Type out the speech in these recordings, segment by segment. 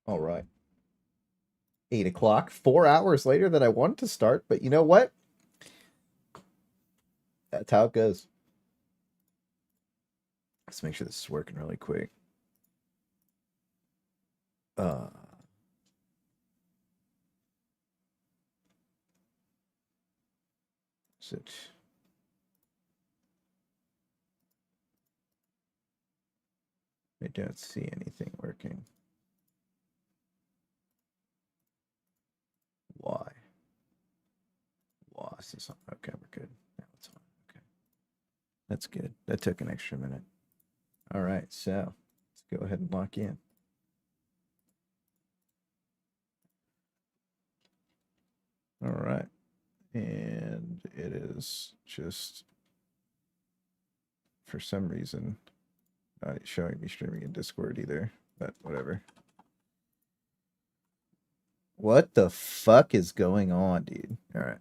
All right. 8 o'clock, 4 hours later than I wanted to start, but you know what? That's how it goes. Let's make sure this is working really quick. Is it? I don't see anything working. Why? Lost is on. Okay, we're good. Now it's on. Okay. That's good. That took an extra minute. All right, so let's go ahead and lock in. All right. And it is just, for some reason, not showing me streaming in Discord either, but whatever. What the fuck is going on, dude? All right.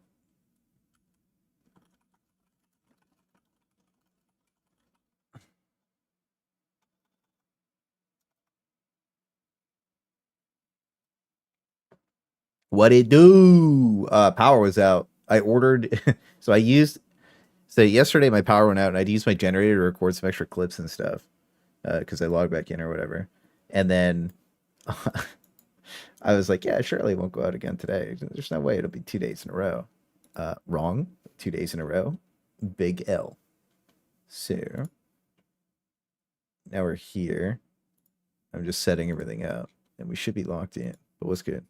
What it do? Power was out. I ordered, so yesterday my power went out and I'd used my generator to record some extra clips and stuff because I logged back in or whatever. And then I was like, yeah, surely it won't go out again today. There's no way it'll be 2 days in a row. Wrong. 2 days in a row. Big L. So now we're here. I'm just setting everything up and we should be locked in. But what's good?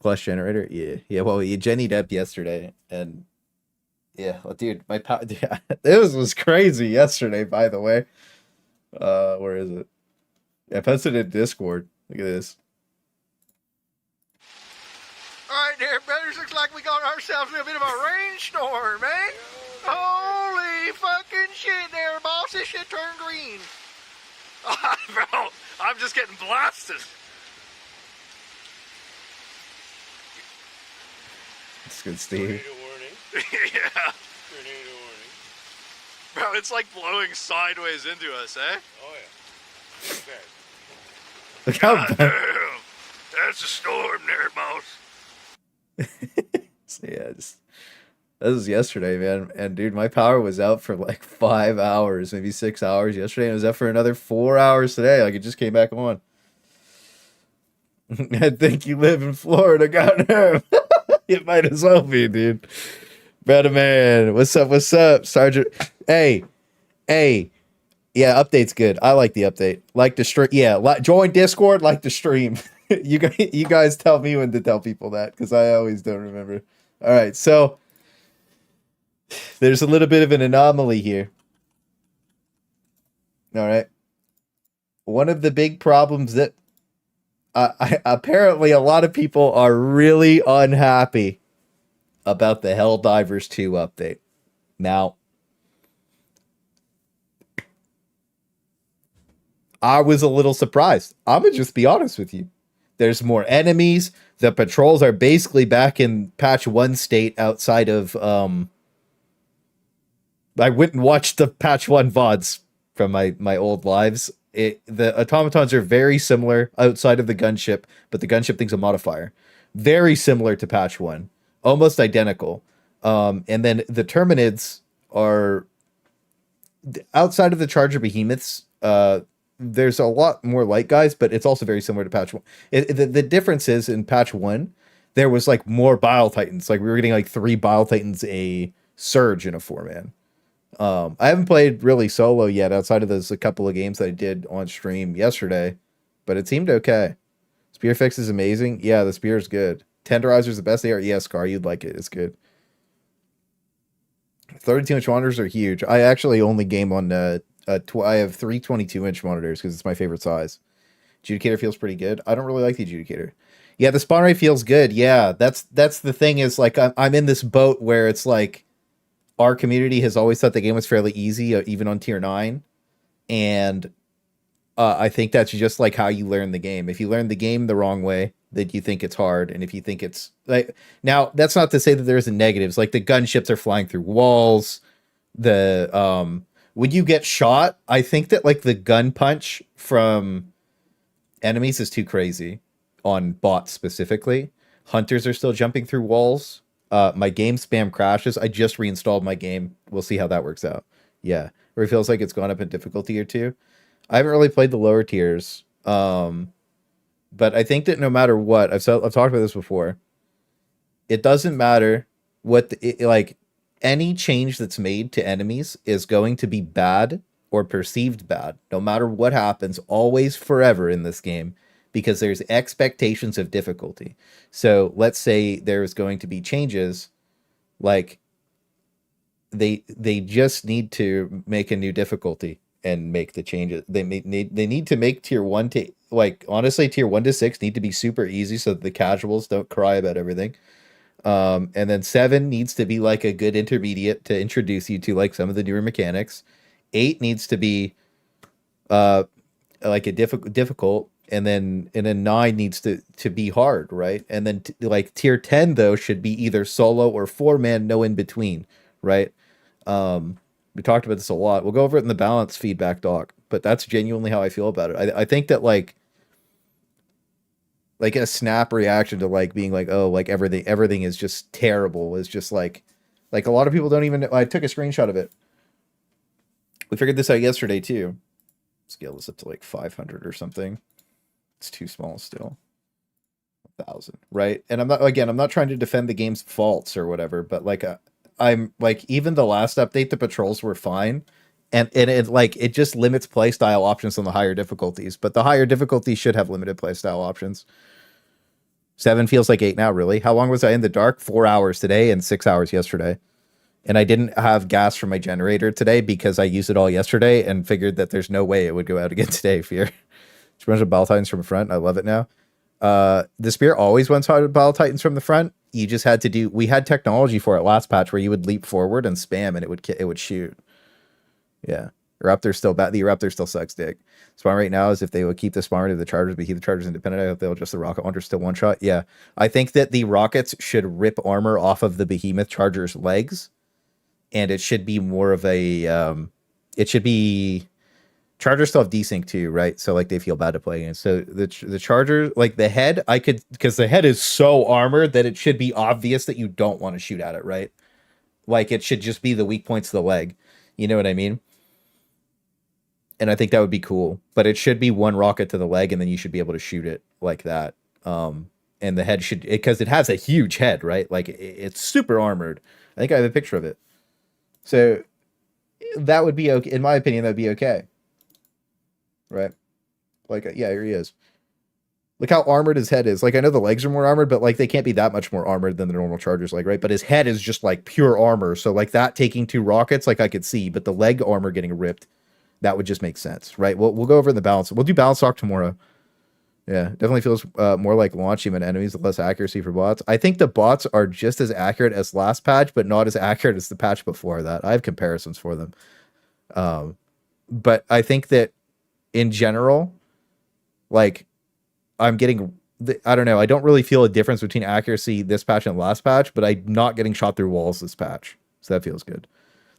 Clutch generator? Yeah. Well, you jennied up yesterday and yeah, well, dude, my power. Yeah, this was crazy yesterday, by the way. Where is it? Yeah, I posted it in Discord. Look at this. All right, there, brothers. Looks like we got ourselves a bit of a rainstorm, eh? Holy fucking shit, there, boss! This shit turned green. Bro, I'm just getting blasted. It's good, Steve. Yeah. Bro, it's like blowing sideways into us, eh? Oh, yeah. Okay. Look how Damn. That's a storm there, boss. So yeah, this was yesterday, man. And dude, my power was out for like 5 hours, maybe 6 hours yesterday, and it was out for another 4 hours today. Like it just came back on. I think you live in Florida, goddamn. It might as well be, dude. Brother man, what's up, Sergeant? Hey, yeah, update's good. I like the update. Like the stream, yeah. Join Discord, like the stream. You guys tell me when to tell people that because I always don't remember. All right, so there's a little bit of an anomaly here. All right, one of the big problems that apparently a lot of people are really unhappy about the Helldivers 2 update. Now, I was a little surprised. I'm going to just be honest with you. There's more enemies. The patrols are basically back in patch 1 state outside of... I went and watched the patch 1 VODs from my old lives. The automatons are very similar outside of the gunship, but the gunship thing's a modifier. Very similar to patch 1. Almost identical. And then the Terminids are... Outside of the Charger Behemoths, there's a lot more light guys, but it's also very similar to patch 1. The difference is in patch 1, there was like more Bile Titans. Like we were getting like 3 Bile Titans a surge in a 4-man. I haven't played really solo yet outside of those a couple of games that I did on stream yesterday, but it seemed okay. Spear Fix is amazing. Yeah, the spear is good. Tenderizer is the best AR. Yeah, Scar, you'd like it. It's good. 32-inch monitors are huge. I actually only game on I have 3 22-inch monitors because it's my favorite size. Adjudicator feels pretty good. I don't really like the Adjudicator. Yeah, the spawn rate feels good. Yeah, that's the thing is like I'm in this boat where it's like our community has always thought the game was fairly easy, even on tier 9. And I think that's just like how you learn the game. If you learn the game the wrong way, then you think it's hard. And if you think it's like, now that's not to say that there isn't negatives. Like the gunships are flying through walls. When you get shot, I think that like the gun punch from Enemies is too crazy on bots specifically. Hunters are still jumping through walls. My game spam crashes. I just reinstalled my game. We'll see how that works out. Yeah, where it feels like it's gone up in difficulty or two. I haven't really played the lower tiers, but I think that no matter what, I've talked about this before. It doesn't matter what like any change that's made to enemies is going to be bad or perceived bad, no matter what happens, always forever in this game, because there's expectations of difficulty. So let's say there's going to be changes, like they just need to make a new difficulty and make the changes. They need to make tier 1 to, like, honestly, tier 1 to 6 need to be super easy so that the casuals don't cry about everything. And then 7 needs to be like a good intermediate to introduce you to like some of the newer mechanics. 8 needs to be like a difficult, and then 9 needs to be hard, right? And then like tier 10 though should be either solo or 4-man, no in between, right? We talked about this a lot. We'll go over it in the balance feedback doc, but that's genuinely how I feel about it. I think that like a snap reaction to like being like, oh, like everything is just terrible is just like a lot of people don't even. I took a screenshot of it. We figured this out yesterday too. Scale this up to like 500 or something. It's too small still. 1,000, right? And I'm not trying to defend the game's faults or whatever, but like I'm like, even the last update, the patrols were fine. And it just limits playstyle options on the higher difficulties, but the higher difficulties should have limited playstyle options. 7 feels like 8 now, really. How long was I in the dark? 4 hours today and 6 hours yesterday. And I didn't have gas for my generator today because I used it all yesterday and figured that there's no way it would go out again today. Fear. It's a bunch of Battle Titans from the front. I love it now. The Spear always went hard with Battle Titans from the front. You just had to do. We had technology for it last patch where you would leap forward and spam and it would shoot. Yeah. Eruptor still bad. The Eruptor still sucks dick. Spawn right now is if they would keep the spawn to the Chargers, but keep the Chargers independent. I hope they'll just the rocket launcher still one shot. Yeah. I think that the rockets should rip armor off of the Behemoth Charger's legs. And it should be more of a it should be Chargers still have desync too, right? So like they feel bad to play against. So the Charger, like the head, I could, because the head is so armored that it should be obvious that you don't want to shoot at it, right? Like it should just be the weak points of the leg. You know what I mean? And I think that would be cool. But it should be one rocket to the leg, and then you should be able to shoot it like that. And the head should, because it has a huge head, right? Like it's super armored. I think I have a picture of it. So that would be okay. In my opinion, that would be okay. Right? Like, yeah, here he is. Look how armored his head is. Like, I know the legs are more armored, but like they can't be that much more armored than the normal Charger's leg, right? But his head is just like pure armor. So like that taking 2 rockets, like I could see, but the leg armor getting ripped, that would just make sense, right? We'll go over in the balance. We'll do balance talk tomorrow. Yeah, definitely feels more like launching at enemies with less accuracy for bots. I think the bots are just as accurate as last patch, but not as accurate as the patch before that. I have comparisons for them. But I think that in general, like I'm getting, I don't know, I don't really feel a difference between accuracy this patch and last patch, but I'm not getting shot through walls this patch. So that feels good.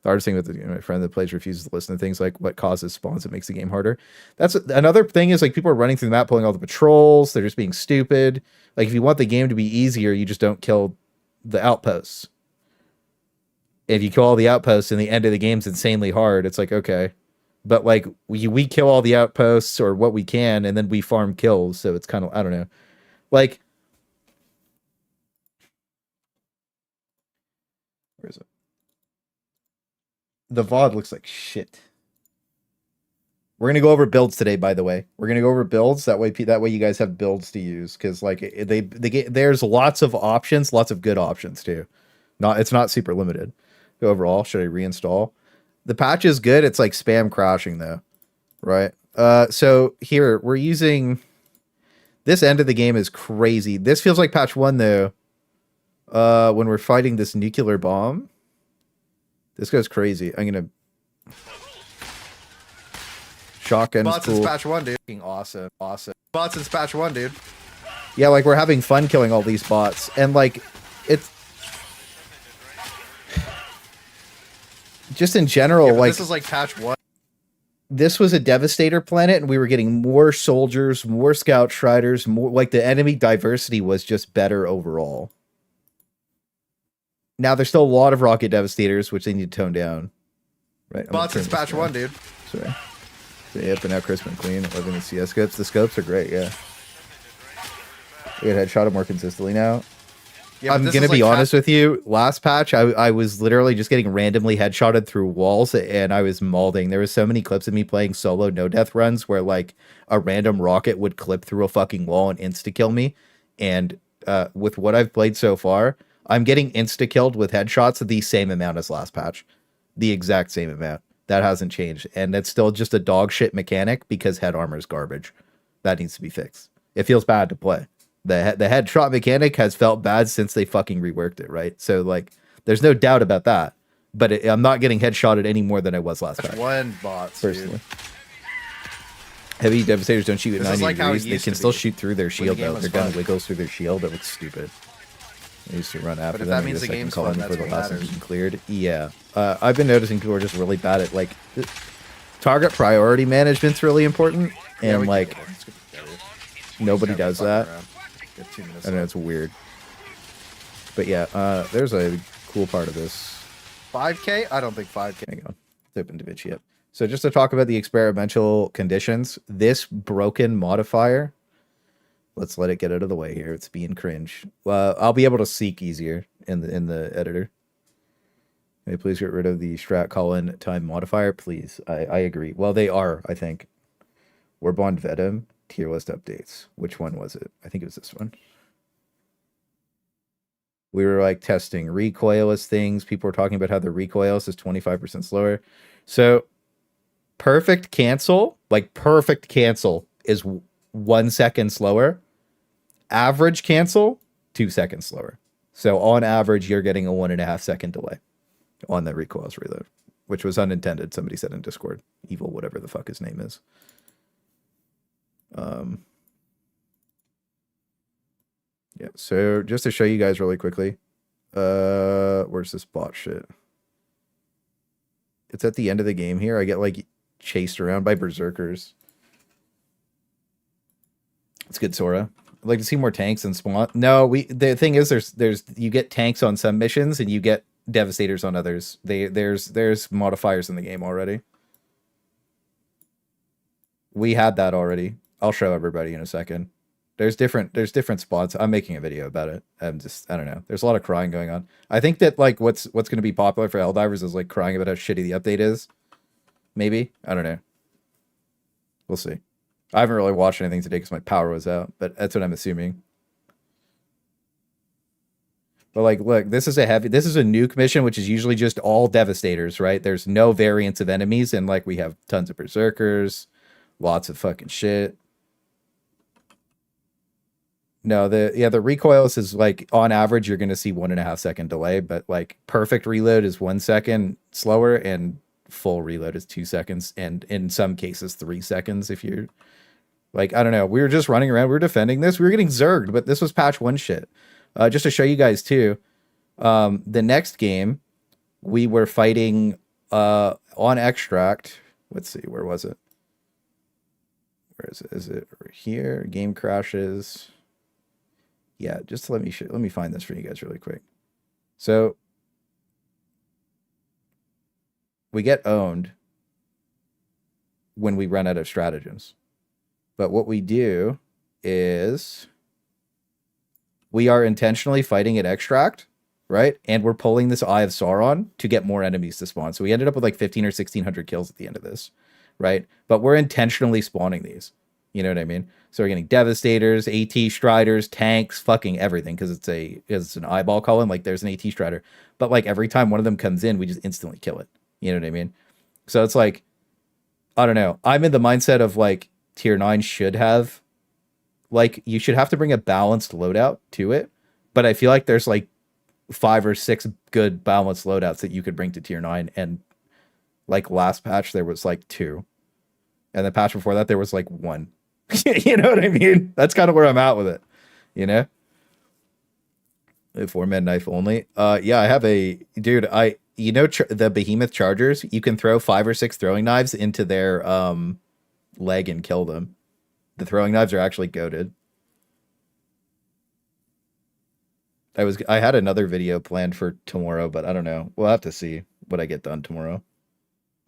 The hardest thing with my friend that plays refuses to listen to things like what causes spawns that makes the game harder. That's another thing is like people are running through the map, pulling all the patrols. They're just being stupid. Like if you want the game to be easier, you just don't kill the outposts. If you kill all the outposts and the end of the game's insanely hard, it's like, okay. But like we kill all the outposts or what we can, and then we farm kills. So it's kind of, I don't know. Like, where is it? The VOD looks like shit. We're gonna go over builds today, by the way. We're gonna go over builds that way you guys have builds to use, because like there's lots of options, lots of good options too. It's not super limited. Overall, should I reinstall? The patch is good. It's like spam crashing though, right? So here we're using this end of the game is crazy. This feels like patch 1 though. When we're fighting this nuclear bomb. This goes crazy. I'm gonna shotgun. Bots cool. In patch 1, dude. Awesome. Bots in patch 1, dude. Yeah, like we're having fun killing all these bots, and like it's just in general. Yeah, like this is like patch 1. this was a Devastator planet, and we were getting more soldiers, more Scout Striders, more like the enemy diversity was just better overall. Now there's still a lot of Rocket Devastators, which they need to tone down. Right. Bots is patch 1, dude. Sorry. So yeah, but now crisp and clean. Loving the CS scopes. The scopes are great, yeah. We get headshotted more consistently now. Yeah, I'm gonna be honest with you. Last patch, I was literally just getting randomly headshotted through walls, and I was mauling. There was so many clips of me playing solo no death runs where like a random rocket would clip through a fucking wall and insta kill me. And with what I've played so far, I'm getting insta killed with headshots the same amount as last patch, the exact same amount. That hasn't changed, and it's still just a dog shit mechanic because head armor is garbage. That needs to be fixed. It feels bad to play. The headshot mechanic has felt bad since they fucking reworked it, right? So like, there's no doubt about that. But I'm not getting headshotted any more than I was last patch. One bots, personally. dude. Heavy Devastators don't shoot at 90 like degrees. They can still shoot through their shield though. Their gun fun. wiggles through their shield. That looks stupid. I used to run after if them. that means the game's fun, that's what matters. Cleared. Yeah. I've been noticing people are just really bad at like target priority management's really important, and like nobody does that. I don't know, it's weird. But yeah, there's a cool part of this. 5K? I don't think 5K. Hang on. It's open to bitch yet. So just to talk about the experimental conditions, this broken modifier, let's let it get out of the way here. It's being cringe. I'll be able to seek easier in the editor. May please get rid of the strat call-in time modifier, please. I agree. Well, they are, I think. Warbond Venom. Tier list updates. Which one was it? I think it was this one. We were like testing recoilless things. People were talking about how the recoilless is 25% slower. So perfect cancel is 1 second slower. Average cancel, 2 seconds slower. So on average, you're getting a 1.5 second delay on the recoilless reload, which was unintended. Somebody said in Discord, evil, whatever the fuck his name is. Yeah, so just to show you guys really quickly, where's this bot shit? It's at the end of the game here. I get like chased around by berserkers. It's good, Sora. I'd like to see more tanks and spawn. No, the thing is there's you get tanks on some missions and you get devastators on others. There's modifiers in the game already. We had that already. I'll show everybody in a second. There's different spots. I'm making a video about it. I don't know. There's a lot of crying going on. I think that like what's going to be popular for Helldivers is like crying about how shitty the update is. Maybe. I don't know. We'll see. I haven't really watched anything today because my power was out, but that's what I'm assuming. But like, look, this is a nuke mission, which is usually just all devastators, right? There's no variants of enemies, and like we have tons of berserkers, lots of fucking shit. No, the recoilless is like on average you're gonna see 1.5 second delay, but like perfect reload is 1 second slower and full reload is 2 seconds, and in some cases 3 seconds if you're like, I don't know. We were just running around, we were defending this, we were getting zerged, but this was patch 1 shit. Just to show you guys too, the next game we were fighting on extract. Let's see, where was it? Where is it? Is it right here? Game crashes. Yeah, just let me find this for you guys really quick. So we get owned when we run out of stratagems. But what we do is we are intentionally fighting at extract, right? And we're pulling this Eye of Sauron to get more enemies to spawn. So we ended up with like 15 or 1600 kills at the end of this, right? But we're intentionally spawning these. You know what I mean? So we're getting devastators, AT striders, tanks, fucking everything, because it's an eyeball column. Like there's an AT strider, but like every time one of them comes in, we just instantly kill it. You know what I mean? So it's like, I don't know. I'm in the mindset of like tier 9 should have, like, you should have to bring a balanced loadout to it. But I feel like there's like 5 or 6 good balanced loadouts that you could bring to tier 9, and like last patch there was like 2, and the patch before that there was like 1. You know what I mean? That's kind of where I'm at with it, you know? A 4-man knife only. Yeah, I have a dude. the behemoth chargers, you can throw 5 or 6 throwing knives into their leg and kill them. The throwing knives are actually goated. I had another video planned for tomorrow, but I don't know. We'll have to see what I get done tomorrow.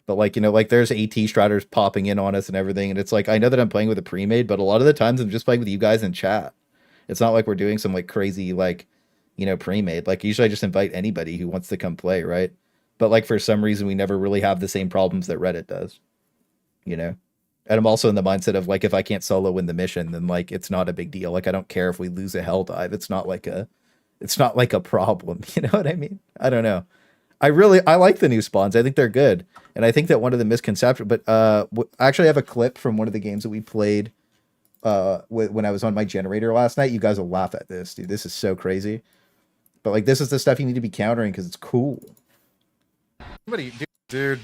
But like, like there's AT striders popping in on us and everything, and it's like I know that I'm playing with a pre-made, but a lot of the times I'm just playing with you guys in chat. It's not like we're doing some like crazy like, pre-made. Like usually I just invite anybody who wants to come play, right? But like for some reason we never really have the same problems that Reddit does. And I'm also in the mindset of like if I can't solo win the mission, then like it's not a big deal. Like I don't care if we lose a Helldive. It's not like a problem. You know what I mean? I don't know. I like the new spawns. I think they're good. And I think that one of the misconceptions, but I actually have a clip from one of the games that we played when I was on my generator last night. You guys will laugh at this, dude. This is so crazy. But like, this is the stuff you need to be countering because it's cool. Dude.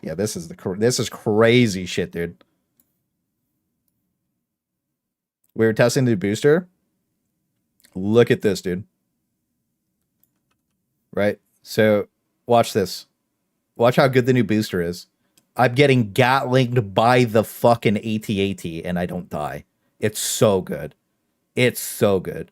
Yeah, this is crazy shit, dude. We were testing the booster. Look at this, dude. Right? So, watch this. Watch how good the new booster is. I'm getting gatlinged by the fucking AT-AT and I don't die. It's so good. It's so good.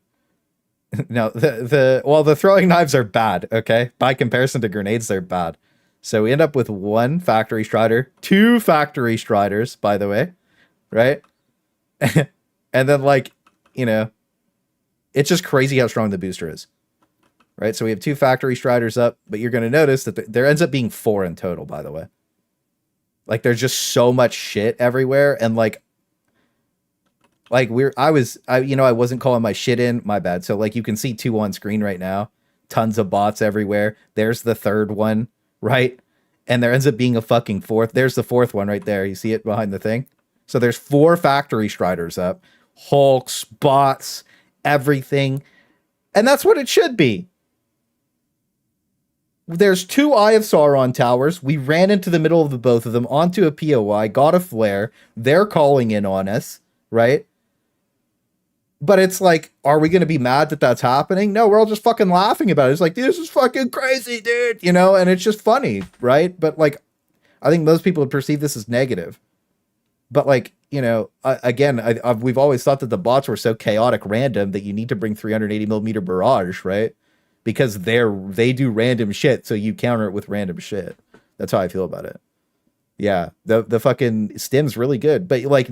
Now, the throwing knives are bad, okay? By comparison to grenades, they're bad. So we end up with 1 factory strider, 2 factory striders, by the way, right? And then like, it's just crazy how strong the booster is. Right, so we have 2 factory striders up, but you're going to notice that there ends up being 4 in total, by the way. Like, there's just so much shit everywhere, and like I wasn't calling my shit in, my bad. So like, you can see 2 on screen right now, tons of bots everywhere. There's the 3rd one, right? And there ends up being a fucking 4th. There's the 4th one right there. You see it behind the thing? So there's 4 factory striders up, hulks, bots, everything, and that's what it should be. There's 2 Eye of Sauron towers. We ran into the middle of the both of them onto a POI, got a flare. They're calling in on us, right? But it's like, are we going to be mad that that's happening? No, we're all just fucking laughing about it. It's like, this is fucking crazy, dude. And it's just funny, right? But like, I think most people would perceive this as negative. But like, again, we've always thought that the bots were so chaotic random that you need to bring 380mm barrage, right? Because they do random shit, so you counter it with random shit. That's how I feel about it. Yeah, the fucking stim's really good, but like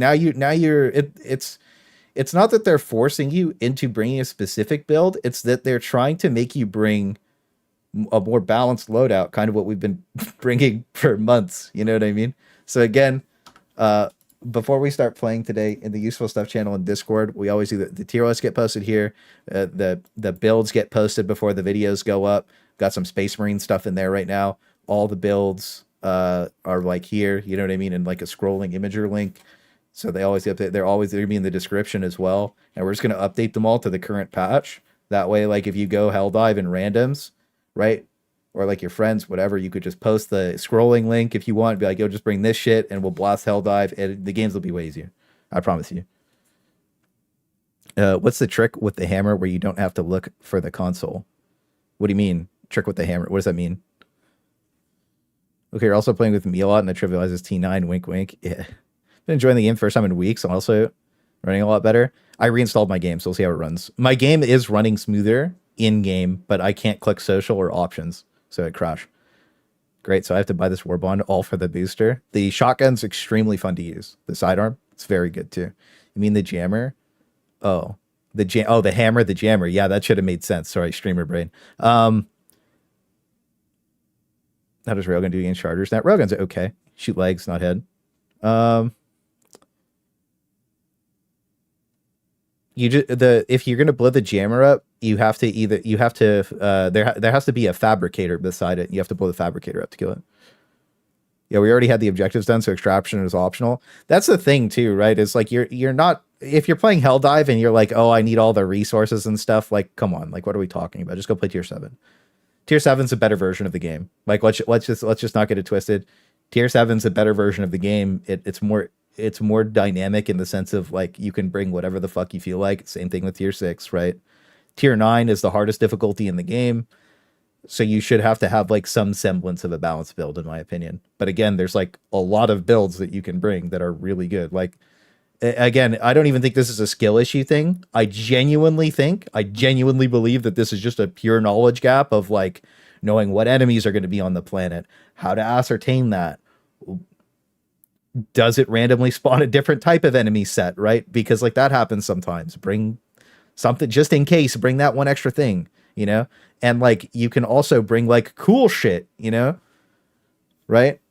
it's not that they're forcing you into bringing a specific build. It's that they're trying to make you bring a more balanced loadout, kind of what we've been bringing for months. You know what I mean? So again, before we start playing today in the Useful Stuff channel and Discord, we always do the tier lists get posted here. The builds get posted before the videos go up. Got some Space Marine stuff in there right now. All the builds are like here, you know what I mean? And like a scrolling imager link. So they always update. They're always going to be in the description as well. And we're just going to update them all to the current patch. That way, like if you go Helldive in randoms, right? Or like your friends, whatever, you could just post the scrolling link if you want. Be like, yo, just bring this shit and we'll blast Helldive. And the games will be way easier. I promise you. What's the trick with the hammer where you don't have to look for the console? What do you mean, trick with the hammer? What does that mean? Okay, you're also playing with me a lot and it trivializes T9, wink, wink. Yeah. Been enjoying the game first time in weeks. I'm also running a lot better. I reinstalled my game, so we'll see how it runs. My game is running smoother in-game, but I can't click social or options. So it crashed. Great, so I have to buy this Warbond all for the booster. The shotgun's extremely fun to use. The sidearm, it's very good too. You mean the jammer? Oh, the hammer, the jammer. Yeah, that should have made sense. Sorry, streamer brain. How does Railgun do against chargers? That Railgun's okay. Shoot legs, not head. If you're gonna blow the jammer up, there has to be a fabricator beside it. You have to blow the fabricator up to kill it. Yeah, we already had the objectives done, so extraction is optional. That's the thing too, right? It's like you're not, if you're playing Helldive and you're like, oh, I need all the resources and stuff. Like, come on, like what are we talking about? Just go play tier 7. Tier 7's a better version of the game. Like let's just not get it twisted. Tier 7's a better version of the game. It's more dynamic in the sense of like you can bring whatever the fuck you feel like. Same thing with tier 6, right? Tier 9 is the hardest difficulty in the game. So you should have to have like some semblance of a balanced build, in my opinion. But again, there's like a lot of builds that you can bring that are really good. Like, again, I don't even think this is a skill issue thing. I genuinely believe that this is just a pure knowledge gap of like knowing what enemies are going to be on the planet, how to ascertain that. Does it randomly spawn a different type of enemy set, right? Because like that happens sometimes. Bring something just in case, bring that one extra thing, you know? And like you can also bring like cool shit, you know? Right?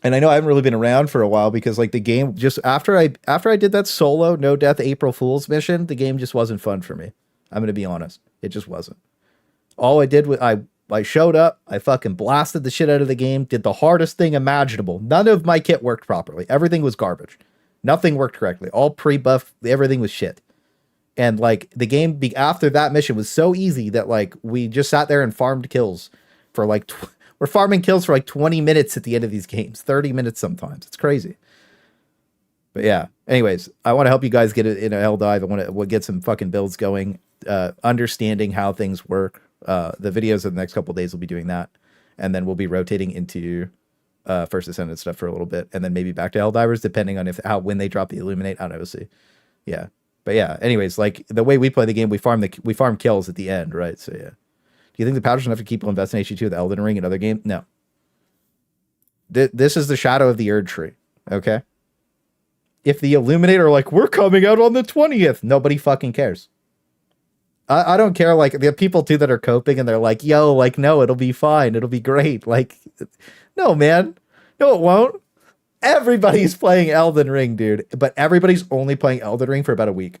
And I know I haven't really been around for a while because like the game just after I did that solo no death April Fool's mission, the game just wasn't fun for me. I'm gonna be honest. It just wasn't. All I did was I showed up, I fucking blasted the shit out of the game, did the hardest thing imaginable. None of my kit worked properly. Everything was garbage. Nothing worked correctly. All pre-buff, everything was shit. And like the game after that mission was so easy that like we just sat there and farmed kills for like we're farming kills for like 20 minutes at the end of these games, 30 minutes sometimes. It's crazy. But yeah, anyways, I want to help you guys get it in a Helldive. I want to get some fucking builds going, understanding how things work. The videos of the next couple of days will be doing that. And then we'll be rotating into First Ascendant stuff for a little bit. And then maybe back to Helldivers, depending on when they drop the Illuminate. I don't know, we'll see. Yeah. But yeah, anyways, like the way we play the game, we farm kills at the end, right? So yeah. Do you think the powder's enough to keep people investing in HG2 with Elden Ring and other games? No. This is the shadow of the Erd Tree, okay? If the Illuminate are like, we're coming out on the 20th, nobody fucking cares. I don't care, like, the people, too, that are coping, and they're like, yo, like, no, it'll be fine, it'll be great. Like, no, man. No, it won't. Everybody's playing Elden Ring, dude. But everybody's only playing Elden Ring for about a week.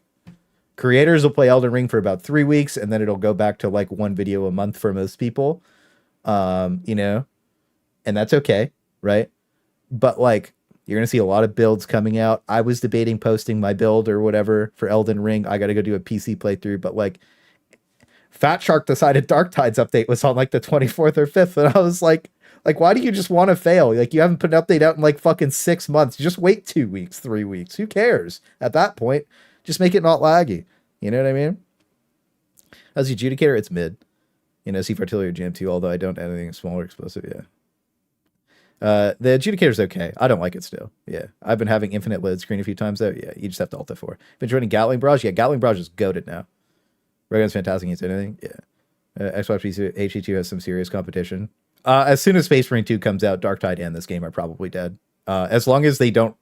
Creators will play Elden Ring for about 3 weeks, and then it'll go back to like one video a month for most people. You know, and that's okay, right? But like, you're going to see a lot of builds coming out. I was debating posting my build or whatever for Elden Ring. I got to go do a PC playthrough, but like, Fat Shark decided Dark Tides update was on like the 24th or 5th, and I was like, why do you just want to fail? Like, you haven't put an update out in like fucking 6 months. Just wait 2 weeks, 3 weeks. Who cares? At that point, just make it not laggy. You know what I mean? As the adjudicator, it's mid. You know, C4 artillery jam too, although I don't add anything smaller explosive, yeah. The adjudicator's okay. I don't like it still. Yeah. I've been having infinite load screen a few times though. Yeah, you just have to alt F4. Been joining Gatling Barrage? Yeah, Gatling Barrage is goated now. Raygun's fantastic against anything. Yeah. Xbox PC HE2 has some serious competition. As soon as Space Marine 2 comes out, Dark Tide and this game are probably dead. As long as they don't,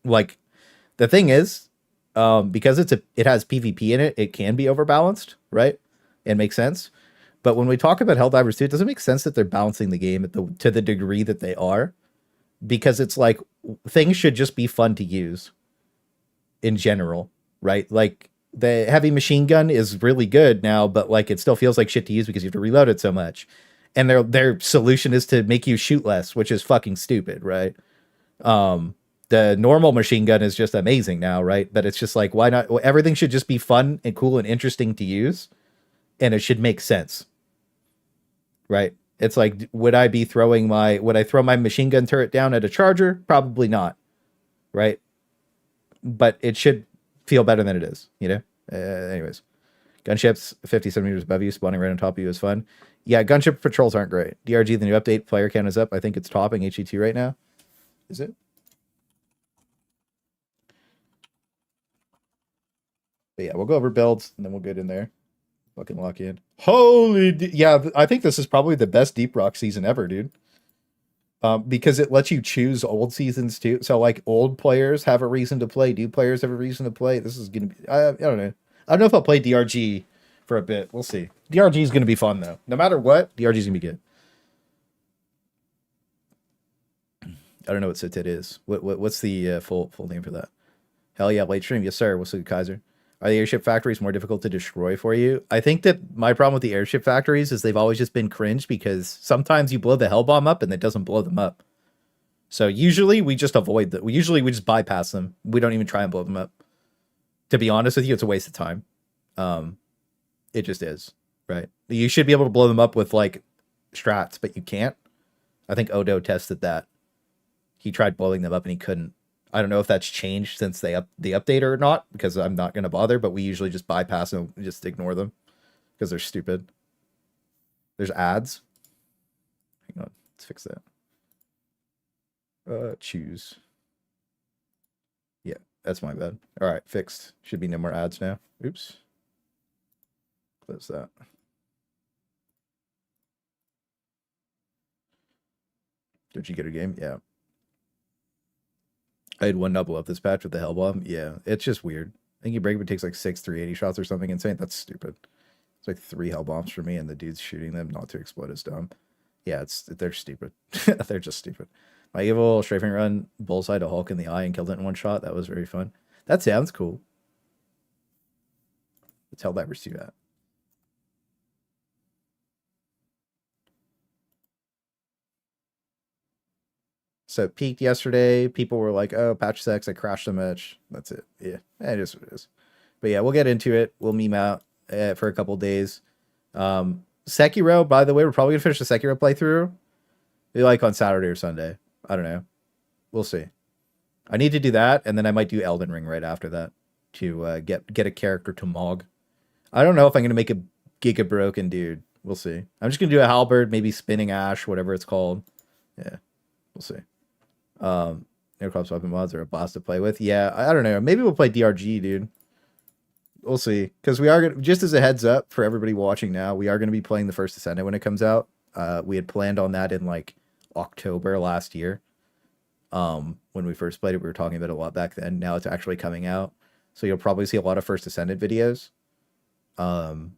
like, the thing is, because it has PvP in it, it can be overbalanced, right? It makes sense. But when we talk about Helldivers 2, it doesn't make sense that they're balancing the game to the degree that they are, because it's like things should just be fun to use in general, right? Like the heavy machine gun is really good now, but like it still feels like shit to use because you have to reload it so much. And their solution is to make you shoot less, which is fucking stupid, right? The normal machine gun is just amazing now, right? But it's just like, why not? Everything should just be fun and cool and interesting to use, and it should make sense, right? It's like, would I throw my machine gun turret down at a charger? Probably not, right? But it should feel better than it is, you know? Anyways, gunships 50 centimeters above you, spawning right on top of you is fun. Yeah, gunship patrols aren't great. DRG, the new update, player count is up. I think it's topping HE2 right now. Is it? But yeah, we'll go over builds, and then we'll get in there. Fucking lock in. Yeah, I think this is probably the best Deep Rock season ever, dude. Because it lets you choose old seasons too. So like old players have a reason to play, new players have a reason to play. This is gonna be, I don't know. I don't know if I'll play DRG for a bit. We'll see. DRG is gonna be fun though. No matter what, DRG is gonna be good. I don't know what Sitit is. What's the full name for that? Hell yeah, late stream. Yes, sir. What's the Kaiser? Are the airship factories more difficult to destroy for you? I think that my problem with the airship factories is they've always just been cringe because sometimes you blow the hell bomb up and it doesn't blow them up. So usually we just avoid that. We just bypass them. We don't even try and blow them up. To be honest with you, it's a waste of time. It just is, right? You should be able to blow them up with like strats, but you can't. I think Odo tested that. He tried blowing them up and he couldn't. I don't know if that's changed since the update or not, because I'm not going to bother, but we usually just bypass them and just ignore them because they're stupid. There's ads. Hang on, let's fix that. Choose. Yeah, that's my bad. All right, fixed. Should be no more ads now. Oops. Close that. Did you get a game? Yeah. I had one double up this patch with the Hellbomb. Yeah, it's just weird. I think you break it takes like 6 380 shots or something insane. That's stupid. It's like 3 Hellbombs for me, and the dude's shooting them not to explode is dumb. Yeah, they're stupid. They're just stupid. My evil strafing run bullseye to Hulk in the eye and killed it in one shot. That was very fun. That sounds cool. Let's Helldivers do that. So it peaked yesterday. People were like, oh, patch 6, I crashed a match. That's it. Yeah, it is what it is. But yeah, we'll get into it. We'll meme out for a couple days. Sekiro, by the way, we're probably going to finish the Sekiro playthrough. Maybe like on Saturday or Sunday. I don't know. We'll see. I need to do that, and then I might do Elden Ring right after that to get a character to Mog. I don't know if I'm going to make a Giga Broken dude. We'll see. I'm just going to do a Halberd, maybe Spinning Ash, whatever it's called. Yeah, we'll see. Aircraft weapon mods are a boss to play with. Yeah, I don't know. Maybe we'll play DRG, dude. We'll see. Because we are going to, just as a heads up for everybody watching now, we are going to be playing the First Ascendant when it comes out. We had planned on that in like October last year. When we first played it, we were talking about it a lot back then. Now it's actually coming out. So you'll probably see a lot of First Ascendant videos. And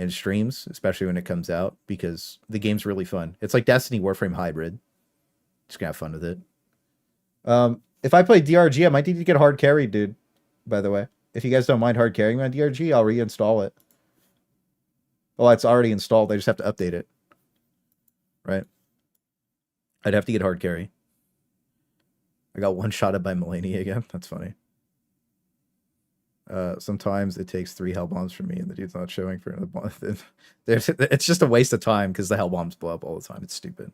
streams, especially when it comes out, because the game's really fun. It's like Destiny Warframe hybrid. Just gonna have fun with it. If I play DRG, I might need to get hard carried, dude. By the way, if you guys don't mind hard carrying my DRG, I'll reinstall it. Oh, it's already installed. I just have to update it. Right? I'd have to get hard carry. I got one shot at by Mulaney again. That's funny. Sometimes it takes 3 hell bombs for me, and the dude's not showing for another month. It's just a waste of time because the hell bombs blow up all the time. It's stupid.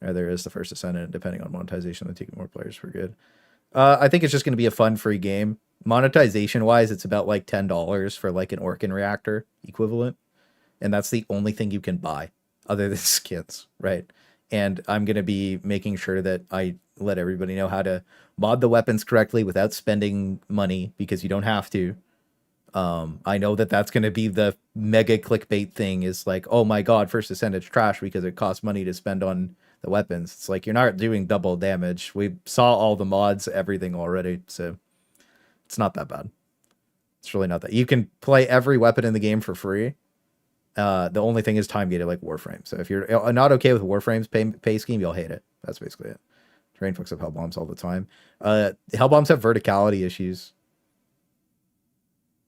There is the First Ascendant, depending on monetization, they're taking more players for good. I think it's just going to be a fun free game. Monetization wise, it's about like $10 for like an Orkin reactor equivalent, and that's the only thing you can buy other than skins, right? And I'm going to be making sure that I let everybody know how to mod the weapons correctly without spending money, because you don't have to. I know that that's going to be the mega clickbait thing, is like, oh my god, First Ascendant's trash because it costs money to spend on the weapons. It's like, you're not doing double damage. We saw all the mods, everything already, so it's not that bad. It's really not that. You can play every weapon in the game for free. The only thing is time gated like Warframe. So if you're not okay with Warframe's pay scheme, you'll hate it. That's basically it. Terrain fucks up hell bombs all the time. Hell bombs have verticality issues.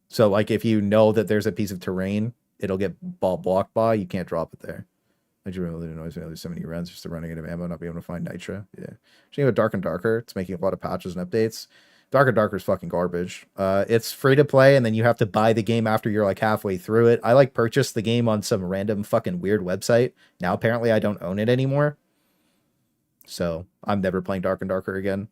So like if you know that there's a piece of terrain, it'll get blocked by. You can't drop it there. I just really annoys me. There's so many runs just running out of ammo, not being able to find nitra. Yeah. With Dark and Darker, it's making a lot of patches and updates. Dark and Darker is fucking garbage. It's free to play, and then you have to buy the game after you're like halfway through it. I like purchased the game on some random fucking weird website. Now apparently I don't own it anymore. So I'm never playing Dark and Darker again.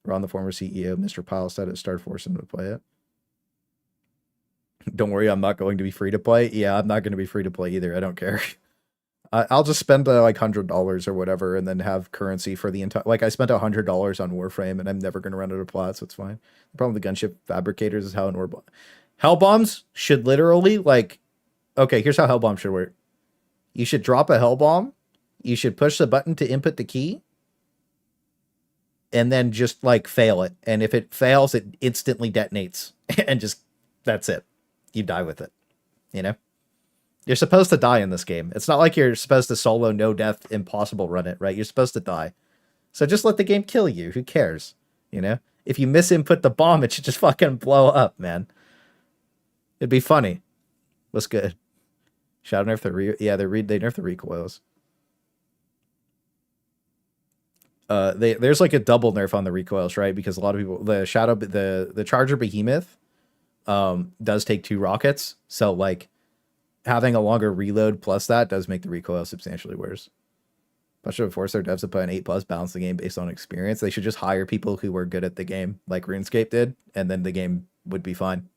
Ron, the former CEO, Mr. Pyle, said it started forcing him to play it. Don't worry, I'm not going to be free to play. Yeah, I'm not going to be free to play either. I don't care. I'll just spend like $100 or whatever, and then have currency for the entire. Like I spent $100 on Warframe, and I'm never going to run out of plots. So it's fine. The problem with the gunship fabricators is how an orb. Hell bombs should literally like. Okay, here's how hell bomb should work. You should drop a hell bomb. You should push the button to input the key, and then just like fail it. And if it fails, it instantly detonates, and just that's it. You die with it, you know? You're supposed to die in this game. It's not like you're supposed to solo no death impossible run it, right? You're supposed to die. So just let the game kill you. Who cares? You know? If you misinput the bomb, it should just fucking blow up, man. It'd be funny. What's good? Shadow nerf the they nerf the recoils. There's like a double nerf on the recoils, right? Because a lot of people, the Charger Behemoth does take 2 rockets, so like having a longer reload plus that does make the recoil substantially worse. But should force their devs to put an 8+ balance the game based on experience. They should just hire people who were good at the game, like RuneScape did, and then the game would be fine.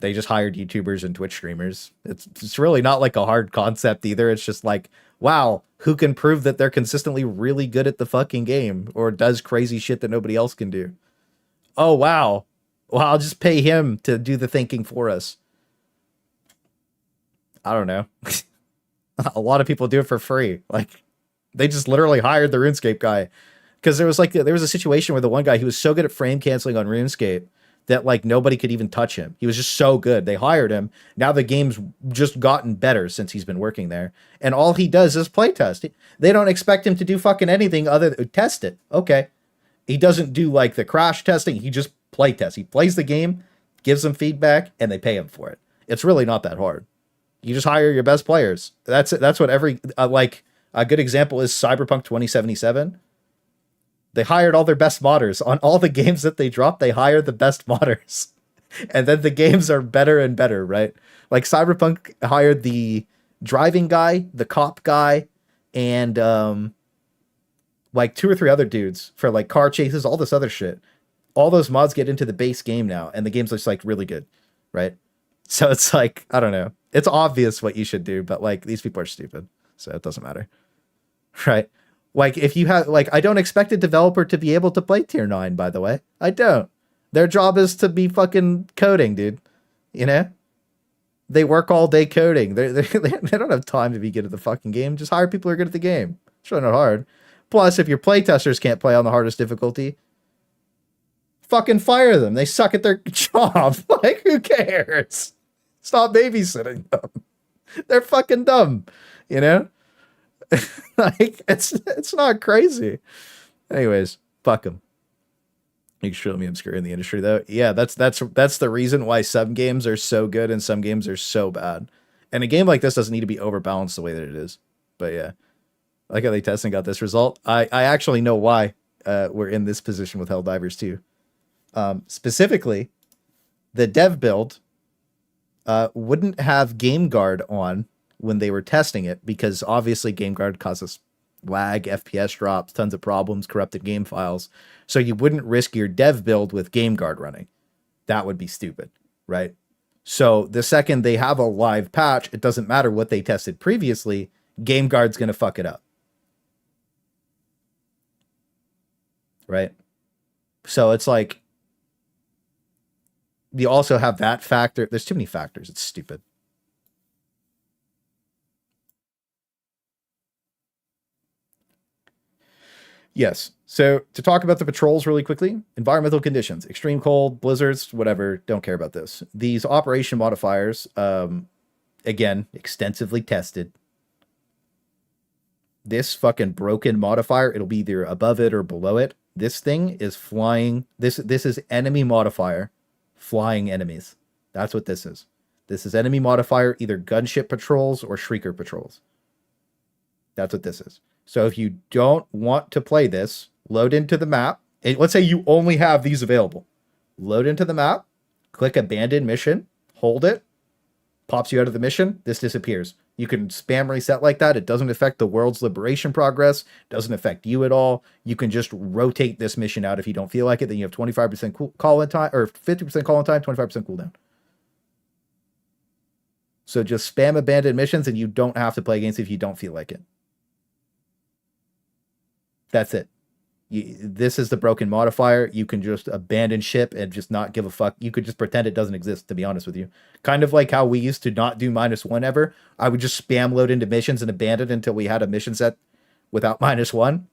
They just hired YouTubers and Twitch streamers. It's really not like a hard concept either. It's just like, wow, who can prove that they're consistently really good at the fucking game or does crazy shit that nobody else can do? Oh, wow. Well, I'll just pay him to do the thinking for us. I don't know. A lot of people do it for free. Like, they just literally hired the RuneScape guy. Because there was a situation where the one guy, he was so good at frame canceling on RuneScape that like nobody could even touch him. He was just so good. They hired him. Now the game's just gotten better since he's been working there. And all he does is playtest. They don't expect him to do fucking anything other than test it. Okay. He doesn't do like the crash testing. He just playtests. He plays the game, gives them feedback, and they pay him for it. It's really not that hard. You just hire your best players. That's it. That's what every, like a good example is Cyberpunk 2077. They hired all their best modders. On all the games that they drop, they hire the best modders. And then the games are better and better, right? Like Cyberpunk hired the driving guy, the cop guy, and like 2 or 3 other dudes for like car chases, all this other shit. All those mods get into the base game now, and the game's just like really good, right? So it's like, I don't know. It's obvious what you should do, but like these people are stupid, so it doesn't matter, right? Like, if you have, like, I don't expect a developer to be able to play tier 9, by the way. I don't. Their job is to be fucking coding, dude. You know? They work all day coding. They don't have time to be good at the fucking game. Just hire people who are good at the game. It's really not hard. Plus, if your playtesters can't play on the hardest difficulty, fucking fire them. They suck at their job. Like, who cares? Stop babysitting them. They're fucking dumb, you know? Like, it's not crazy. Anyways, fuck them. You can show me obscure in the industry though. Yeah, that's the reason why some games are so good and some games are so bad. And a game like this doesn't need to be overbalanced the way that it is. But yeah, like how they tested and got this result. I actually know why we're in this position with Helldivers too. Specifically, the dev build wouldn't have Game Guard on when they were testing it, because obviously Game Guard causes lag, FPS drops, tons of problems, corrupted game files. So you wouldn't risk your dev build with Game Guard running. That would be stupid, right? So the second they have a live patch, it doesn't matter what they tested previously, Game Guard's going to fuck it up. Right? So it's like, you also have that factor. There's too many factors. It's stupid. Yes. So to talk about the patrols really quickly, environmental conditions, extreme cold, blizzards, whatever, don't care about this. These operation modifiers, again, extensively tested. This fucking broken modifier, it'll be either above it or below it. This thing is flying. This is enemy modifier, flying enemies. That's what this is. This is enemy modifier, either gunship patrols or shrieker patrols. That's what this is. So if you don't want to play this, load into the map. And let's say you only have these available. Load into the map, click abandon mission, hold it, pops you out of the mission, this disappears. You can spam reset like that. It doesn't affect the world's liberation progress, doesn't affect you at all. You can just rotate this mission out if you don't feel like it. Then you have 25% call-in time, or 50% call-in time, 25% cooldown. So just spam abandoned missions and you don't have to play against it if you don't feel like it. That's it. This is the broken modifier. You can just abandon ship and just not give a fuck. You could just pretend it doesn't exist, to be honest with you. Kind of like how we used to not do -1 ever. I would just spam load into missions and abandon until we had a mission set without -1.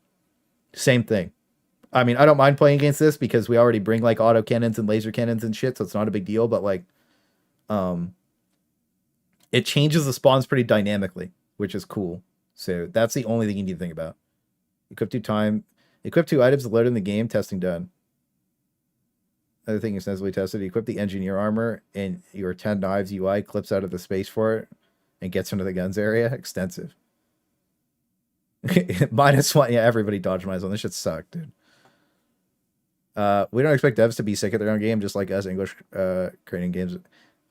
Same thing. I mean, I don't mind playing against this because we already bring like auto cannons and laser cannons and shit, so it's not a big deal, but like it changes the spawns pretty dynamically, which is cool. So that's the only thing you need to think about. Equip 2 items loaded in the game, testing done. Other thing extensively tested, equip the engineer armor and your 10 knives UI clips out of the space for it and gets into the guns area. Extensive. -1, yeah, everybody dodge mines on this shit sucked, dude. We don't expect devs to be sick at their own game, just like us English creating games.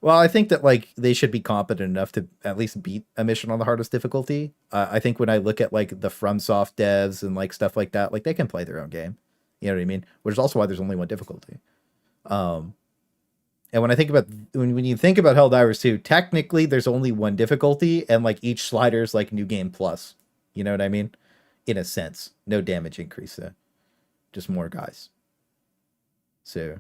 Well, I think that like they should be competent enough to at least beat a mission on the hardest difficulty. I think when I look at like the FromSoft devs and like stuff like that, like they can play their own game. You know what I mean? Which is also why there's only one difficulty. And when I think about when you think about Helldivers 2, technically there's only one difficulty, and like each slider is like new game plus. You know what I mean? In a sense, no damage increase though, just more guys. So,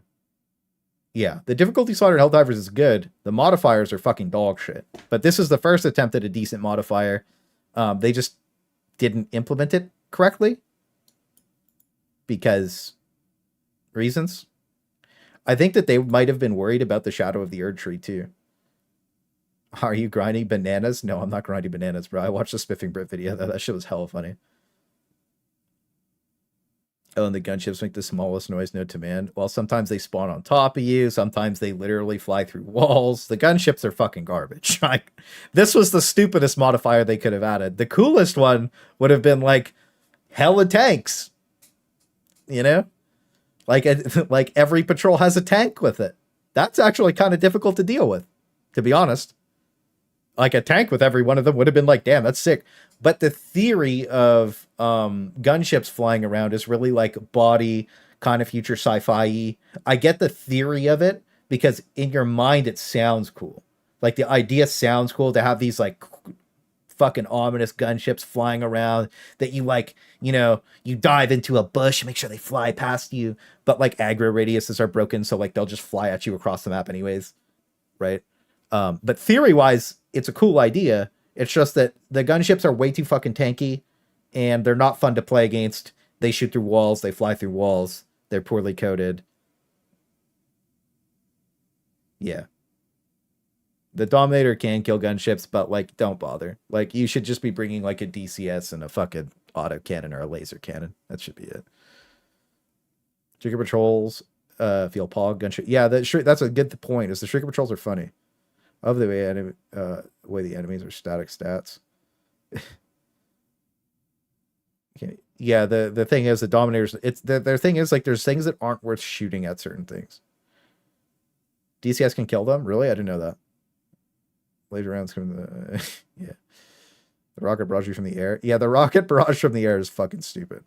yeah, the difficulty slider in Helldivers is good. The modifiers are fucking dog shit. But this is the first attempt at a decent modifier. They just didn't implement it correctly because reasons. I think that they might have been worried about the Shadow of the Erd tree too. Are you grinding bananas? No, I'm not grinding bananas, bro. I watched the Spiffing Brit video though. That shit was hella funny. Oh, and the gunships make the smallest noise known to man. Well, sometimes they spawn on top of you. Sometimes they literally fly through walls. The gunships are fucking garbage. Like, this was the stupidest modifier they could have added. The coolest one would have been like hella tanks. You know? Like every patrol has a tank with it. That's actually kind of difficult to deal with, to be honest. Like a tank with every one of them would have been like, damn, that's sick. But the theory of gunships flying around is really like body kind of future sci-fi. I get the theory of it because in your mind it sounds cool. Like the idea sounds cool to have these like fucking ominous gunships flying around that you like, you know, you dive into a bush and make sure they fly past you. But like aggro radiuses are broken, so like they'll just fly at you across the map anyways, right? But theory-wise, it's a cool idea. It's just that the gunships are way too fucking tanky, and they're not fun to play against. They shoot through walls. They fly through walls. They're poorly coded. Yeah. The Dominator can kill gunships, but, like, don't bother. Like, you should just be bringing, like, a DCS and a fucking auto cannon or a laser cannon. That should be it. Shrieker Patrols, feel pog, gunship. Yeah, that's a good point, is the Shrieker Patrols are funny. Of the way the enemies are static stats. Okay. Yeah, the thing is the Dominators. It's their thing is like there's things that aren't worth shooting at certain things. DCS can kill them. Really, I didn't know that. Laser rounds from the yeah. The rocket barrage from the air. Yeah, the rocket barrage from the air is fucking stupid.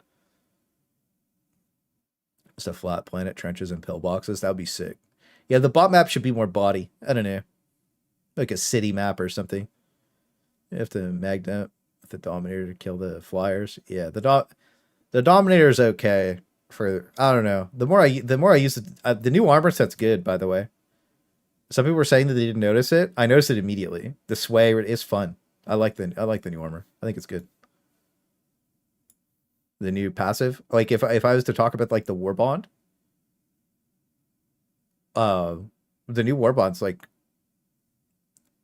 Just a flat planet, trenches, and pillboxes. That would be sick. Yeah, the bot map should be more body. I don't know. Like a city map or something. You have to magnet the Dominator to kill the flyers. Yeah, the Dominator is okay for, I don't know. The more I use it, the new armor set's good, by the way. Some people were saying that they didn't notice it. I noticed it immediately. The sway is fun. I like the new armor. I think it's good. The new passive, like if I was to talk about like the Warbond, the new Warbond's like,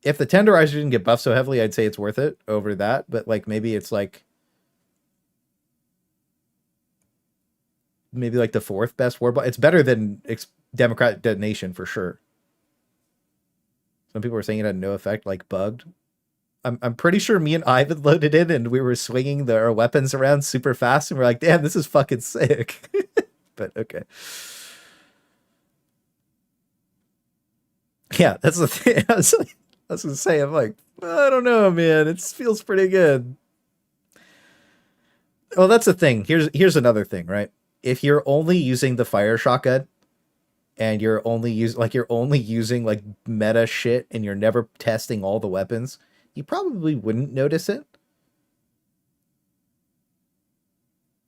if the Tenderizer didn't get buffed so heavily, I'd say it's worth it over that. But like maybe it's like the fourth best Warbond. It's better than Democratic Detonation for sure. Some people were saying it had no effect, like bugged. I'm pretty sure me and Ivan loaded in and we were swinging our weapons around super fast and we're like, damn, this is fucking sick. But okay. Yeah, that's the thing. I was gonna say, I'm like, I don't know, man. It feels pretty good. Well, that's the thing. Here's another thing, right? If you're only using the fire shotgun and you're only using like meta shit and you're never testing all the weapons, you probably wouldn't notice it.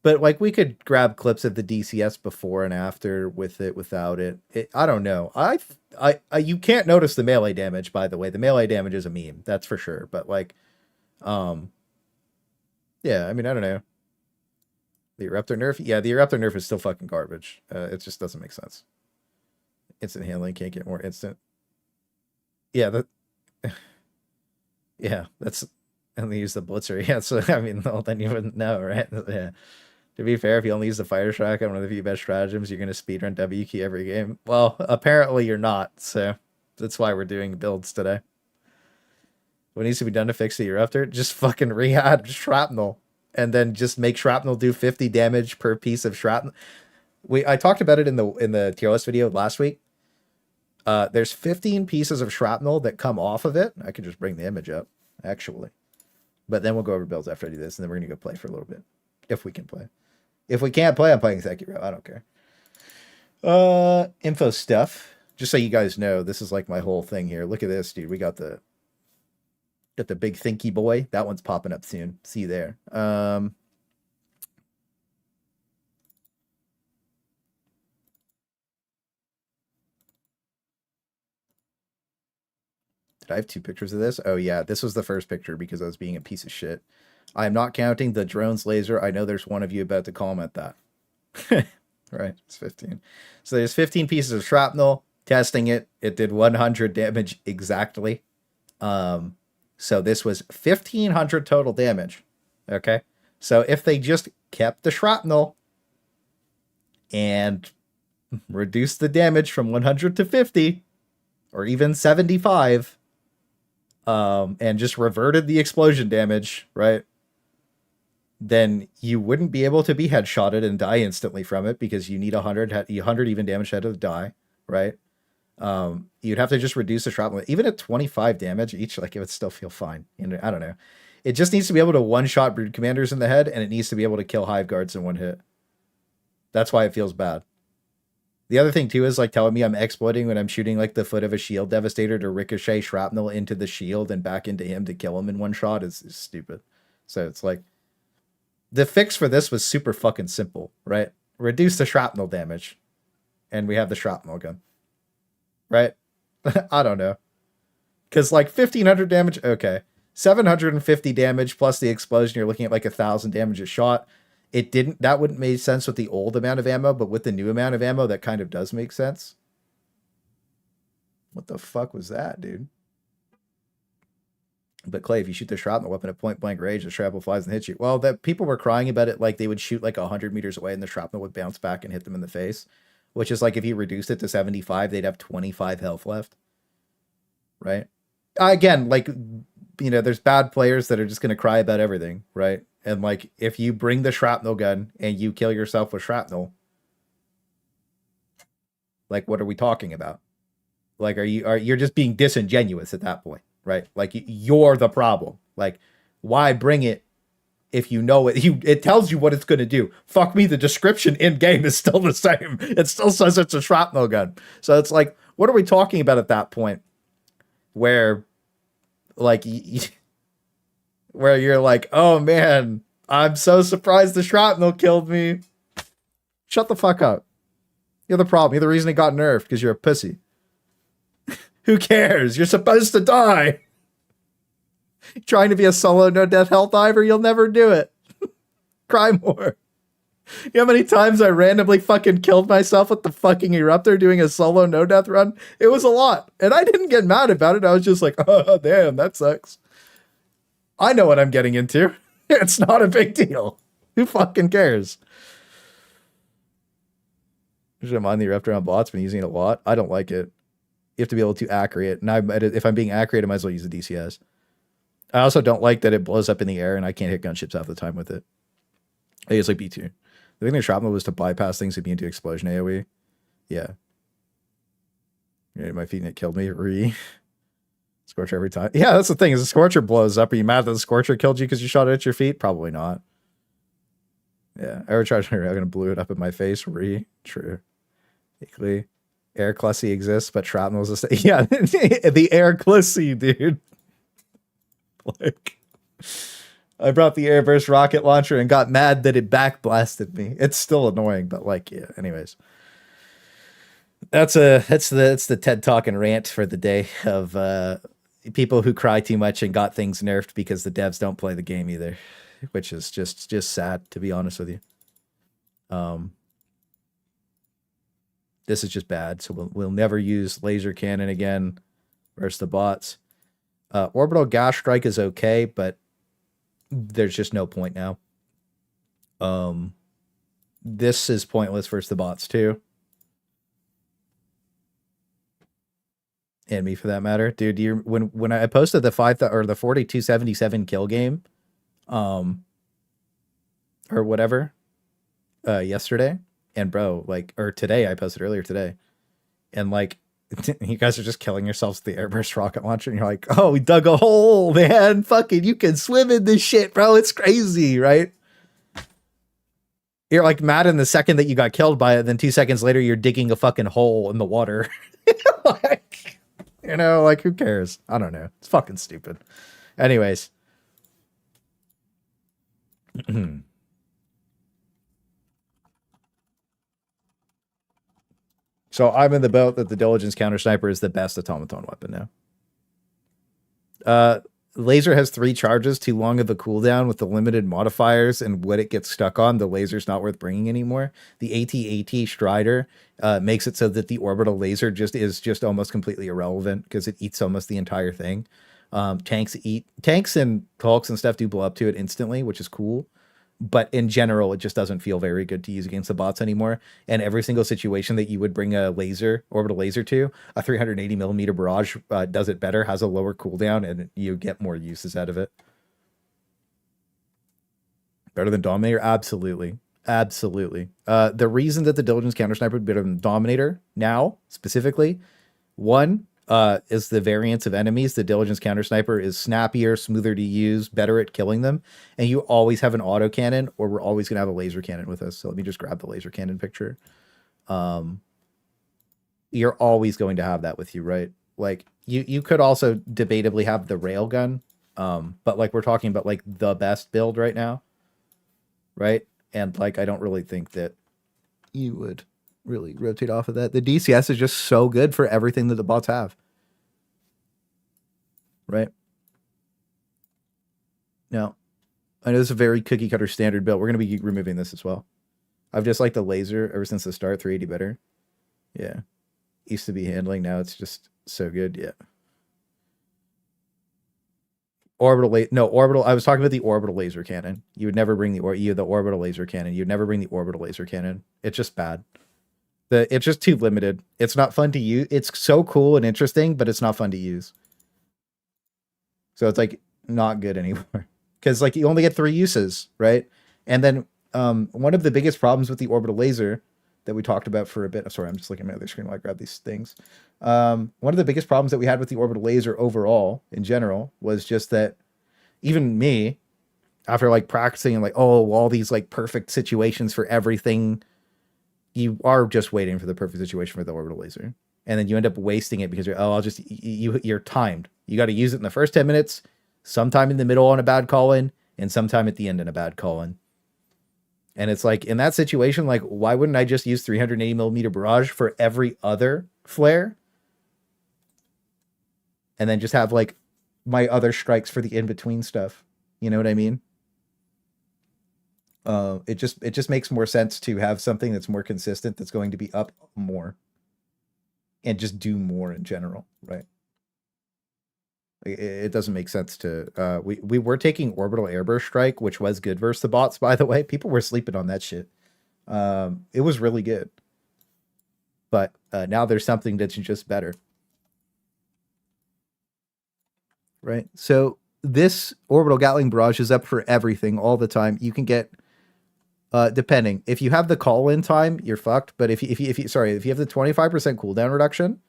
But like we could grab clips of the DCS before and after with it, without it. I don't know. I you can't notice the melee damage, by the way. The melee damage is a meme, that's for sure. But like, yeah, I mean, I don't know. The Eruptor nerf? Yeah, the Eruptor nerf is still fucking garbage. It just doesn't make sense. Instant handling can't get more instant. Yeah, yeah, that's, and they use the blitzer. Yeah, so I mean, well, then you wouldn't know, right? Yeah. To be fair, if you only use the fire shotgun, one of the few best stratagems, you're going to speedrun W key every game. Well, apparently you're not, so that's why we're doing builds today. What needs to be done to fix the Eruptor? Just fucking re-add shrapnel, and then just make shrapnel do 50 damage per piece of shrapnel. I talked about it in the tier list video last week. There's 15 pieces of shrapnel that come off of it. I could just bring the image up, actually. But then we'll go over builds after I do this, and then we're going to go play for a little bit. If we can play. If we can't play, I'm playing Sekiro. I don't care. Info stuff. just so you guys know, this is like my whole thing here. Look at this, dude. We got the big thinky boy. That one's popping up soon. See you there. Did I have 2 pictures of this? Oh yeah, this was the first picture because I was being a piece of shit. I am not counting the drone's laser. I know there's one of you about to comment that. Right, it's 15. So there's 15 pieces of shrapnel. Testing it, it did 100 damage exactly. So this was 1,500 total damage. Okay, so if they just kept the shrapnel and reduced the damage from 100 to 50, or even 75, and just reverted the explosion damage, right? Then you wouldn't be able to be headshotted and die instantly from it because you need 100 even damage head to die, right? You'd have to just reduce the shrapnel. Even at 25 damage each, like it would still feel fine. And I don't know. It just needs to be able to one-shot brood commanders in the head, and it needs to be able to kill hive guards in one hit. That's why it feels bad. The other thing too is like telling me I'm exploiting when I'm shooting like the foot of a shield devastator to ricochet shrapnel into the shield and back into him to kill him in one shot is stupid. So it's like the fix for this was super fucking simple, right? Reduce the shrapnel damage, and we have the shrapnel gun, right? I don't know, because like 1,500 damage, okay, 750 damage plus the explosion, you're looking at like 1,000 damage a shot. That wouldn't make sense with the old amount of ammo, but with the new amount of ammo, that kind of does make sense. What the fuck was that, dude? But Clay, if you shoot the shrapnel weapon at point blank range, the shrapnel flies and hits you. Well, that people were crying about it like they would shoot like 100 meters away and the shrapnel would bounce back and hit them in the face, which is like if you reduced it to 75, they'd have 25 health left. Right? Again, like, you know, there's bad players that are just going to cry about everything, right? And like, if you bring the shrapnel gun and you kill yourself with shrapnel, like, what are we talking about? Like, you're just being disingenuous at that point, right? Like, you're the problem. Like, why bring it if you know it? It tells you what it's going to do. Fuck me, the description in game is still the same. It still says it's a shrapnel gun. So it's like, what are we talking about at that point? Where, like, where you're like, oh man, I'm so surprised the shrapnel killed me. Shut the fuck up. You're the problem. You're the reason it got nerfed, because you're a pussy. Who cares? You're supposed to die. Trying to be a solo no-death Helldiver, you'll never do it. Cry more. You know how many times I randomly fucking killed myself with the fucking Eruptor doing a solo no-death run? It was a lot. And I didn't get mad about it. I was just like, oh, damn, that sucks. I know what I'm getting into. It's not a big deal. Who fucking cares? Should I mind the Eruptor on bots? Been using it a lot. I don't like it. You have to be able to accurate. And if I'm being accurate, I might as well use the DCS. I also don't like that it blows up in the air and I can't hit gunships half the time with it. I use like B2. The thing that shrapnel was to bypass things immune to explosion AoE. Yeah. My feet and it killed me. Scorcher every time. Yeah, that's the thing. Is the Scorcher blows up, are you mad that the Scorcher killed you because you shot it at your feet? Probably not. Yeah. Ever tried to I'm gonna blew it up in my face? True. Equally. Air Clussy exists, but shrapnel's the same. Yeah, the Air Clussy, dude. Like, I brought the airburst rocket launcher and got mad that it backblasted me. It's still annoying, but like, yeah. Anyways, that's the TED Talk and rant for the day of people who cry too much and got things nerfed because the devs don't play the game either, which is just sad, to be honest with you. This is just bad. So we'll never use laser cannon again versus the bots. Orbital gas strike is okay, but there's just no point now. This is pointless versus the bots too. And me for that matter. Dude, when I posted the 4277 kill game, or whatever, yesterday, and bro, like, or today, I posted earlier today, and like, you guys are just killing yourselves with the airburst rocket launcher, and you're like, oh, we dug a hole, man. Fucking, you can swim in this shit, bro. It's crazy, right? You're like mad in the second that you got killed by it, then 2 seconds later, you're digging a fucking hole in the water. Like, you know, like, who cares? I don't know. It's fucking stupid. Anyways. So I'm in the boat that the Diligence Counter Sniper is the best automaton weapon now. Laser has 3 charges, too long of a cooldown with the limited modifiers, and what it gets stuck on, the laser's not worth bringing anymore. The AT-AT Strider makes it so that the orbital laser is just almost completely irrelevant because it eats almost the entire thing. Tanks and Hulks and stuff do blow up to it instantly, which is cool. But in general, it just doesn't feel very good to use against the bots anymore. And every single situation that you would bring a orbital laser to, a 380 millimeter barrage does it better, has a lower cooldown, and you get more uses out of it. Better than Dominator? Absolutely. Absolutely. The reason that the Diligence Counter Sniper would be better than Dominator now, specifically, one, is the variance of enemies. The Diligence Counter Sniper is snappier, smoother to use, better at killing them, and you always have an auto cannon, or we're always going to have a laser cannon with us. So let me just grab the laser cannon picture. You're always going to have that with you, right? Like, you could also debatably have the railgun, but like, we're talking about like the best build right now, right? And like, I don't really think that you would really rotate off of that. The DCS is just so good for everything that the bots have. Right? Now, I know this is a very cookie cutter standard build. We're going to be removing this as well. I've just liked the laser ever since the start. 380 better. Yeah. Used to be handling. Now it's just so good. Yeah. Orbital. I was talking about the orbital laser cannon. You would never bring the orbital laser cannon. You'd never bring the orbital laser cannon. It's just bad. It's just too limited. It's not fun to use. It's so cool and interesting, but it's not fun to use. So it's like not good anymore because like you only get 3 uses, right? And then one of the biggest problems with the orbital laser that we talked about for a bit. Sorry, I'm just looking at my other screen while I grab these things. One of the biggest problems that we had with the orbital laser overall in general was just that even me, after like practicing and like, oh, all these like perfect situations for everything, you are just waiting for the perfect situation for the orbital laser. And then you end up wasting it because you're timed. You got to use it in the first 10 minutes, sometime in the middle on a bad call-in, and sometime at the end in a bad call-in. And it's like, in that situation, like, why wouldn't I just use 380 millimeter barrage for every other flare? And then just have like my other strikes for the in-between stuff. You know what I mean? It just makes more sense to have something that's more consistent, that's going to be up more. And just do more in general, right? It doesn't make sense to... we were taking Orbital Airburst Strike, which was good versus the bots, by the way. People were sleeping on that shit. It was really good. But now there's something that's just better. Right? So this Orbital Gatling Barrage is up for everything all the time. You can get... depending. If you have the call-in time, you're fucked. But if you have the 25% cooldown reduction,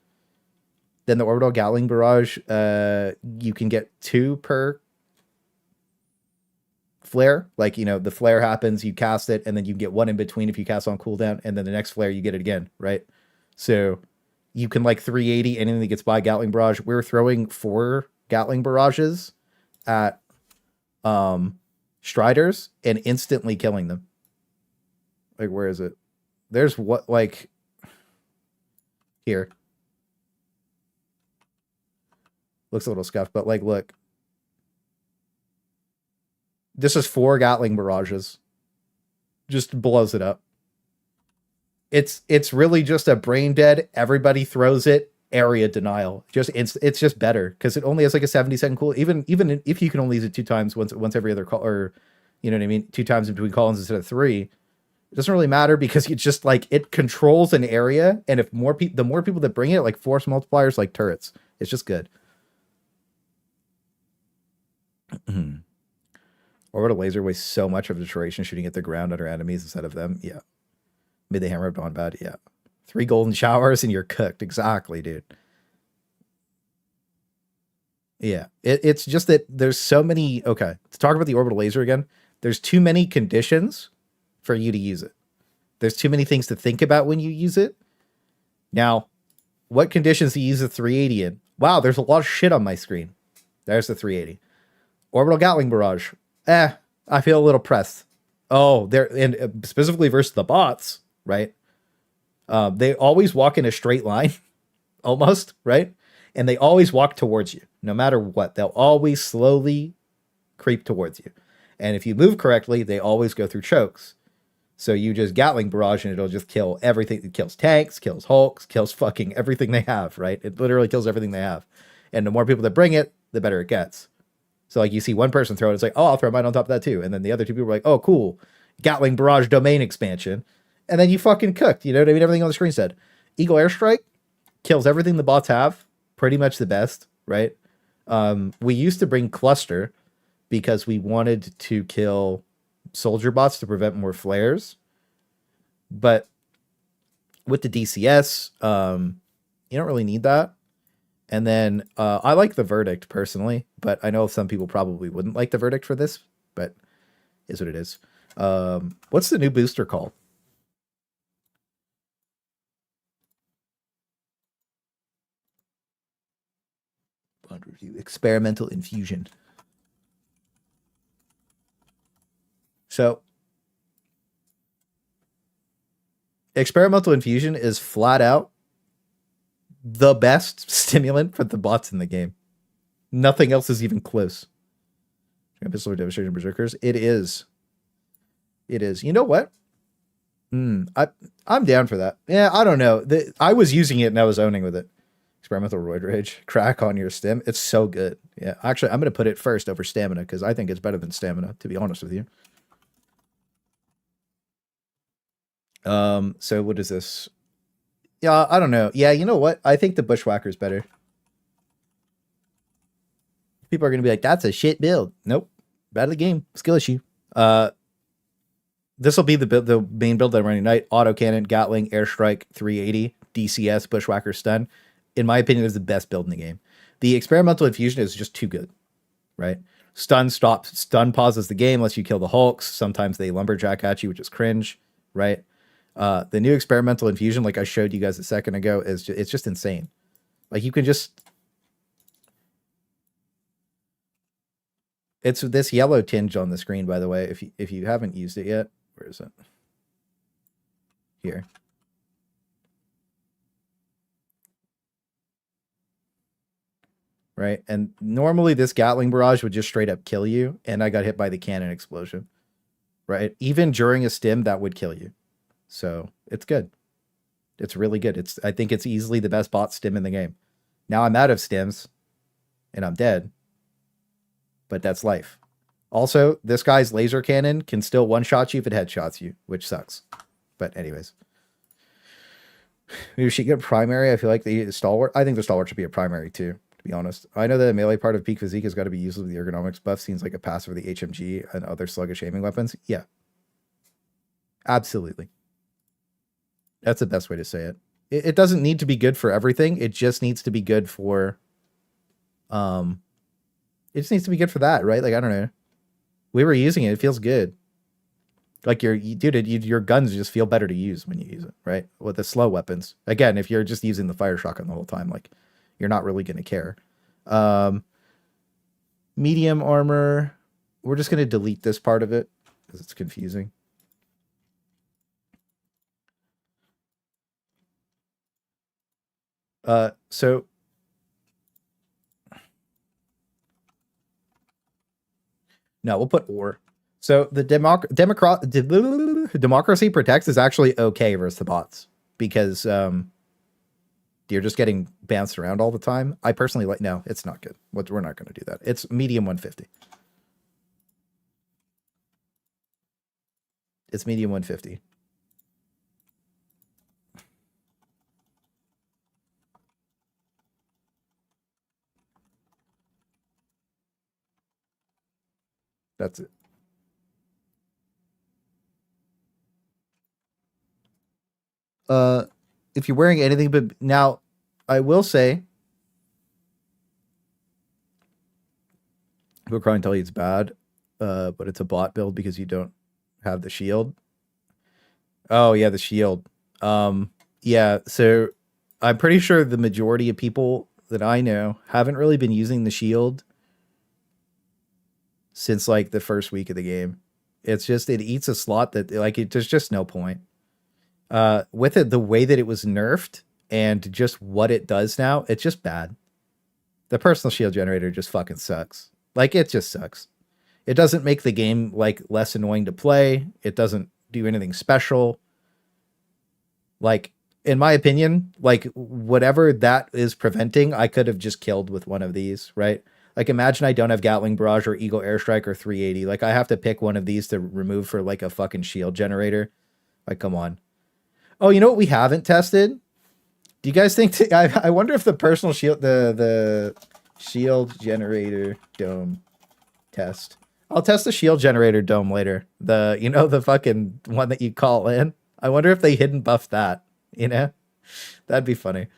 then the Orbital Gatling Barrage, you can get 2 per flare. Like, you know, the flare happens, you cast it, and then you get 1 in between if you cast on cooldown, and then the next flare you get it again, right? So you can like 380 anything that gets by Gatling Barrage. We're throwing 4 Gatling Barrages at Striders and instantly killing them. Like, where is it? There's what, like, here. Looks a little scuffed, but like, look. This is 4 Gatling Barrages. Just blows it up. It's really just a brain dead, everybody throws it, area denial. It's just better, because it only has like a 70-second cool. Even if you can only use it 2 times, once every other call, or, you know what I mean? 2 times in between call-ins instead of 3. It doesn't really matter, because it's just like, it controls an area, and if the more people that bring it, like force multipliers, like turrets. It's just good. Orbital laser wastes so much of the duration shooting at the ground under enemies instead of them. Yeah. Made the hammer up on bad. Yeah. 3 golden showers and you're cooked. Exactly, dude. Yeah. It's just that there's so many. Okay. To talk about the orbital laser again, there's too many conditions for you to use it. There's too many things to think about when you use it. Now, What conditions do you use a 380 in? Wow, there's a lot of shit on my screen. There's the 380. Orbital Gatling Barrage. I feel a little pressed. Oh, they're and specifically versus the bots, right? They always walk in a straight line, almost, right? And they always walk towards you, no matter what. They'll always slowly creep towards you. And if you move correctly, they always go through chokes. So you just Gatling Barrage and it'll just kill everything. It kills tanks, kills Hulks, kills fucking everything they have, right? It literally kills everything they have. And the more people that bring it, the better it gets. So like you see one person throw it, it's like, oh, I'll throw mine on top of that too. And then the other two people are like, oh, cool. Gatling Barrage domain expansion. And then you fucking cooked. You know what I mean? Everything on the screen said. Eagle Airstrike kills everything the bots have. Pretty much the best, right? We used to bring Cluster because we wanted to kill soldier bots to prevent more flares. But with the DCS, you don't really need that. And then I like the Verdict personally, but I know some people probably wouldn't like the Verdict for this, but is what it is. What's the new booster called? Review experimental infusion. So experimental infusion is flat out the best stimulant for the bots in the game. Nothing else is even close. Pistol or Devastation Berserkers. It is. It is. You know what? I'm down for that. Yeah, I don't know. I was using it and I was owning with it. Experimental Roid Rage. Crack on your stim. It's so good. Yeah, actually, I'm going to put it first over Stamina because I think it's better than Stamina, to be honest with you. So what is this? Yeah, I don't know. Yeah, you know what? I think the Bushwhacker's better. People are going to be like, that's a shit build. Nope. Bad of the game. Skill issue. This will be the main build that I'm running tonight. Autocannon, Gatling, Airstrike, 380, DCS, Bushwhacker, Stun. In my opinion, is the best build in the game. The experimental infusion is just too good, right? Stun pauses the game, lets you kill the Hulks. Sometimes they lumberjack at you, which is cringe, right? The new experimental infusion, like I showed you guys a second ago, it's just insane. Like you can just, it's this yellow tinge on the screen, by the way. If you haven't used it yet, where is it? Here. Right, and normally this Gatling Barrage would just straight up kill you, and I got hit by the cannon explosion. Right, even during a stim, that would kill you. So it's good. It's really good. I think it's easily the best bot stim in the game. Now I'm out of stims, and I'm dead. But that's life. Also, this guy's laser cannon can still one-shot you if it headshots you, which sucks. But anyways. Maybe we should get primary. I feel like the Stalwart. I think the Stalwart should be a primary too, to be honest. I know the melee part of peak physique has got to be used with the ergonomics buff. Seems like a pass for the HMG and other sluggish aiming weapons. Yeah. Absolutely. That's the best way to say it. It doesn't need to be good for everything. It just needs to be good for... it just needs to be good for that, right? Like, I don't know. We were using it. It feels good. Like your guns just feel better to use when you use it, right? With the slow weapons. Again, if you're just using the fire shotgun the whole time, like you're not really going to care. Medium armor. We're just going to delete this part of it because it's confusing. So no, we'll put or. So the democracy protects is actually okay versus the bots because you're just getting bounced around all the time. I personally like, no, it's not good. We're not going to do that. It's medium 150. It's medium 150. That's it. If you're wearing anything, but now I will say, we'll try and tell you it's bad, but it's a bot build because you don't have the shield. Oh yeah, the shield. Yeah, so I'm pretty sure the majority of people that I know haven't really been using the shield since like the first week of the game. It's just, it eats a slot that like, there's just no point. With it, the way that it was nerfed and just what it does now, it's just bad. The personal shield generator just fucking sucks. Like, it just sucks. It doesn't make the game like less annoying to play. It doesn't do anything special. Like, in my opinion, like whatever that is preventing, I could have just killed with one of these, right? Like, imagine I don't have Gatling Barrage or Eagle Airstrike or 380. Like, I have to pick one of these to remove for like a fucking shield generator. Like, come on. Oh, you know what we haven't tested? Do you guys think? I wonder if the personal shield, the shield generator dome test. I'll test the shield generator dome later. The fucking one that you call in. I wonder if they hidden buff that. You know, that'd be funny.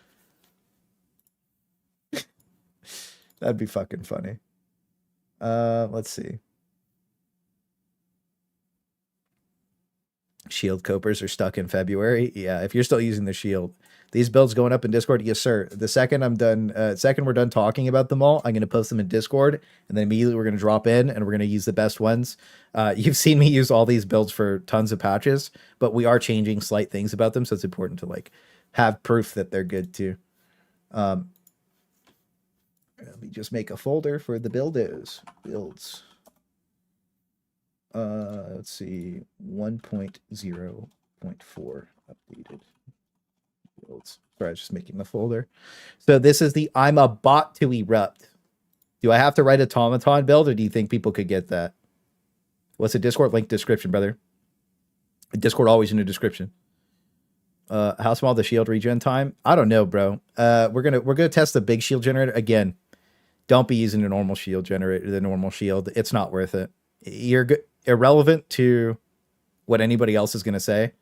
That'd be fucking funny. Let's see. Shield copers are stuck in February. Yeah, if you're still using the shield. These builds going up in Discord? Yes, sir. The second I'm done, second we're done talking about them all, I'm going to post them in Discord, and then immediately we're going to drop in, and we're going to use the best ones. You've seen me use all these builds for tons of patches, but we are changing slight things about them, so it's important to like have proof that they're good too. Let me just make a folder for the builds. Let's see, 1.0.4 updated. Sorry, I was just making the folder. So this is the I'm a bot to erupt. Do I have to write automaton build, or do you think people could get that? What's the Discord link description, brother? Discord always in the description. How small the shield regen time? I don't know, bro. We're gonna test the big shield generator again. Don't be using the normal shield generator. The normal shield, it's not worth it. You're irrelevant to what anybody else is gonna say.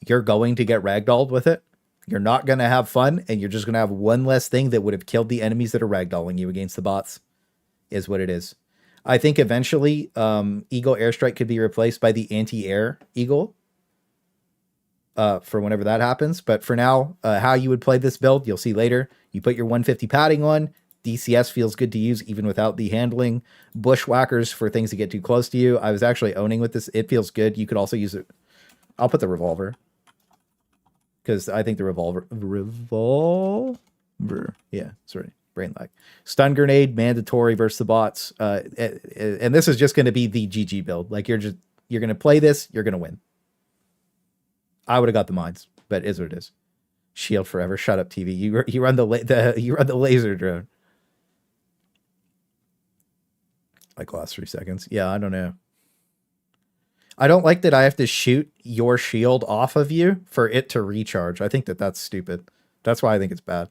You're going to get ragdolled with it. You're not going to have fun, and you're just going to have one less thing that would have killed the enemies that are ragdolling you against the bots, is what it is. I think eventually Eagle Airstrike could be replaced by the anti-air Eagle for whenever that happens. But for now, how you would play this build, you'll see later. You put your 150 padding on. DCS feels good to use even without the handling. Bushwhackers for things that get too close to you. I was actually owning with this. It feels good. You could also use it. I'll put the revolver, because I think the revolver, yeah, sorry, brain lag. Stun grenade mandatory versus the bots, and this is just going to be the GG build. Like, you're going to play this, you're going to win. I would have got the mines, but it is what it is. Shield forever. Shut up, TV. You run the laser drone. Like last 3 seconds. Yeah, I don't know. I don't like that I have to shoot your shield off of you for it to recharge. I think that's stupid. That's why I think it's bad.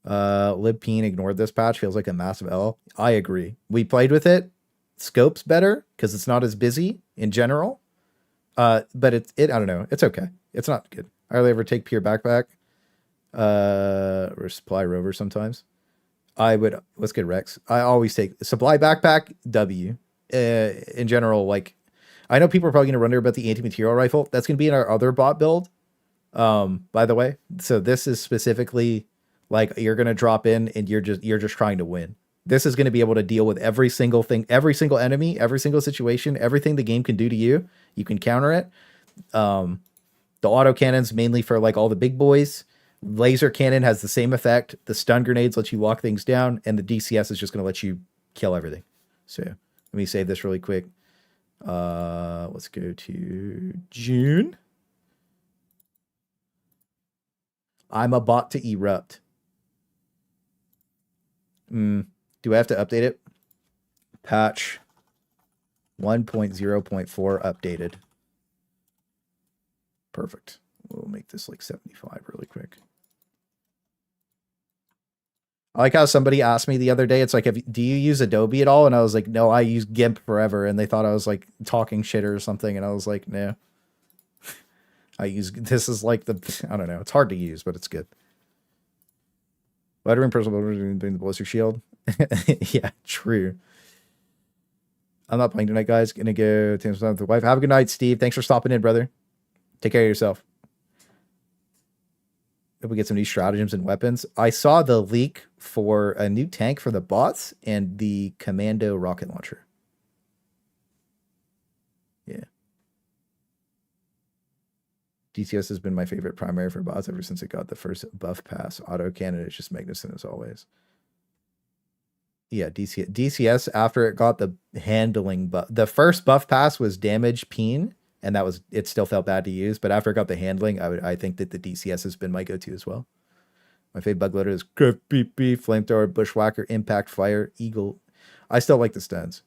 Libpeen ignored this patch. Feels like a massive L. I agree. We played with it. Scope's better because it's not as busy in general. But I don't know. It's okay. It's not good. I rarely ever take pure backpack. Or supply rover sometimes. Let's get Rex. I always take supply backpack, W. In general, like, I know people are probably going to wonder about the anti-material rifle. That's going to be in our other bot build, by the way. So this is specifically like you're going to drop in and you're just trying to win. This is going to be able to deal with every single thing, every single enemy, every single situation, everything the game can do to you. You can counter it. The autocannon's mainly for like all the big boys. Laser cannon has the same effect. The stun grenades let you walk things down, and the DCS is just going to let you kill everything. So let me save this really quick. Let's go to June. I'm a bot to erupt. Do I have to update it? Patch 1.0.4 updated. Perfect. We'll make this like 75 really quick. I like how somebody asked me the other day, it's like, do you use Adobe at all? And I was like, no, I use GIMP forever. And they thought I was like talking shit or something. And I was like, no. This is like I don't know. It's hard to use, but it's good. Veteran personal doing the ballistic shield. Yeah, true. I'm not playing tonight, guys. Gonna go to the wife. Have a good night, Steve. Thanks for stopping in, brother. Take care of yourself. if we get some new stratagems and weapons. I saw the leak for a new tank for the bots and the commando rocket launcher. Yeah. DCS has been my favorite primary for bots ever since it got the first buff pass. Autocannon is just magnificent as always. Yeah, DCS after it got the handling buff. The first buff pass was damage peen, and it still felt bad to use. But after it got the handling, I think that the DCS has been my go-to as well. My favorite bug loader is BP, flamethrower, bushwhacker, impact, fire, eagle. I still like the stuns.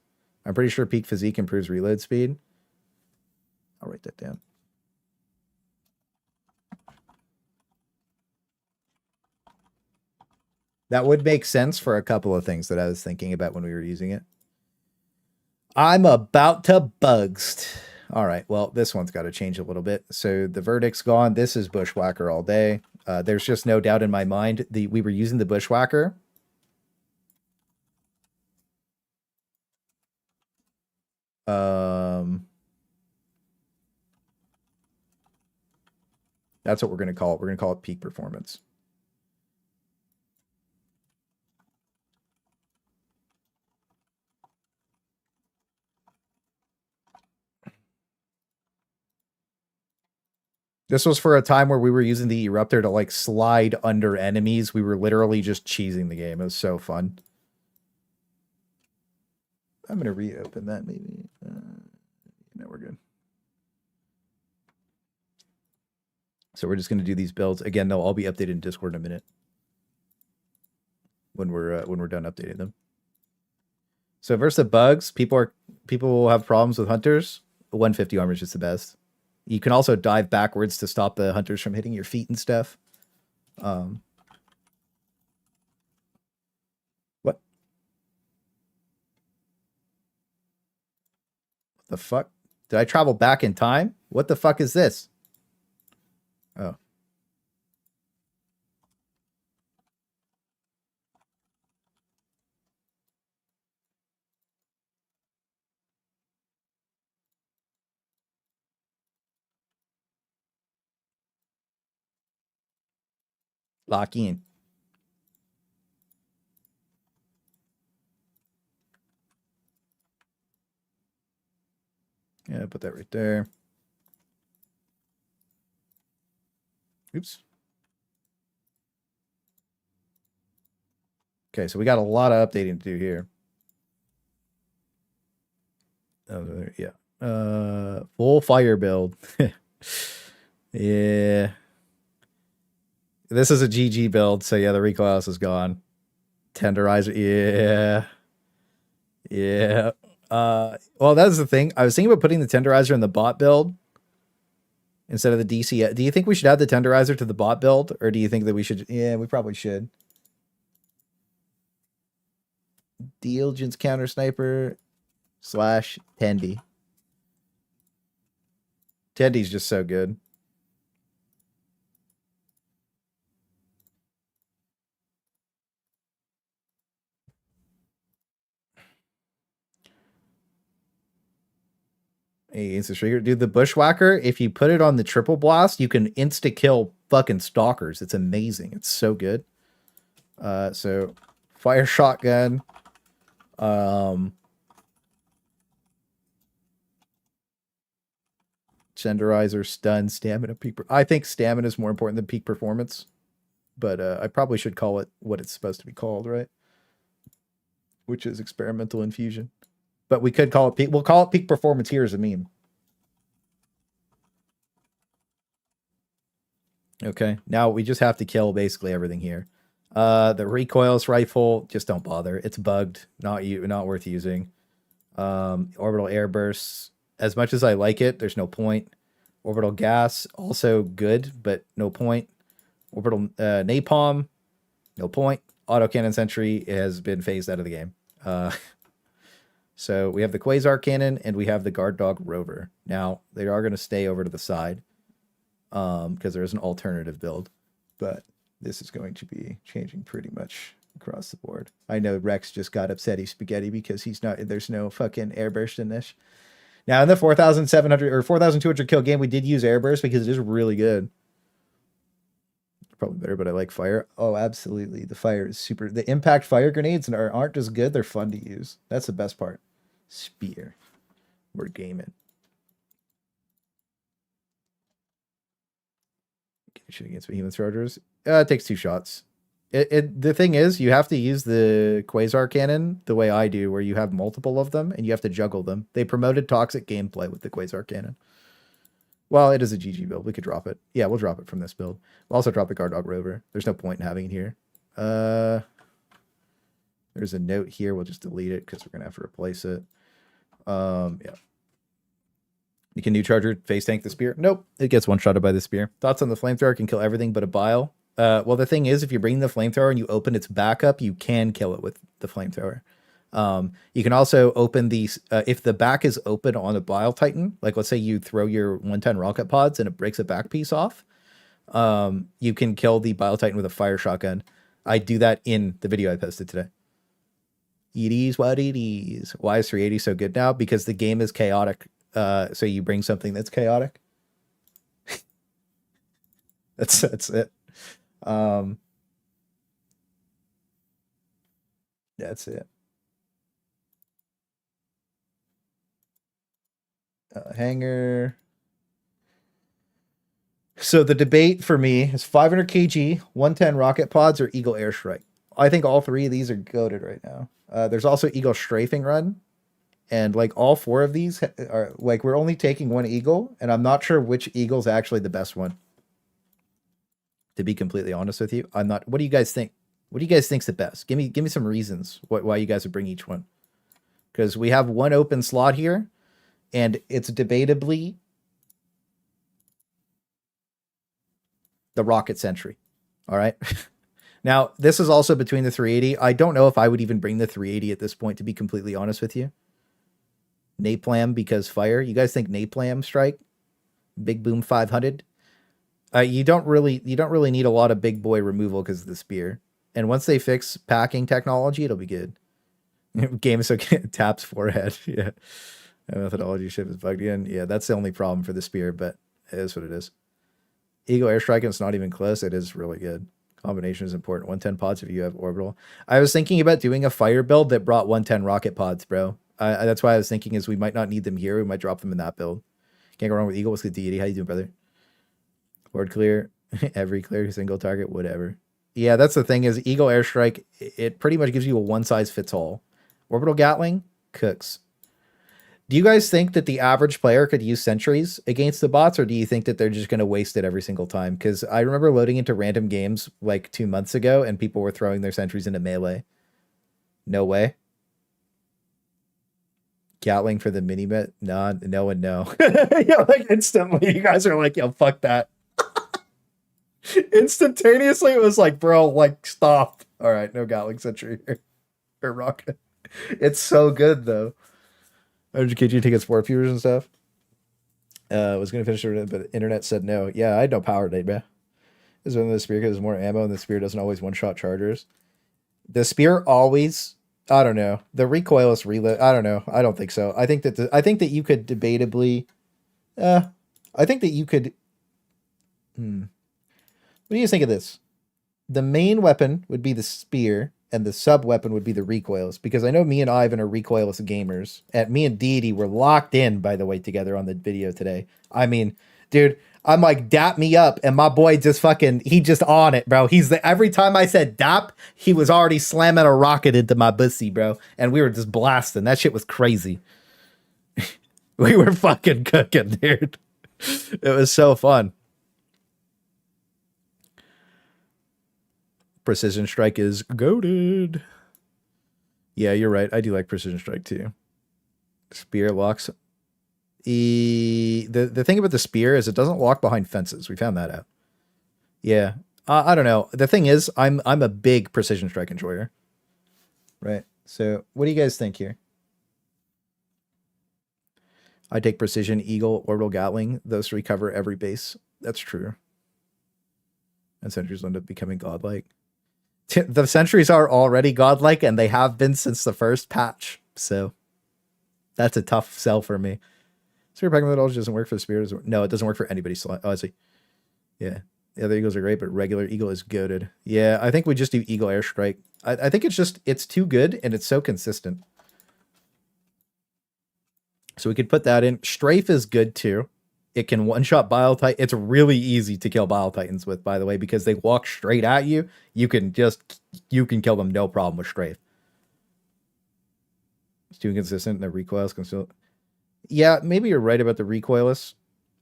I'm pretty sure peak physique improves reload speed. I'll write that down. That would make sense for a couple of things that I was thinking about when we were using it. I'm about to bugs. All right, well, this one's got to change a little bit. So the verdict's gone. This is Bushwhacker all day. There's just no doubt in my mind. We were using the Bushwhacker. That's what we're going to call it. We're going to call it peak performance. This was for a time where we were using the Eruptor to like slide under enemies. We were literally just cheesing the game. It was so fun. I'm going to reopen that maybe. No, we're good. So we're just going to do these builds. Again, they'll all be updated in Discord in a minute. When we're done updating them. So versus the bugs, people will have problems with hunters. 150 armor is just the best. You can also dive backwards to stop the hunters from hitting your feet and stuff. What? What the fuck? Did I travel back in time? What the fuck is this? Oh. Lock in. Yeah, put that right there. Oops. Okay, so we got a lot of updating to do here. Oh, yeah. Full fire build. Yeah. This is a GG build, so yeah, the Recoilless is gone. Tenderizer, yeah. Yeah. Well, that's the thing. I was thinking about putting the Tenderizer in the bot build instead of the DC. Do you think we should add the Tenderizer to the bot build, or do you think that we should? Yeah, we probably should. Diligence counter sniper / Tendy. Tendy's just so good. Instant trigger. Dude, the Bushwhacker, if you put it on the triple blast, you can insta-kill fucking stalkers. It's amazing. It's so good. So fire shotgun. Tenderizer, stun, stamina, peak. I think stamina is more important than peak performance. But I probably should call it what it's supposed to be called, right? Which is experimental infusion. But we could call it peak. We'll call it peak performance here as a meme. Okay, now we just have to kill basically everything here. The Recoilless Rifle, just don't bother. It's bugged. Not worth using. Orbital air bursts. As much as I like it, there's no point. Orbital gas, also good, but no point. Orbital napalm, no point. Autocannon sentry has been phased out of the game. So we have the Quasar Cannon and we have the Guard Dog Rover. Now, they are going to stay over to the side because there is an alternative build. But this is going to be changing pretty much across the board. I know Rex just got upsetty spaghetti because there's no fucking airburst in this. Now, in the 4,700 or 4,200 kill game, we did use airburst because it is really good. Probably better, but I like fire. Oh, absolutely. The fire is super. The impact fire grenades aren't just good, they're fun to use. That's the best part. Spear. We're gaming. Shoot against behemoth chargers. It takes 2 shots. The thing is, you have to use the quasar cannon the way I do, where you have multiple of them and you have to juggle them. They promoted toxic gameplay with the quasar cannon. Well, it is a GG build. We could drop it. Yeah, we'll drop it from this build. We'll also drop the Guard Dog Rover. There's no point in having it here. There's a note here. We'll just delete it because we're going to have to replace it. Yeah. You can new charger face tank the spear. Nope. It gets one-shotted by the spear. Thoughts on the flamethrower? Can kill everything but a bile. Well, the thing is, if you bring the flamethrower and you open its back up, you can kill it with the flamethrower. You can also open these, if the back is open on a Bile Titan, like let's say you throw your 110 rocket pods and it breaks a back piece off, you can kill the Bile Titan with a fire shotgun. I do that in the video I posted today. It is what it is. Why is 380 so good now? Because the game is chaotic. So you bring something that's chaotic. That's it. That's it. Hanger. So the debate for me is 500 kg, 110 rocket pods, or Eagle Airstrike. I think all 3 of these are goated right now. There's also Eagle Strafing Run. And like all 4 of these are like, we're only taking 1 Eagle, and I'm not sure which Eagle's actually the best one. To be completely honest with you, I'm not. What do you guys think? What do you guys think's the best? Give me some reasons why you guys would bring each one. Because we have 1 open slot here, and it's debatably the Rocket Sentry. All right. Now, this is also between the 380. I don't know if I would even bring the 380 at this point, to be completely honest with you. Napalm because fire. You guys think Napalm strike? Big Boom 500? You don't really need a lot of big boy removal because of the spear. And once they fix packing technology, it'll be good. Game is okay. Taps forehead. Yeah. Methodology ship is bugged in. Yeah, that's the only problem for the spear, but it is what it is. Eagle Airstrike, and it's not even close. It is really good. Combination is important. 110 pods if you have orbital. I was thinking about doing a fire build that brought 110 rocket pods, bro. That's why I was thinking is we might not need them here. We might drop them in that build. Can't go wrong with Eagle. What's the deity? How you doing, brother? Lord clear. Every clear single target, whatever. Yeah, that's the thing is Eagle Airstrike, it pretty much gives you a one-size-fits-all. Orbital Gatling cooks. Do you guys think that the average player could use sentries against the bots, or do you think that they're just going to waste it every single time? Because I remember loading into random games like 2 months ago, and people were throwing their sentries into melee. No way. Gatling for the mini-met? No and no. Yeah, like instantly, you guys are like, yo, fuck that. Instantaneously, it was like, bro, like, stop. All right, no Gatling sentry here. Or rocket. It's so good, though. Educate tickets for viewers and stuff. Was going to finish it, but the internet said no. Yeah, I had no power today, bro. This is when the spear because there's more ammo, and the spear doesn't always one-shot chargers. The spear always... I don't know. The recoilless reload. I don't know. I don't think so. I think that you could debatably. I think that you could. What do you think of this? The main weapon would be the spear, and the sub weapon would be the recoilless. Because I know me and Ivan are recoilless gamers, and me and Deity were locked in, by the way, together on the video today. I mean, dude. I'm like, dap me up, and my boy just he just on it, bro. Every time I said dap, he was already slamming a rocket into my pussy, bro. And we were just blasting. That shit was crazy. We were fucking cooking, dude. It was so fun. Precision Strike is goated. Yeah, you're right. I do like Precision Strike too. Spear locks. The thing about the spear is it doesn't lock behind fences. We found that out. Yeah. I don't know. The thing is, I'm a big Precision Strike enjoyer. Right. So what do you guys think here? I take Precision, Eagle, Orbital Gatling. Those 3 cover every base. That's true. And sentries end up becoming godlike. The sentries are already godlike, and they have been since the first patch. So that's a tough sell for me. Spear packing methodology doesn't work for the spear. No, it doesn't work for anybody. Oh, I see. Yeah. The other eagles are great, but regular eagle is goated. Yeah, I think we just do eagle airstrike. I think it's too good and it's so consistent. So we could put that in. Strafe is good too. It can one-shot Bile Titan. It's really easy to kill Bile Titans with, by the way, because they walk straight at you. You can kill them no problem with Strafe. It's too inconsistent. The recoils can still. Yeah, maybe you're right about the recoilless.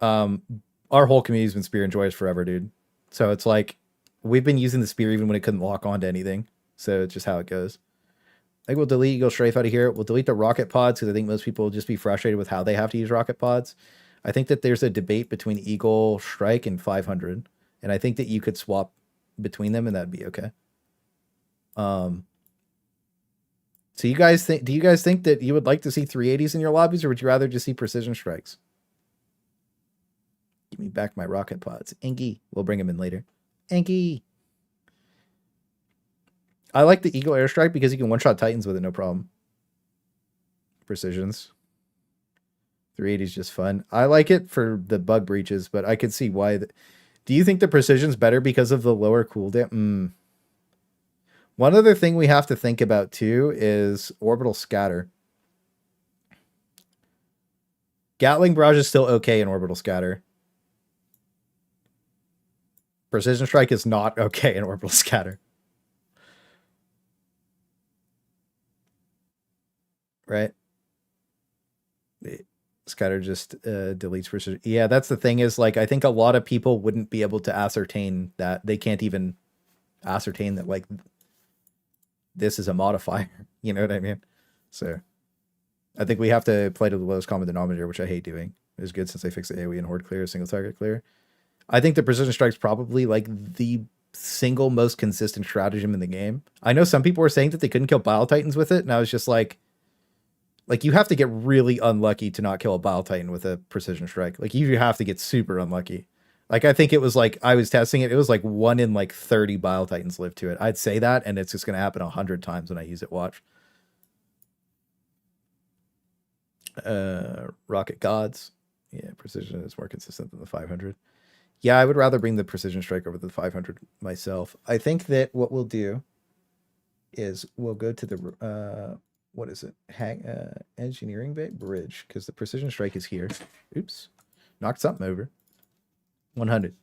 Our whole community's been Spear and Joyous forever, dude. So it's like we've been using the spear even when it couldn't lock onto anything. So it's just how it goes. I think we'll delete Eagle Strafe out of here. We'll delete the rocket pods because I think most people will just be frustrated with how they have to use rocket pods. I think that there's a debate between Eagle Strike and 500, and I think that you could swap between them and that'd be okay. So do you guys think that you would like to see 380s in your lobbies, or would you rather just see precision strikes? Give me back my rocket pods. Engie. We'll bring them in later. Engie. I like the Eagle Airstrike because you can one-shot Titans with it, no problem. Precisions. 380 is just fun. I like it for the bug breaches, but I could see why. Do you think the precision's better because of the lower cooldown? One other thing we have to think about too is orbital scatter. Gatling barrage is still okay in orbital scatter. Precision strike is not okay in orbital scatter. Right? Scatter just deletes precision. Yeah, that's the thing is, like, I think a lot of people wouldn't be able to ascertain that. They can't even ascertain that, like, this is a modifier. You know what I mean? So I think we have to play to the lowest common denominator, which I hate doing. It was good since they fixed the AoE and horde clear, single target clear. I think the precision strike's probably like the single most consistent stratagem in the game. I know some people were saying that they couldn't kill Bile Titans with it, and I was just like you have to get really unlucky to not kill a Bile Titan with a precision strike. Like you have to get super unlucky. Like I think it was like I was testing it. It was like 1 in like 30 Bile Titans live to it. I'd say that, and it's just going to happen 100 times when I use it. Watch. Rocket Gods. Yeah, precision is more consistent than the 500. Yeah, I would rather bring the precision strike over the 500 myself. I think that what we'll do is we'll go to the what is it? Engineering bay bridge, because the precision strike is here. Oops, knocked something over. 100.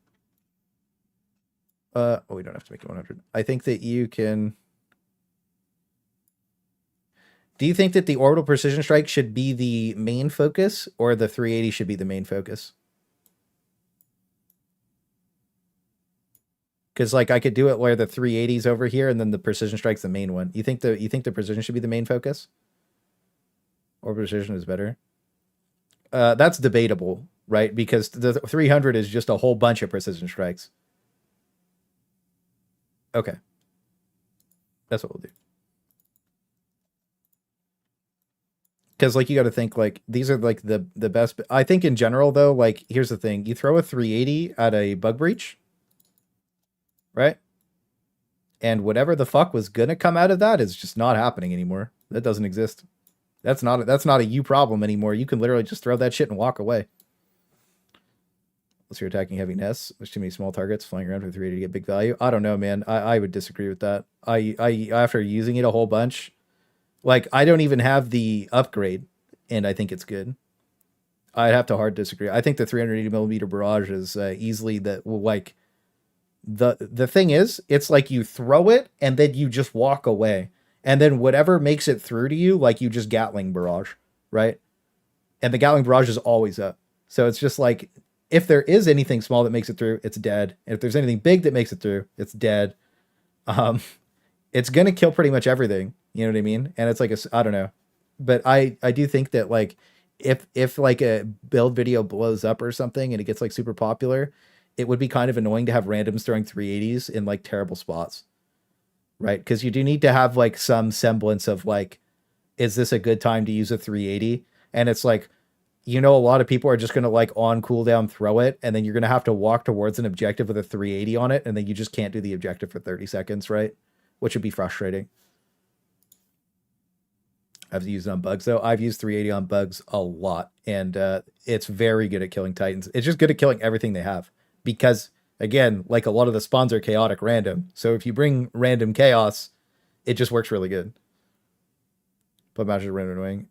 Oh, we don't have to make it 100. I think that you can. Do you think that the orbital precision strike should be the main focus, or the 380 should be the main focus? Because like I could do it where the 380's over here and then the precision strike's the main one. You think the precision should be the main focus? Or precision is better? That's debatable, right? Because the 300 is just a whole bunch of precision strikes. Okay. That's what we'll do. Because like you got to think like these are like the best. I think in general though, like here's the thing: you throw a 380 at a bug breach, right? And whatever the fuck was gonna come out of that is just not happening anymore. That doesn't exist. That's not a you problem anymore. You can literally just throw that shit and walk away. Unless you're attacking heavy nests, there's too many small targets flying around for 380 to get big value. I don't know, man. I would disagree with that. I after using it a whole bunch, like I don't even have the upgrade, and I think it's good. I'd have to hard disagree. I think the 380 millimeter barrage is easily the like. The thing is, it's like you throw it and then you just walk away. And then whatever makes it through to you, like you just Gatling barrage, right? And the Gatling barrage is always up. So it's just like, if there is anything small that makes it through, it's dead. And if there's anything big that makes it through, it's dead. It's going to kill pretty much everything. You know what I mean? And it's like, I don't know. But I do think that like, if like a build video blows up or something and it gets like super popular, it would be kind of annoying to have randoms throwing 380s in like terrible spots, right? Because you do need to have like some semblance of like, is this a good time to use a 380? And it's like, you know, a lot of people are just going to like on cooldown throw it, and then you're going to have to walk towards an objective with a 380 on it, and then you just can't do the objective for 30 seconds, right? Which would be frustrating. I've used it on bugs though. I've used 380 on bugs a lot, and it's very good at killing Titans. It's just good at killing everything they have. Because Again, like a lot of the spawns are chaotic random. So if you bring random chaos, it just works really good. But imagine random annoying.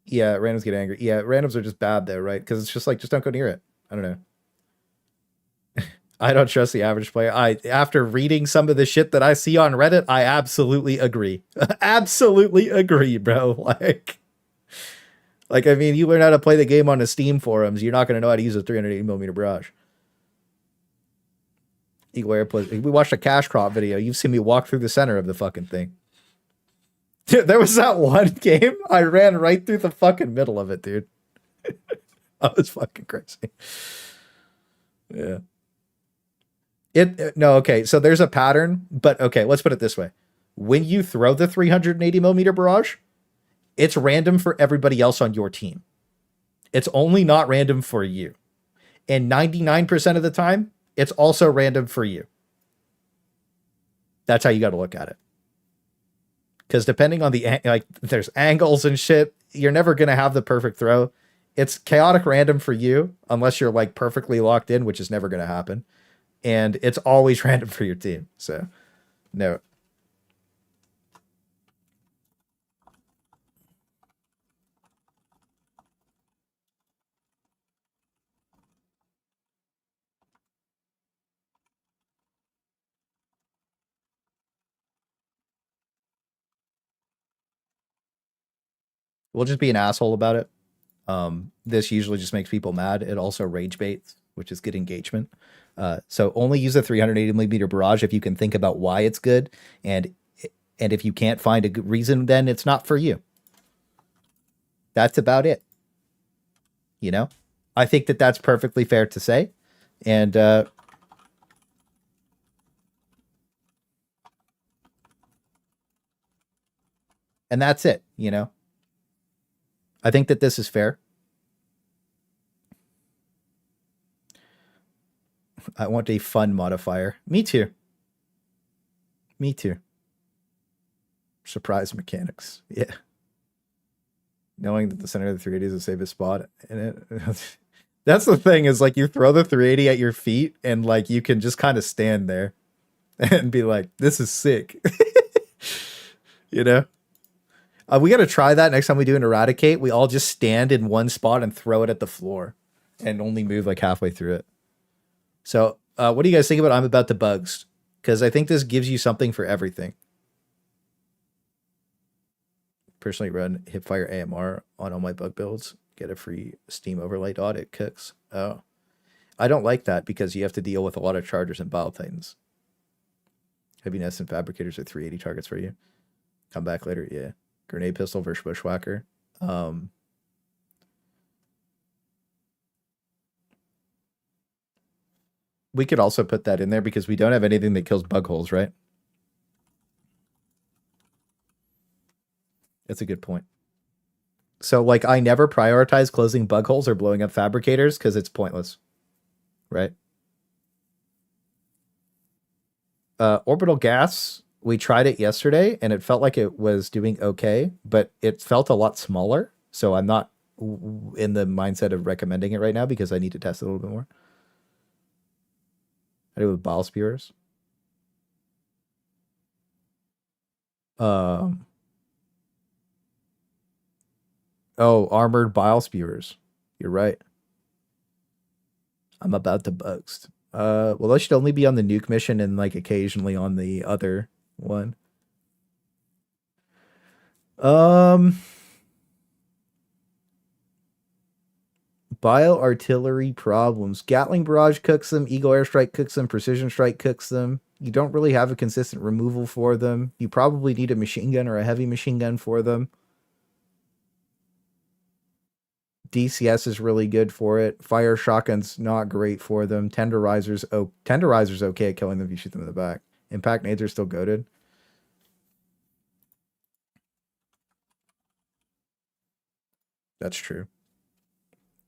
Yeah, randoms get angry. Yeah, randoms are just bad though, right? Because it's just like, just don't go near it. I don't know. I don't trust the average player. After reading some of the shit that I see on Reddit, I absolutely agree. Absolutely agree, bro. Like, I mean, you learn how to play the game on the Steam forums, you're not going to know how to use a 380mm barrage. Eagle Air Plus. We watched a cash crop video. You've seen me walk through the center of the fucking thing. Dude, there was that one game, I ran right through the fucking middle of it, dude. That was fucking crazy. Yeah. No, okay, so there's a pattern, but okay, let's put it this way. When you throw the 380mm barrage, it's random for everybody else on your team. It's only not random for you. And 99% of the time, it's also random for you. That's how you got to look at it. Because depending on there's angles and shit, you're never going to have the perfect throw. It's chaotic random for you, unless you're like perfectly locked in, which is never going to happen. And it's always random for your team. So, no. We'll just be an asshole about it. This usually just makes people mad. It also rage baits, which is good engagement. So only use a 380mm barrage if you can think about why it's good. And if you can't find a good reason, then it's not for you. That's about it. You know, I think that that's perfectly fair to say. And that's it, you know. I think that this is fair. I want a fun modifier. Me too. Me too. Surprise mechanics. Yeah. Knowing that the center of the 380 is the safest spot. And that's the thing, is like you throw the 380 at your feet and like you can just kind of stand there and be like, this is sick. You know? We got to try that next time we do an eradicate. We all just stand in one spot and throw it at the floor and only move like halfway through it. So what do you guys think about I'm About to Bugs? Because I think this gives you something for everything. Personally run Hipfire AMR on all my bug builds. Get a free Steam overlay dot. It cooks. Oh. I don't like that because you have to deal with a lot of chargers and Bile Titans. Heavy Nest and Fabricators are 380 targets for you. Come back later. Yeah. Grenade Pistol versus Bushwhacker. We could also put that in there because we don't have anything that kills bug holes, right? That's a good point. So, like, I never prioritize closing bug holes or blowing up fabricators because it's pointless, right? Orbital gas, we tried it yesterday and it felt like it was doing okay, but it felt a lot smaller. So I'm not in the mindset of recommending it right now because I need to test it a little bit more. I do with bile spewers. Oh, armored bile spewers. You're right. I'm About to Bugs. Well, those should only be on the nuke mission and like occasionally on the other one. Bile artillery problems. Gatling barrage cooks them. Eagle airstrike cooks them. Precision strike cooks them. You don't really have a consistent removal for them. You probably need a machine gun or a heavy machine gun for them. DCS is really good for it. Fire shotgun's not great for them. Tenderizer's okay at killing them if you shoot them in the back. Impact nades are still goated. That's true.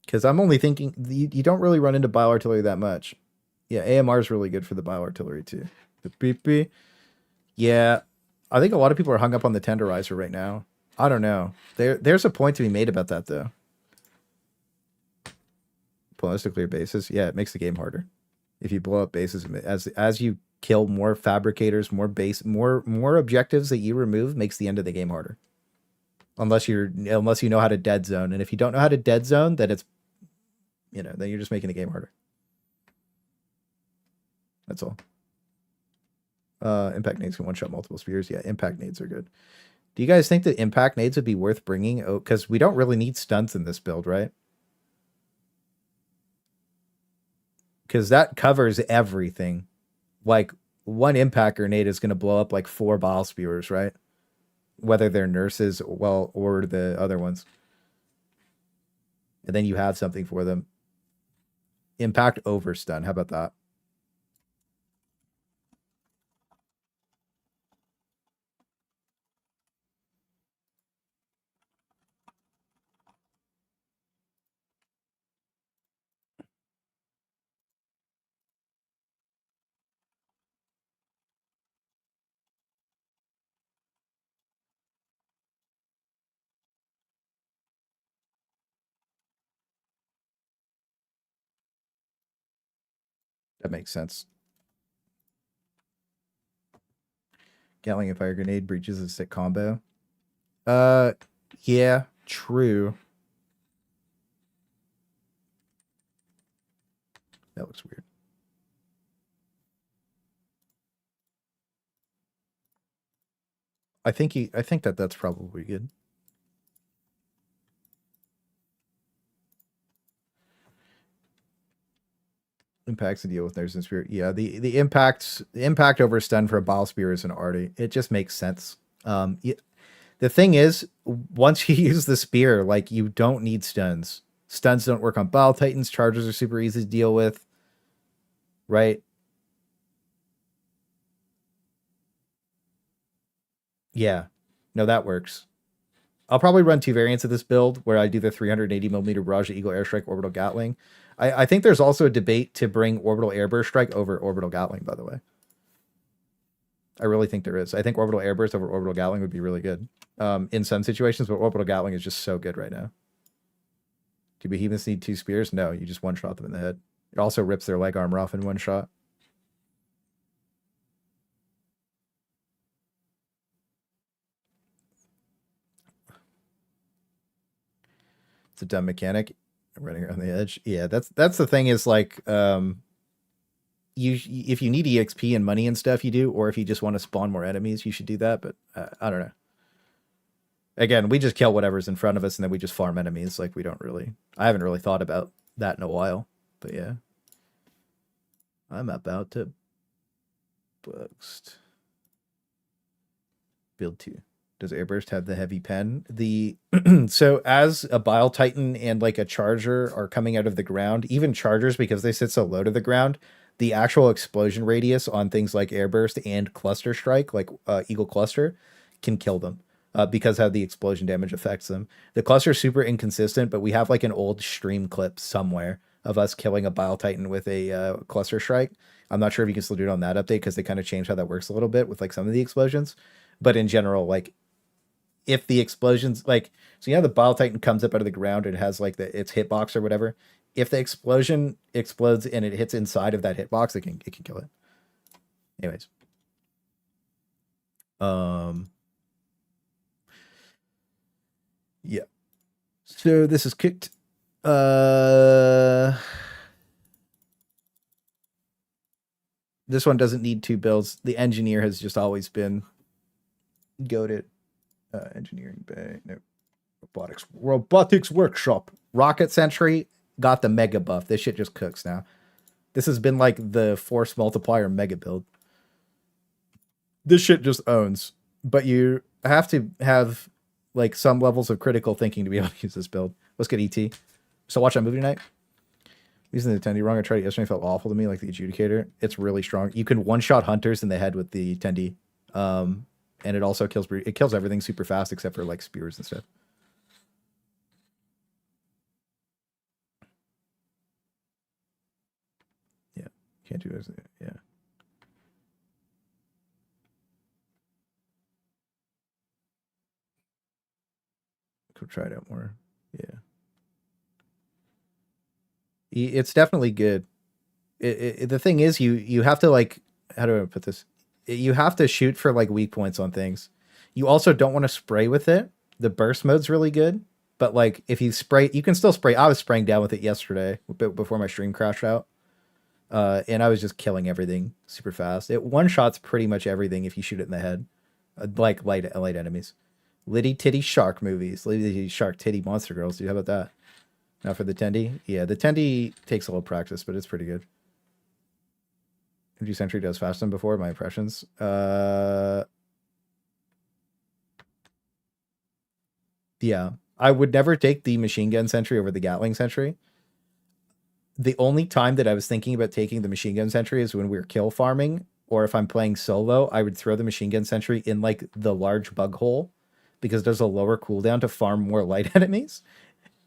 Because I'm only thinking, you don't really run into bile artillery that much. Yeah, AMR is really good for the bile artillery too. The PP. Yeah, I think a lot of people are hung up on the Tenderizer right now. I don't know. There's a point to be made about that though. Pointless to clear bases. Yeah, it makes the game harder. If you blow up bases, as you kill more fabricators, more objectives that you remove makes the end of the game harder. Unless you know how to dead zone, and if you don't know how to dead zone, then it's then you're just making the game harder. That's all. Impact nades can one-shot multiple spears. Yeah, impact nades are good. Do you guys think that impact nades would be worth bringing? Oh, because we don't really need stunts in this build, right? Because that covers everything. Like, one impact grenade is going to blow up like 4 bile spewers, right? Whether they're nurses, or the other ones. And then you have something for them. Impact over stun. How about that? That makes sense. Gatling and fire grenade breaches a sick combo. Yeah, true. That looks weird. I think that's probably good. Impacts to deal with nurse and spirit. Yeah, the impact over stun for a bile spear is an arty. It just makes sense. The thing is, once you use the spear, like, you don't need stuns. Stuns don't work on bile titans. Charges are super easy to deal with. Right? Yeah. No, that works. I'll probably run 2 variants of this build where I do the 380mm Barrage Eagle Airstrike Orbital Gatling. I think there's also a debate to bring Orbital Airburst Strike over Orbital Gatling, by the way. I really think there is. I think Orbital Airburst over Orbital Gatling would be really good in some situations, but Orbital Gatling is just so good right now. Do behemoths need 2 spears? No, you just one-shot them in the head. It also rips their leg armor off in one shot. It's a dumb mechanic. I'm running around the edge. Yeah, that's the thing is, like, if you need EXP and money and stuff, you do, or if you just want to spawn more enemies, you should do that, but I don't know. Again, we just kill whatever's in front of us, and then we just farm enemies. Like, I haven't really thought about that in a while, but yeah. I'm about to boost. Build 2. Does Airburst have the heavy pen? So as a Bile Titan and like a Charger are coming out of the ground, even Chargers, because they sit so low to the ground, the actual explosion radius on things like Airburst and Cluster Strike, like Eagle Cluster, can kill them because how the explosion damage affects them. The Cluster is super inconsistent, but we have like an old stream clip somewhere of us killing a Bile Titan with a Cluster Strike. I'm not sure if you can still do it on that update because they kind of changed how that works a little bit with like some of the explosions. But in general, like, if the explosions, like, so the Bile Titan comes up out of the ground and it has like its hitbox or whatever. If the explosion explodes and it hits inside of that hitbox, it can kill it. Anyways. Yeah. So this is kicked. This one doesn't need 2 builds. The engineer has just always been goated. Engineering bay. No. Robotics Workshop. Rocket Sentry got the mega buff. This shit just cooks now. This has been like the force multiplier mega build. This shit just owns. But you have to have like some levels of critical thinking to be able to use this build. Let's get ET. So watch that movie tonight. Using the Tendy wrong. I tried it yesterday. It felt awful to me, like the adjudicator. It's really strong. You can one-shot hunters in the head with the Tendy. And it also kills everything super fast except for like spears and stuff. Yeah, can't do this. Yeah. Could try it out more. Yeah. It's definitely good. The thing is, you have to like, how do I put this? You have to shoot for like weak points on things. You also don't want to spray with it. The burst mode's really good, but like if you spray, you can still spray. I was spraying down with it yesterday before my stream crashed out, and I was just killing everything super fast. It one shots pretty much everything if you shoot it in the head, like light enemies. Litty titty shark movies, litty titty shark titty monster girls. Dude, how about that? Now for the Tendy, yeah, the Tendy takes a little practice, but it's pretty good. MG Sentry does faster than before. My impressions. Yeah, I would never take the machine gun sentry over the Gatling sentry. The only time that I was thinking about taking the machine gun sentry is when we were kill farming, or if I'm playing solo, I would throw the machine gun sentry in like the large bug hole because there's a lower cooldown to farm more light enemies,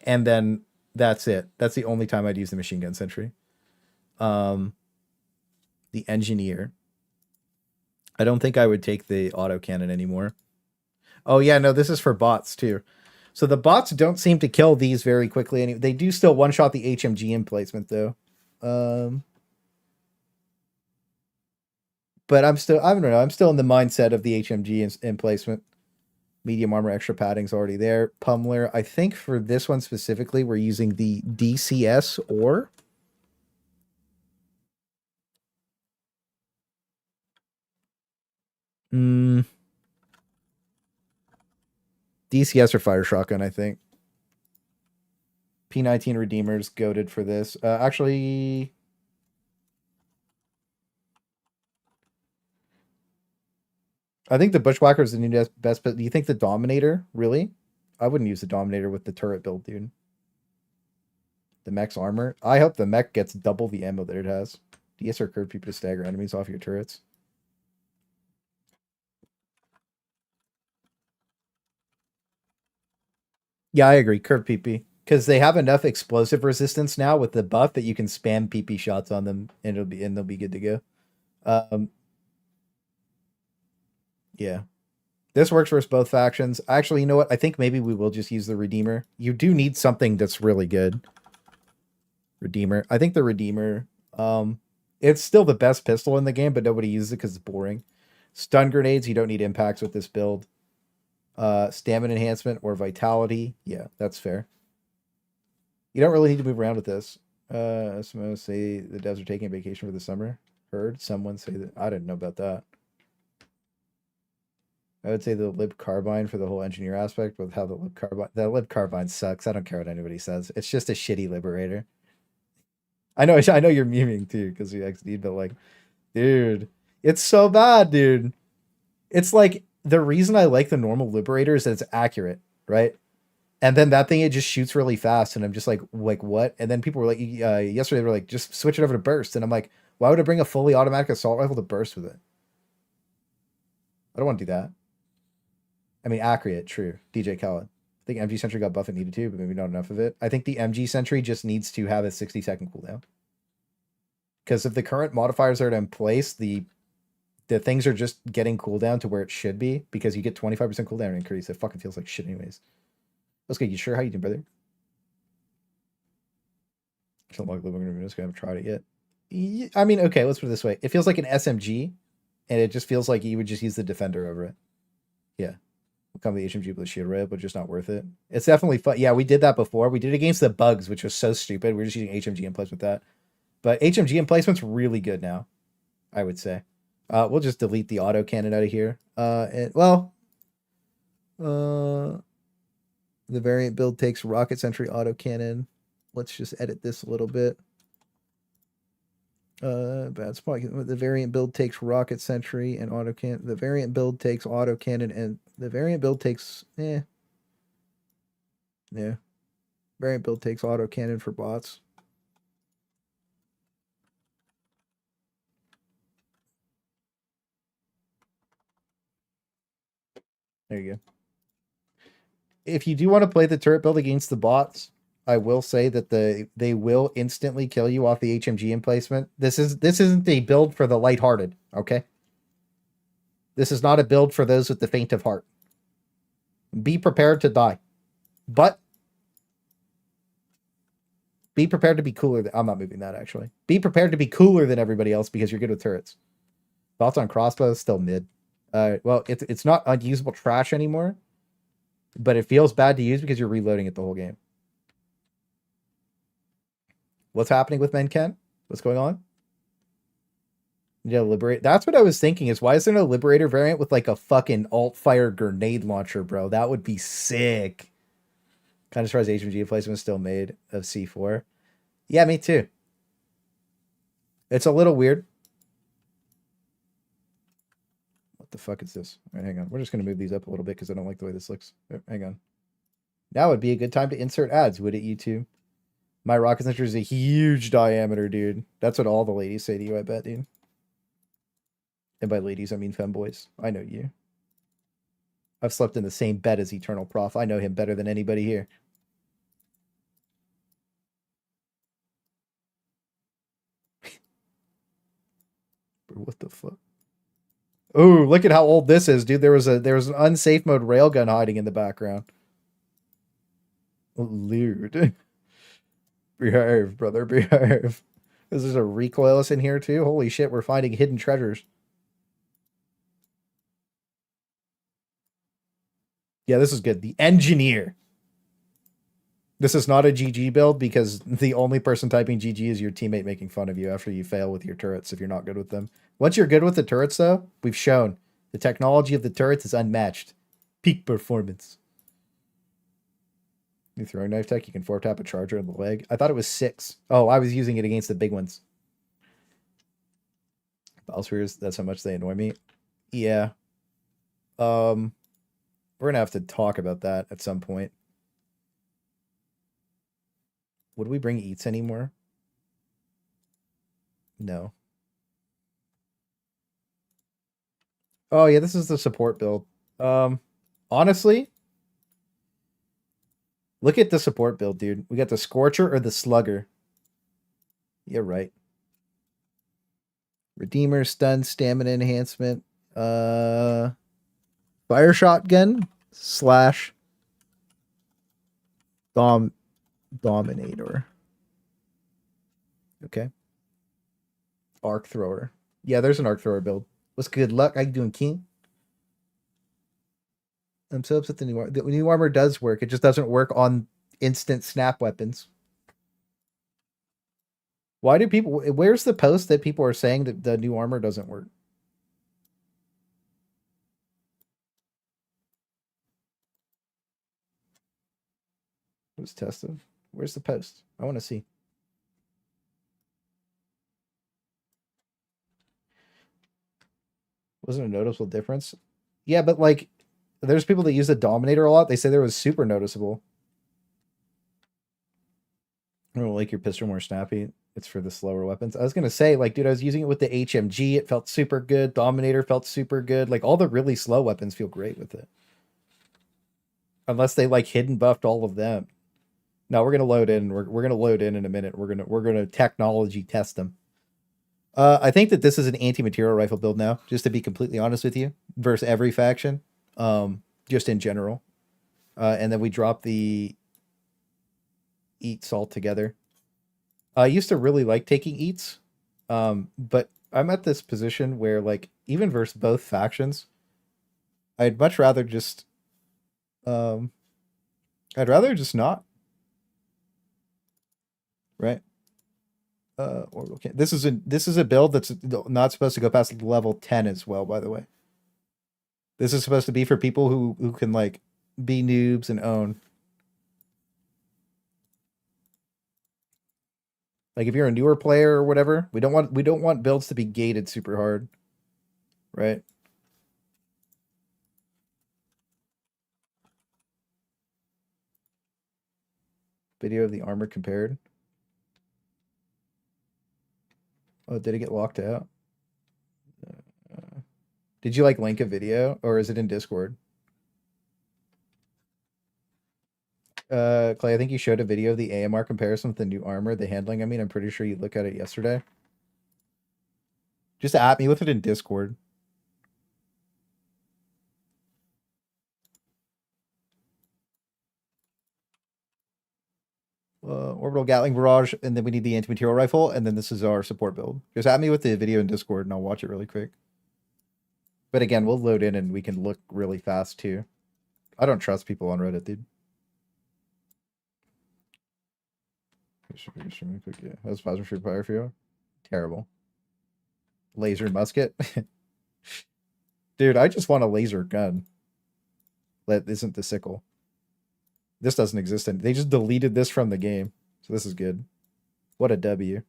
and then that's it. That's the only time I'd use the machine gun sentry. The engineer. I don't think I would take the autocannon anymore. Oh yeah, no, this is for bots too. So the bots don't seem to kill these very quickly. They do still one-shot the HMG emplacement though. But I don't know. I'm still in the mindset of the HMG emplacement. Medium armor, extra padding's already there. Pummeler. I think for this one specifically, we're using the DCS or... DCS or fire shotgun, I think. P19 Redeemers goated for this. Actually, I think the Bushwhacker is the new best, but do you think the Dominator, really? I wouldn't use the Dominator with the turret build, dude. The mech's armor. I hope the mech gets double the ammo that it has. DS or curve people to stagger enemies off your turrets. Yeah, I agree. Curve PP. Because they have enough explosive resistance now with the buff that you can spam PP shots on them and they'll be good to go. Yeah. This works for both factions. Actually, you know what? I think maybe we will just use the Redeemer. You do need something that's really good. Redeemer. I think the Redeemer, it's still the best pistol in the game, but nobody uses it because it's boring. Stun grenades, you don't need impacts with this build. Stamina enhancement or vitality. Yeah, that's fair. You don't really need to move around with this. Someone say the devs are taking a vacation for the summer. Heard someone say that. I didn't know about that. I would say the lib carbine for the whole engineer aspect with how the lib carbine sucks. I don't care what anybody says. It's just a shitty liberator. I know you're memeing too because you XD, but like, dude, it's so bad, dude. It's like the reason I like the normal liberator is that it's accurate, right? And then that thing, it just shoots really fast, and I'm just like what? And then people were like, yesterday they were like, just switch it over to burst, and I'm like, why would I bring a fully automatic assault rifle to burst with it? I don't want to do that. I mean, accurate, true. DJ Khaled. I think MG Sentry got buff it needed to, but maybe not enough of it. I think the MG Sentry just needs to have a 60-second cooldown. Because if the current modifiers are in place, the things are just getting cooldown to where it should be, because you get 25% cooldown increase. It fucking feels like shit anyways. Let's go. You sure? How you doing, brother? I don't like living room. I haven't tried it yet. I mean, okay, let's put it this way. It feels like an SMG, and it just feels like you would just use the defender over it. Yeah. We'll come with the HMG with the shield rail, but just not worth it. It's definitely fun. Yeah, we did that before. We did it against the bugs, which was so stupid. We were just using HMG in place with that. But HMG emplacement's really good now, I would say. We'll just delete the autocannon out of here. The variant build takes rocket sentry autocannon. Let's just edit this a little bit. Bad spot. The variant build takes rocket sentry and autocannon. The variant build takes autocannon, and the variant build takes Yeah. Variant build takes autocannon for bots. There you go. If you do want to play the turret build against the bots, I will say that they will instantly kill you off the HMG emplacement. This isn't a build for the lighthearted, okay? This is not a build for those with the faint of heart. Be prepared to die. But Be prepared to be cooler. I'm not moving that, actually. Be prepared to be cooler than everybody else because you're good with turrets. Thoughts on crossbows? Still mid. Well, it's not unusable trash anymore, but it feels bad to use because you're reloading it the whole game. What's happening with Menken? What's going on? Yeah, liberate. That's what I was thinking is why is there no liberator variant with like a fucking alt fire grenade launcher, bro? That would be sick. Kind of surprised HMG placement is still made of C4. Yeah, me too. It's a little weird. What the fuck is this? All right, hang on. We're just going to move these up a little bit because I don't like the way this looks. Hang on. Now would be a good time to insert ads, would it, YouTube? My rocket launcher is a huge diameter, dude. That's what all the ladies say to you, I bet, dude. And by ladies, I mean femboys. I know you. I've slept in the same bed as Eternal Prof. I know him better than anybody here. What the fuck? Oh, look at how old this is, dude. There was an unsafe mode railgun hiding in the background. Lewd. Behave, brother, behave. This is a recoilless in here too. Holy shit, we're finding hidden treasures. Yeah, this is good. The engineer. This is not a GG build because the only person typing GG is your teammate making fun of you after you fail with your turrets if you're not good with them. Once you're good with the turrets, though, we've shown the technology of the turrets is unmatched. Peak performance. New throwing knife tech, you can 4-tap a charger in the leg. I thought it was 6. Oh, I was using it against the big ones. Ballspheres, that's how much they annoy me. Yeah. We're gonna have to talk about that at some point. Would we bring eats anymore? No. Oh yeah, this is the support build. Honestly, look at the support build, dude. We got the Scorcher or the Slugger. Yeah, right. Redeemer, stun, stamina enhancement, fire shotgun / Dominator. Okay. Arc thrower. Yeah, there's an arc thrower build. What's good luck? How you doing, King? I'm so upset the new armor does work. It just doesn't work on instant snap weapons. Why do people... Where's the post that people are saying that the new armor doesn't work? It was tested. Where's the post? I want to see. Wasn't a noticeable difference. Yeah, but like, there's people that use the Dominator a lot. They say there was super noticeable. I don't like your pistol more snappy. It's for the slower weapons. I was going to say, like, dude, I was using it with the HMG. It felt super good. Dominator felt super good. Like, all the really slow weapons feel great with it. Unless they, like, hidden buffed all of them. No, we're going to load in. We're going to load in a minute. We're going to technology test them. I think that this is an anti-material rifle build now, just to be completely honest with you, versus every faction, just in general. And then we drop the eats altogether. I used to really like taking eats, but I'm at this position where, like, even versus both factions, I'd much rather just, I'd rather just not. Right. Or okay. This is a build that's not supposed to go past level 10 as well, by the way. This is supposed to be for people who can, like, be noobs and own. Like, if you're a newer player or whatever, we don't want builds to be gated super hard. Right? Video of the armor compared. Oh, did it get locked out? Did you, like, link a video, or is it in Discord? Clay, I think you showed a video of the AMR comparison with the new armor, the handling. I mean, I'm pretty sure you looked at it yesterday. Just at me with it in Discord. Orbital Gatling Barrage, and then we need the anti-material rifle, and then this is our support build. Just add me with the video in Discord, and I'll watch it really quick. But again, we'll load in, and we can look really fast, too. I don't trust people on Reddit, dude. Yeah. How's plasma shoot fire for you? Terrible. Laser musket? Dude, I just want a laser gun. That isn't the sickle. This doesn't exist. They just deleted this from the game. So this is good. What a W.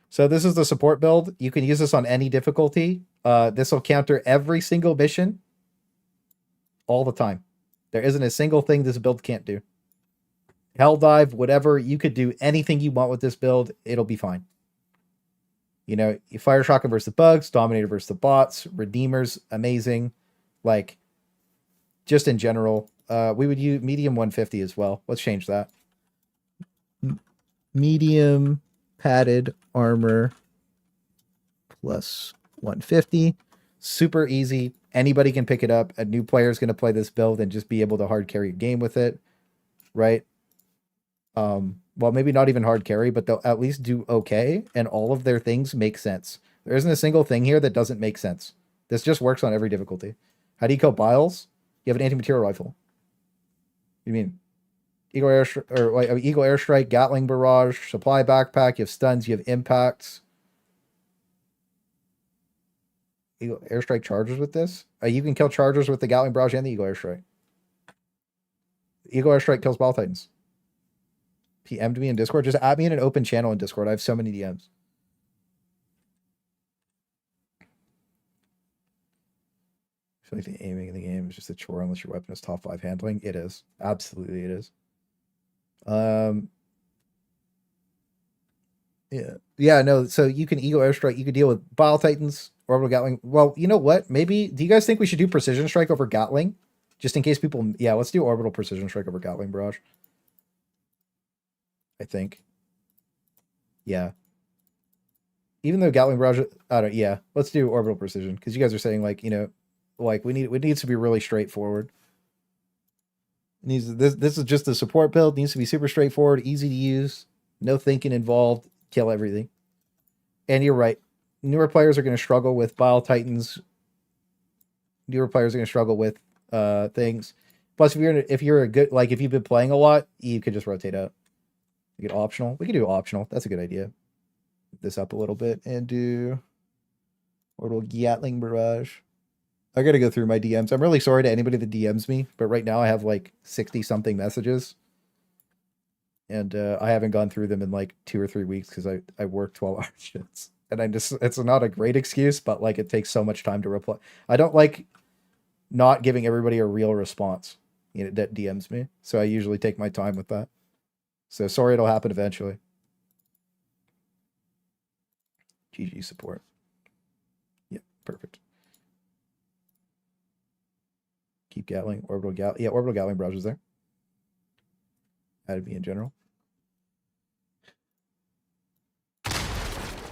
So this is the support build. You can use this on any difficulty. This will counter every single mission all the time. There isn't a single thing this build can't do. Helldive, whatever, you could do anything you want with this build. It'll be fine. You know, you fire shotgun versus the bugs, dominator versus the bots, redeemers, amazing. Like, just in general, we would use medium 150 as well. Let's change that. Medium padded armor plus 150. Super easy. Anybody can pick it up. A new player is going to play this build and just be able to hard carry a game with it. Right? Well, maybe not even hard carry, but they'll at least do okay, and all of their things make sense. There isn't a single thing here that doesn't make sense. This just works on every difficulty. How do you kill Biles? You have an anti-material rifle. What do you mean? Eagle Airstrike, Gatling Barrage, Supply Backpack, you have stuns, you have impacts. Eagle Airstrike chargers with this? You can kill chargers with the Gatling Barrage and the Eagle Airstrike. Eagle Airstrike kills Ball Titans. PM'd me in Discord. Just add me in an open channel in Discord. I have so many DMs. I feel like the aiming in the game is just a chore unless your weapon is top 5 handling. It is. Absolutely it is. Yeah, no, so you can Eagle Airstrike. You can deal with Bile Titans, Orbital Gatling. Well, you know what? Maybe, do you guys think we should do Precision Strike over Gatling? Just in case people, yeah, let's do Orbital Precision Strike over Gatling Barrage. I think. Yeah. Even though Gatling Barrage, yeah, let's do Orbital Precision, because you guys are saying, like, you know, like it needs to be really straightforward. This is just a support build. It needs to be super straightforward, easy to use, no thinking involved, kill everything. And you're right. Newer players are going to struggle with Bile Titans. Newer players are going to struggle with things. Plus, if you're a good, like, if you've been playing a lot, you could just rotate out. You get optional. We could do optional. That's a good idea. Move this up a little bit and do Orbital Gatling Barrage. I got to go through my DMs. I'm really sorry to anybody that DMs me, but right now I have like 60 something messages. And I haven't gone through them in like 2 or 3 weeks because I work 12-hour shifts. And it's not a great excuse, but like it takes so much time to reply. I don't like not giving everybody a real response, you know, that DMs me. So I usually take my time with that. So sorry, it'll happen eventually. GG support. Yep, perfect. Keep Gatling, Orbital Gatling. Yeah, Orbital Gatling Barrage is there. Added me in general.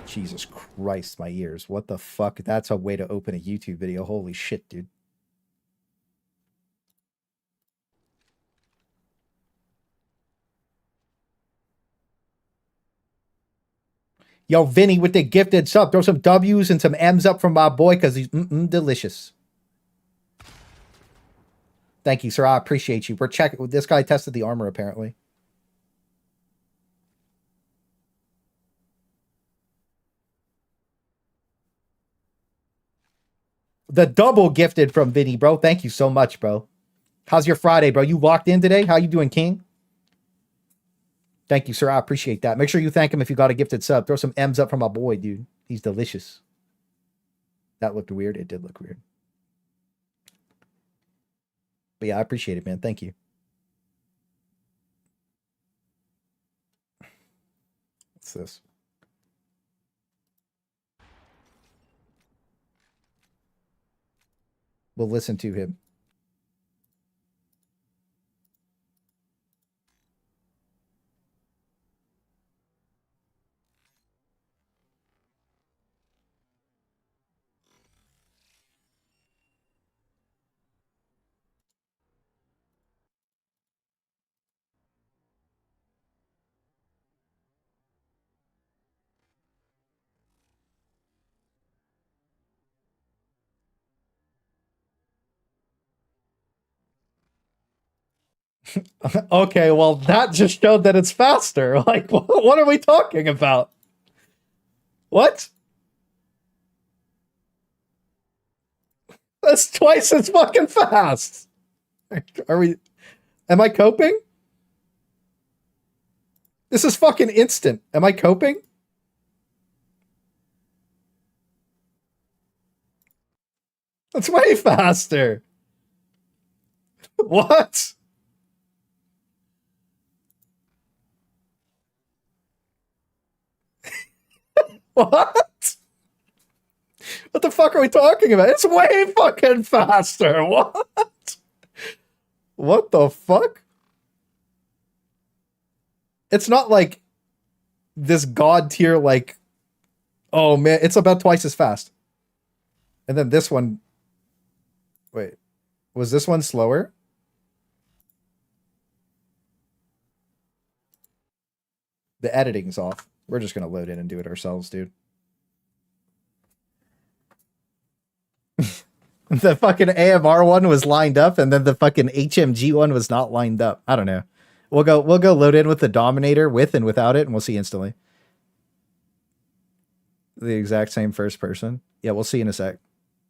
Jesus Christ, my ears. What the fuck? That's a way to open a YouTube video. Holy shit, dude. Yo, Vinny with the gifted sub. Throw some W's and some M's up from my boy because he's delicious. Thank you, sir. I appreciate you. We're checking. This guy tested the armor, apparently. The double gifted from Vinny, bro. Thank you so much, bro. How's your Friday, bro? You locked in today? How you doing, King? Thank you, sir. I appreciate that. Make sure you thank him if you got a gifted sub. Throw some M's up for my boy, dude. He's delicious. That looked weird. It did look weird. But yeah, I appreciate it, man. Thank you. What's this? We'll listen to him. Okay, well, that just showed that it's faster. Like, what are we talking about? What? That's twice as fucking fast. Are we... Am I coping? This is fucking instant. Am I coping? That's way faster. What? What? What the fuck are we talking about? It's way fucking faster. What? What the fuck? It's not like this god tier, like, oh man, it's about twice as fast. And then this one, wait, was this one slower? The editing's off. We're just gonna load in and do it ourselves, dude. The fucking AMR one was lined up, and then the fucking HMG one was not lined up. I don't know. We'll go load in with the Dominator with and without it, and we'll see instantly. The exact same first person. Yeah, we'll see in a sec.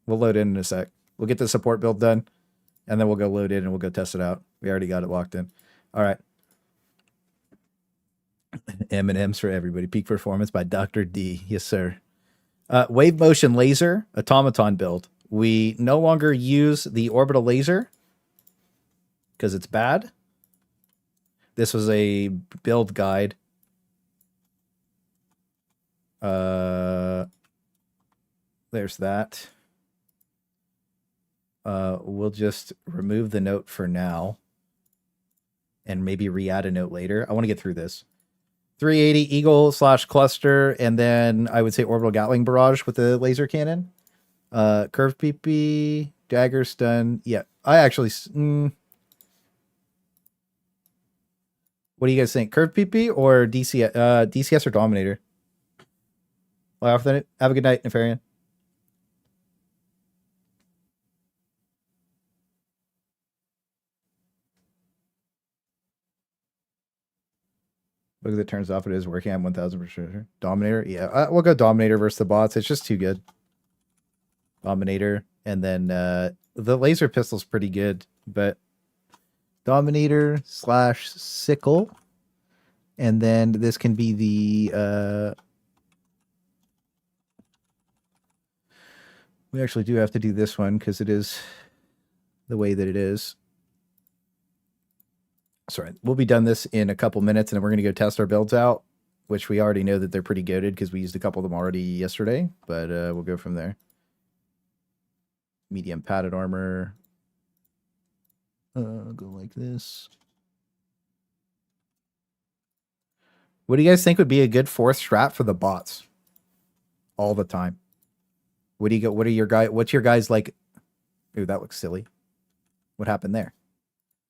We'll load in a sec. We'll get the support build done, and then we'll go load in and we'll go test it out. We already got it locked in. All right. M&M's for everybody. Peak Performance by Dr. D. Yes, sir. Wave Motion Laser Automaton build. We no longer use the orbital laser because it's bad. This was a build guide. There's that. We'll just remove the note for now and maybe re-add a note later. I want to get through this. 380 Eagle / cluster, and then I would say orbital Gatling barrage with the laser cannon. Curved PP, dagger stun. Yeah, I actually... What do you guys think? Curved PP or DCS or Dominator? Well, have a good night, Nefarian. Look at the turns off. It is working. I'm 1000% Dominator. Yeah, we'll go Dominator versus the bots. It's just too good. Dominator, and then the laser pistol's pretty good, but Dominator / sickle, and then this can be the we actually do have to do this one because it is the way that it is. Sorry, we'll be done this in a couple minutes, and then we're going to go test our builds out, which we already know that they're pretty goated because we used a couple of them already yesterday, but we'll go from there. Medium padded armor. Go like this. What do you guys think would be a good fourth strat for the bots? All the time. What do you go? What are your guys? What's your guys like? Ooh, that looks silly. What happened there?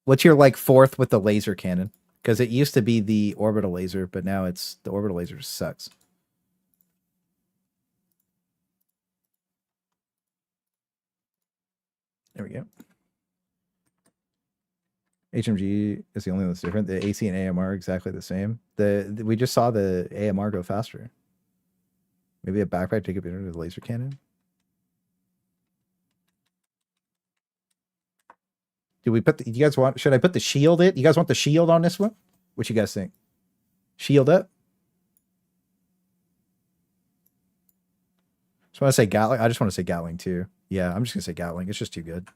What's your like fourth with the laser cannon? Because it used to be the orbital laser, but now it's the orbital laser sucks. There we go. HMG is the only one that's different. The AC and AMR are exactly the same. We just saw the AMR go faster. Maybe a backpack take advantage of the laser cannon. Do we put the, you guys want, should I put the shield in? You guys want the shield on this one? What you guys think? Shield up? Just want to say Gatling. I just want to say Gatling too. Yeah, I'm just going to say Gatling. It's just too good.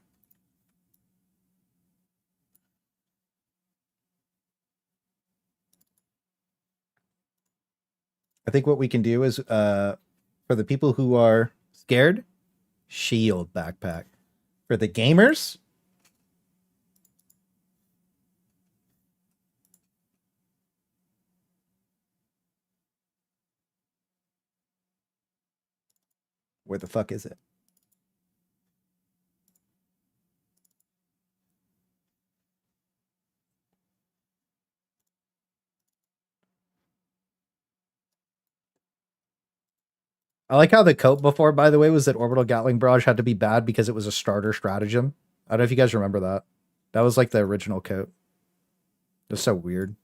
I think what we can do is, for the people who are scared, shield backpack. For the gamers, where the fuck is it? I like how the coat before, by the way, was that Orbital Gatling Barrage had to be bad because it was a starter stratagem. I don't know if you guys remember that. That was like the original coat. That's so weird.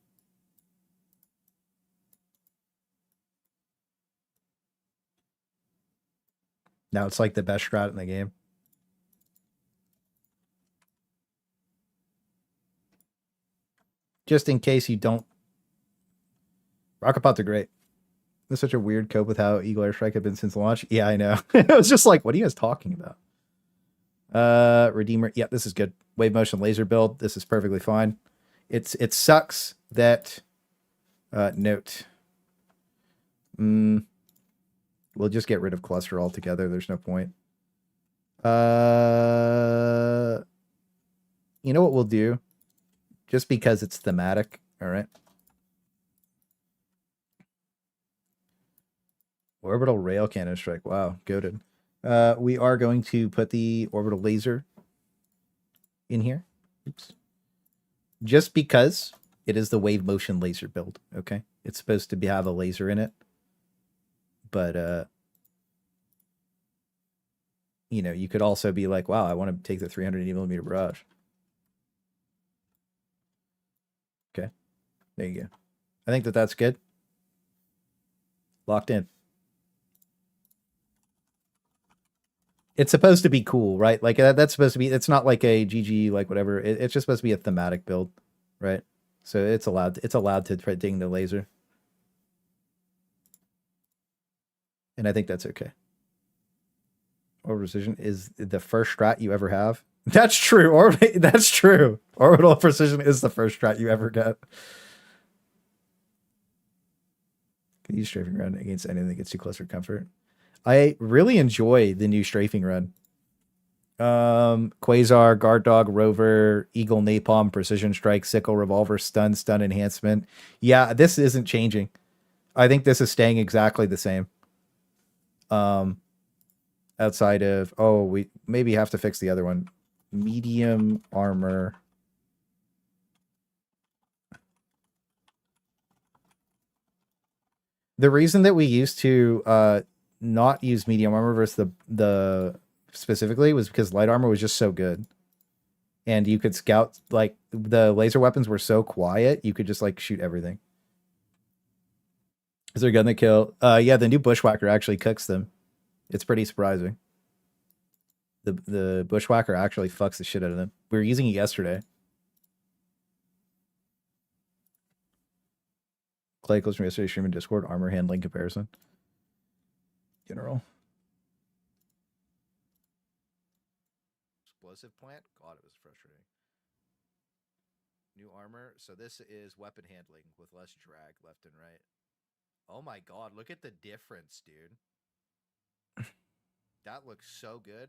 Now it's like the best strat in the game. Just in case you don't. Rocket pots are great. There's such a weird cope with how Eagle Airstrike have been since launch. Yeah, I know. I was just like, what are you guys talking about? Redeemer. Yeah, this is good. Wave motion laser build. This is perfectly fine. It sucks that note. We'll just get rid of cluster altogether. There's no point. You know what we'll do? Just because it's thematic. All right. Orbital rail cannon strike. Wow, goated. We are going to put the orbital laser in here. Oops. Just because it is the wave motion laser build. Okay, it's supposed to have a laser in it, but you know, you could also be like, wow, I want to take the 380mm barrage. Okay, there you go. I think that's good. Locked in. It's supposed to be cool, right? Like that's supposed to be, it's not like a GG, like whatever. It's just supposed to be a thematic build, right? So it's allowed to try ding the laser. And I think that's okay. Orbital precision is the first strat you ever have. That's true. That's true. Orbital precision is the first strat you ever get. Can use strafing run against anything that gets too close for comfort. I really enjoy the new strafing run. Quasar, Guard Dog, Rover, Eagle, Napalm, Precision Strike, Sickle, Revolver, Stun Enhancement. Yeah, this isn't changing. I think this is staying exactly the same. Outside of, oh, we maybe have to fix the other one. Medium armor. The reason that we used to not use medium armor versus the specifically was because light armor was just so good. And you could scout, like, the laser weapons were so quiet, you could just, like, shoot everything. Is there a gun that kill? Yeah, the new Bushwhacker actually cooks them. It's pretty surprising. The Bushwhacker actually fucks the shit out of them. We were using it yesterday. Clay close from yesterday stream in Discord, armor handling comparison. General. Explosive plant? God, it was frustrating. New armor. So this is weapon handling with less drag left and right. Oh my god, look at the difference, dude. That looks so good.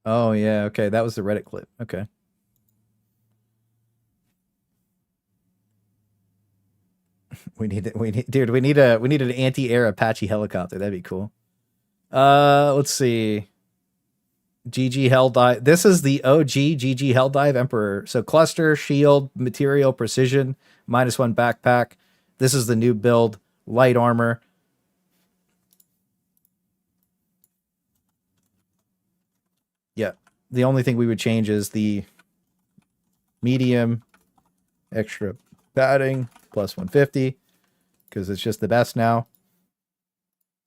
Oh yeah, okay. That was the Reddit clip. Okay. We need an anti-air Apache helicopter. That'd be cool. Let's see. GG Helldive. This is the OG GG Helldive Emperor. So cluster, shield, material, precision, -1 backpack. This is the new build, light armor. Yeah. The only thing we would change is the medium extra padding plus 150 because it's just the best now.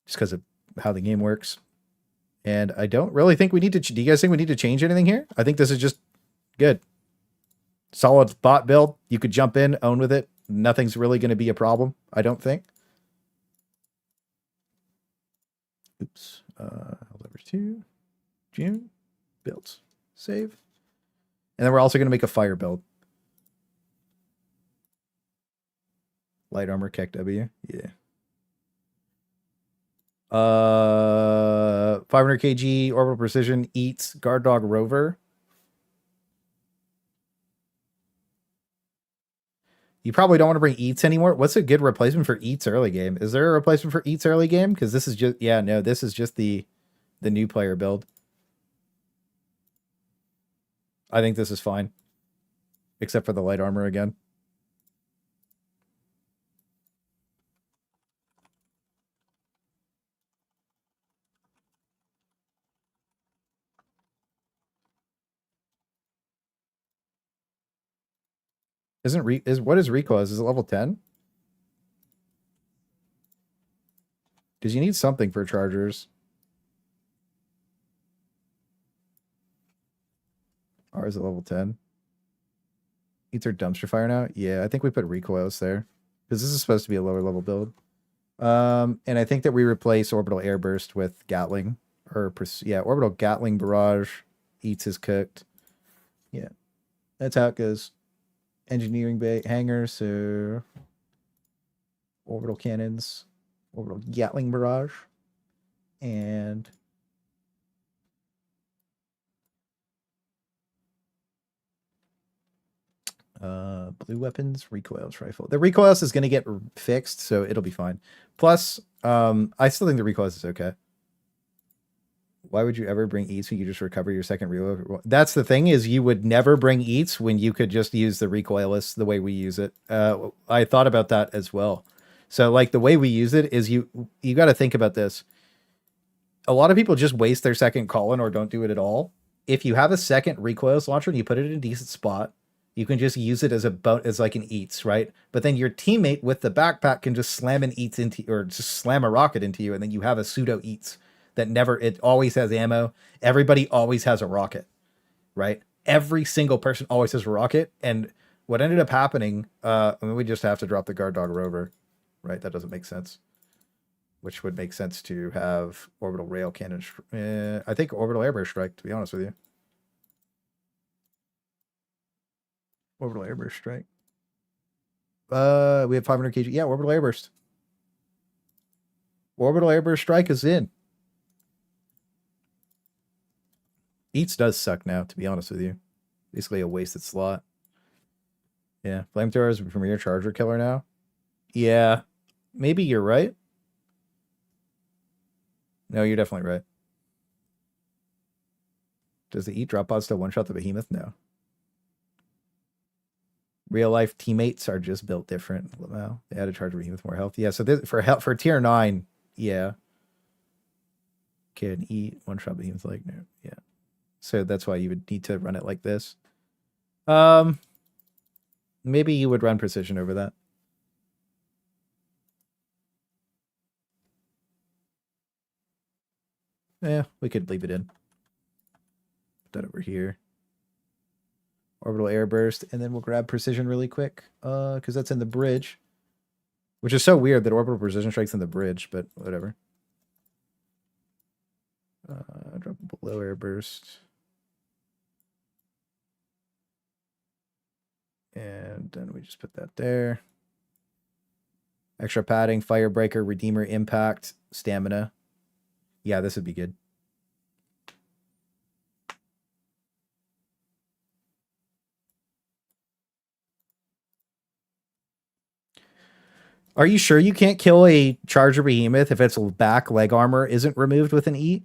Just because of how the game works. And I don't really think we need to... Do you guys think we need to change anything here? I think this is just good. Solid bot build. You could jump in, own with it. Nothing's really going to be a problem, I don't think. Oops. Helldivers 2. June. Builds. Save. And then we're also going to make a fire build. Light armor, Keck W. Yeah. 500 kg orbital precision eats Guard Dog Rover. You probably don't want to bring Eats anymore. What's a good replacement for Eats early game? Is there a replacement for Eats early game? Because this is just, yeah, no, this is just the new player build. I think this is fine. Except for the light armor again. What is Recoilless? Is it level 10? Because you need something for chargers. Ours at level 10. Eats our dumpster fire now? Yeah, I think we put Recoilless there. Because this is supposed to be a lower level build. And I think that we replace Orbital Airburst with Gatling. Yeah, Orbital Gatling Barrage. Eats is cooked. Yeah. That's how it goes. Engineering bay hangar, so orbital cannons, orbital Gatling barrage, and blue weapons, recoilless rifle. The recoilless is going to get fixed, so it'll be fine. Plus, I still think the recoilless is okay. Why would you ever bring eats when you just recover your second reload? That's the thing, is you would never bring eats when you could just use the recoilless the way we use it. I thought about that as well. So like the way we use it is you got to think about this. A lot of people just waste their second call-in or don't do it at all. If you have a second recoilless launcher and you put it in a decent spot, you can just use it as like an eats, right? But then your teammate with the backpack can just slam an eats into, or just slam a rocket into you, and then you have a pseudo eats that it always has ammo. Everybody always has a rocket, right? Every single person always has a rocket. And what ended up happening, we just have to drop the guard dog rover, right? That doesn't make sense. Which would make sense to have orbital rail cannon. I think orbital airburst strike, to be honest with you. Orbital airburst strike. We have 500 kg. Yeah, orbital airburst. Orbital airburst strike is in. Eats does suck now, to be honest with you. Basically a wasted slot. Yeah, flamethrower is a premier charger killer now. Yeah, maybe you're right. No, you're definitely right. Does the eat drop pod still one-shot the behemoth? No. Real life teammates are just built different. Well, they had to charge a behemoth more health. Yeah, so this, for tier 9, yeah. Can eat one-shot behemoth like no. Yeah. So that's why you would need to run it like this. Maybe you would run precision over that. Yeah, we could leave it in. Put that over here. Orbital airburst, and then we'll grab precision really quick, because that's in the bridge. Which is so weird that orbital precision strikes in the bridge, but whatever. Drop below airburst. And then we just put that there. Extra padding, firebreaker, redeemer, impact, stamina. Yeah, this would be good. Are you sure you can't kill a charger behemoth if its back leg armor isn't removed with an eat?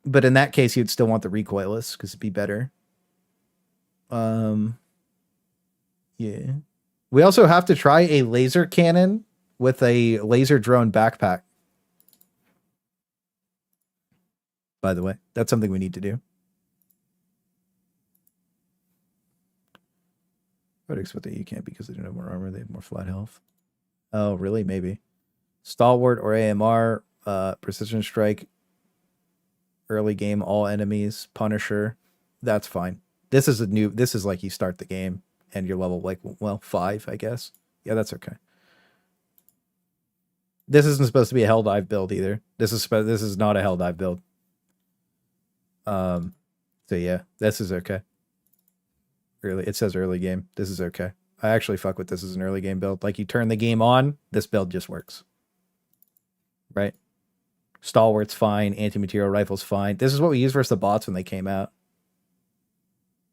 But in that case, you'd still want the recoilless because it'd be better. Yeah. We also have to try a laser cannon with a laser drone backpack. By the way, that's something we need to do. I would expect that you can't because they don't have more armor. They have more flat health. Oh, really? Maybe. Stalwart or AMR, precision strike, early game, all enemies, Punisher. That's fine. This is like you start the game and you're level like, well, 5, I guess. Yeah, that's okay. This isn't supposed to be a Helldive build either. This is not a Helldive build. So yeah, this is okay. It says early game. This is okay. I actually fuck with this as an early game build. Like you turn the game on, this build just works. Right? Stalwart's fine. Anti-material rifle's fine. This is what we used versus the bots when they came out.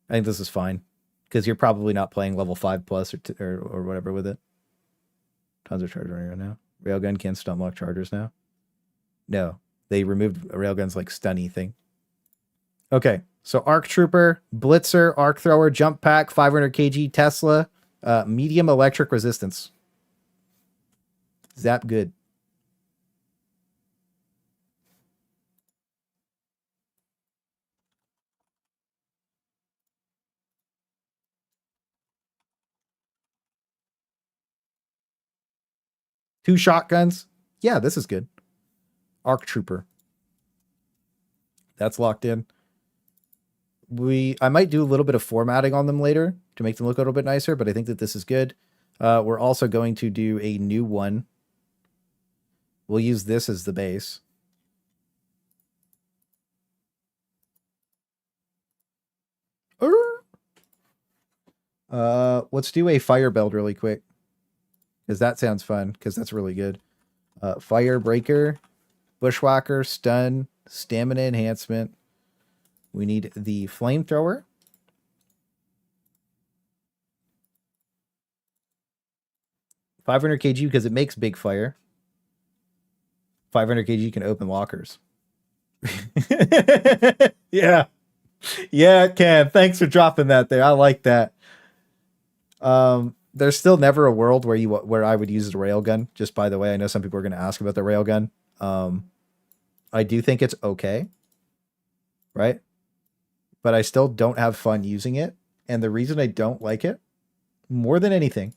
I think this is fine. Because you're probably not playing level 5 plus or whatever with it. Tons of charge running right now. Railgun can't stun lock chargers now. No. They removed railgun's like stunny thing. Okay. So Arc Trooper, Blitzer, Arc Thrower, Jump Pack, 500 kg, Tesla, medium electric resistance. Zap good. 2 shotguns. Yeah, this is good. Arc Trooper. That's locked in. I might do a little bit of formatting on them later to make them look a little bit nicer, but I think that this is good. We're also going to do a new one. We'll use this as the base. Let's do a fire build really quick, because that sounds fun, because that's really good. Fire breaker, bushwhacker, stun, stamina enhancement. We need the flamethrower. $500 kg because it makes big fire. 500 kg can open lockers. Yeah. Yeah, it can. Thanks for dropping that there. I like that. There's still never a world where I would use a railgun. Just by the way, I know some people are going to ask about the railgun. I do think it's okay, right? But I still don't have fun using it. And the reason I don't like it more than anything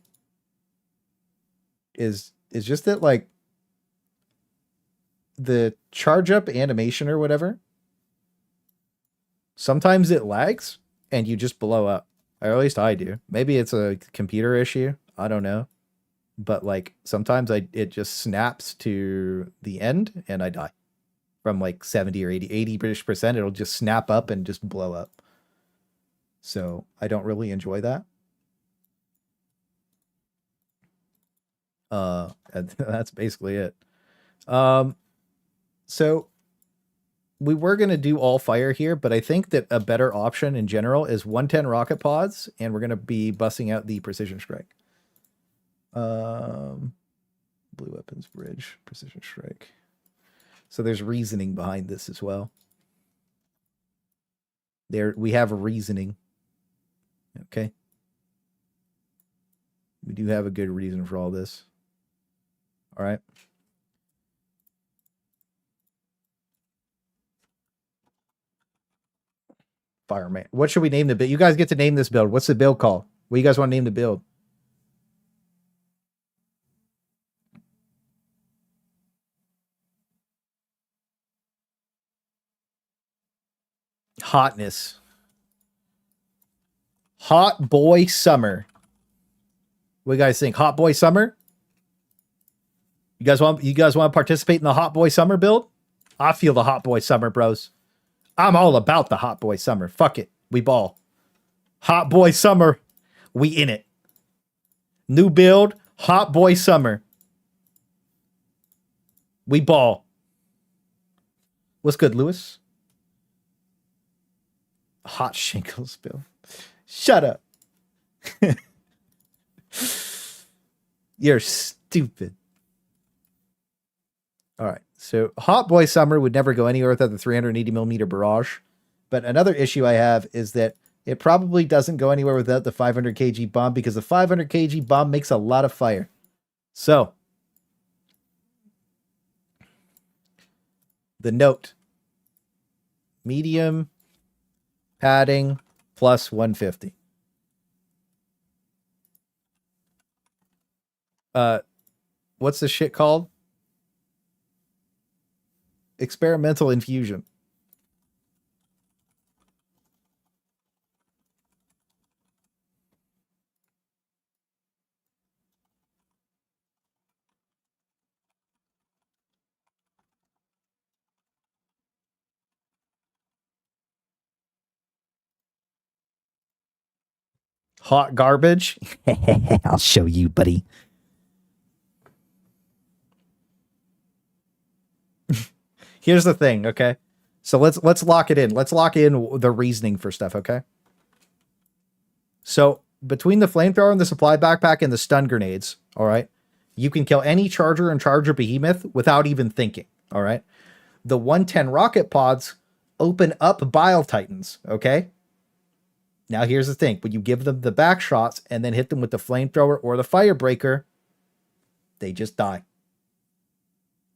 is just that, like, the charge up animation or whatever, sometimes it lags and you just blow up. Or at least I do. Maybe it's a computer issue. I don't know. But like sometimes it just snaps to the end and I die. From like 70 or 80% it'll just snap up and just blow up. So I don't really enjoy that. And that's basically it. So we were going to do all fire here, but I think that a better option in general is 110 rocket pods, and we're going to be busting out the precision strike. Blue weapons bridge, precision strike. So there's reasoning behind this as well. We have a reasoning. Okay. We do have a good reason for all this. All right. Fireman. What should we name the build? You guys get to name this build. What's the build called? What do you guys want to name the build? Hotness. Hot boy summer. What do you guys think? Hot boy summer? You guys want to participate in the hot boy summer build? I feel the hot boy summer, bros. I'm all about the hot boy summer. Fuck it. We ball. Hot boy summer. We in it. New build. Hot boy summer. We ball. What's good, Lewis? Hot shingles build. Shut up. You're stupid. All right. So Hot Boy Summer would never go anywhere without the 380mm barrage. But another issue I have is that it probably doesn't go anywhere without the 500 kg bomb, because the 500 kg bomb makes a lot of fire. So the note: medium padding plus 150. What's this shit called? Experimental infusion. Hot garbage. I'll show you, buddy. Here's the thing, okay? So let's lock it in. Let's lock in the reasoning for stuff, okay? So between the flamethrower and the supply backpack and the stun grenades, all right, you can kill any charger and charger behemoth without even thinking, all right? The 110 rocket pods open up bile titans, okay? Now here's the thing. When you give them the back shots and then hit them with the flamethrower or the firebreaker, they just die.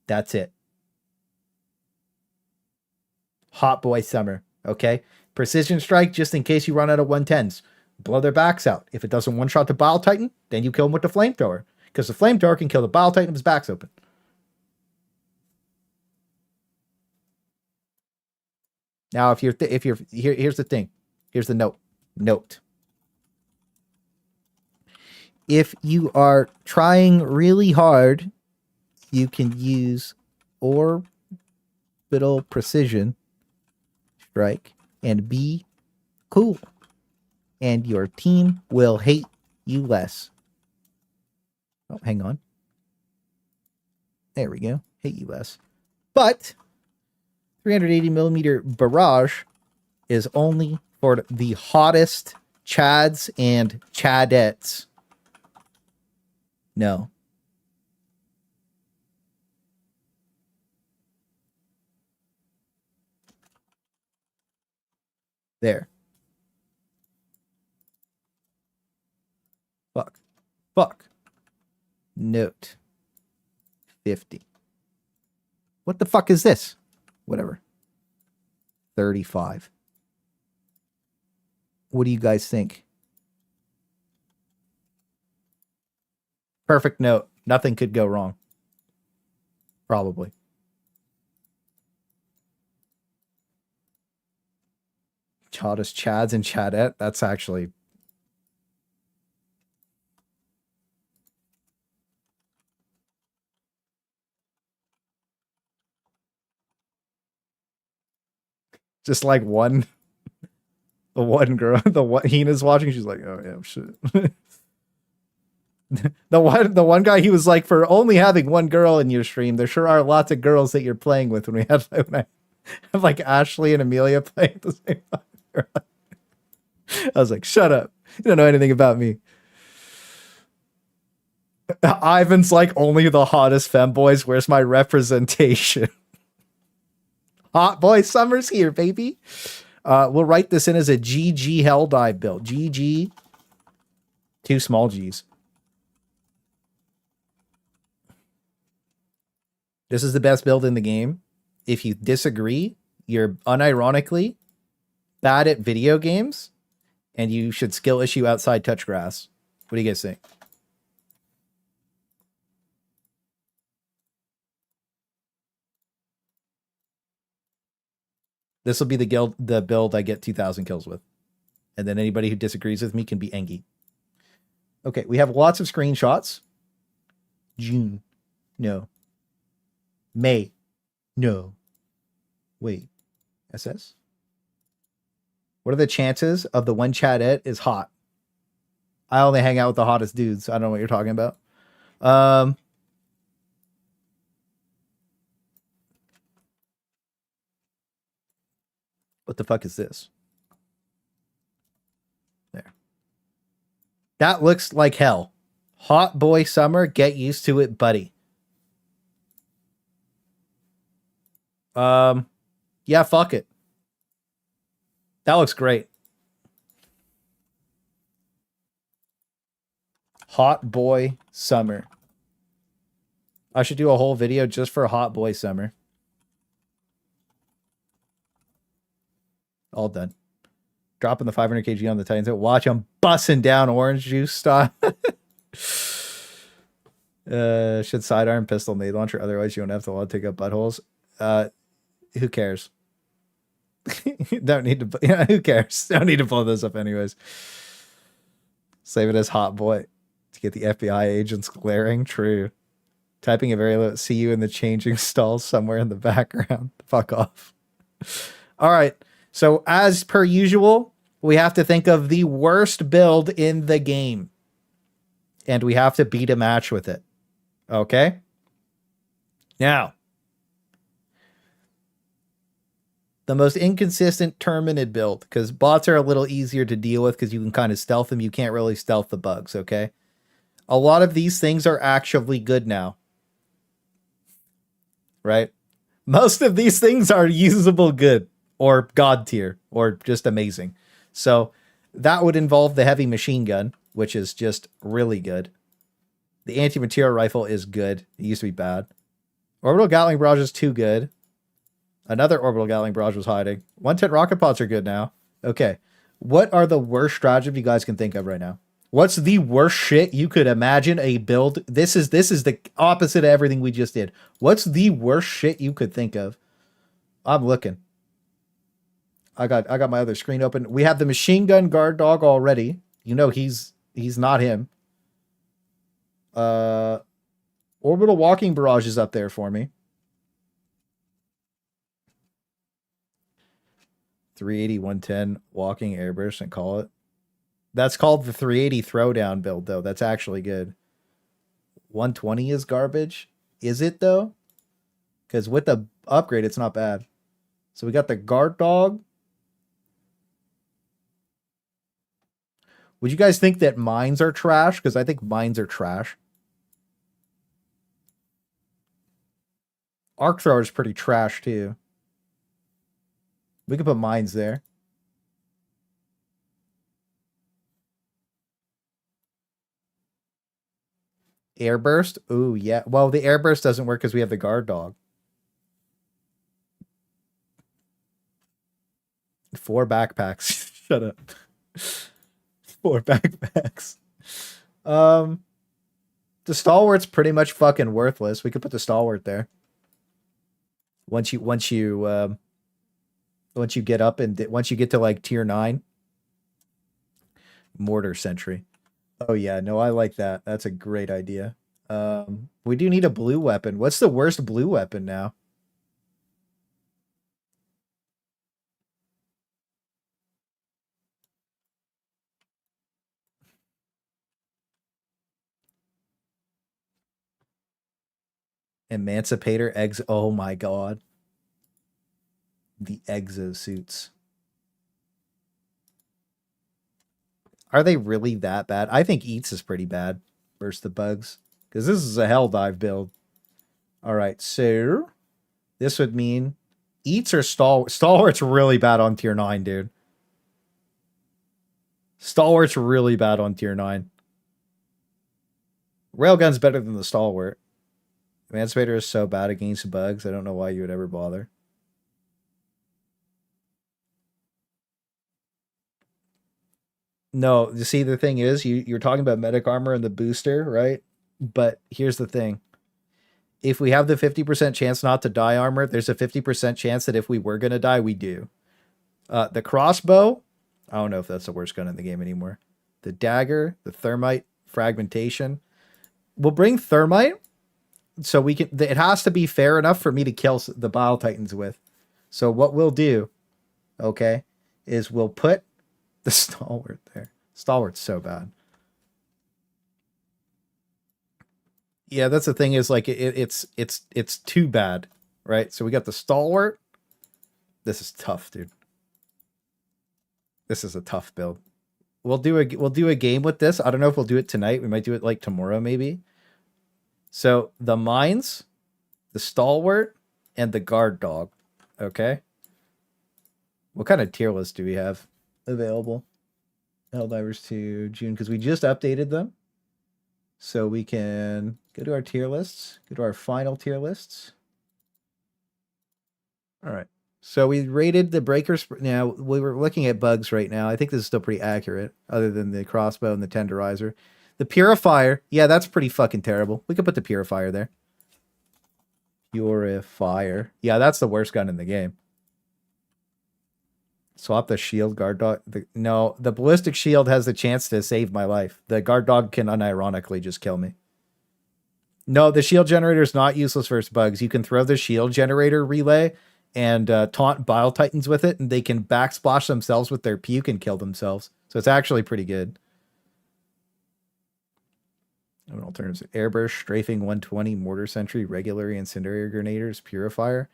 That's it. Hot boy summer, okay? Precision strike, just in case you run out of 110s. Blow their backs out. If it doesn't one-shot the bile titan, then you kill them with the flamethrower. because the flame thrower can kill the Bile Titan if his back's open. Now, if you're here's the thing. Here's the note. If you are trying really hard, you can use orbital precision strike and be cool. And your team will hate you less. Oh, hang on. There we go. Hate you less. But 380 millimeter barrage is only for the hottest Chads and Chadettes. No. There. Fuck. Note 50. What the fuck is this? Whatever. 35. What do you guys think? Perfect note. Nothing could go wrong. Probably. Hottest Chads and Chadette. That's actually... just like one... the one girl, the one Hina's watching, she's like, oh yeah, shit. the one guy, he was like, for only having one girl in your stream, there sure are lots of girls that you're playing with. When I have like Ashley and Amelia playing at the same time. I was like, shut up. You don't know anything about me. Ivan's like, only the hottest femboys. Where's my representation? Hot boy summer's here, baby. We'll write this in as a GG Helldive build. GG. 2 small G's. This is the best build in the game. If you disagree, you're unironically bad at video games, and you should skill issue outside touch grass. What do you guys think? This will be the build I get 2,000 kills with. And then anybody who disagrees with me can be Engie. Okay, we have lots of screenshots. June. No. May. No. Wait. SS? What are the chances of the one Chadette is hot? I only hang out with the hottest dudes. I don't know what you're talking about. What the fuck is this? There. That looks like hell. Hot boy summer, get used to it, buddy. Yeah, fuck it. That looks great. Hot boy summer. I should do a whole video just for hot boy summer. All done. Dropping the 500 kg on the Titans. Watch them bussing down orange juice style. Should sidearm pistol nade launcher. Otherwise, you don't have to lot take up buttholes. Who cares? Don't need to. Yeah, who cares? Don't need to blow those up anyways. Save it as hot boy to get the FBI agents glaring. True. Typing a very low. See you in the changing stalls somewhere in the background. Fuck off. All right. So as per usual, we have to think of the worst build in the game. And we have to beat a match with it. Okay? Now, the most inconsistent Terminid build, because bots are a little easier to deal with because you can kind of stealth them. You can't really stealth the bugs, okay? A lot of these things are actually good now. Right? Most of these things are usable good. Or God tier, or just amazing. So that would involve the heavy machine gun, which is just really good. The anti-material rifle is good. It used to be bad. Orbital Gatling barrage is too good. Another orbital Gatling barrage was hiding. 110 rocket pods are good now. Okay. What are the worst stratagems you guys can think of right now? What's the worst shit you could imagine a build? This is the opposite of everything we just did. What's the worst shit you could think of? I'm looking. I got my other screen open. We have the machine gun guard dog already. You know he's not him. Orbital walking barrage is up there for me. 380, 110 walking airburst and call it. That's called the 380 throwdown build though. That's actually good. 120 is garbage. Is it though? Because with the upgrade, it's not bad. So we got the guard dog. Would you guys think that mines are trash? Because I think mines are trash. Arc thrower is pretty trash too. We could put mines there. Airburst? Ooh, yeah. Well, the airburst doesn't work because we have the guard dog. 4 backpacks. Shut up. 4 backpacks. The Stalwart's pretty much fucking worthless. We could put the Stalwart there. Once you get up and once you get to like tier 9. Mortar Sentry. Oh yeah, no, I like that. That's a great idea. We do need a blue weapon. What's the worst blue weapon now? Emancipator eggs. Oh my god. The exosuits. Are they really that bad? I think Eats is pretty bad versus the bugs. Because this is a Helldive build. Alright, so this would mean Eats or Stalwart. Stalwart's really bad on tier 9, dude. Stalwart's really bad on tier 9. Railgun's better than the Stalwart. Emancipator is so bad against bugs. I don't know why you would ever bother. No, you see, the thing is, you're talking about medic armor and the booster, right? But here's the thing. If we have the 50% chance not to die armor, there's a 50% chance that if we were going to die, we do. The crossbow, I don't know if that's the worst gun in the game anymore. The dagger, the thermite, fragmentation. We'll bring thermite, so we can. It has to be fair enough for me to kill the Bile Titans with. So what we'll do, okay, is we'll put the Stalwart there. Stalwart's so bad. Yeah, that's the thing is like it's too bad, right? So we got the Stalwart. This is tough, dude. This is a tough build. We'll do a game with this. I don't know if we'll do it tonight. We might do it like tomorrow maybe. So the mines, the Stalwart, and the guard dog. Okay. What kind of tier list do we have available? Helldivers to June, because we just updated them. So we can go to our tier lists, go to our final tier lists. All right. So we rated the breakers. Now we were looking at bugs right now. I think this is still pretty accurate, other than the crossbow and the tenderizer. The purifier, yeah, that's pretty fucking terrible. We could put the purifier there. Purifier. Yeah, that's the worst gun in the game. Swap the shield guard dog. No, the ballistic shield has the chance to save my life. The guard dog can unironically just kill me. No, the shield generator is not useless versus bugs. You can throw the shield generator relay and taunt Bile Titans with it, and they can backsplash themselves with their puke and kill themselves. So it's actually pretty good. Alternatives: airburst, strafing, 120, mortar sentry, regular incendiary grenaders, purifier.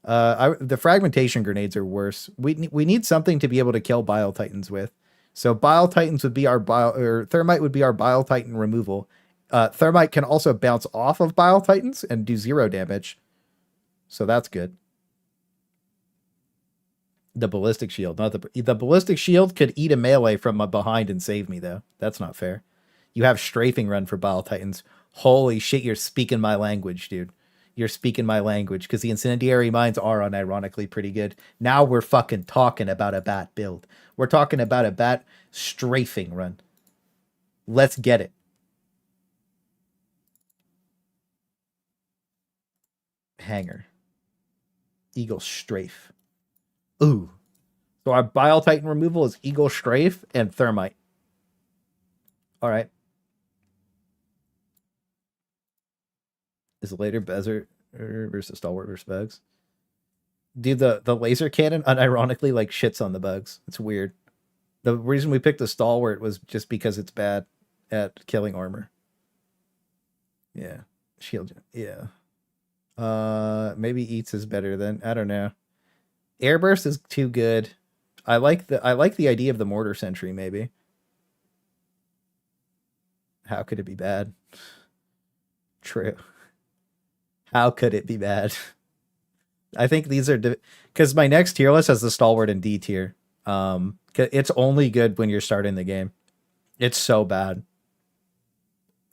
The fragmentation grenades are worse. We need something to be able to kill Bile Titans with. So Bile Titans would be our Thermite would be our Bile Titan removal. Thermite can also bounce off of Bile Titans and do 0 damage. So that's good. The ballistic shield, not the ballistic shield could eat a melee from behind and save me though. That's not fair. You have strafing run for Bile Titans. Holy shit, you're speaking my language, dude. You're speaking my language, because the incendiary mines are unironically pretty good. Now we're fucking talking about a bat build. We're talking about a bat strafing run. Let's get it. Hanger. Eagle Strafe. Ooh. So our Bile Titan removal is Eagle Strafe and Thermite. All right. Is it later Bezer versus Stalwart versus Bugs? Dude, the laser cannon unironically like shits on the bugs. It's weird. The reason we picked the Stalwart was just because it's bad at killing armor. Yeah. Shield. Yeah. Maybe Eats is better than, I don't know. Airburst is too good. I like the idea of the Mortar Sentry, maybe. How could it be bad? True. How could it be bad? I think these are because my next tier list has the Stalwart and D tier. It's only good when you're starting the game. It's so bad.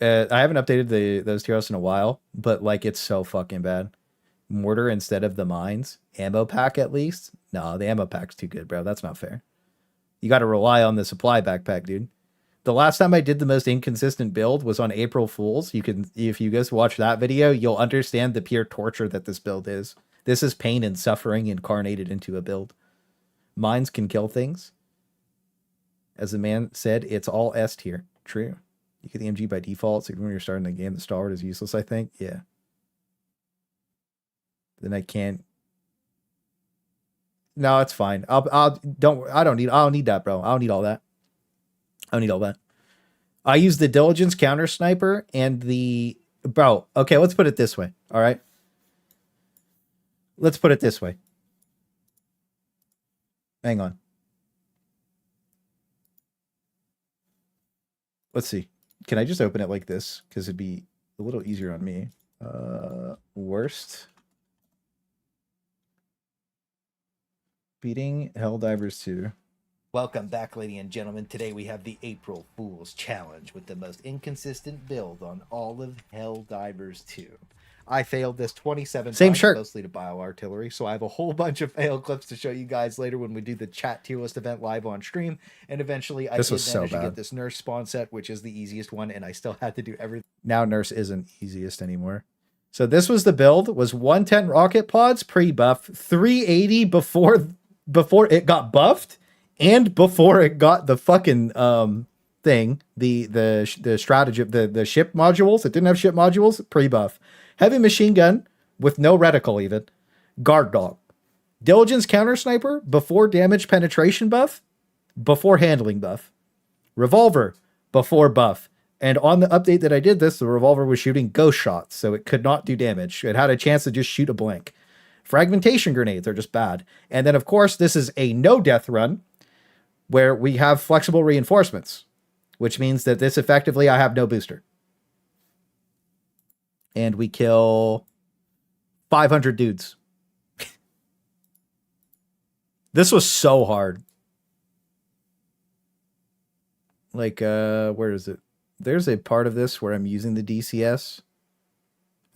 I haven't updated those tier lists in a while, but like it's so fucking bad. Mortar instead of the mines. Ammo pack at least. No, the ammo pack's too good, bro. That's not fair. You got to rely on the supply backpack, dude. The last time I did the most inconsistent build was on April Fools. You can, if you guys watch that video, you'll understand the pure torture that this build is. This is pain and suffering incarnated into a build. Mines can kill things. As the man said, it's all S tier. True. You get the MG by default, so when you're starting the game, the Stalwart is useless, I think. Yeah. Then I can't. No, it's fine. I don't need that, bro. I don't need all that. I don't need all that. I use the Diligence Counter Sniper and the... Bro, okay, let's put it this way, all right? Let's put it this way. Hang on. Let's see. Can I just open it like this? Because it'd be a little easier on me. Worst. Beating Helldivers 2. Welcome back, ladies and gentlemen. Today we have the April Fool's Challenge with the most inconsistent build on all of Helldivers 2. I failed this 27 times, mostly to bio artillery, so I have a whole bunch of fail clips to show you guys later when we do the chat tier list event live on stream. And eventually I did manage to get this nurse spawn set, which is the easiest one, and I still had to do everything. Now nurse isn't easiest anymore. So this was the build, was 110 rocket pods pre-buff, 380 before it got buffed, and before it got the fucking thing, the stratagem, the ship modules. It didn't have ship modules, pre-buff. Heavy machine gun with no reticle even. Guard dog. Diligence counter sniper before damage penetration buff, before handling buff. Revolver before buff. And on the update that I did this, the revolver was shooting ghost shots, so it could not do damage. It had a chance to just shoot a blank. Fragmentation grenades are just bad. And then, of course, this is a no-death run where we have flexible reinforcements, which means that this effectively I have no booster. And we kill 500 dudes. This was so hard. Like, where is it? There's a part of this where I'm using the DCS.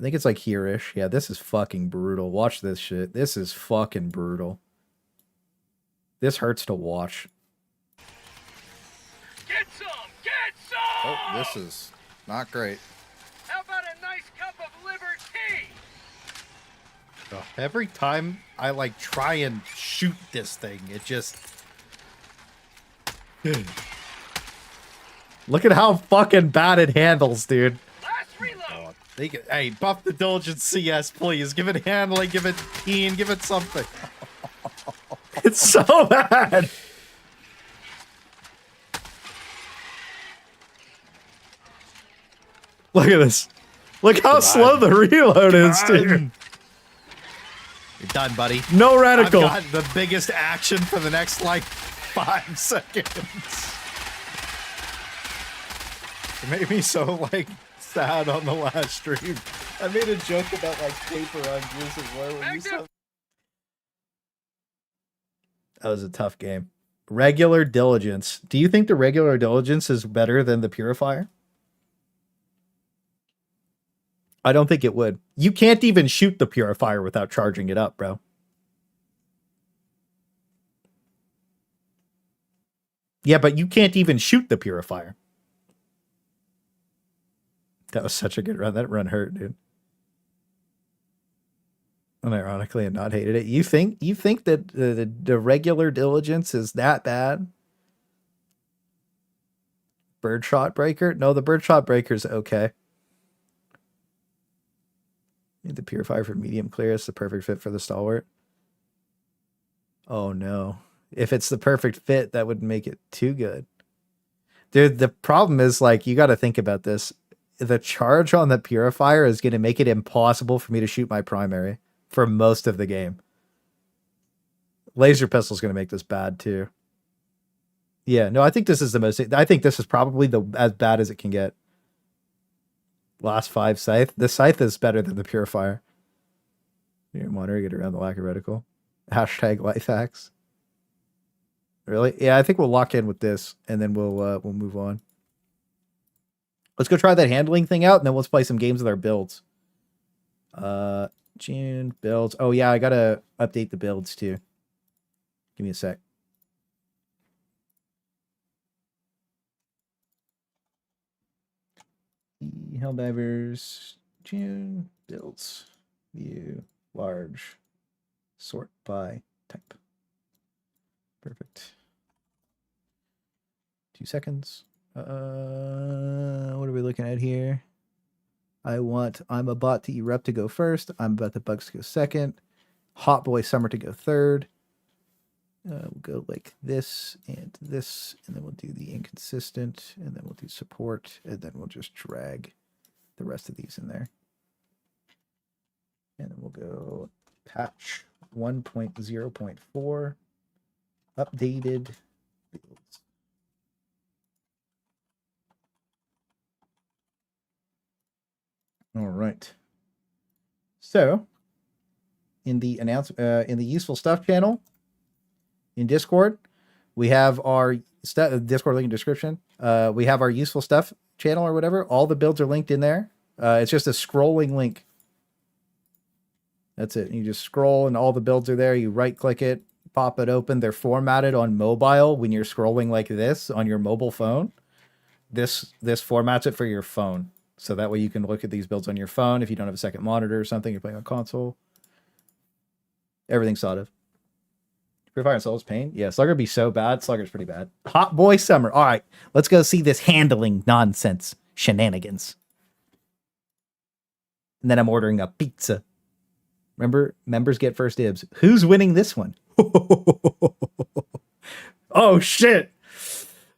I think it's like here-ish. Yeah, this is fucking brutal. Watch this shit. This is fucking brutal. This hurts to watch. Get some! Get some! Oh, this is not great. How about a nice cup of liver tea? Every time I like try and shoot this thing, it just... Look at how fucking bad it handles, dude. Last reload! Hey, buff the Diligence CS, please. Give it handling, give it teen, give it something. It's so bad. Look at this. Look how slow the reload is, dude. You're done, buddy. No reticle. I've got the biggest action for the next, like, 5 seconds. It made me so, like, sad on the last stream. I made a joke about, like, paper on Gears of War when you saw... That was a tough game. Regular Diligence. Do you think the regular Diligence is better than the Purifier? I don't think it would. You can't even shoot the Purifier without charging it up, bro. Yeah, but you can't even shoot the Purifier. That was such a good run. That run hurt, dude. Unironically, and not hated it. You think that the regular diligence is that bad? Birdshot breaker? No, the birdshot breaker's okay. Need the purifier for medium clear. It's the perfect fit for the stalwart. Oh no. If it's the perfect fit, that would make it too good. Dude, the problem is, like, you got to think about this. The charge on the purifier is going to make it impossible for me to shoot my primary for most of the game. Laser pistol's going to make this bad too. Yeah, no, I think this is the most. I think this is probably as bad as it can get. Last 5 scythe. The scythe is better than the purifier. Your monitor, get around the lack of reticle. Hashtag life hacks. Really? Yeah, I think we'll lock in with this, and then we'll move on. Let's go try that handling thing out, and then let's play some games with our builds. June builds. Oh yeah, I gotta update the builds too. Give me a sec. Helldivers, June builds, view, large, sort by type. Perfect. 2 seconds. What are we looking at here? I'm about to erupt to go first. I'm about the bugs to go second. Hot boy summer to go third. We'll go like this, and then we'll do the inconsistent, and then we'll do support, and then we'll just drag the rest of these in there. And then we'll go patch 1.0.4, updated builds. All right. So, in the in the useful stuff channel in Discord, we have our Discord link in description. We have our useful stuff channel or whatever. All the builds are linked in there. It's just a scrolling link. That's it. You just scroll and all the builds are there. You right click it, pop it open. They're formatted on mobile when you're scrolling like this on your mobile phone. This formats it for your phone. So that way you can look at these builds on your phone. If you don't have a second monitor or something, you're playing on console. Everything's thought of. Purifier and Soul's pain. Yeah, Slugger would be so bad. Slugger's pretty bad. Hot boy summer. All right, let's go see this handling nonsense shenanigans. And then I'm ordering a pizza. Remember, members get first dibs. Who's winning this one? Oh, shit.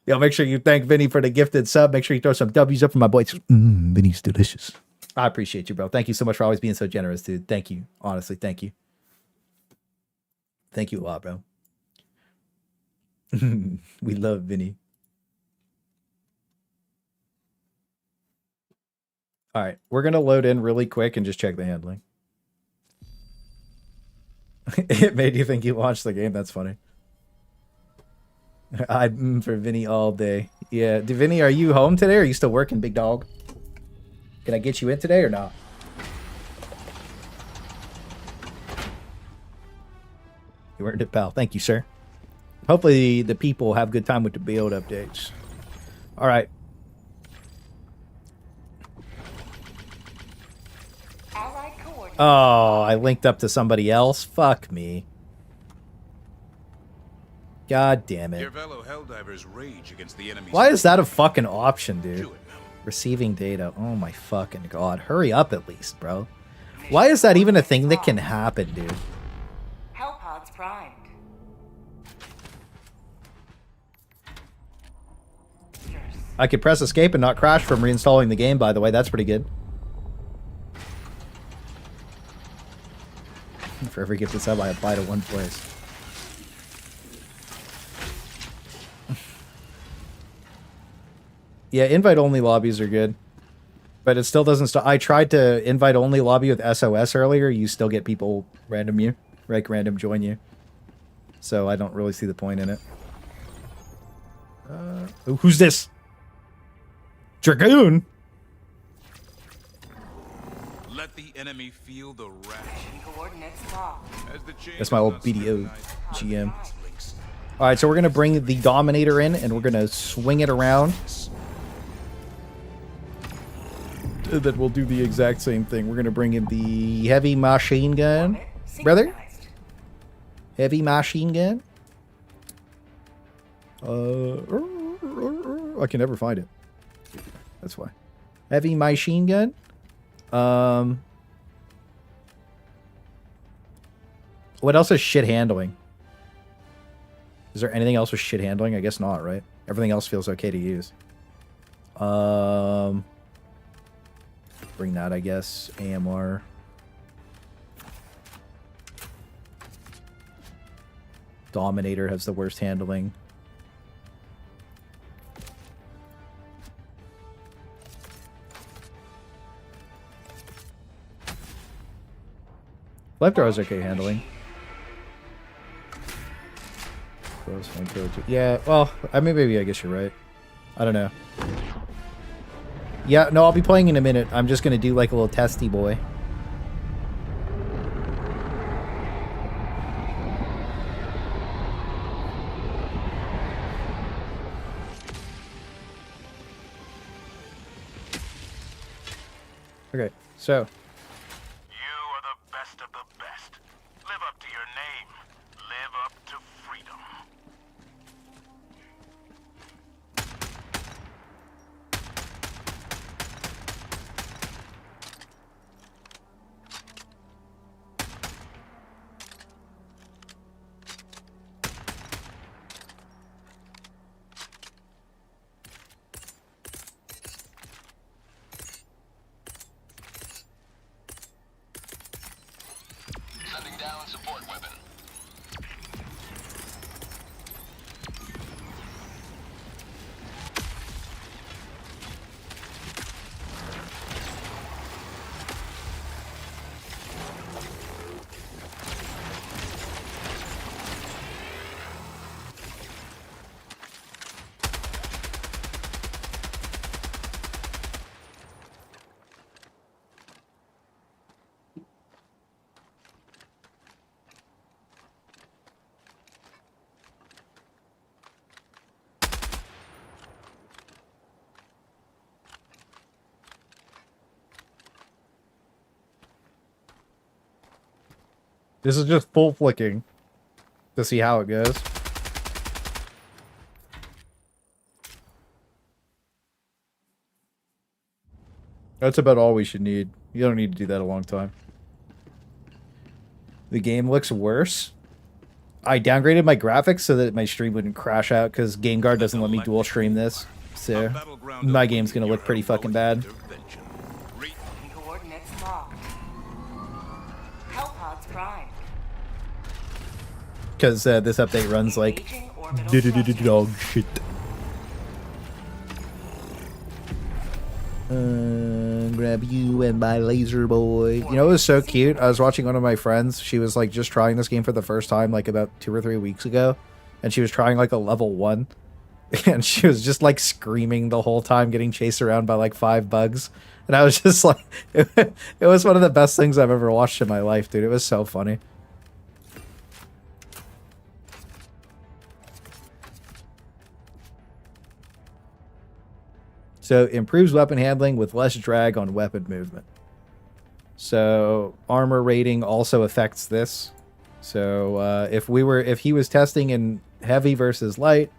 Yo, make sure you thank Vinny for the gifted sub. Make sure you throw some W's up for my boy. Vinny's delicious. I appreciate you, bro. Thank you so much for always being so generous, dude. Thank you. Honestly, thank you. Thank you a lot, bro. We love Vinny. All right, we're going to load in really quick and just check the handling. It made you think you launched the game. That's funny. I'd for Vinny all day. Yeah, Vinny, are you home today or are you still working, big dog? Can I get you in today or not? You earned it, pal. Thank you, sir. Hopefully the people have good time with the build updates. All right. Oh, I linked up to somebody else. Fuck me. God damn it. Your fellow Helldivers rage against the enemy's. Why is that a fucking option, dude? Receiving data. Oh my fucking god. Hurry up at least, bro. Why is that even a thing that can happen, dude? Hellpods primed. I could press escape and not crash from reinstalling the game, by the way. That's pretty good. For every gift sub, I apply to one place. Yeah, invite-only lobbies are good. But it still doesn't stop. I tried to invite-only lobby with SOS earlier. You still get people random join you. So I don't really see the point in it. Who's this? Dragoon? Let the enemy feel the wrath. Coordinates locked. That's my old BDO GM. Alright, so we're going to bring the Dominator in, and we're going to swing it around. And then we'll do the exact same thing. We're gonna bring in the heavy machine gun, Orbit brother. synchronized. Heavy machine gun. I can never find it. That's why. Heavy machine gun. What else is shit handling? Is there anything else with shit handling? I guess not, right? Everything else feels okay to use. Bring that, I guess. AMR. Dominator has the worst handling. Flamethrower is okay handling. Yeah, well, I mean, maybe I guess you're right. I don't know. Yeah, no, I'll be playing in a minute. I'm just going to do like a little testy boy. Okay, so. You are the best of the best. Live up to your name. Live up to freedom. Sending down support weapon. This is just full flicking to see how it goes. That's about all we should need. You don't need to do that a long time. The game looks worse. I downgraded my graphics so that my stream wouldn't crash out because GameGuard doesn't let me dual stream this. So my game's gonna look pretty fucking bad. Coordinates locked. Hellpods prime. Because this update runs like Engaging orbital dog shit. Grab you and my laser boy. You know, it was so cute. I was watching one of my friends. She was like just trying this game for the first time, like about 2 or 3 weeks ago, and she was trying like a level 1, and she was just like screaming the whole time, getting chased around by like 5 bugs. And I was just like, it was one of the best things I've ever watched in my life, dude. It was so funny. So improves weapon handling with less drag on weapon movement. So armor rating also affects this. So if he was testing in heavy versus light,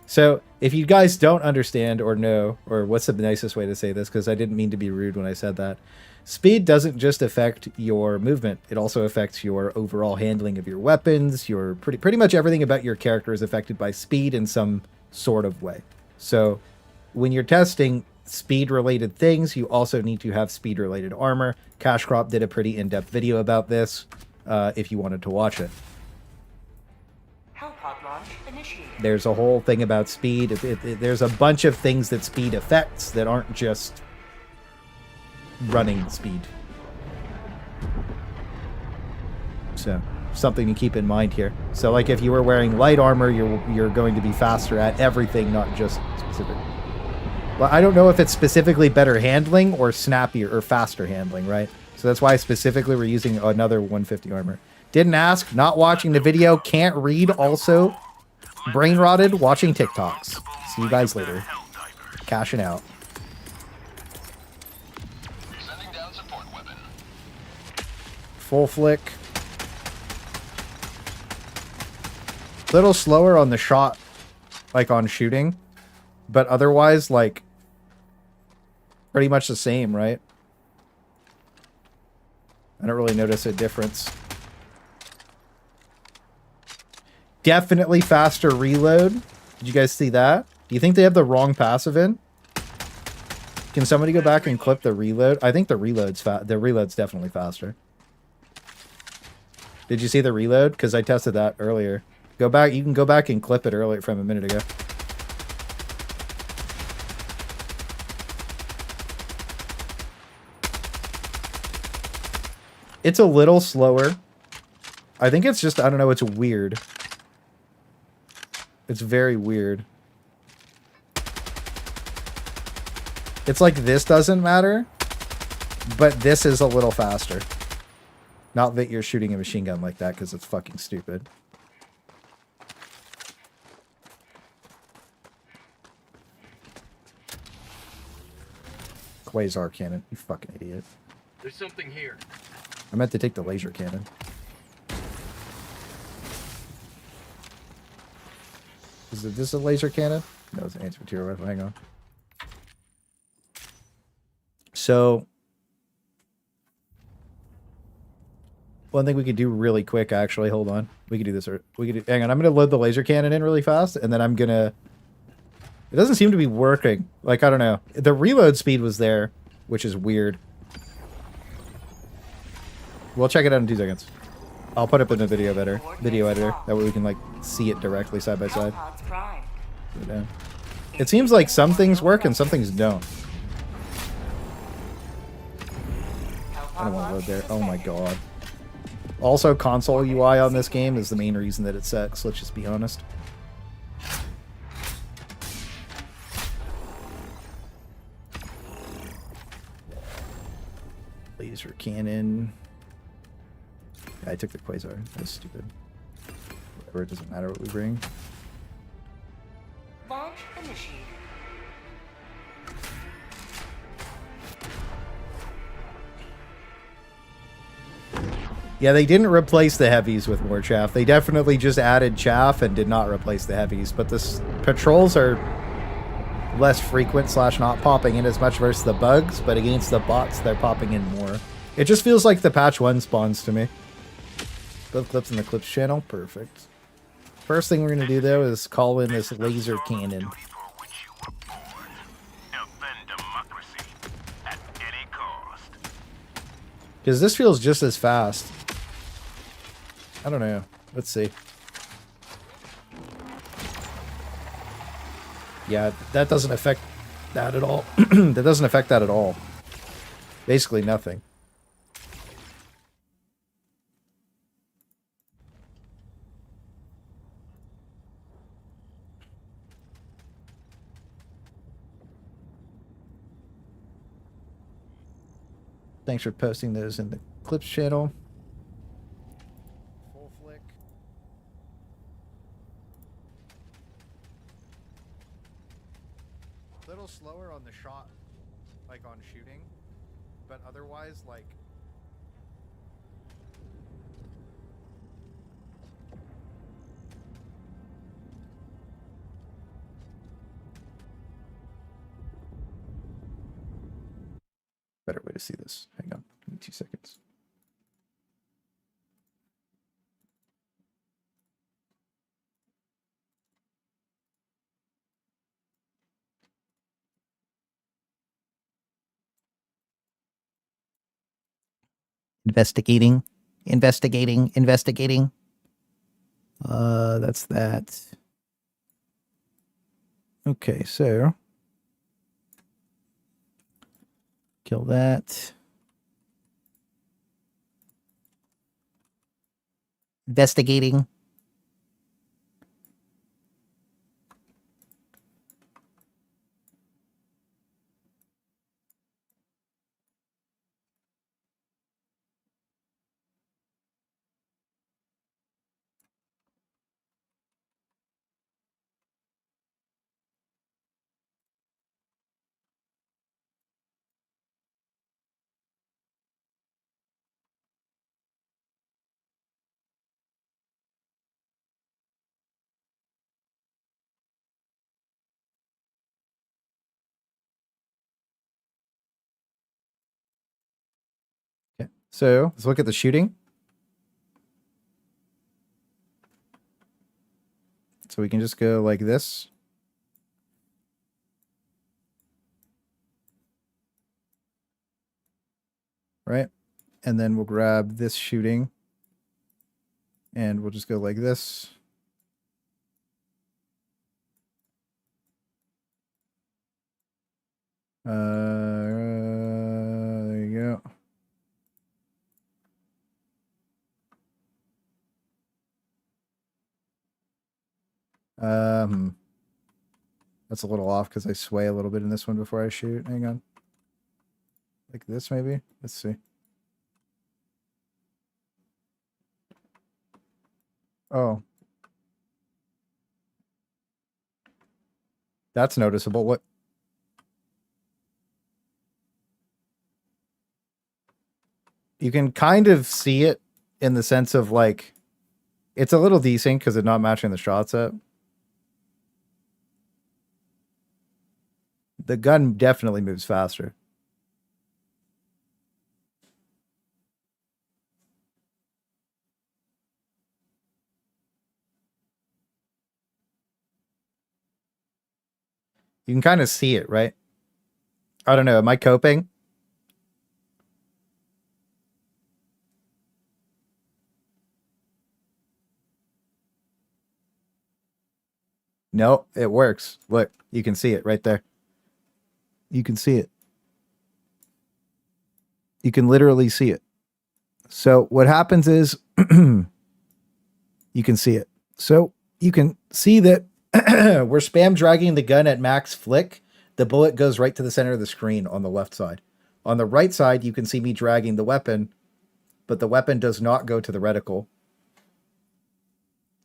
so if you guys don't understand or know, or what's the nicest way to say this, because I didn't mean to be rude when I said that, speed doesn't just affect your movement; it also affects your overall handling of your weapons. Your pretty much everything about your character is affected by speed in some sort of way. So when you're testing speed-related things, you also need to have speed-related armor. Cash Crop did a pretty in-depth video about this, if you wanted to watch it. Hellpod launch initiated. There's a whole thing about speed. There's a bunch of things that speed affects that aren't just running speed. So, something to keep in mind here. So, like, if you were wearing light armor, you're going to be faster at everything, not just specific. Well, I don't know if it's specifically better handling or snappier or faster handling, right? So that's why specifically we're using another 150 armor. Didn't ask, not watching the video, can't read, also brain rotted, watching TikToks. See you guys later. Cashing out. Full flick. Little slower on the shot, like on shooting, but otherwise, like, pretty much the same, right? I don't really notice a difference. Definitely faster reload. Did you guys see that? Do you think they have the wrong passive in? Can somebody go back and clip the reload? I think the reload's the reload's definitely faster. Did you see the reload? Because I tested that earlier. Go back. You can go back and clip it earlier from a minute ago. It's a little slower. I think it's just, I don't know, it's weird. It's very weird. It's like this doesn't matter, but this is a little faster. Not that you're shooting a machine gun like that, because it's fucking stupid. Quasar cannon, you fucking idiot. There's something here. I meant to take the laser cannon. Is this a laser cannon? No, it's an anti-material rifle. Hang on. So, one thing we could do really quick, actually. Hold on. We could do this. Hang on. I'm going to load the laser cannon in really fast, and then I'm going to... It doesn't seem to be working. Like, I don't know. The reload speed was there, which is weird. We'll check it out in 2 seconds. I'll put it in the video editor. That way we can, like, see it directly side by side. It seems like some things work and some things don't. I don't want to load there. Oh my god. Also, console UI on this game is the main reason that it sucks. Let's just be honest. Laser cannon. Yeah, I took the Quasar. That's stupid. Whatever, it doesn't matter what we bring. Launch initiated. Yeah, they didn't replace the heavies with more chaff. They definitely just added chaff and did not replace the heavies. But the patrols are less frequent / not popping in as much versus the bugs. But against the bots, they're popping in more. It just feels like the patch 1 spawns to me. Both clips in the clips channel. Perfect. First thing we're going to do, though, is call in this laser cannon. Because this feels just as fast. I don't know. Let's see. Yeah, that doesn't affect that at all. That doesn't affect that at all. Basically nothing. Thanks for posting those in the clips channel. Full flick. A little slower on the shot, like on shooting, but otherwise, like... Better way to see this. Hang on. Give me 2 seconds. Investigating. That's that. Okay, so... Kill that. Investigating. So let's look at the shooting. So we can just go like this. Right? And then we'll grab this shooting. And we'll just go like this. There you go. That's a little off because I sway a little bit in this one before I shoot. Hang on. Like this, maybe? Let's see. Oh. That's noticeable. What? You can kind of see it in the sense of like, it's a little desync because it's not matching the shots up. The gun definitely moves faster. You can kind of see it, right? I don't know. Am I coping? No, it works. Look, you can see it right there. You can see it. You can literally see it. So what happens is you can see it. So you can see that we're spam dragging the gun at max flick. The bullet goes right to the center of the screen on the left side. On the right side, you can see me dragging the weapon, but the weapon does not go to the reticle.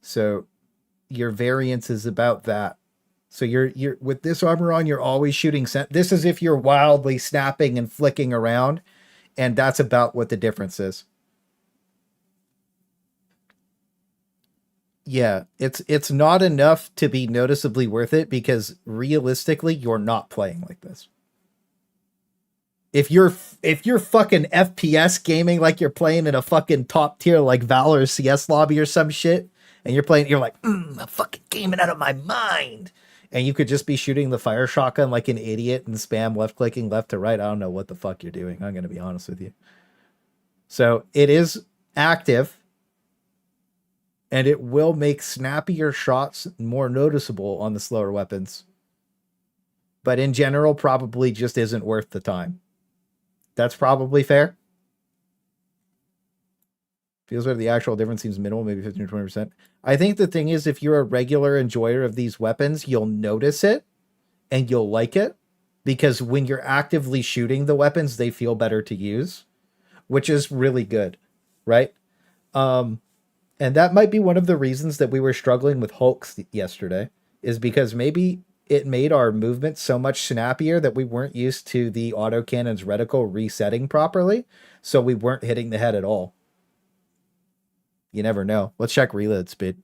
So your variance is about that. So you're with this armor on, you're always shooting. This is if you're wildly snapping and flicking around, and that's about what the difference is. Yeah, it's not enough to be noticeably worth it because realistically, you're not playing like this. If you're fucking FPS gaming like you're playing in a fucking top tier like Valor or CS lobby or some shit, and you're playing, you're like, I'm fucking gaming out of my mind. And you could just be shooting the fire shotgun like an idiot and spam left clicking left to right. I don't know what the fuck you're doing. I'm gonna be honest with you. So it is active. And it will make snappier shots more noticeable on the slower weapons. But in general, probably just isn't worth the time. That's probably fair. Feels like the actual difference seems minimal, maybe 15 or 20%. I think the thing is, if you're a regular enjoyer of these weapons, you'll notice it and you'll like it. Because when you're actively shooting the weapons, they feel better to use, which is really good, right? And that might be one of the reasons that we were struggling with Hulks yesterday, is because maybe it made our movement so much snappier that we weren't used to the autocannon's reticle resetting properly, so we weren't hitting the head at all. You never know. Let's check reload speed.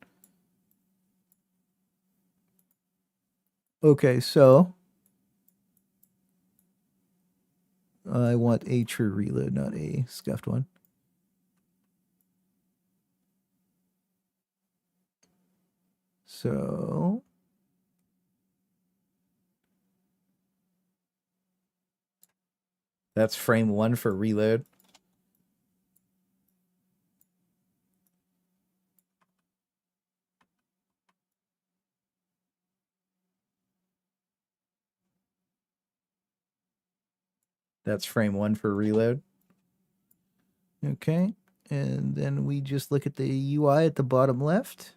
Okay, so I want a true reload, not a scuffed one. So that's frame 1 for reload. That's frame 1 for reload. Okay. And then we just look at the UI at the bottom left.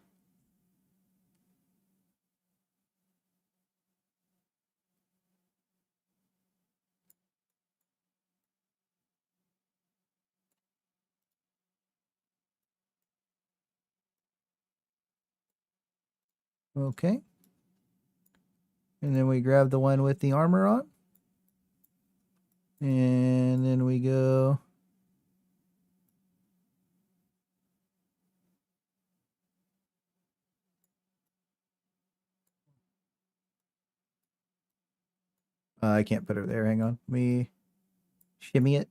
Okay. And then we grab the one with the armor on. And then we go. I can't put it there. Hang on. Let me shimmy it.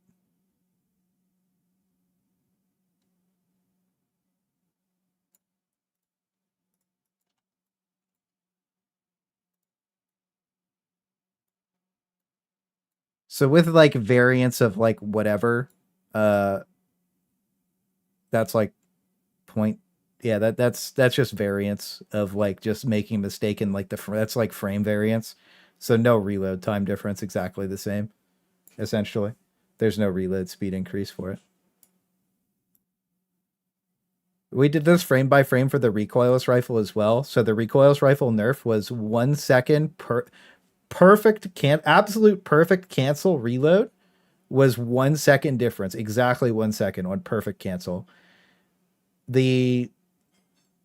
So with like variants of like whatever, that's like point. Yeah, that's just variance of like just making a mistake in like that's like frame variance. So no reload time difference, exactly the same. Essentially, there's no reload speed increase for it. We did this frame by frame for the recoilless rifle as well. So the recoilless rifle nerf was 1 second per absolute perfect cancel reload was 1 second difference, exactly 1 second on perfect cancel. The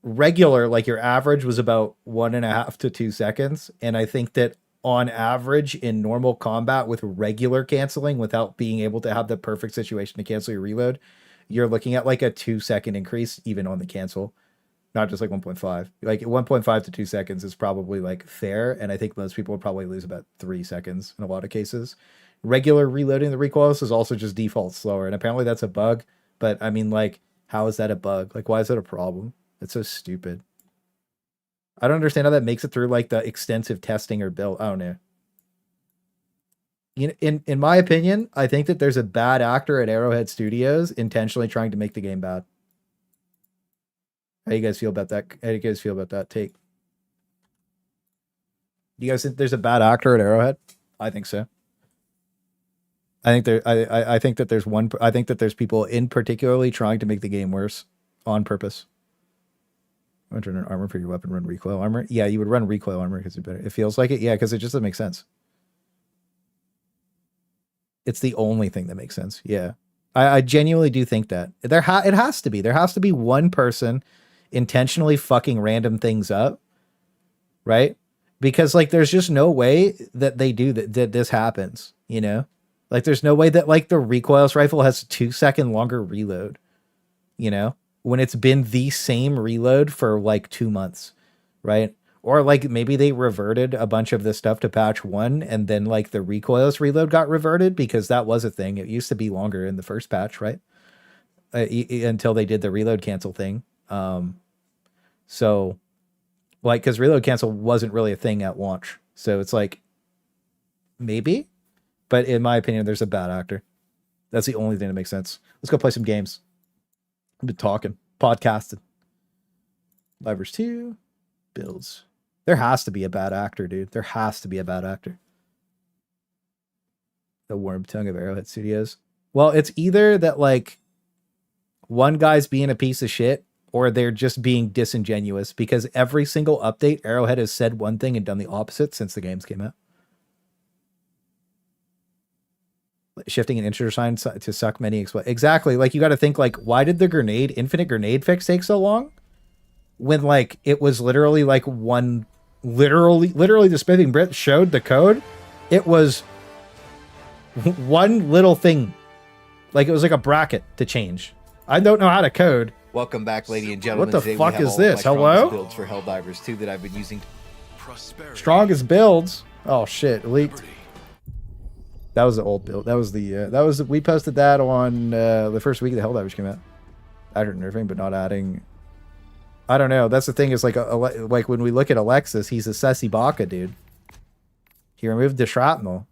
regular, like your average, was about 1.5 to 2 seconds, and I think that on average in normal combat with regular canceling without being able to have the perfect situation to cancel your reload, you're looking at like a 2 second increase even on the cancel, not just like 1.5. Like 1.5 to 2 seconds is probably like fair, and I think most people would probably lose about 3 seconds in a lot of cases. Regular reloading the recoilless is also just default slower, and apparently that's a bug, but I mean, like, how is that a bug? Like, why is that a problem? It's so stupid. I don't understand how that makes it through like the extensive testing or build. I don't know. In my opinion, I think that there's a bad actor at Arrowhead Studios intentionally trying to make the game bad. How do you guys feel about that? How do you guys feel about that take? Do you guys think there's a bad actor at Arrowhead? I think so. I think that there's people in particularly trying to make the game worse on purpose. I'm trying to armor for your weapon, run recoil armor. Yeah, you would run recoil armor because it's better. It feels like it. Yeah, because it just doesn't make sense. It's the only thing that makes sense. Yeah, I genuinely do think that it has to be. There has to be one person intentionally fucking random things up, right? Because like, there's just no way that they do that this happens. You know, like there's no way that like the recoilless rifle has 2 second longer reload. You know, when it's been the same reload for like 2 months, right? Or like maybe they reverted a bunch of this stuff to patch 1, and then like the recoilless reload got reverted because that was a thing. It used to be longer in the first patch, right? Until they did the reload cancel thing. So like, because reload cancel wasn't really a thing at launch. So it's like, maybe, but in my opinion, there's a bad actor. That's the only thing that makes sense. Let's go play some games. I've been talking, podcasting. Helldivers 2 builds. There has to be a bad actor, dude. There has to be a bad actor. The worm tongue of Arrowhead Studios. Well, it's either that like one guy's being a piece of shit, or they're just being disingenuous, because every single update, Arrowhead has said one thing and done the opposite since the games came out. Shifting an integer sign to suck many exactly. Like, you got to think like, why did the infinite grenade fix take so long? When like it was literally like one, literally the smithing Brit showed the code. It was one little thing. Like it was like a bracket to change. I don't know how to code. Welcome back, ladies and gentlemen. What the Today we fuck have is all of this? my Hello? strongest builds for Helldivers 2 that I've been using. Strongest builds. Oh shit, leaked. That was the old build. That was we posted that on the first week of the Helldivers came out. Added nerfing, but not adding. I don't know. That's the thing, is like like when we look at Alexis, he's a Sessy Baka, dude. He removed the shrapnel.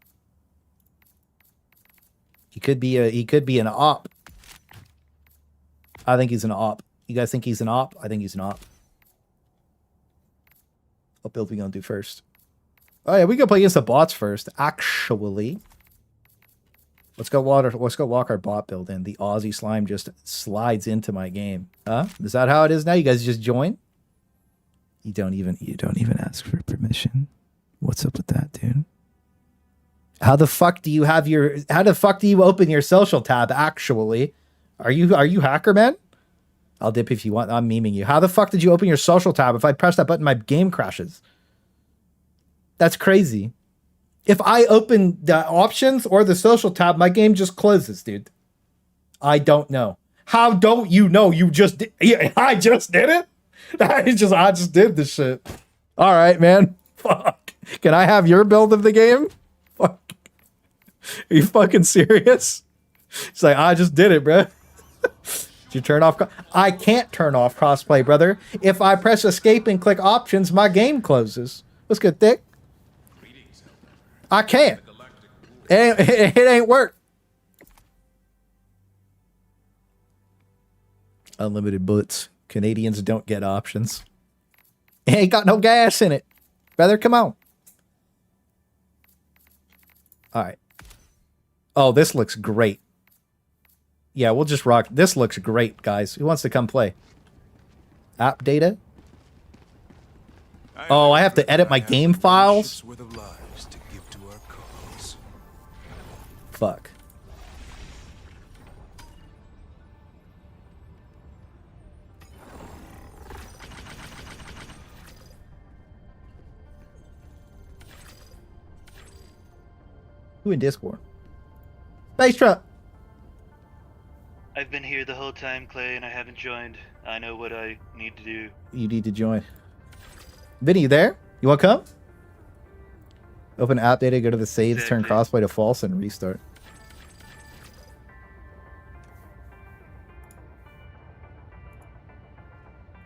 He could be an op. I think he's an op. You guys think he's an op? I think he's an op. What build we gonna do first? Oh yeah, we can play against the bots first. Actually, let's go lock our bot build in. The Aussie slime just slides into my game. Huh? Is that how it is now? You guys just join? You don't even ask for permission. What's up with that, dude? How the fuck do you open your social tab? Actually, are you hacker, man? I'll dip if you want. I'm memeing you. How the fuck did you open your social tab? If I press that button, my game crashes. That's crazy. If I open the options or the social tab, my game just closes, dude. I don't know. How don't you know? You just did. I just did it. I just did this shit. All right, man. Fuck. Can I have your build of the game? Fuck. Are you fucking serious? It's like, I just did it, bro. Did you turn off? I can't turn off crossplay, brother. If I press escape and click options, my game closes. What's good, Thick? I can't. It ain't work. Unlimited bullets. Canadians don't get options. It ain't got no gas in it. Brother, come on. All right. Oh, this looks great. Yeah, we'll just rock. This looks great, guys. Who wants to come play? App data? Oh, I have to edit my game files? Fuck. Who in Discord? Space Truck! I've been here the whole time, Clay, and I haven't joined. I know what I need to do. You need to join. Vinny, you there? You want to come? Open app data, go to the saves, turn crossplay to false, and restart.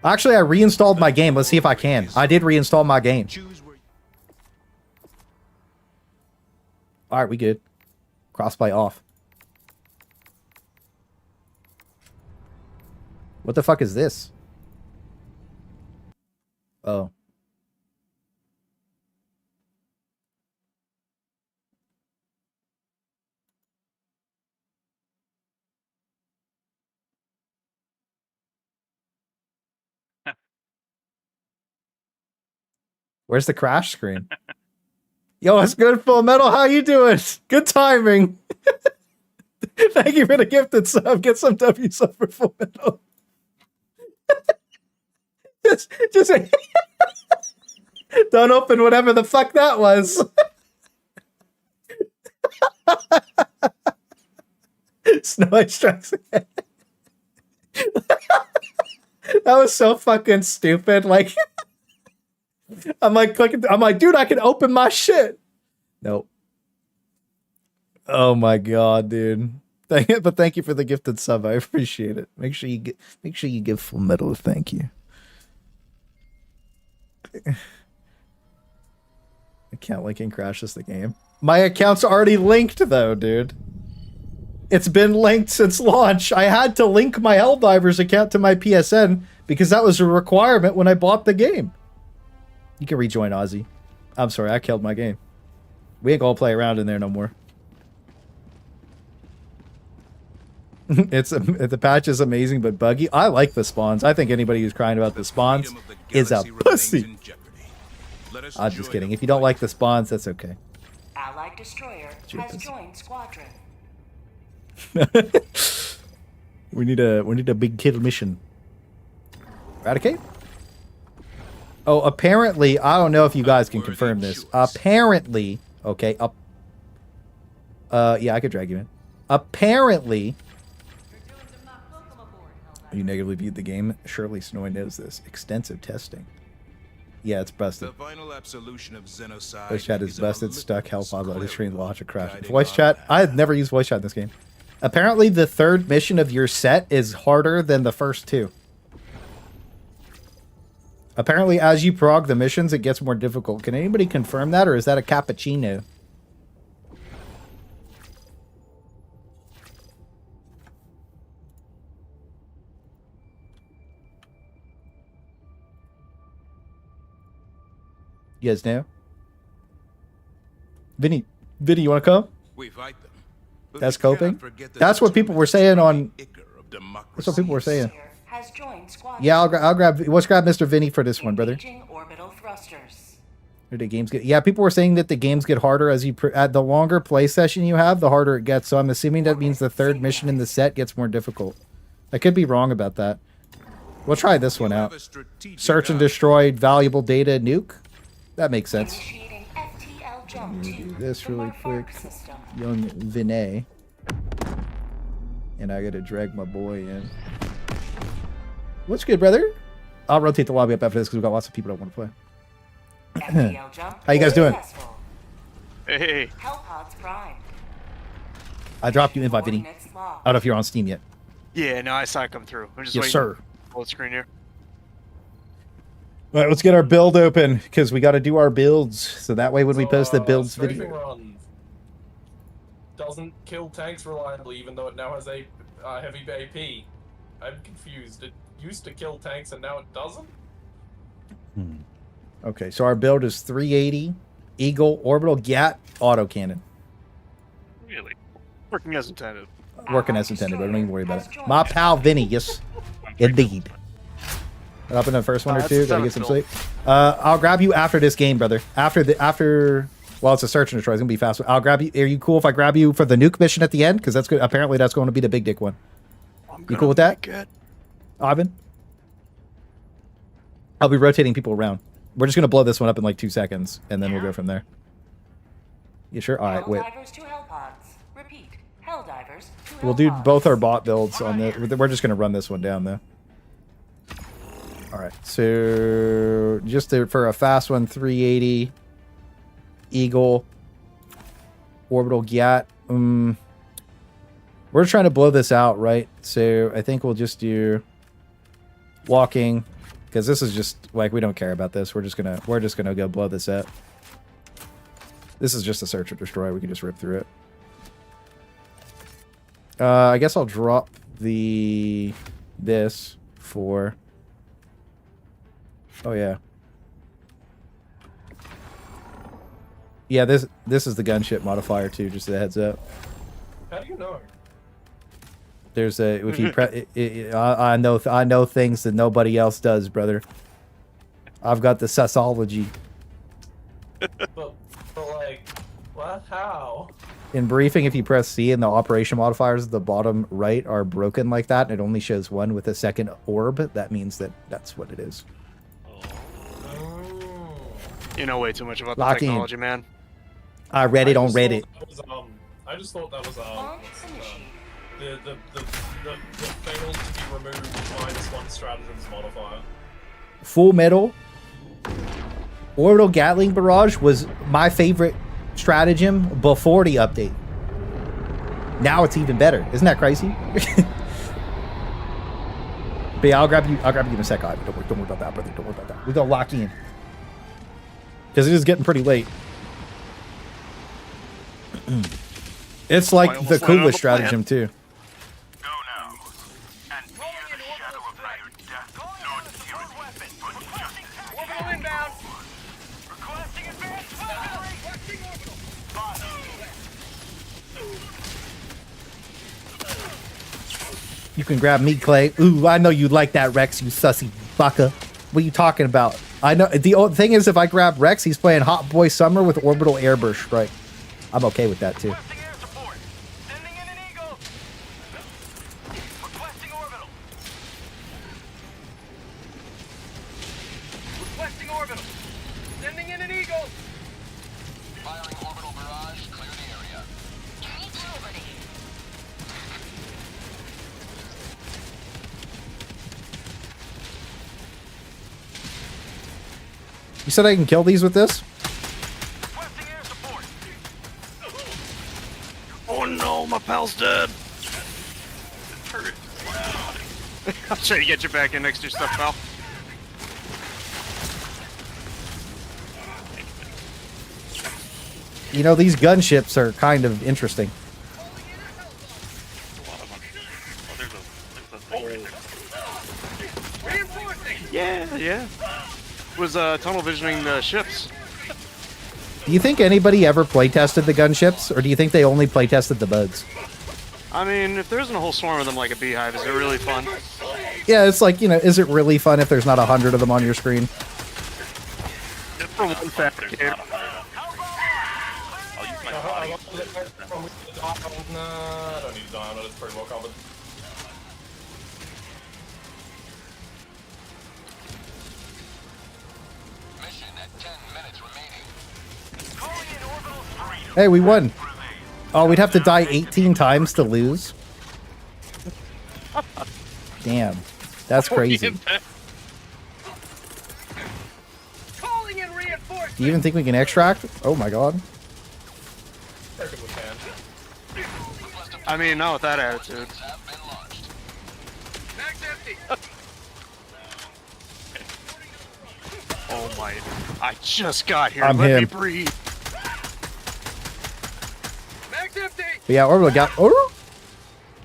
Actually, I reinstalled my game. Let's see if I can. I did reinstall my game. Alright, we good. Crossplay off. What the fuck is this? Oh. Where's the crash screen? Yo, it's good, Full Metal. How you doing? Good timing. Thank you for the gifted sub. Get some W sub for Full Metal. just don't open whatever the fuck that was. Snow White strikes again. That was so fucking stupid. Like, I'm like clicking. I'm like, dude, I can open my shit. Nope. Oh my god, dude. But thank you for the gifted sub. I appreciate it. Make sure you give Full Metal a thank you. Account linking crashes the game. My account's already linked though, dude. It's been linked since launch. I had to link my Helldivers account to my PSN because that was a requirement when I bought the game. You can rejoin Ozzy. I'm sorry, I killed my game. We ain't gonna play around in there no more. The patch is amazing but buggy. I like the spawns. I think anybody who's crying about the spawns is a pussy. I'm just kidding. If you don't like the spawns, that's okay. Allied destroyer has joined squadron. We need a big kill mission. Eradicate? Oh, apparently, I don't know if you guys can confirm this. Apparently, okay, yeah, I could drag you in. Apparently, you negatively viewed the game. Surely Snowy knows this. Extensive testing. Yeah, it's busted. The final absolution of genocide. Voice chat is busted, stuck, hell pod, loading screen, launch, or crash. Voice chat? I had never used voice chat in this game. Apparently, the third mission of your set is harder than the first two. Apparently, as you prog the missions, it gets more difficult. Can anybody confirm that, or is that a cappuccino? You guys know? Vinny, you want to come? We fight them. That's coping? That's what people were saying on... That's what people were saying. Has joined squadron. Yeah, I'll grab... Let's grab Mr. Vinny for this one, brother. Orbital thrusters. Or the games get... Yeah, people were saying that the games get harder as you... At the longer play session you have, the harder it gets. So I'm assuming that means the third mission in the set gets more difficult. I could be wrong about that. We'll try this one out. Search and destroy valuable data nuke. That makes sense. Initiating FTL jump to Do this the really Mark quick. system. Young Vinay. And I gotta drag my boy in. What's good, brother? I'll rotate the lobby up after this because we've got lots of people that want to play. FTL jump How you guys doing? successful. Hey. Hellpods prime. I dropped you in invite, Vinny. Coordinates locked. I don't know if you're on Steam yet. Yeah, no, I saw it come through. I'm just Yes, waiting. sir. Full screen here. All right, let's get our build open because we got to do our builds. So that way when we post the builds video. doesn't kill tanks reliably, even though it now has a heavy AP. I'm confused. It used to kill tanks and now it doesn't? Okay, so our build is 380, Eagle, Orbital, Gat, Autocannon. Really? Working as intended. Working as intended, but don't even worry about it. My pal Vinny, yes, indeed. Up in the first one or two, gotta get some sleep. I'll grab you after this game, brother. Well, it's a search and destroy. It's gonna be fast. I'll grab you. Are you cool if I grab you for the nuke mission at the end? Because that's good. Apparently, that's going to be the big dick one. You cool with that? Good. Ivan? I'll be rotating people around. We're just gonna blow this one up in like 2 seconds, and then we'll go from there. You sure? All right, wait. Helldivers to Hellpods. Repeat. Helldivers to We'll do Hellpods. both our bot builds on the. We're just gonna run this one down though. All right, so for a fast one, 380, Eagle, Orbital, Gat. We're trying to blow this out, right? So I think we'll just do walking, because this is just like we don't care about this. We're just gonna go blow this up. This is just a search or destroy. We can just rip through it. I guess I'll drop this for. Oh yeah. Yeah, this is the gunship modifier too, just a heads up. How do you know? There's a if you I know things that nobody else does, brother. I've got the sessology. But like, what? How? In briefing, if you press C and the operation modifiers at the bottom right are broken like that, and it only shows one with a second orb, that means that's what it is. You know way too much about the Lock in. technology, man. I read it on Reddit. I just thought that was the failed to be removed -1 stratagems modifier. Full Metal Orbital Gatling Barrage was my favorite stratagem before the update. Now it's even better. Isn't that crazy? But yeah, I'll grab you in a sec. Don't worry about that, brother. Don't worry about that. We're gonna lock in. Because it is getting pretty late. It's like the coolest stratagem too. Go now. And fear the shadow of neither death nor tyranny, but justice. Orbital inbound. Requesting advance delivery. Requesting orbital. You can grab me, Clay. Ooh, I know you like that, Rex, you sussy fucker. What are you talking about? I know the old thing is if I grab Rex, he's playing Hot Boy Summer with Orbital Airburst Strike. I'm okay with that too. Requesting air support. Sending in an eagle. Requesting orbital. Requesting orbital. Sending in an eagle. Firing orbital barrage. Clear the area. You said I can kill these with this? Requesting air support. Oh no, my pal's dead. I'll try to get you back in next to your stuff, pal. You know, these gunships are kind of interesting. Reinforcing. Yeah. Was tunnel visioning the ships. Do you think anybody ever playtested the gunships, or do you think they only playtested the bugs? I mean, if there isn't a whole swarm of them like a beehive, is it really fun? Yeah, it's like, you know, is it really fun if there's not 100 of them on your screen? From one fabricator. I'll use my body. Nah, I don't need to die on it. It's pretty well covered. Mission at 10 minutes remaining. Calling in orbital freedom. Hey, we won. Oh, we'd have to die 18 times to lose? Damn. That's crazy. Calling in reinforcements. Do you even think we can extract? Oh my god. Reckon we can. I mean, not with that attitude. Mag's empty. Oh my. I just got here. I'm Let me him. breathe. Mag's empty. But yeah, Orbital got. Oh!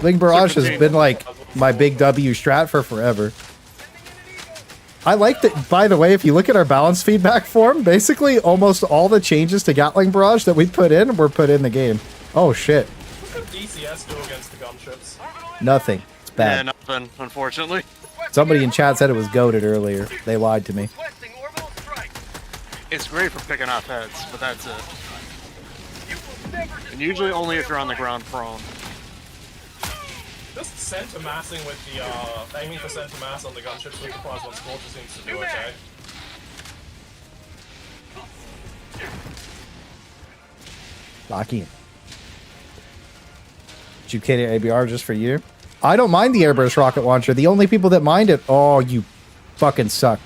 Ling Barrage has been like my big W strat for forever. I like that, by the way, if you look at our balance feedback form, basically almost all the changes to Gatling Barrage that we put in were put in the game. Oh shit. What did DCS do against the gunships? Nothing. It's Yeah, bad. nothing, unfortunately. Somebody in chat said it was goated earlier. They lied to me. Requesting orbital strike. It's great for picking off heads, but that's it. You will never And usually destroy only if you're on the fire. ground prone. Just center massing with the, aiming for center mass on the gunships with the plasma scorcher seems to do okay. Lock in. Adjudicator ABR just for you. I don't mind the airburst rocket launcher. The only people that mind it, oh, you fucking suck.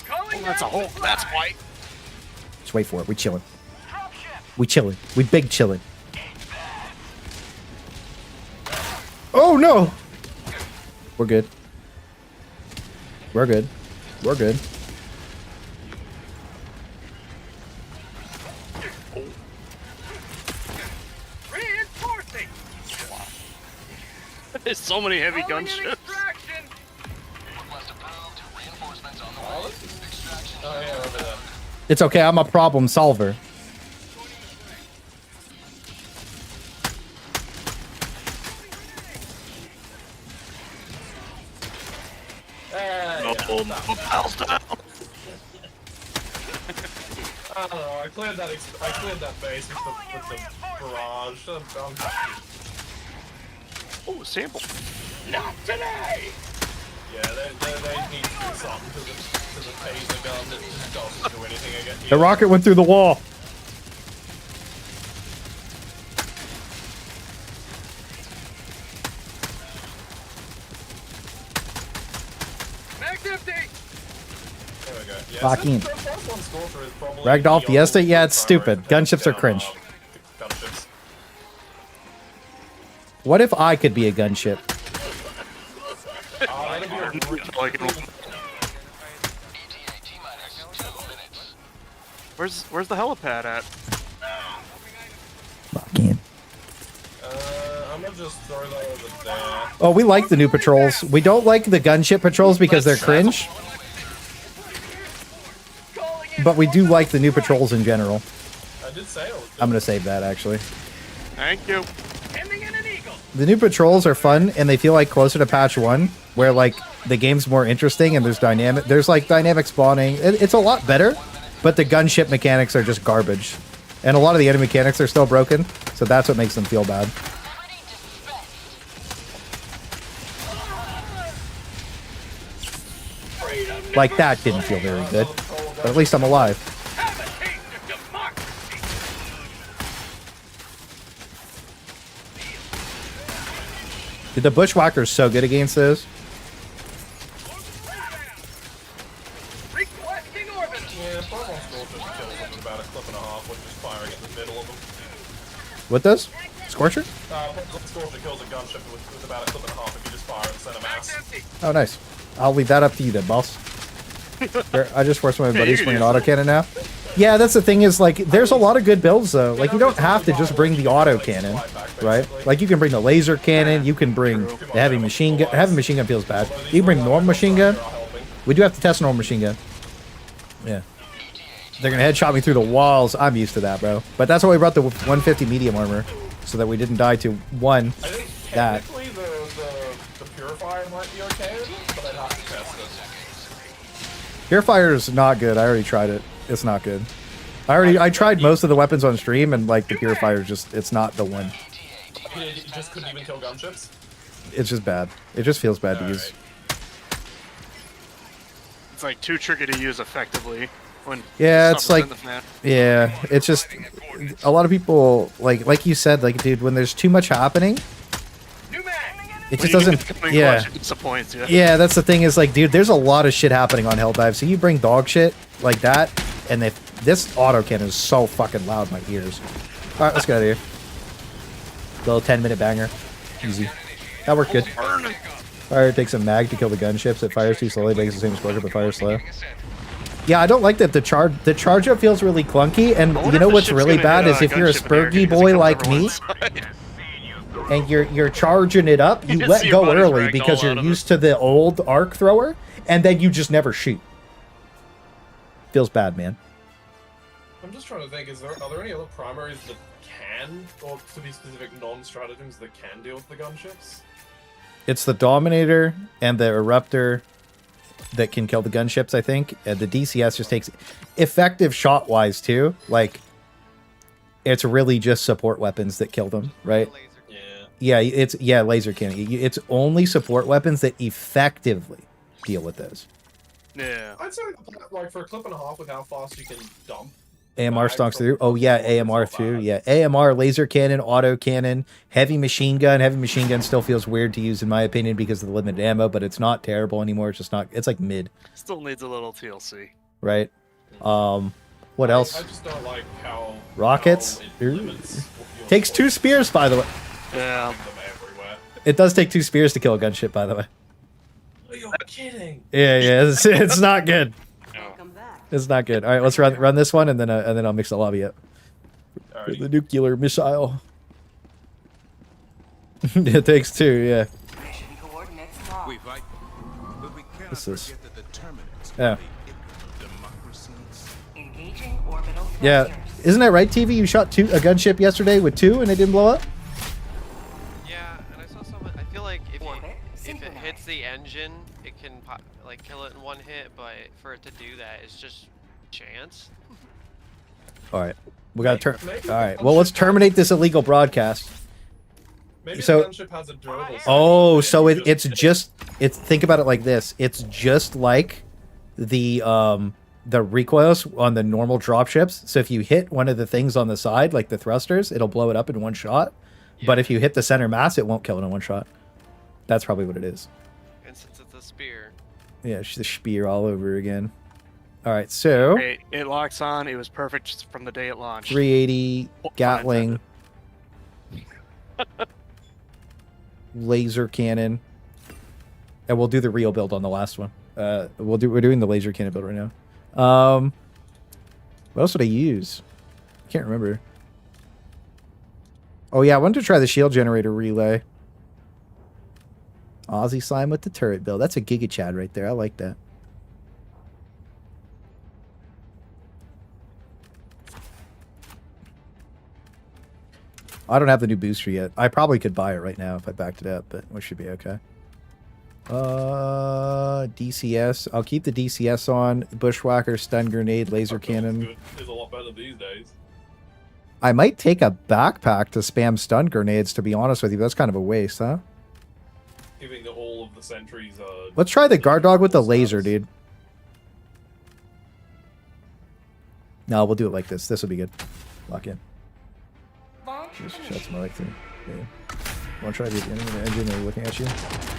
Calling That's a down hole. supply. That's white. Just wait for it. We chilling. We chilling. We big chilling. Oh no! We're good. We're good. We're good. Reinforcing. There's so many heavy Calling in gunships. extraction. Oh yeah, over there. It's okay. I'm a problem solver. I don't know, I cleared that base with the barrage. I'm happy. Oh, sample. Not today. Yeah, they need to do something to the taser gun that just doesn't do anything against The rocket went through the wall. Mag's empty. There we go. Yeah, Lock so in. the first one scorcher is probably Ragdoll the Fiesta? only Yeah, it's stupid. primary Gunships are down, cringe. Gunships. What if I could be a gunship? That'd be a Like, where's the helipad at? Lock in. I'm gonna just throw that over there. Oh, we like the new patrols. We don't like the gunship patrols because they're cringe. But we do like the new patrols in general. I did say it was I'm gonna save that actually. Thank you. Ending in an eagle. The new patrols are fun and they feel like closer to patch 1, where like the game's more interesting and there's like dynamic spawning. It's a lot better, but the gunship mechanics are just garbage. And a lot of the enemy mechanics are still broken, so that's what makes them feel bad. Like that didn't feel very good, but at least I'm alive. Have a taste of democracy. Dude, the bushwhacker's so good against those. Requesting orbital. Yeah, plasma scorcher kills them with about a clip and a half when just firing in the middle of them. What does? Scorcher? Plasma scorcher kills a gunship with about a clip and a half if you just fire in center mass. Empty. Oh, nice. I'll leave that up to you then, boss. Here, I just forced my buddies to bring an autocannon now. Yeah, that's the thing is, like, there's a lot of good builds, though. Like, you don't have to just bring the autocannon, right? Like, you can bring the laser cannon, you can bring the heavy machine gun. Heavy machine gun feels bad. You can bring normal machine gun. We do have to test normal machine gun. Yeah. They're going to headshot me through the walls. I'm used to that, bro. But that's why we brought the 150 medium armor, so that we didn't die to, one, I think that. technically the purifier might be okay with it, but I'd have to test it. Purifier's not good. I already tried it. It's not good. I tried most of the weapons on stream, and like the Purifier's just, it's not the one. You just couldn't even kill gunships? It's just bad. It just feels bad to use. It's like too tricky to use effectively when Yeah, it's stuff is like, in the fan. yeah, it's just a lot of people like you said, like, dude, when there's too much happening, it just doesn't. Yeah, It disappoints you. yeah, that's the thing is like, dude, there's a lot of shit happening on Helldive. So you bring dog shit like that, and this autocannon is so fucking loud in my ears. All right, let's get out of here. Little 10-minute banger, easy. That worked good. Fire takes a mag to kill the gunships. It fires too slowly, makes the same score, but fires slow. Yeah, I don't like that the charge up feels really clunky, and you know what's really bad is if you're a spurgy boy like me, and you're charging it up, you let go early because you're used to the old arc thrower, and then you just never shoot. Feels bad, man. I'm just trying to think, are there any other primaries that can, or to be specific, non-stratagems that can deal with the gunships? It's the Dominator and the Eruptor that can kill the gunships, I think. And the DCS just takes effective shot-wise, too. Like, it's really just support weapons that kill them, right? Yeah, it's laser cannon. It's only support weapons that effectively deal with those. Yeah. I'd say, like, for a clip and a half with how fast you can dump. AMR stonks through. Oh, yeah, AMR through. Yeah, AMR, laser cannon, auto cannon, heavy machine gun. Heavy machine gun still feels weird to use, in my opinion, because of the limited ammo, but it's not terrible anymore. It's just not... It's like mid. Still needs a little TLC. Right. What else? I just don't like how... Rockets. Takes 2 spears, by the way. Yeah. It does take 2 spears to kill a gunship, by the way. Oh, you're kidding. Yeah, it's not good. It's not good. All right, let's run this one, and then I'll mix the lobby up. Alrighty. The nuclear missile. It takes 2, yeah. We fight, but we cannot What's this? forget that the Terminids Yeah. are the democracies. Engaging orbital Yeah. thrusters. Isn't that right, TV? You shot a gunship yesterday with 2, and it didn't blow up? Yeah, and I saw someone. I feel like if it hits the engine, it can like kill it in 1 hit, but for it to do that, it's just chance. All right, we got to turn. All right, well, let's terminate this illegal broadcast. Maybe So- the gunship has a durable... Oh, so it's think about it like this. It's just like the recoilless on the normal dropships. So if you hit one of the things on the side, like the thrusters, it'll blow it up in 1 shot. Yeah. But if you hit the center mass, it won't kill it in 1 shot. That's probably what it is. And since it's a spear. Yeah, she's a spear all over again. All right, so It locks on. It was perfect from the day it launched. 380 Gatling. Laser cannon, and we'll do the real build on the last one. We're doing the laser cannon build right now. What else would I use? I can't remember. Oh yeah, I wanted to try the shield generator relay. Aussie slime with the turret build. That's a Giga Chad right there. I like that. I don't have the new booster yet. I probably could buy it right now if I backed it up, but we should be okay. DCS. I'll keep the DCS on. Bushwhacker, stun grenade, laser cannon. Is a lot better these days. I might take a backpack to spam stun grenades, to be honest with you. That's kind of a waste, huh? Giving all of the sentries... Let's try the guard dog with the laser, dude. No, we'll do it like this. This will be good. Lock in. Shots more like 3. Yeah. Want to try the end of the engine or looking at you?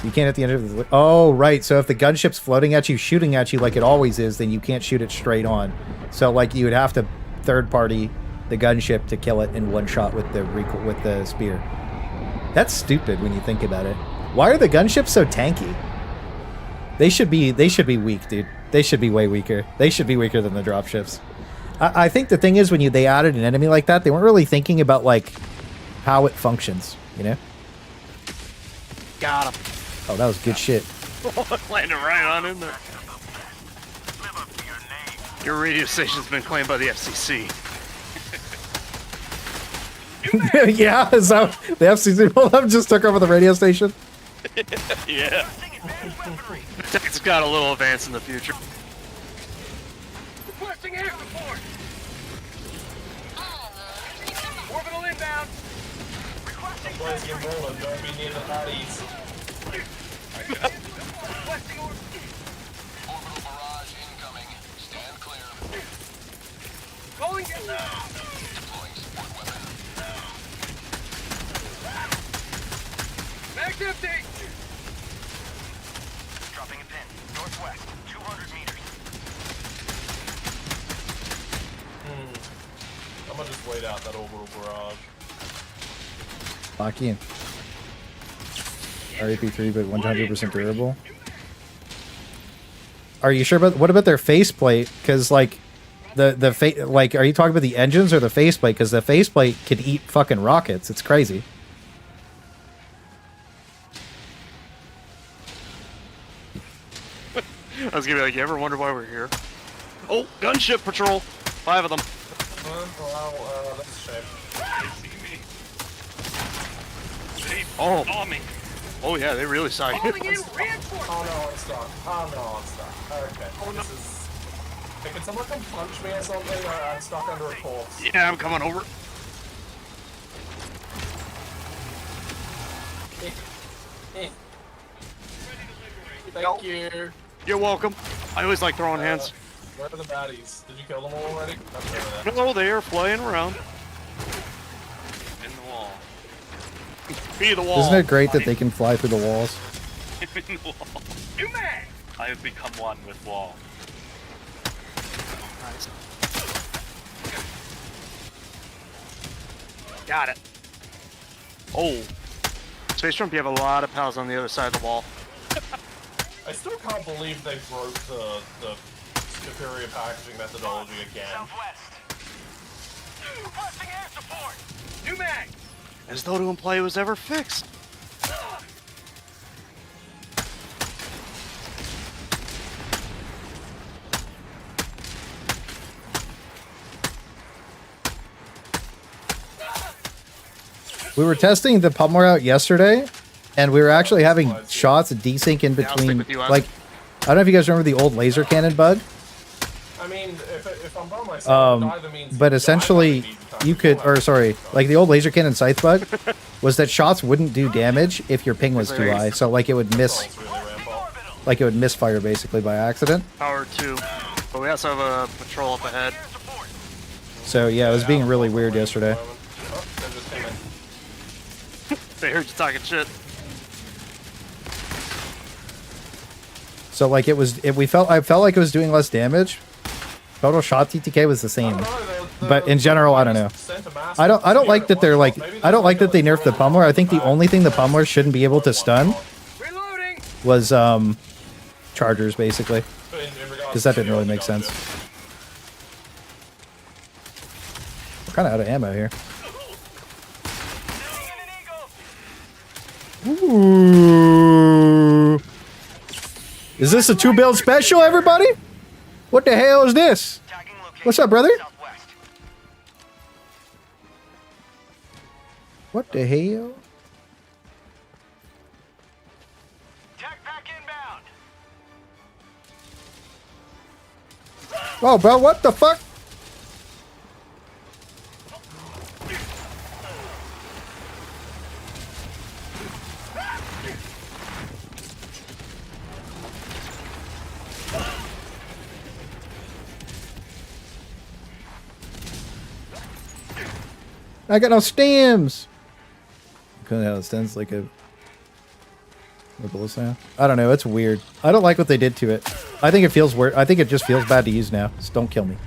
You can't at the end of the... Oh, right. So if the gunship's floating at you, shooting at you like it always is, then you can't shoot it straight on. So, like, you would have to third-party the gunship to kill it in 1 shot with the spear. That's stupid when you think about it. Why are the gunships so tanky? They should be weak, dude. They should be way weaker. They should be weaker than the dropships. I think the thing is when they added an enemy like that, they weren't really thinking about like how it functions, you know? Got him. Oh, that was good shit. Landed right on in there. Your radio station's been claimed by the FCC. Yeah, is that the FCC will have just took over the radio station? Yeah. It's got a little advance in the future. Requesting air support. Orbital inbound. Requesting Roland, don't be near the patties. Requesting Orbital barrage incoming. Stand clear. calling it now. Deploying support weapon. Max empty. Dropping a pin. Northwest. 200 meters. I'm gonna just wait out that orbital barrage. Lock in. RAP3, but 100% durable. Are you sure about what about their faceplate? Because like like, are you talking about the engines or the faceplate? Because the faceplate could eat fucking rockets. It's crazy. I was gonna be like, you ever wonder why we're here? Oh, gunship patrol! 5 of them. Well, that's a shame. They see me. They saw me. Oh yeah, they really saw you. Calling in reinforcements. Oh no, I'm stuck. Oh no, I'm stuck. Okay. Oh, no. This is... Hey, can someone come punch me or something? I'm stuck under a corpse. Yeah, I'm coming over. Thank you. You're welcome. I always like throwing hands. Where are the baddies? Did you kill them all already? That's over there. No, they are flying around. In the wall. Be the wall. Isn't it great that they can fly through the walls? In the wall. New mag. I have become one with wall. Nice. Got it. Oh. Space Trump, you have a lot of pals on the other side of the wall. I still can't believe they broke the superior packaging methodology again. Requesting air support. New mag. As though to imply it was ever fixed. We were testing the Pummel out yesterday, and we were actually having shots desync in Yeah, I'll stick between. with you, Isaac. Like, I don't know if you guys remember the old laser cannon bug. I mean, if I'm by myself, it either means But essentially, you could, or sorry, like the old laser cannon scythe bug was that shots wouldn't do damage if your ping was too high. So like it would miss, like it would misfire basically by accident. Power 2. But we also have a patrol up ahead. So yeah, it was being really weird yesterday. Oh, they just came in. They heard you talking shit. So like it was, I felt like it was doing less damage. Total shot TTK was the same, but in general, I don't know. I don't like that they're like, I don't like that they nerfed the pummeler. I think the only thing the pummeler shouldn't be able to stun was chargers basically, because that didn't really make sense. We're kind of out of ammo here. Ooh. Is this a 2-build special, everybody? What the hell is this? What's up, brother? What the hell? Oh, bro, what the fuck? I got no stems. Kind of how it stands like a bullet sound. I don't know. It's weird. I don't like what they did to it. I think it feels weird. I think it just feels bad to use now. Just don't kill me.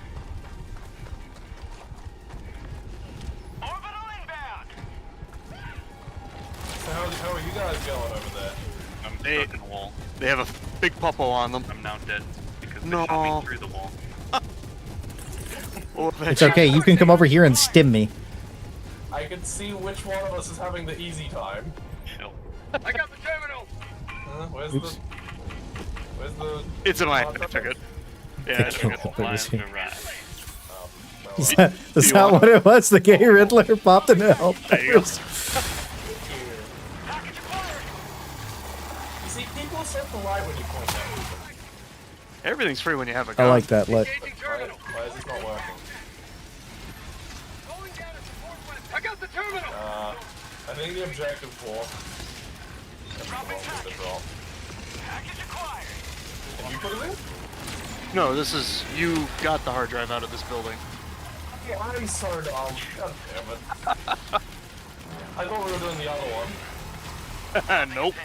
So how are you guys going over there? I'm stuck in the wall. They have a big puppo on them. I'm now dead because they No. shot me through the wall. It's okay. You can come over here and stim me. I can see which one of us is having the easy time. I got the terminal. Where's Oops. the? It's in my hand. I took it. Yeah, I took it. Is that what it was? The gay Riddler popped in the Helldivers. You see, people start to lie when you point out. Everything's free when you have a gun. I like that. Look. Why is this not working? I got the terminal. I think the objective for. Can you put it in? No, this is... You got the hard drive out of this building. Yeah, I'm so dumb. God damn it. I thought we were doing the other one. Nope.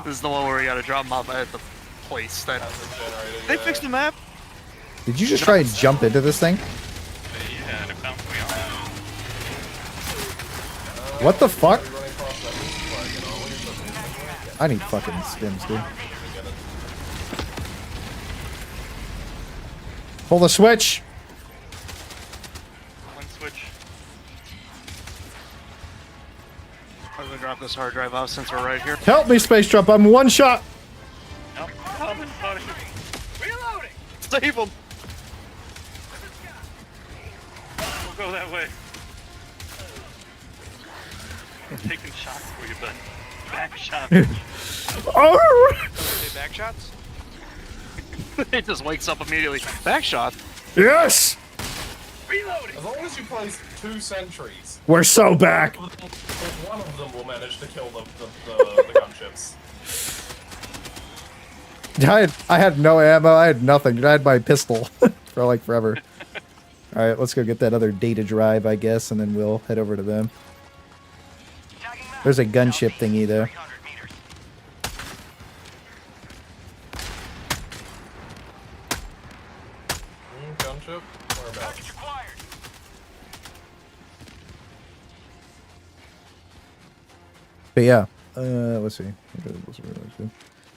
This is the one where we gotta drop them off at the place that... They fixed the map? Did you just try and jump into this thing? Yeah, it bounced me off. What the fuck? I need fucking stims, dude. Pull the switch. One switch. I'm gonna drop this hard drive off since we're right here. Help me, Space Trump. I'm one shot. Nope. Coming, buddy. Reloading! Save him. We'll go that way. I'm taking shots for you, bud. Back shot. Oh! Say back shots? It just wakes up immediately. Back shot. Yes! Reloading! As long as you place 2 sentries, We're so back. one of them will manage to kill the gunships. I had no ammo. I had nothing. I had my pistol for like forever. All right, let's go get that other data drive, I guess, and then we'll head over to them. There's a gunship thingy though. Gunship? Whereabouts? But yeah, let's see.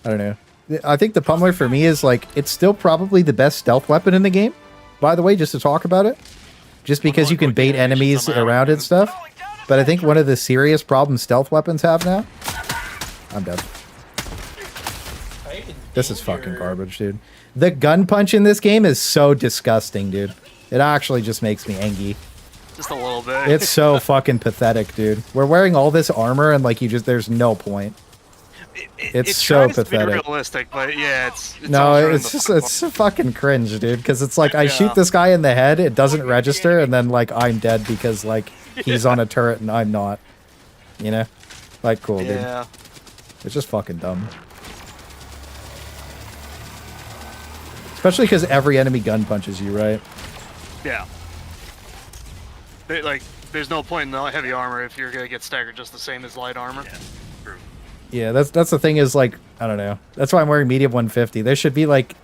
I don't know. I think the pummeler for me is like, it's still probably the best stealth weapon in the game. By the way, just to talk about it, just because you can bait enemies around and stuff. But I think one of the serious problems stealth weapons have now. I'm dead. This is fucking garbage, dude. The gun punch in this game is so disgusting, dude. It actually just makes me angry. Just a little bit. It's so fucking pathetic, dude. We're wearing all this armor and like there's no point. It's so pathetic. To be realistic, but yeah, it's no, it's fucking cringe, dude. Because it's like I shoot this guy in the head, it doesn't register, and then like I'm dead because like he's on a turret and I'm not. You know, like cool, dude. Yeah. It's just fucking dumb. Especially because every enemy gun punches you, right? Yeah. There's no point in the heavy armor if you're gonna get staggered just the same as light armor. Yeah. True. Yeah, that's the thing is like, I don't know. That's why I'm wearing medium 150. There should be like,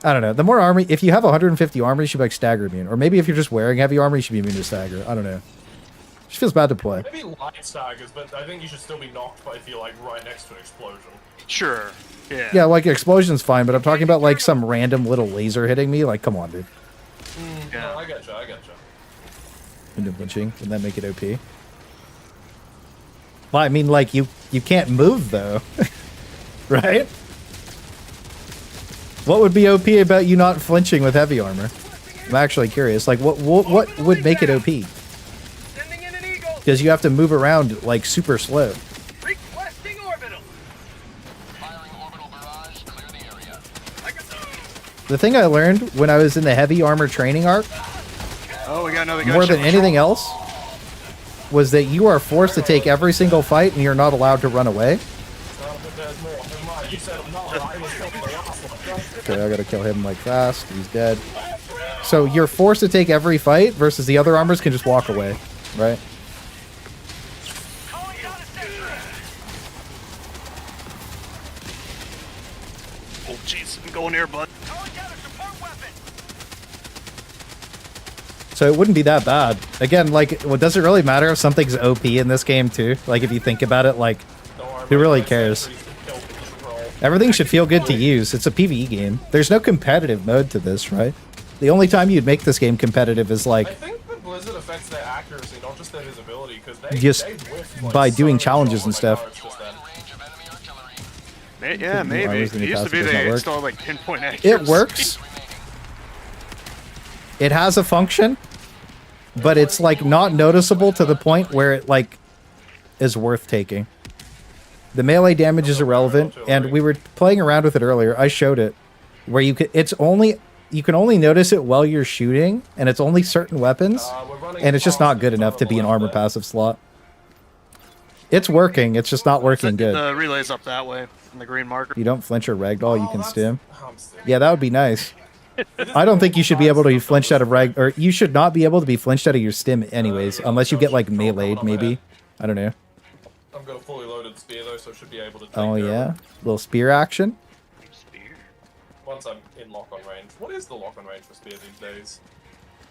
I don't know. The more armor, if you have 150 armor, you should be like stagger immune. Or maybe if you're just wearing heavy armor, you should be immune to stagger. I don't know. Just feels bad to play. Maybe light staggers, but I think you should still be knocked if you're like right next to an explosion. Sure. Yeah. Yeah, like explosion's fine, but I'm talking about like some random little laser hitting me. Like, come on, dude. Yeah, no, I gotcha. Into flinching, wouldn't that make it OP? Well, I mean, like you can't move though, right? What would be OP about you not flinching with heavy armor? I'm actually curious. Like, what would make it OP? Because you have to move around like super slow. Requesting orbital. The thing I learned when I was in the heavy armor training arc, Oh, we got another more than gunship. anything else, was that you are forced to take every single fight and you're not allowed to run away. Okay, I gotta kill him like fast. He's dead. So you're forced to take every fight versus the other armors can just walk away, right? Oh, jeez, I'm going here, bud. So it wouldn't be that bad. Again, like, well, does it really matter if something's OP in this game too? Like, if you think about it, like, who really cares? Everything should feel good to use. It's a PvE game. There's no competitive mode to this, right? The only time you'd make this game competitive is like, I think that Blizzard affects their accuracy, not just their visibility, because they just whiff, like, by doing so challenges well and with stuff. turrets just then. Yeah, maybe. It used to be they installed like pinpoint accuracy. It works. It has a function, but it's like not noticeable to the point where it like is worth taking. The melee damage is irrelevant, and we were playing around with it earlier. I showed it where you can only notice it while you're shooting, and it's only certain weapons, and it's just not good enough to be an armor passive slot. It's working, it's just not working good. The relay's up that way, in the green marker. You don't flinch or ragdoll, you can stim. Yeah, that would be nice. I don't think you should be able to be flinched out of or you should not be able to be flinched out of your stim anyways, unless you get like meleeed, maybe. I don't know. I've got a fully loaded spear though, so I should be able to take Oh care of yeah, it little spear action. once I'm in lock on range. What is the lock on range for spear these days?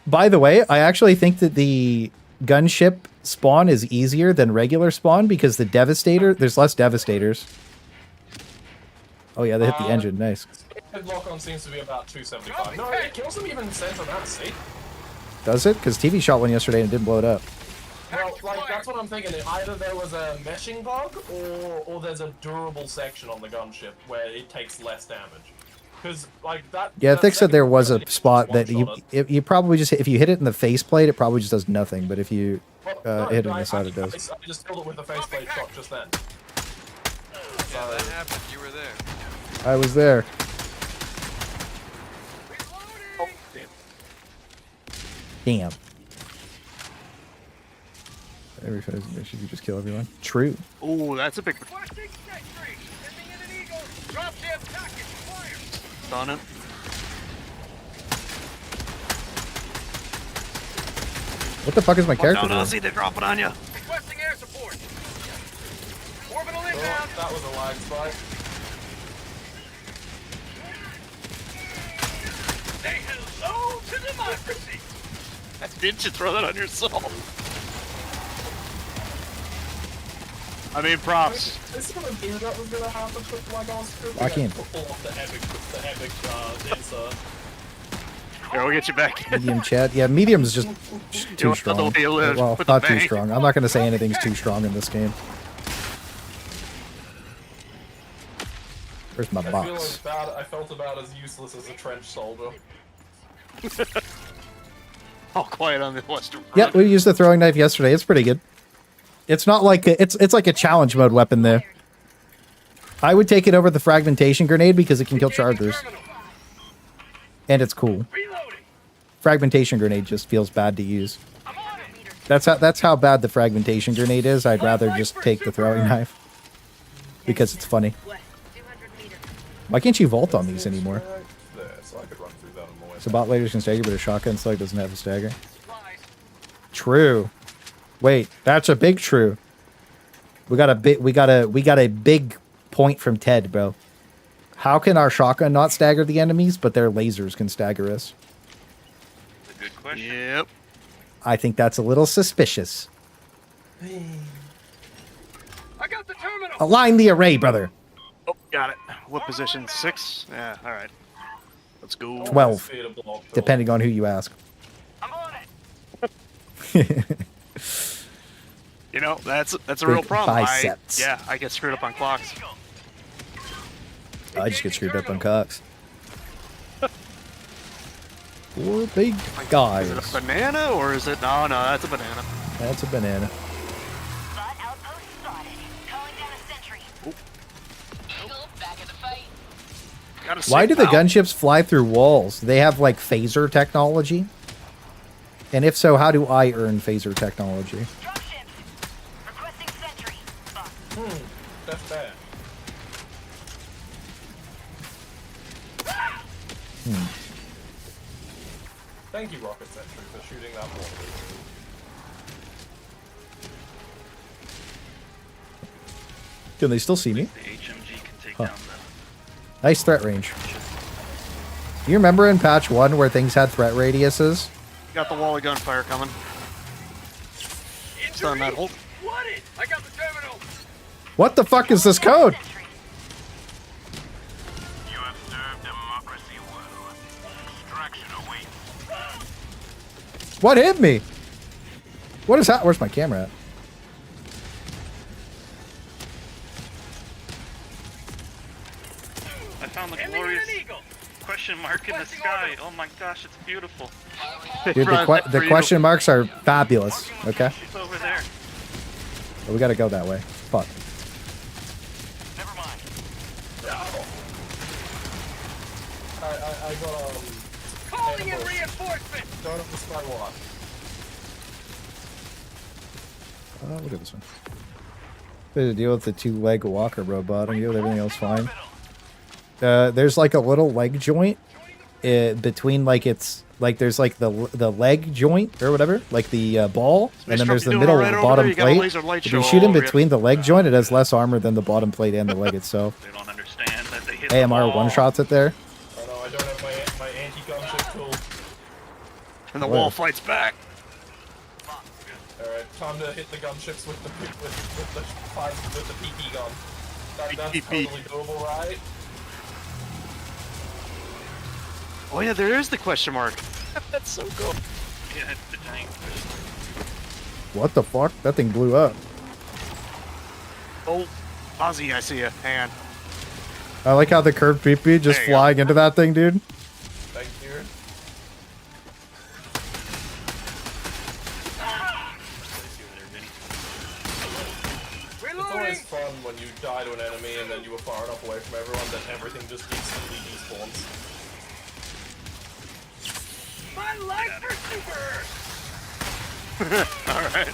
By the way, I actually think that the gunship spawn is easier than regular spawn because there's less devastators. Oh yeah, they hit the engine. Nice. His lock-on seems to be about 275. No, it kills them even in center mass, see? Does it? Because TV shot one yesterday and it didn't blow it up. Well, like, that's what I'm thinking. Either there was a meshing bug, or there's a durable section on the gunship where it takes less damage. Because, like, that... Yeah, I think said there was a spot that you probably just... If you hit it in the faceplate, it probably just does nothing. But if you hit it in the side, it does. I just killed it with a faceplate shot just then. Yeah, that happened. You were there. I was there. Oh, damn. Damn. Every should you just kill everyone? True. Ooh, that's a big... Done it. What the fuck is my character doing? Ozzy, they're dropping on you. Requesting air support. Orbital inbound. That was a lag spike. Say hello to democracy. Didn't you throw that on yourself? I mean, props. This kind of knew that was gonna happen, but like I was scripting, I can't. pull off the epic dancer. Here, we'll get you back. Medium chat. Yeah, medium's just too strong. Well, not too strong. I'm not going to say anything's too strong in this game. Where's my box? I felt about as useless as a trench soldier. All quiet on the western front. Yep, we used the throwing knife yesterday. It's pretty good. It's not like it's like a challenge mode weapon there. I would take it over the fragmentation grenade because it can kill chargers. And it's cool. Fragmentation grenade just feels bad to use. That's how bad the fragmentation grenade is. I'd rather just take the throwing knife because it's funny. Why can't you vault on these anymore? So bot lasers can stagger, but a shotgun slug doesn't have a stagger. True. Wait, that's a big true. We got a big point from Ted, bro. How can our shotgun not stagger the enemies, but their lasers can stagger us? That's a good question. Yep. I think that's a little suspicious. I got the terminal. Align the array, brother. Oh, got it. What position? 6? Yeah, alright. Let's go. 12, depending on who you ask. I'm on it. You know, that's a real problem. Biceps. I get screwed up on clocks. I just get screwed up on cocks. 4 big guys. Is it a banana or is it... No, that's a banana. That's a banana. Why do the gunships fly through walls? They have like phaser technology? And if so, how do I earn phaser technology? That's bad. Thank you, Rocket Sentry, for shooting that ball. Can they still see me? The HMG can take down the... Nice threat range. You remember in patch 1 where things had threat radiuses? You got the wall of gunfire coming. Stun that hole. What it? I got the terminal. What the fuck is this code? You have served democracy well. Extraction awaits. What hit me? What is that? Where's my camera at? I found the glorious question mark in the sky. Oh my gosh, it's beautiful. Dude, the question marks are fabulous. Okay. It's over there. Well, we gotta go that way. Fuck. Never mind. I got calling in reinforcements. Don't have the Stalwart. Look at this one. They had to deal with the 2-leg walker robot and deal with everything else fine. There's like a little leg joint between like it's like there's like the leg joint or whatever, like the ball, and then there's the middle bottom plate. If you shoot in between the leg joint, it has less armor than the bottom plate and the leg itself. They don't understand that they hit AMR one-shots it there. Oh no, I don't have my anti-gunship tool. And the wall fights back. Alright, time to hit the gunships with the PP gun. That's totally doable, right? Oh yeah, there is the question mark. That's so cool. Yeah, it's the giant fish. What the fuck? That thing blew up. Oh, Ozzy, I see you. Hang on. I like how the curved PP just There you flying into that thing, dude. Thank you. It's always fun when you die to an enemy and then you were far enough away from everyone that everything just instantly despawns. My life for super! Alright.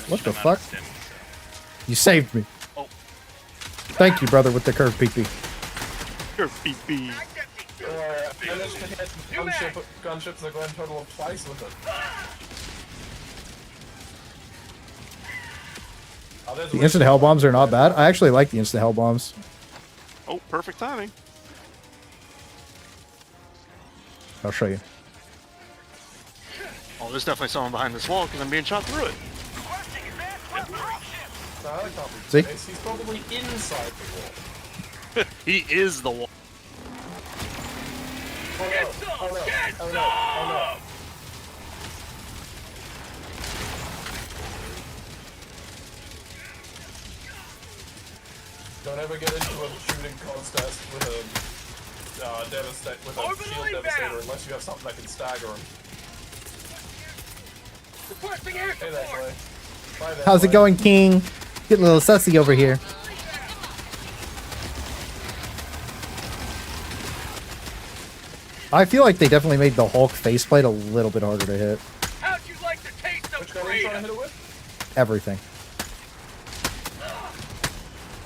What the fuck? You saved me. Oh. Thank you, brother, with the curved PP. Your PP. I managed to hit gunships that go in total of twice with it. Oh, there's a The instant hell bombs are not bad. I actually like the instant hell bombs. Oh, perfect timing. I'll show you. Oh, there's definitely someone behind this wall because I'm being shot through it. No, that can't be See? the case. He's probably inside the wall. He is the wall. Oh no, oh no, oh no, oh no. Don't ever get into a shooting contest with a shield devastator unless you have something that can stagger him. Requesting air Hey there, support! Clay. Bye there, How's it Clay. going, King? Getting a little sussy over here. I feel like they definitely made the Hulk faceplate a little bit harder to hit. How'd you like the taste of Which gun are you trying to hit it with? Everything.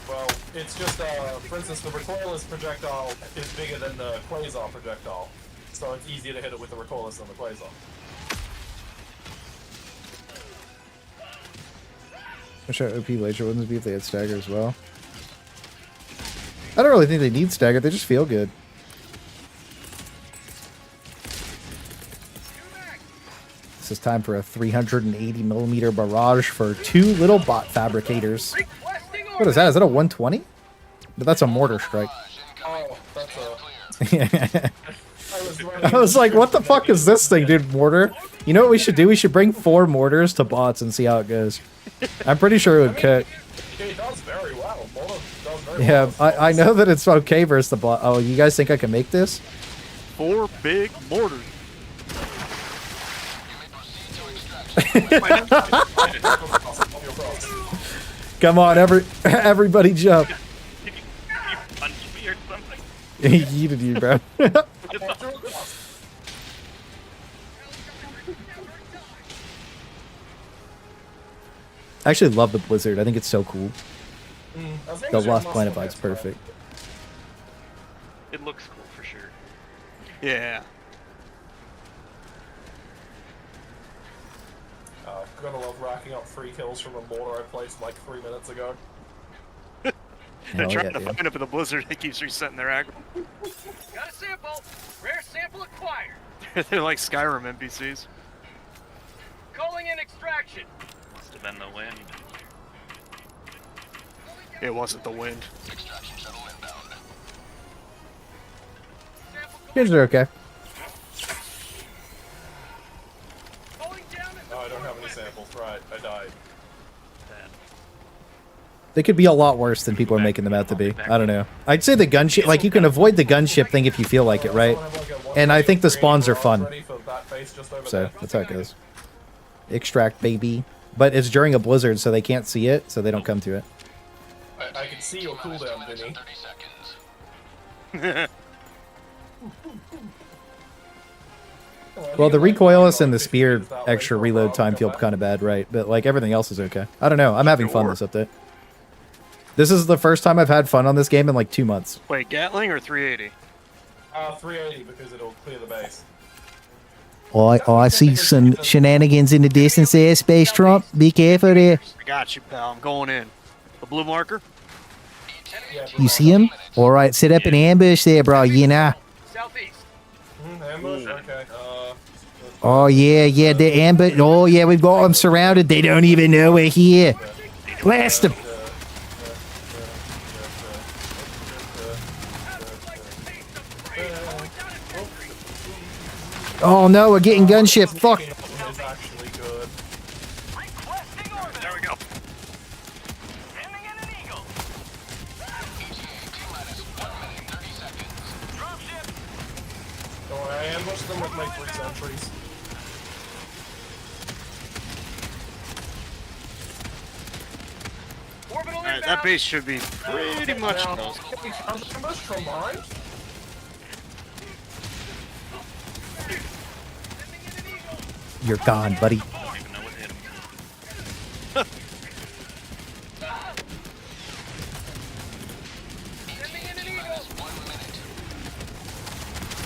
Well, it's just, for instance, the recoilless projectile is bigger than the Quasar projectile. So it's easier to hit it with the recoilless than the Quasar. Wish our OP laser wouldn't be if they had stagger as well. I don't really think they need stagger, they just feel good. This is time for a 380mm barrage for 2 little bot fabricators. What is that? Is that a 120? But that's a mortar strike. Oh, that's a... I was like, what the fuck is this thing, dude? Mortar? You know what we should do? We should bring 4 mortars to bots and see how it goes. I'm pretty sure it would cook. It does very well. Mortar does very Yeah, well. I know that it's okay versus the bot. Oh, you guys think I can make this? 4 big mortars. Come on, everybody jump. You punch me or something? He yeeted you, bro. I actually love the blizzard. I think it's so cool. The Lost Planet vibe's perfect. It looks cool for sure. Yeah. Gonna love racking up 3 kills from a mortar I placed like 3 minutes ago. They're trying to find it for the blizzard that keeps resetting their aggro. Got a sample! Rare sample acquired! They're like Skyrim NPCs. Calling in extraction! Must have been the wind. It wasn't the wind. Kids are okay. No, I don't have any samples. Right, I died. They could be a lot worse than people are making them out to be. I don't know. I'd say the gunship, like you can avoid the gunship thing if you feel like it, right? And I think the spawns are fun. So that's how it goes. Extract, baby. But it's during a blizzard, so they can't see it, so they don't come to it. I can see your cooldown, Vinny. Well, the recoilless and the spear extra reload time feel kind of bad, right? But like everything else is okay. I don't know. I'm having fun this update. This is the first time I've had fun on this game in like 2 months. Wait, Gatling or 380? 380 because it'll clear the base. I see some shenanigans in the distance there, Space Trump. Be careful there. I got you, pal. I'm going in. The blue marker? You see him? All right, set up an ambush there, bro. You know. Southeast. Ambush? Okay. Oh yeah, the ambush. Oh yeah, we've got them surrounded. They don't even know we're here. Blast them. Oh no, we're getting gunship. Fuck. Is actually good. There we go. Don't worry, I ambushed them with my 3 sentries. Alright, that base should be pretty much Now, close. can we counter-ambush from behind? You're gone, buddy. I don't even know what hit him.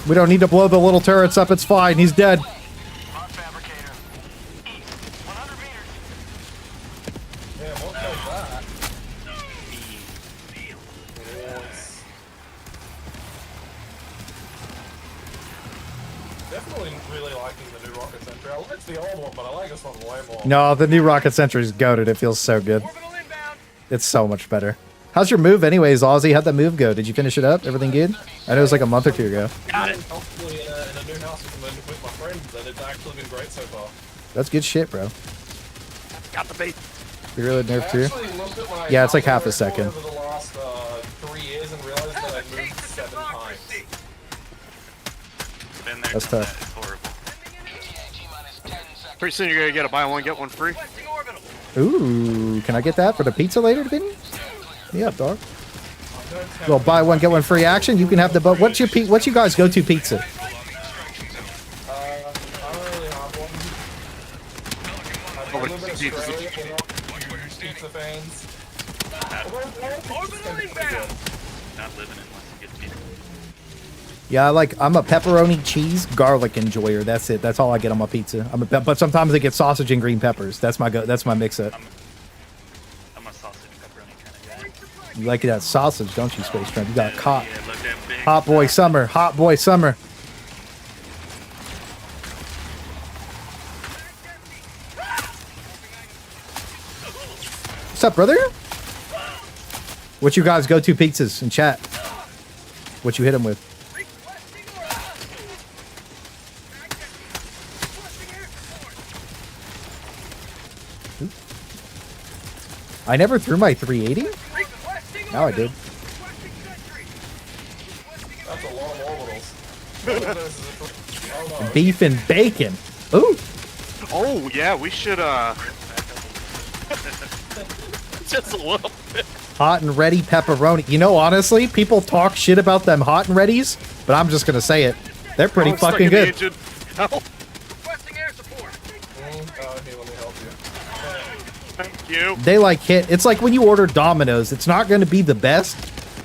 We don't need to blow the little turrets up. It's fine. He's dead. Fabricator. East, 100 meters. Yeah, what like that? Yes. Definitely really liking the new rocket sentry. I like the old one, but I like this one way more. No, the new rocket sentry is goated. It feels so good. It's so much better. How's your move anyways, Ozzy? How'd that move go? Did you finish it up? Everything good? I know it was like a month or two ago. Got it. Hopefully in a new house with my friends, and it's actually been great so far. That's good shit, bro. Got the bait. You really nerfed too? Actually looked at my Yeah, it's like half a record second. over the last 3 years and realized that I moved 7 times. Been there, That's done tough. that. It's horrible. Pretty soon you're gonna get a buy one, get one free. Ooh, can I get that for the pizza later, Vinny? Yeah, dog. Well, buy one get one free action. You can have the. But what's your what's you guys go to pizza? I don't really have one. I live in Australia, we're not huge pizza fans. Not living it unless you get pizza. Yeah, I'm a pepperoni, cheese, garlic enjoyer. That's it. That's all I get on my pizza. But sometimes I get sausage and green peppers. That's my that's my mix up. I'm a sausage and pepperoni kind of guy. You like that sausage, don't you, Space Tramp? You got caught. Yeah, look that big. Hot boy summer. Hot boy summer. What's up, brother? What you guys go to pizzas in chat? What you hit him with? I never threw my 380? Now I did. That's a lot of orbitals. Beef and bacon. Ooh. Oh yeah, we should just a little bit. Hot and ready pepperoni. You know, honestly, people talk shit about them hot and readies, but I'm just gonna say it. They're pretty I'm stuck fucking in the good. engine. Help. Requesting air support. Hey, let me help you. Thank you. They like hit. It's like when you order Domino's. It's not gonna be the best,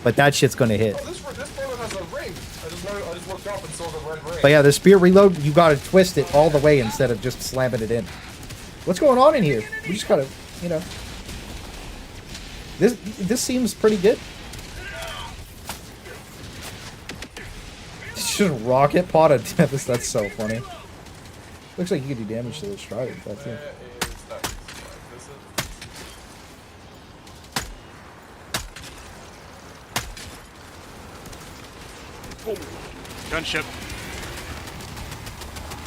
but that shit's gonna hit. Oh, this bullet has a ring. I just looked up and saw the red ring. But yeah, the spear reload, you gotta twist it all the way instead of just slamming it in. What's going on in here? We just gotta, you know. This seems pretty good. It's just rocket pot of Tempest. That's so funny. Looks like you could do damage to the Strider. That's it. Gunship.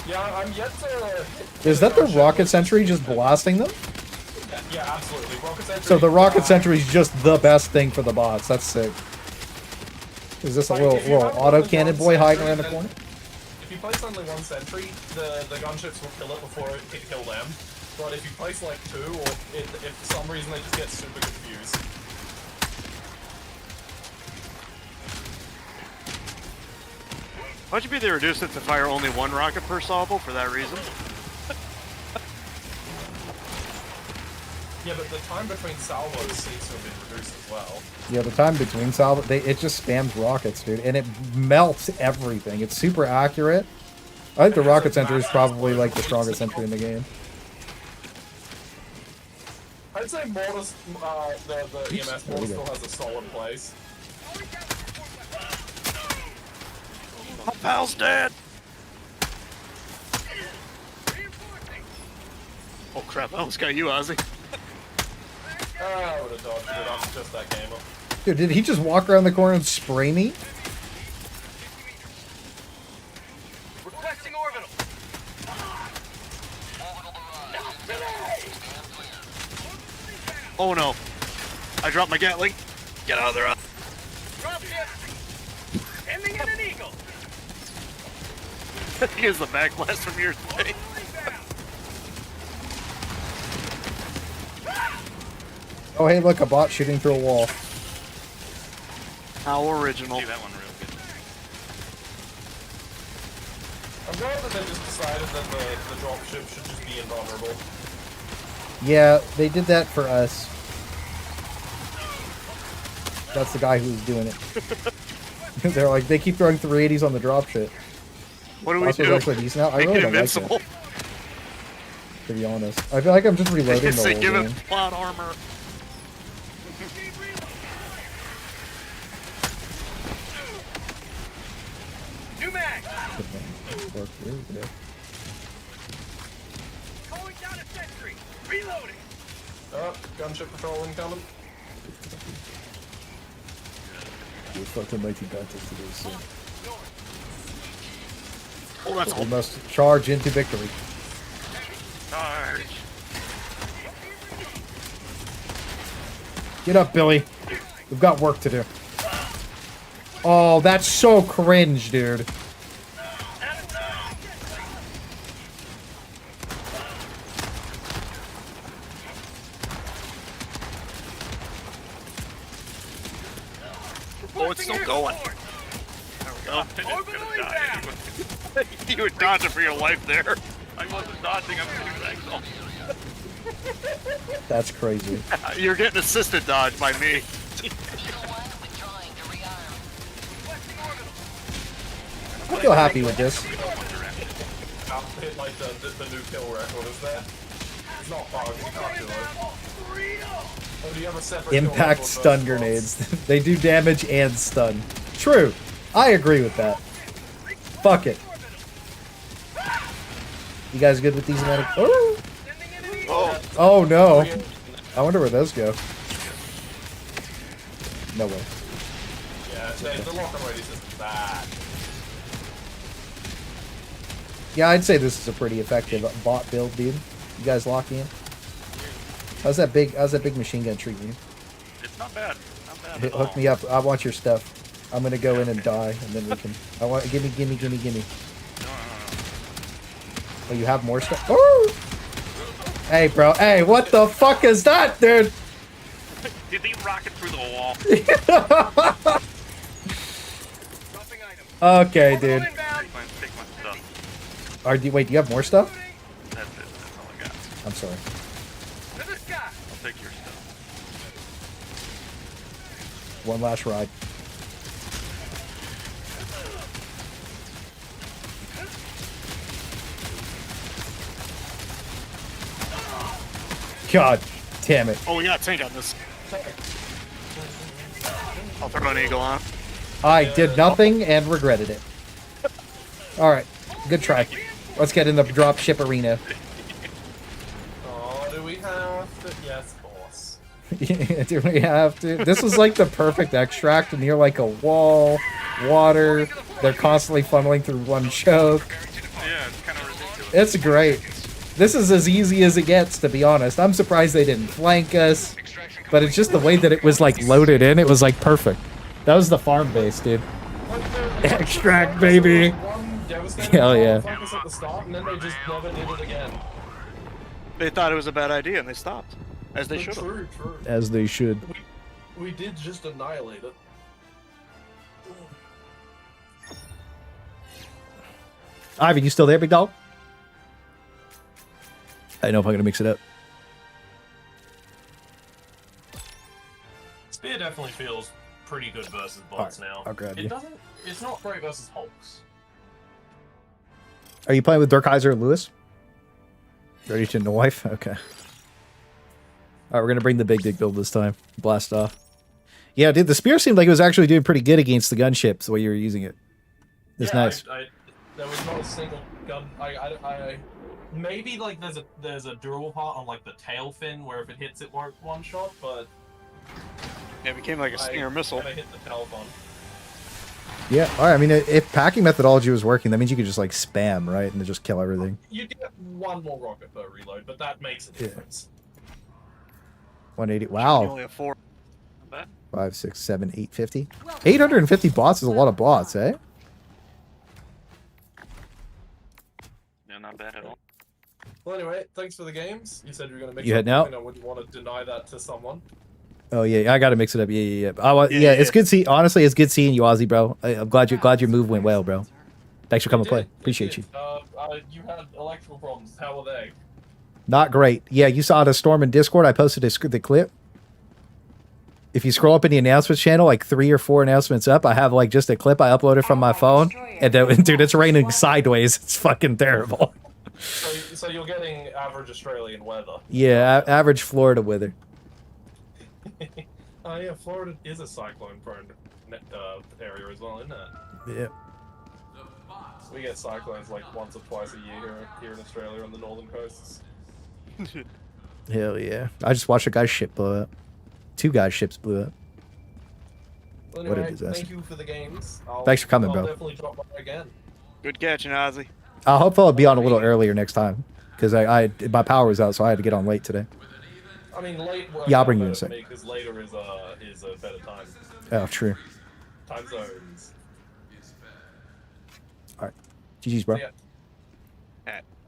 Yeah, I'm yet to... Is that the rocket sentry just blasting them? Yeah, absolutely. Rocket sentry. So the rocket sentry is just the best thing for the bots. That's sick. Is this a little auto cannon boy hiding around the corner? If you place only one sentry, the gunships will kill it before it can kill them. But if you place like 2, or if for some reason they just get super confused. Why'd you be they reduced it to fire only 1 rocket per salvo for that reason? Yeah, but the time between salvos seems to have been reduced as well. Yeah, the time between salvo, it just spams rockets, dude, and it melts everything. It's super accurate. I think the rocket sentry is probably like the strongest sentry in the game. I'd say Mortis, the EMS Mortis still has a solid place. My pal's dead. Oh crap! I almost got you, Ozzy. I would have dodged it. I'm just that gamer. Dude, did he just walk around the corner and spray me? dropped my Gatling. Get out of there. Dropship. Ending in an eagle. Here's the backblast from your thing. Oh, hey, look, a bot shooting through a wall. How original. See that one real good. I'm glad that they just decided that the dropship should just be invulnerable. Yeah, they did that for us. That's the guy who was doing it. They're like, they keep throwing 380s on the dropship. What do we do? Actually decent now. I Make really it don't like invincible. it, to be honest. I feel like I'm just reloading the whole Give him game. plot armor. New mag. Work here, yeah. Calling down a sentry. Reloading. Oh, gunship patrol incoming. We're fucking making contest today, so Oh, that's we must charge into victory. charge. Get up, Billy. We've got work to do. Oh, that's so cringe, dude. Oh, it's still going. Oh, I just gonna die anyway. You were dodging for your life there. I wasn't dodging, I'm shooting back. That's crazy. You're getting assisted dodge by me. I feel happy with this. I'll hit like the new kill record is there. It's not far, it's popular. Oh, do you have a separate kill Impact record stun versus grenades. They do damage and stun. True. I agree with that. Fuck it. You guys good with these amount of... Oh! Oh no. I wonder where those go. No way. Yeah, the lock and radius isn't bad. Yeah, I'd say this is a pretty effective bot build, dude. You guys locking in? How's that big machine gun treating you? It's not bad. Not bad at all. Hook me up. I want your stuff. I'm gonna go in and die, and then we can. I want. Gimme. No. Oh, you have more stuff. Oh! Hey, bro. Hey, what the fuck is that, dude? Did he rocket through the wall? Okay, dude. Take my stuff. Wait, do you have more stuff? That's it. That's all I got. I'm sorry. I'll take your stuff. One last ride. God damn it. Oh, we got a tank on this. I'll throw an eagle on. I did nothing and regretted it. Alright, good try. Let's get in the dropship arena. Oh, do we have to? Yes, boss. Do we have to? This was like the perfect extract near like a wall, water. They're constantly funneling through one choke. Yeah, it's kind of ridiculous. It's great. This is as easy as it gets, to be honest. I'm surprised they didn't flank us. But it's just the way that it was like loaded in. It was like perfect. That was the farm base, dude. Extract, baby. Hell yeah. Focus at the start, and then they just never did it again. They thought it was a bad idea and they stopped. As they should have. True. As they should. We did just annihilate it. Ivan, you still there, big dog? I don't know if I'm gonna mix it up. Spear definitely feels pretty good versus bots now. I'll grab you. It's not great versus Hulks. Are you playing with Durkheiser and Lewis? Ready to wife? Okay. Alright, we're gonna bring the big dick build this time. Blast off. Yeah, dude, the spear seemed like it was actually doing pretty good against the gunship, the way you were using it. It's nice. There was not a single gun. Maybe like there's a durable part on like the tail fin where if it hits it won't one shot, but Yeah, it became like a Stinger missile. I hit the telephone. Yeah, alright, I mean, if packing methodology was working, that means you could just like spam, right? And then just kill everything. You get one more rocket per reload, but that makes a difference. 180. You Wow. only have 4. 5, 6, 7, 850. 850 bots is a lot of bots, eh? No, not bad at all. Well, anyway, thanks for the games. You said you were going to mix You up heading out? something. I wouldn't want to deny that to someone. Oh yeah, I gotta mix it up. Yeah. It's good see. Honestly, it's good seeing you, Ozzy, bro. I'm glad your move went well, bro. Thanks for coming to play. Appreciate you. You had electrical problems. How were they? Not great. Yeah, you saw the storm in Discord. I posted the clip. If you scroll up in the announcements channel, like 3 or 4 announcements up, I have like just a clip I uploaded from my phone, and dude, it's raining sideways. It's fucking terrible. So you're getting average Australian weather. Yeah, average Florida weather. Oh yeah, Florida is a cyclone-prone area as well, isn't it? Yeah. We get cyclones like once or twice a year here in Australia on the northern coasts. Hell yeah! I just watched a guy's ship blow up. 2 guys' ships blew up. Well, What a anyway, disaster. thank you for the games. Thanks for coming, I'll bro. definitely drop by again. Good catching, Ozzy. I hope I'll be on a little earlier next time, because my power was out, so I had to get on late today. I mean, late. Yeah, I'll bring you in a sec. Because later is a better time. Oh, true. Time zones. All right. GG's, bro. Yeah.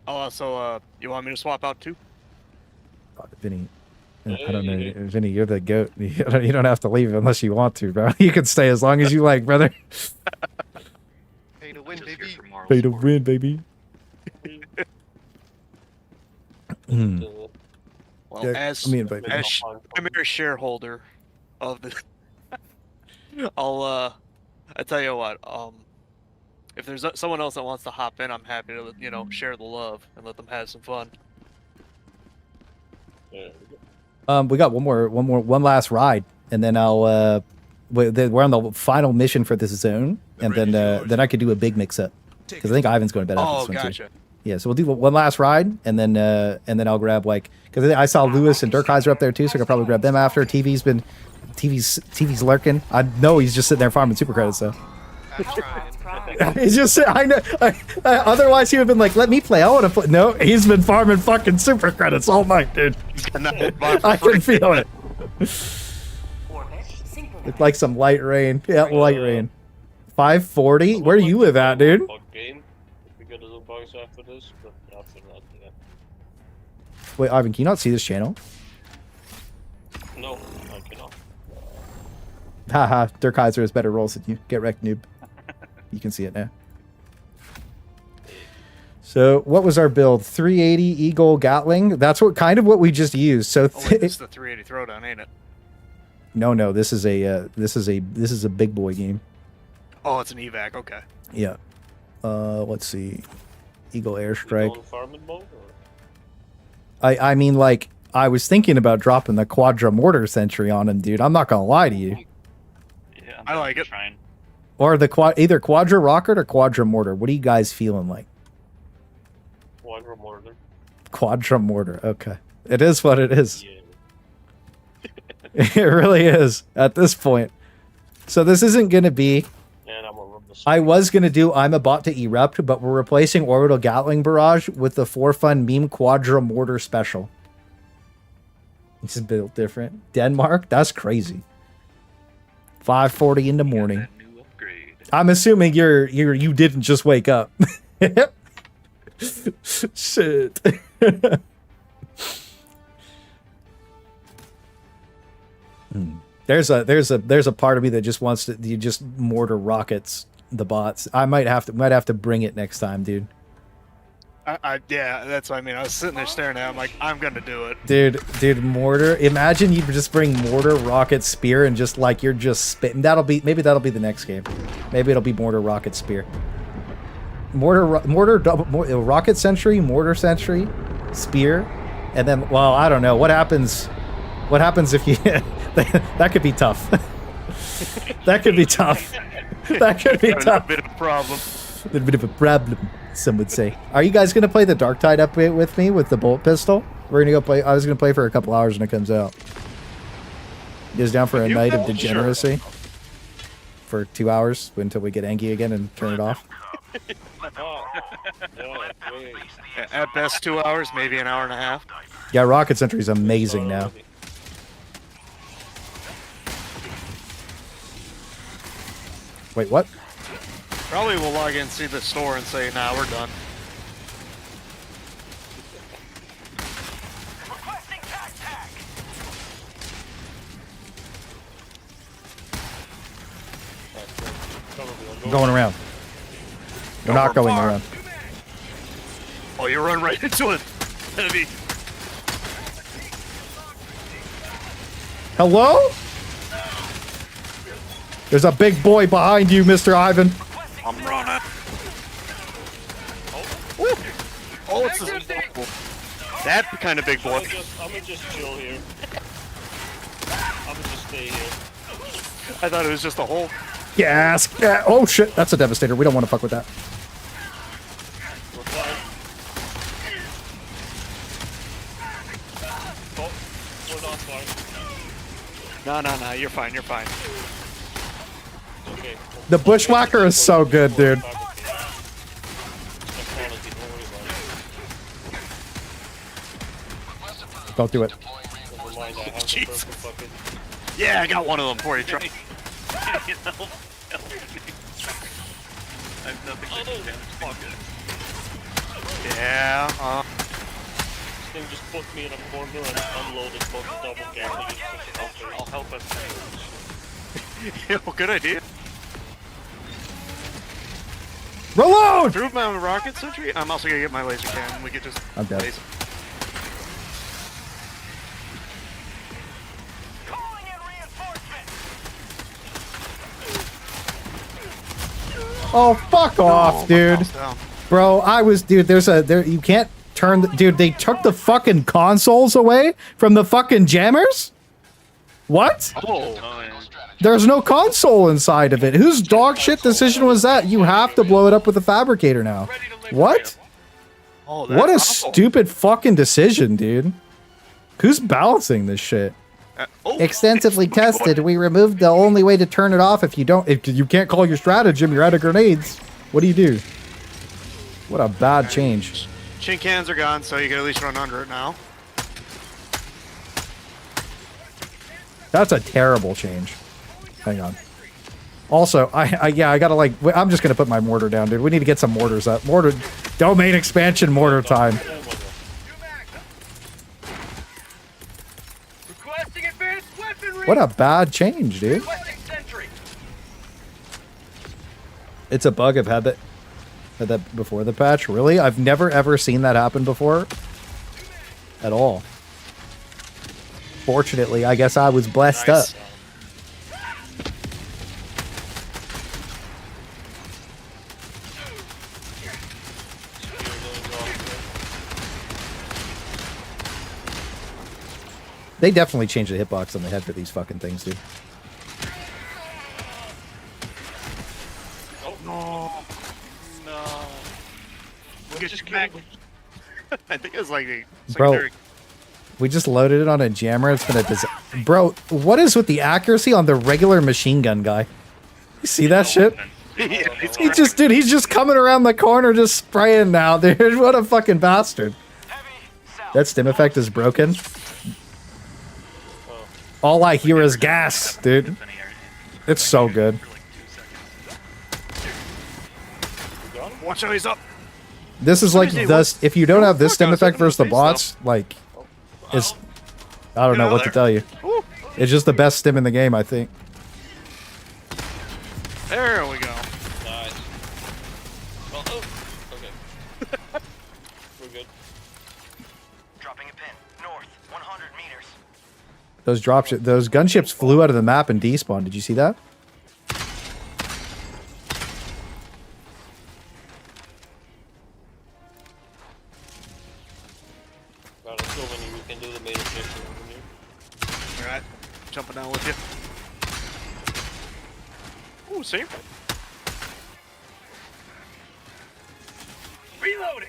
Oh, also, you want me to swap out too? Vinny. I don't know. Vinny, you're the goat. You don't have to leave unless you want to, bro. You can stay as long as you like, brother. Pay to win, baby. Pay to win, baby. Well, Yeah, as primary shareholder of the, I tell you what, if there's someone else that wants to hop in, I'm happy to, share the love and let them have some fun. We got one last ride, and then I'll we're on the final mission for this zone, and then I could do a big mix up because I think Ivan's going to bed after this one too. Yeah, so we'll do one last ride, and then I'll grab because I saw Lewis and Dirkheiser up there too, so I could probably grab them after. TV's lurking. I know he's just sitting there farming super credits though. He's just I know. Otherwise he would have been like, "Let me play. I want to play." No, he's been farming fucking super credits all night, dude. I can feel it. It's like some light rain. Yeah, light rain. 540. Where do you live at, dude? Wait, Ivan, can you not see this channel? No, I cannot. Haha, Dirkheiser has better rolls than you. Get wrecked, noob. You can see it now. So, what was our build? 380 Eagle Gatling. That's kind of what we just used. So, this is the 380 throwdown, ain't it? No, this is a big boy game. Oh, it's an evac. Okay. Yeah. Let's see. Eagle Airstrike. I mean, like, I was thinking about dropping the Quadra Mortar Sentry on him, dude. I'm not gonna lie to you. Yeah, I like it. Or either Quadra Rocket or Quadra Mortar. What are you guys feeling like? Quadra Mortar. Quadra Mortar. Okay. It is what it is. Yeah. It really is at this point. So this isn't going to be... I was going to do I'm About to Erupt, but we're replacing Orbital Gatling Barrage with the For Fun Meme Quadra Mortar Special. It's a bit different. Denmark? That's crazy. 5:40 in the morning. I'm assuming you didn't just wake up. Shit. There's a part of me that just wants to just mortar rockets the bots. I might have to bring it next time, dude. Yeah, that's what I mean. I was sitting there staring at it. I'm like, I'm gonna do it. Dude, mortar. Imagine you just bring mortar, rocket, spear, and just like you're just spitting. Maybe that'll be the next game. Maybe it'll be mortar, rocket, spear. Rocket sentry, mortar sentry, spear, and then I don't know what happens. What happens if you? That could be tough. That could be tough. That could be tough. A bit of a problem. A little bit of a problem, some would say. Are you guys gonna play the Dark Tide update with me with the bolt pistol? We're gonna go play. I was gonna play for a couple hours when it comes out. You guys down for a night of degeneracy? For 2 hours until we get Angie again and turn it off. At best 2 hours, maybe an hour and a half. Yeah, Rocket Sentry is amazing now. Wait, what? Probably will log in, see the store, and say, nah, we're done. I'm going around. We're not going around. Oh, you run right into it. Heavy. Hello? There's a big boy behind you, Mr. Ivan. I'm running. Oh, it's this that kind of big boy. I'm gonna just chill here. I'm gonna just stay here. I thought it was just a hole. Gas. Yeah. Oh shit, that's a devastator. We don't want to fuck with that. We're fine. Oh, we're not fine. No, you're fine, you're fine. Okay. The bushwhacker is so good, dude. Don't do it. Never mind, I have the Jesus. perfect fucking... Yeah, I got one of them for you. Try. I have nothing to do damage. Yeah, This thing just put me in a corner and unloaded both double Gatling. I'll help us. Yo, good idea. Reload! Improve my rocket sentry. I'm also gonna get my laser cannon. We could just. I'm dead. laser- Oh, fuck off, dude. Down. Bro, dude, you can't turn, dude, they took the fucking consoles away from the fucking jammers? What? Oh, There's no console inside of it. Whose dog shit decision was that? You have to blow it up with a fabricator now. What? oh What a awful. stupid fucking decision, dude. Who's balancing this shit? Oh, Extensively tested, we removed the only way to turn it off if you can't call your stratagem, you're out of grenades. What do you do? What a bad change. Chin cans are gone, so you can at least run under it now. That's a terrible change. Hang on. Also, I gotta like, I'm just gonna put my mortar down, dude. We need to get some mortars up. Domain expansion mortar time. Requesting advanced weaponry. What a bad change, dude. Requesting sentry. It's a bug. I've had that before the patch. Really? I've never ever seen that happen before. At all. Fortunately, I guess I was blessed Nice. up. They definitely changed the hitbox on the head for these fucking things, dude. Oh no! No! Look at just back. I think it was like a. Bro, we just loaded it on a jammer. It's been a bro, what is with the accuracy on the regular machine gun guy? You see that shit? He's just coming around the corner just spraying now, dude. What a fucking bastard. That stim effect is broken. All I hear is gas, dude. It's so good. Watch out, he's up. This is like this. If you don't have this stim effect versus the bots, like, it's. I don't know what to tell you. It's just the best stim in the game, I think. There we go. Nice. Well, oh, okay. We're good. Dropping a pin. North, 100 meters. Those gunships flew out of the map and despawned. Did you see that? Right, let's go when we can do the main objective from here. Alright, jumping down with you. Ooh, see? Reloading.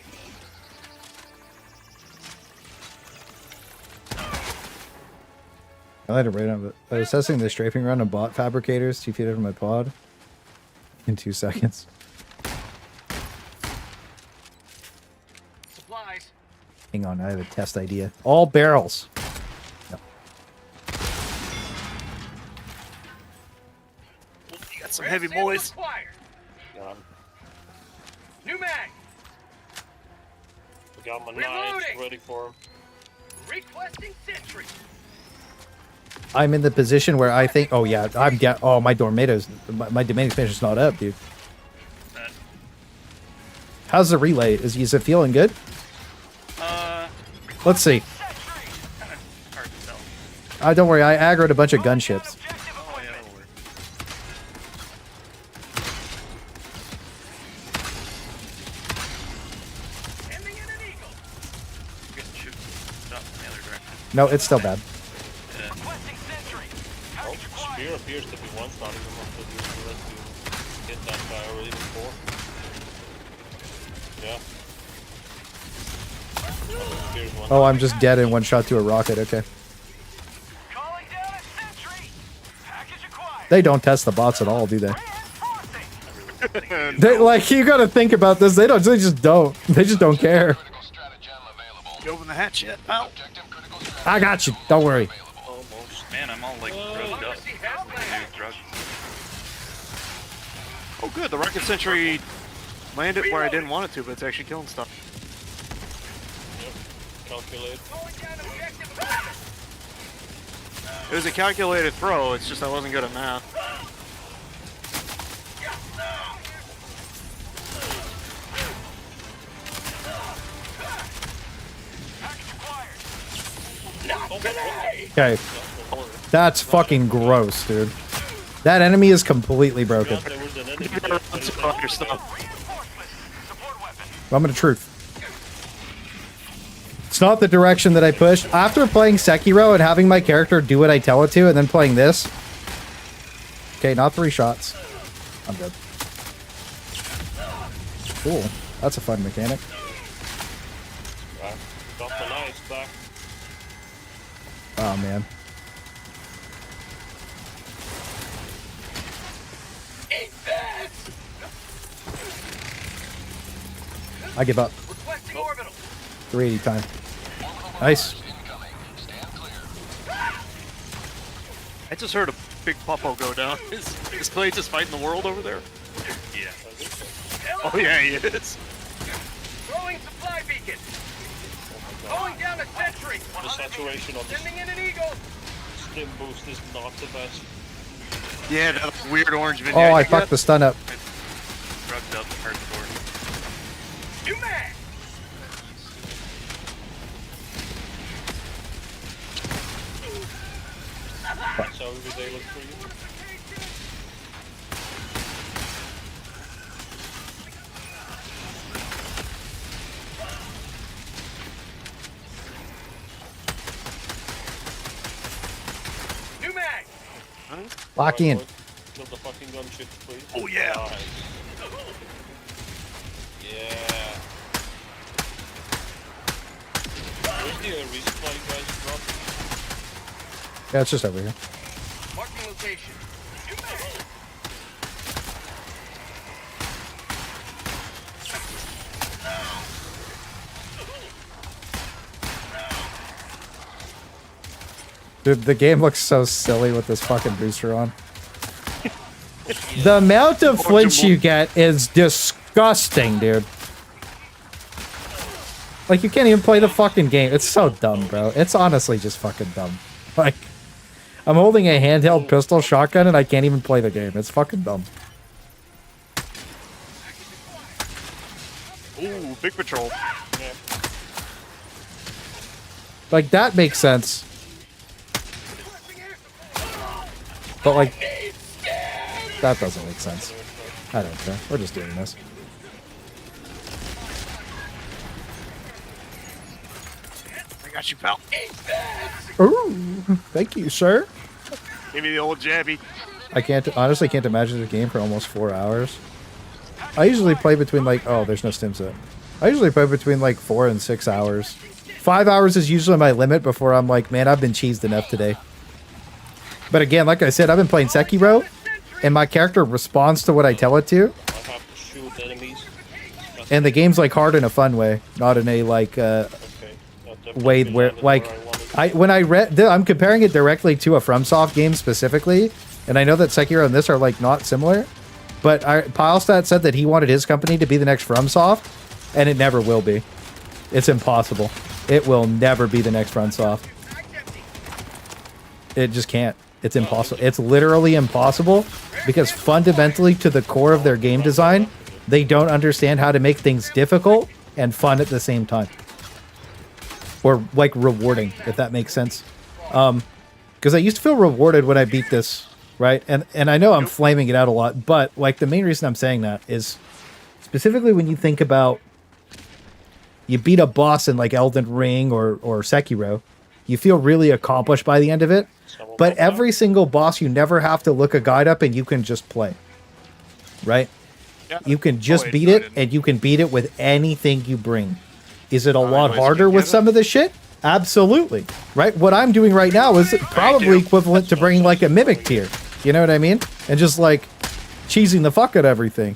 I had it right on. I was testing the strafing run of bot fabricators 2 feet over my pod in 2 seconds. Supplies. Hang on, I have a test idea. All barrels. No. You got some heavy boys. New mag. We got my Reloading. knives ready for him. Requesting sentry. I'm in the position where I think, oh yeah, oh, my Tornado's, my domain expansion's not up, dude. How's the relay? Is it feeling good? Let's see. Hard to tell. Don't worry, I aggroed a bunch of gunships. Oh, yeah, that'll work. You can shoot stuff in the other direction. No, it's still bad. Oh, spear appears to be one shot. Even after the rest to hit that guy already before. Yeah. Spear's one. Oh, I'm just dead in one shot to a rocket. Okay. They don't test the bots at all, do they? They like, you gotta think about this. They just don't. They just don't care. You open the hatch yet, pal? I got you. Don't worry. Almost. Man, I'm all like drugged up. Drugged. Oh, good. The rocket sentry landed where I didn't want it to, but it's actually killing stuff. Calculate. It was a calculated throw. It's just I wasn't good at math. Okay. That's fucking gross, dude. That enemy is completely broken. Moment of truth. It's not the direction that I pushed. After playing Sekiro and having my character do what I tell it to, and then playing this. Okay, not 3 shots. I'm good. Cool. That's a fun mechanic. Got the knives back. Oh, man. I give up. 380 time. Nice. I just heard a big puppo go down. Is Clay just fighting the world over there? Yeah. Oh yeah, he is. Throwing supply beacon. Going down a sentry. The saturation on this Sending in an eagle. stim boost is not the best. Yeah, that weird orange vignette. Oh, I fucked the stun up. Drugged up hardcore. New mag. That's how every day looks for you. New mag. Lock in. Kill the fucking gunship, please. Oh yeah. Nice. Yeah. Where's the resupply you guys dropped? Yeah, it's just over here. Marking location. New mag. Dude, the game looks so silly with this fucking booster on. The amount of flinch you get is disgusting, dude. Like, you can't even play the fucking game. It's so dumb, bro. It's honestly just fucking dumb. Like, I'm holding a handheld pistol shotgun and I can't even play the game. It's fucking dumb. Ooh, big patrol. Yeah. Like, that makes sense. But, like, that doesn't make sense. I don't care. We're just doing this. I got you, pal. Ooh, thank you, sir. Give me the old jabby. I honestly can't imagine the game for almost 4 hours. I usually play between like, oh, there's no stim set. I usually play between like 4 and 6 hours. 5 hours is usually my limit before I'm like, man, I've been cheesed enough today. But again, like I said, I've been playing Sekiro, and my character responds to what I tell it to. I have to shoot enemies. And the game's like hard in a fun way, not in a like way where like I'm comparing it directly to a FromSoft game specifically, And I know that Sekiro and this are like not similar, but Pilestat said that he wanted his company to be the next FromSoft, and it never will be. It's impossible. It will never be the next FromSoft. It just can't. It's impossible. It's literally impossible because fundamentally to the core of their game design, they don't understand how to make things difficult and fun at the same time. Or like rewarding, if that makes sense. Because I used to feel rewarded when I beat this, right? And I know I'm flaming it out a lot, but like the main reason I'm saying that is specifically when you think about you beat a boss in like Elden Ring or Sekiro, you feel really accomplished by the end of it. But every single boss, you never have to look a guide up and you can just play. Right? Yeah. You can just beat it, and you can beat it with anything you bring. Is it a lot harder with some of this shit? Absolutely. Right? What I'm doing right now is probably equivalent to bringing like a Mimic tier. You know what I mean? And just like cheesing the fuck out of everything.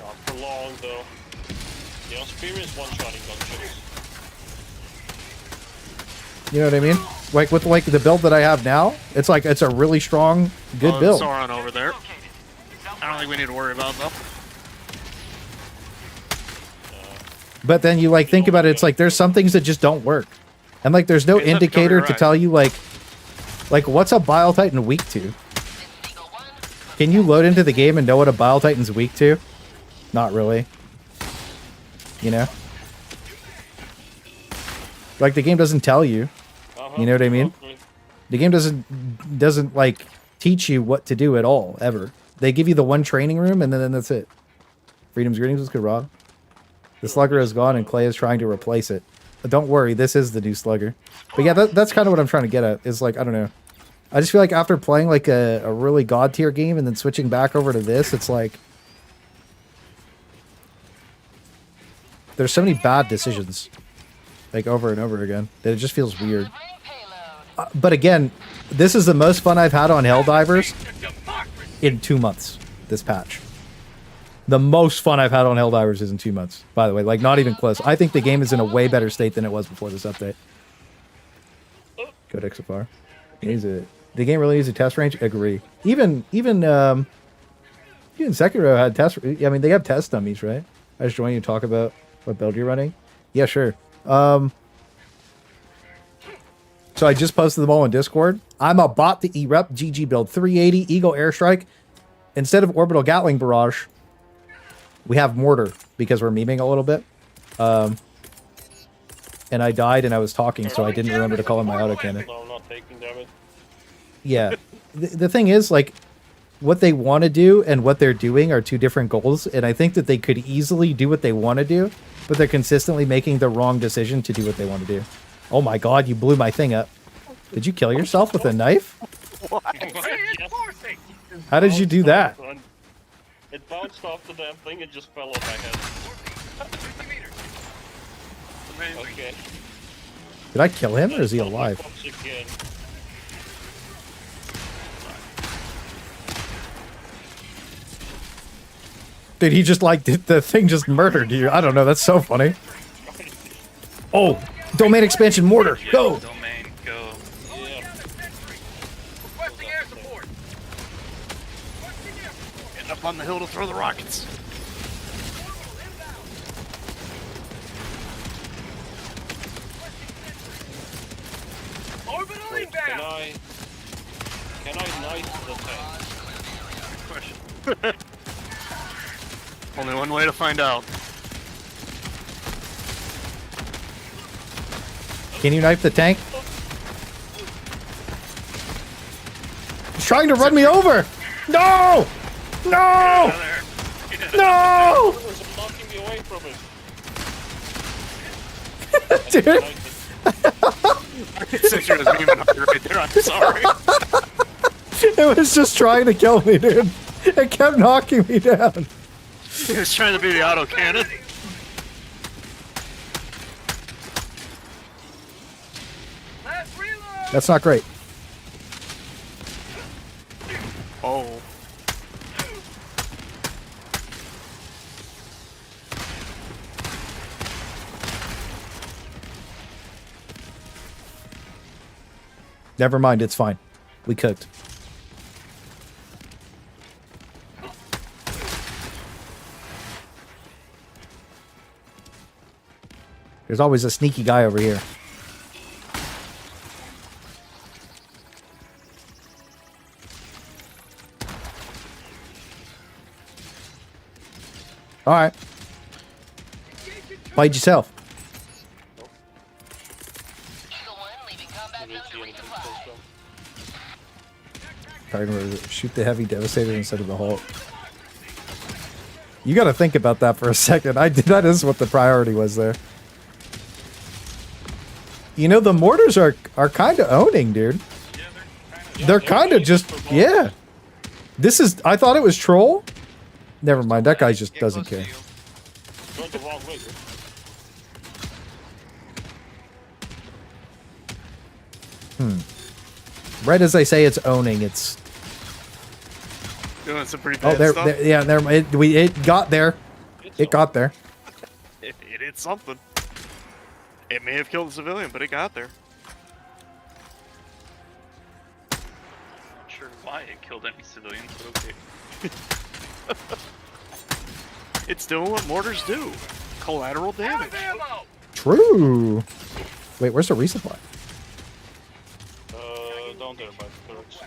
Not for long, though. The experience one-shotting dungeons. You know what I mean? Like with like the build that I have now, it's like it's a really strong, good build. Sauron over there. I don't think we need to worry about them. But then you like think about it, it's like there's some things that just don't work. And like there's no indicator to tell you like what's a Bile Titan weak to? Can you load into the game and know what a Bile Titan's weak to? Not really. You know? Like the game doesn't tell you. You know what I mean? The game doesn't like teach you what to do at all, ever. They give you the one training room and then that's it. Freedom's greetings, what's good, Rob? The slugger is gone and Clay is trying to replace it. But don't worry, this is the new slugger. But yeah, that's kind of what I'm trying to get at. Is like, I don't know. I just feel like after playing like a really god tier game and then switching back over to this, it's like there's so many bad decisions. Like over and over again. That it just feels weird. But again, this is the most fun I've had on Helldivers in 2 months, this patch. The most fun I've had on Helldivers is in 2 months, by the way. Like, not even close. I think the game is in a way better state than it was before this update. Good XFR. The game really needs a test range? Agree. Even Sekiro had test... I mean, they have test dummies, right? I just joined you to talk about what build you're running. Yeah, sure. So I just posted them all in Discord. I'm a bot to E-Rep, GG build 380, Eagle Airstrike. Instead of Orbital Gatling Barrage, we have Mortar, because we're memeing a little bit. And I died and I was talking, so I didn't remember to call in my autocannon. No, I'm not taking damage. Yeah. The thing is, like, what they want to do and what they're doing are two different goals, and I think that they could easily do what they want to do, but they're consistently making the wrong decision to do what they want to do. Oh my god, you blew my thing up. Did you kill yourself with a knife? What? How did you do that? It bounced off the damn thing, it just fell off my head. Okay. Did I kill him, or is he alive? Dude, he just like, the thing just murdered you. I don't know, that's so funny. Oh, domain expansion mortar, go! Domain, go. Yeah. Requesting air support. Get up on the hill to throw the rockets. Orbital Wait, inbound. can I knife the tank? Good question. Only one way to find out. Can you knife the tank? He's trying to run me over! No! No! No! It's knocking me away from it. Dude! Citrus is even up right there, I'm sorry. It was just trying to kill me, dude. It kept knocking me down. He was trying to be the auto cannon. That's not great. Oh. Never mind, it's fine. We cooked. There's always a sneaky guy over here. All right. Fight yourself. Probably shoot the heavy devastator instead of the Hulk. You got to think about that for a second. That is what the priority was there. You know, the mortars are kind of owning, dude. They're kind of just, yeah. This is, I thought it was troll. Never mind, that guy just doesn't care. Right as I say it's owning, it's... Doing some pretty bad stuff. It got there. It got there. It did something. It may have killed a civilian, but it got there. Not sure why it killed any civilians, but okay. It's doing what mortars do. Collateral damage. True. Wait, where's the resupply? Down there by the turrets.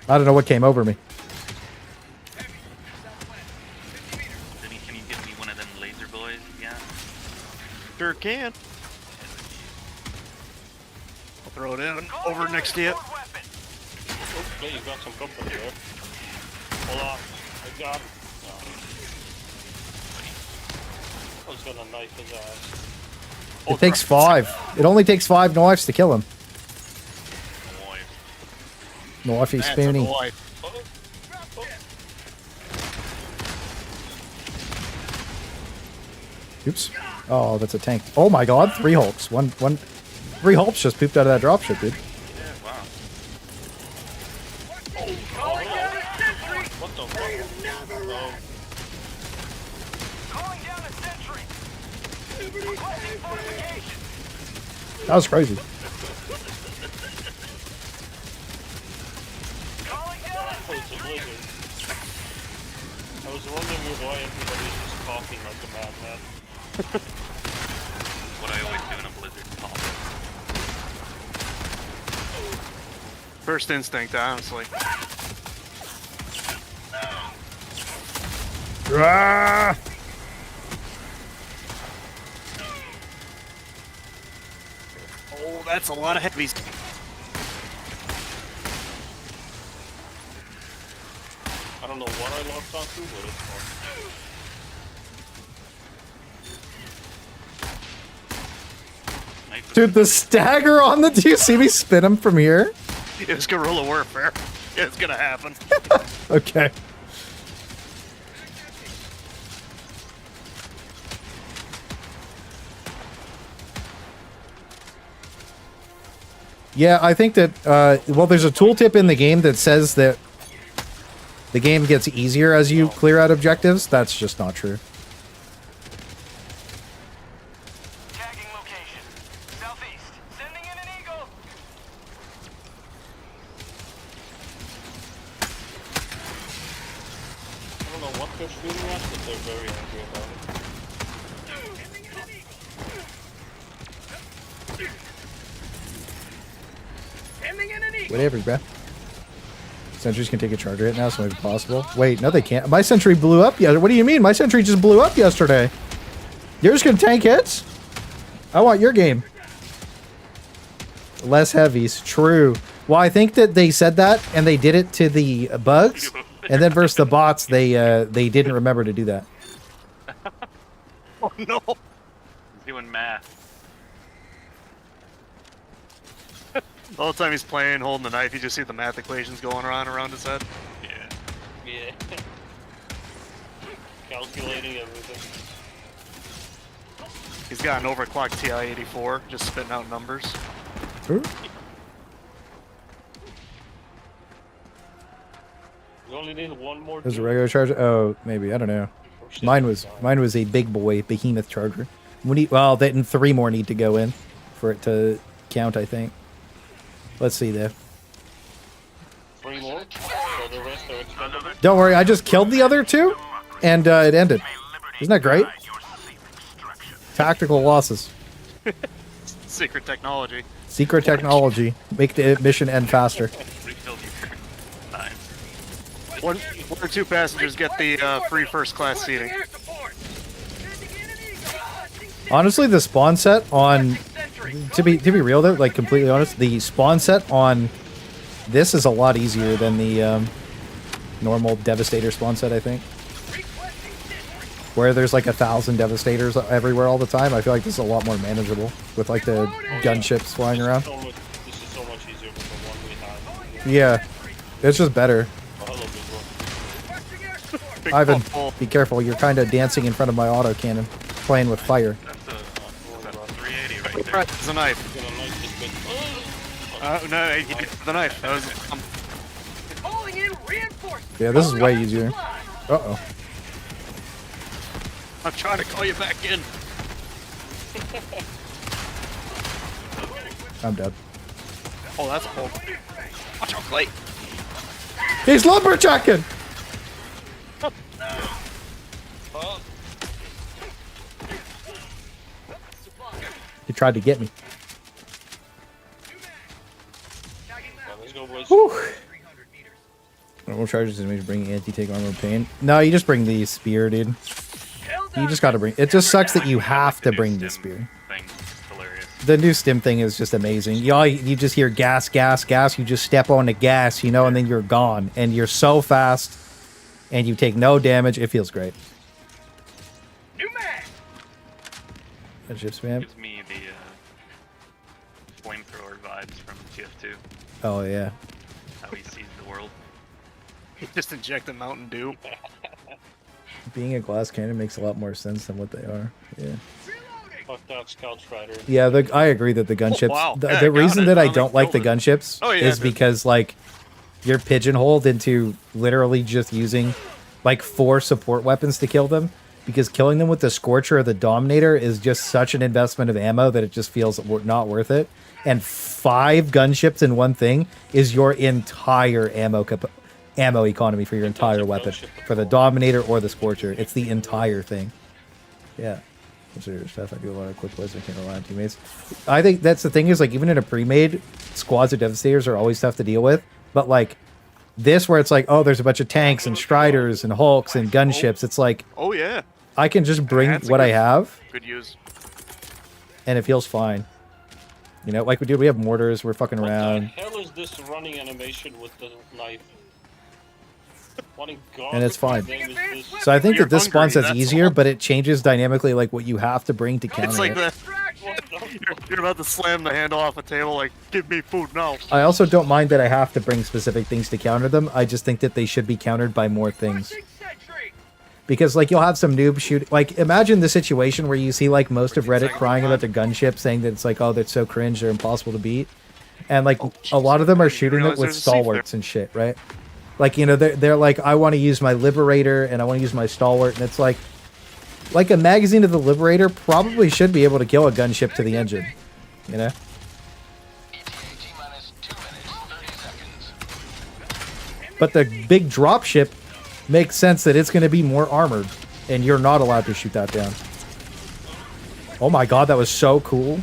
I don't know what came over me. Can you give me one of them laser boys? Yeah. Sure can. I'll throw it in over next to you. Okay, you got some company there. Hold on. I got it. I was gonna knife his ass. It takes 5. It only takes 5 knives to kill him. Knifey spoonie. Oops. Oh, that's a tank. Oh my god, 3 Hulks. 3 Hulks just pooped out of that dropship, dude. Yeah, wow. What the fuck? That was crazy. I was wondering why everybody's just coughing like a madman. What I always do in a blizzard, cough. First instinct, honestly. Ah! Oh, that's a lot of heavies. I don't know what I locked onto, but it's fun. Dude, the stagger on the... Do you see me spin him from here? It's guerrilla warfare. It's gonna happen. Okay. Yeah, I think that, well, there's a tooltip in the game that says that the game gets easier as you clear out objectives. That's just not true. Tagging location. Southeast. Sending in an eagle. I don't know what they're shooting at, but they're very angry about it. Whatever, bruh. Sentries can take a charger hit now, so maybe possible. Wait, no they can't. My sentry blew up yesterday. What do you mean? My sentry just blew up yesterday. You're just gonna tank hits? I want your game. Less heavies. True. Well, I think that they said that, and they did it to the bugs, and then versus the bots, they didn't remember to do that. Oh no! He's doing math. The whole time he's playing, holding the knife, you just see the math equations going on around his head. Yeah. Yeah. Calculating everything. He's got an overclocked TI-84, just spitting out numbers. Ooh. You only need one more. There's a regular charger. Oh, maybe I don't know. Mine was a big boy behemoth charger. We need, well, then 3 more need to go in for it to count, I think. Let's see there. 3 more. So the rest are expendable. Don't worry, I just killed the other 2, and it ended. Isn't that great? Tactical losses. Secret technology. Secret technology. Make the mission end faster. Nice. One or two passengers get the free first class seating. Honestly, the spawn set on to be real though, like completely honest, the spawn set on this is a lot easier than the normal Devastator spawn set, I think. Where there's like 1,000 Devastators everywhere all the time, I feel like this is a lot more manageable with like the gunships flying around. This is so much easier with the one we have. Yeah, it's just better. Big Ivan, puffball. be careful. You're kind of dancing in front of my autocannon, playing with fire. That's a 380 right there. It's a knife. No, he hit the knife. That was. Calling in reinforcements. Yeah, this is way easier. Uh-oh. I'm trying to call you back in. I'm dead. Oh, that's a hole. Watch out, Clay. He's lumberjacking! He tried to get me. Let's go, boys. Whew. Normal charges to bring anti-take armor pain. No, you just bring the spear, dude. You just gotta bring. It just sucks that you have to bring the spear. The new stim thing is just amazing. You just hear gas, gas, gas. You just step on the gas, you know, and then you're gone. And you're so fast, and you take no damage. It feels great. New mag. That ship spam. Gives me the flamethrower vibes from TF2. Oh yeah. How he sees the world. Just inject a Mountain Dew. Being a glass cannon makes a lot more sense than what they are. Yeah. Fuck that Scout Strider. Yeah, I agree that the gunships. wow. The, Yeah, the got reason it. that I I'm don't like the golden. gunships Oh, yeah, is dude. because like you're pigeonholed into literally just using like 4 support weapons to kill them. Because killing them with the Scorcher or the Dominator is just such an investment of ammo that it just feels not worth it. And 5 gunships in one thing is your entire ammo economy for your entire weapon. For the Dominator or the Scorcher. It's the entire thing. Yeah. Consider stuff. I do a lot of quick plays. I can't rely on teammates. I think that's the thing is like even in a pre-made, squads of Devastators are always tough to deal with. But like this where it's like, oh, there's a bunch of tanks and Striders and Hulks and gunships. It's like, Oh yeah. I can just bring That's a what I good- have Good use. and it feels fine. You know, like we do, we have mortars, we're fucking What the around. hell is this running animation with the knife? What in And it's fine. God's name is this? So I think You're that this spawn hungry, set's that's easier, all. but it changes dynamically like what you have to bring to counter It's like it. the you're about to slam the handle off a table like, give me food now. I also don't mind that I have to bring specific things to counter them. I just think that they should be countered by more things. Because, like, you'll have some noob shoot... Like, imagine the situation where you see, like, most of Reddit crying about the gunship, saying that it's like, oh, that's so cringe, they're impossible to beat. And, like, a lot of them are shooting it realize with there's a seat stalwarts and shit, right? Like, you know, they're like, I want to use my Liberator, and I want to use my Stalwart, and it's like a magazine of the Liberator probably should be able to kill a gunship to the engine, you know? But the big dropship makes sense that it's going to be more armored, and you're not allowed to shoot that down. Oh my god, that was so cool.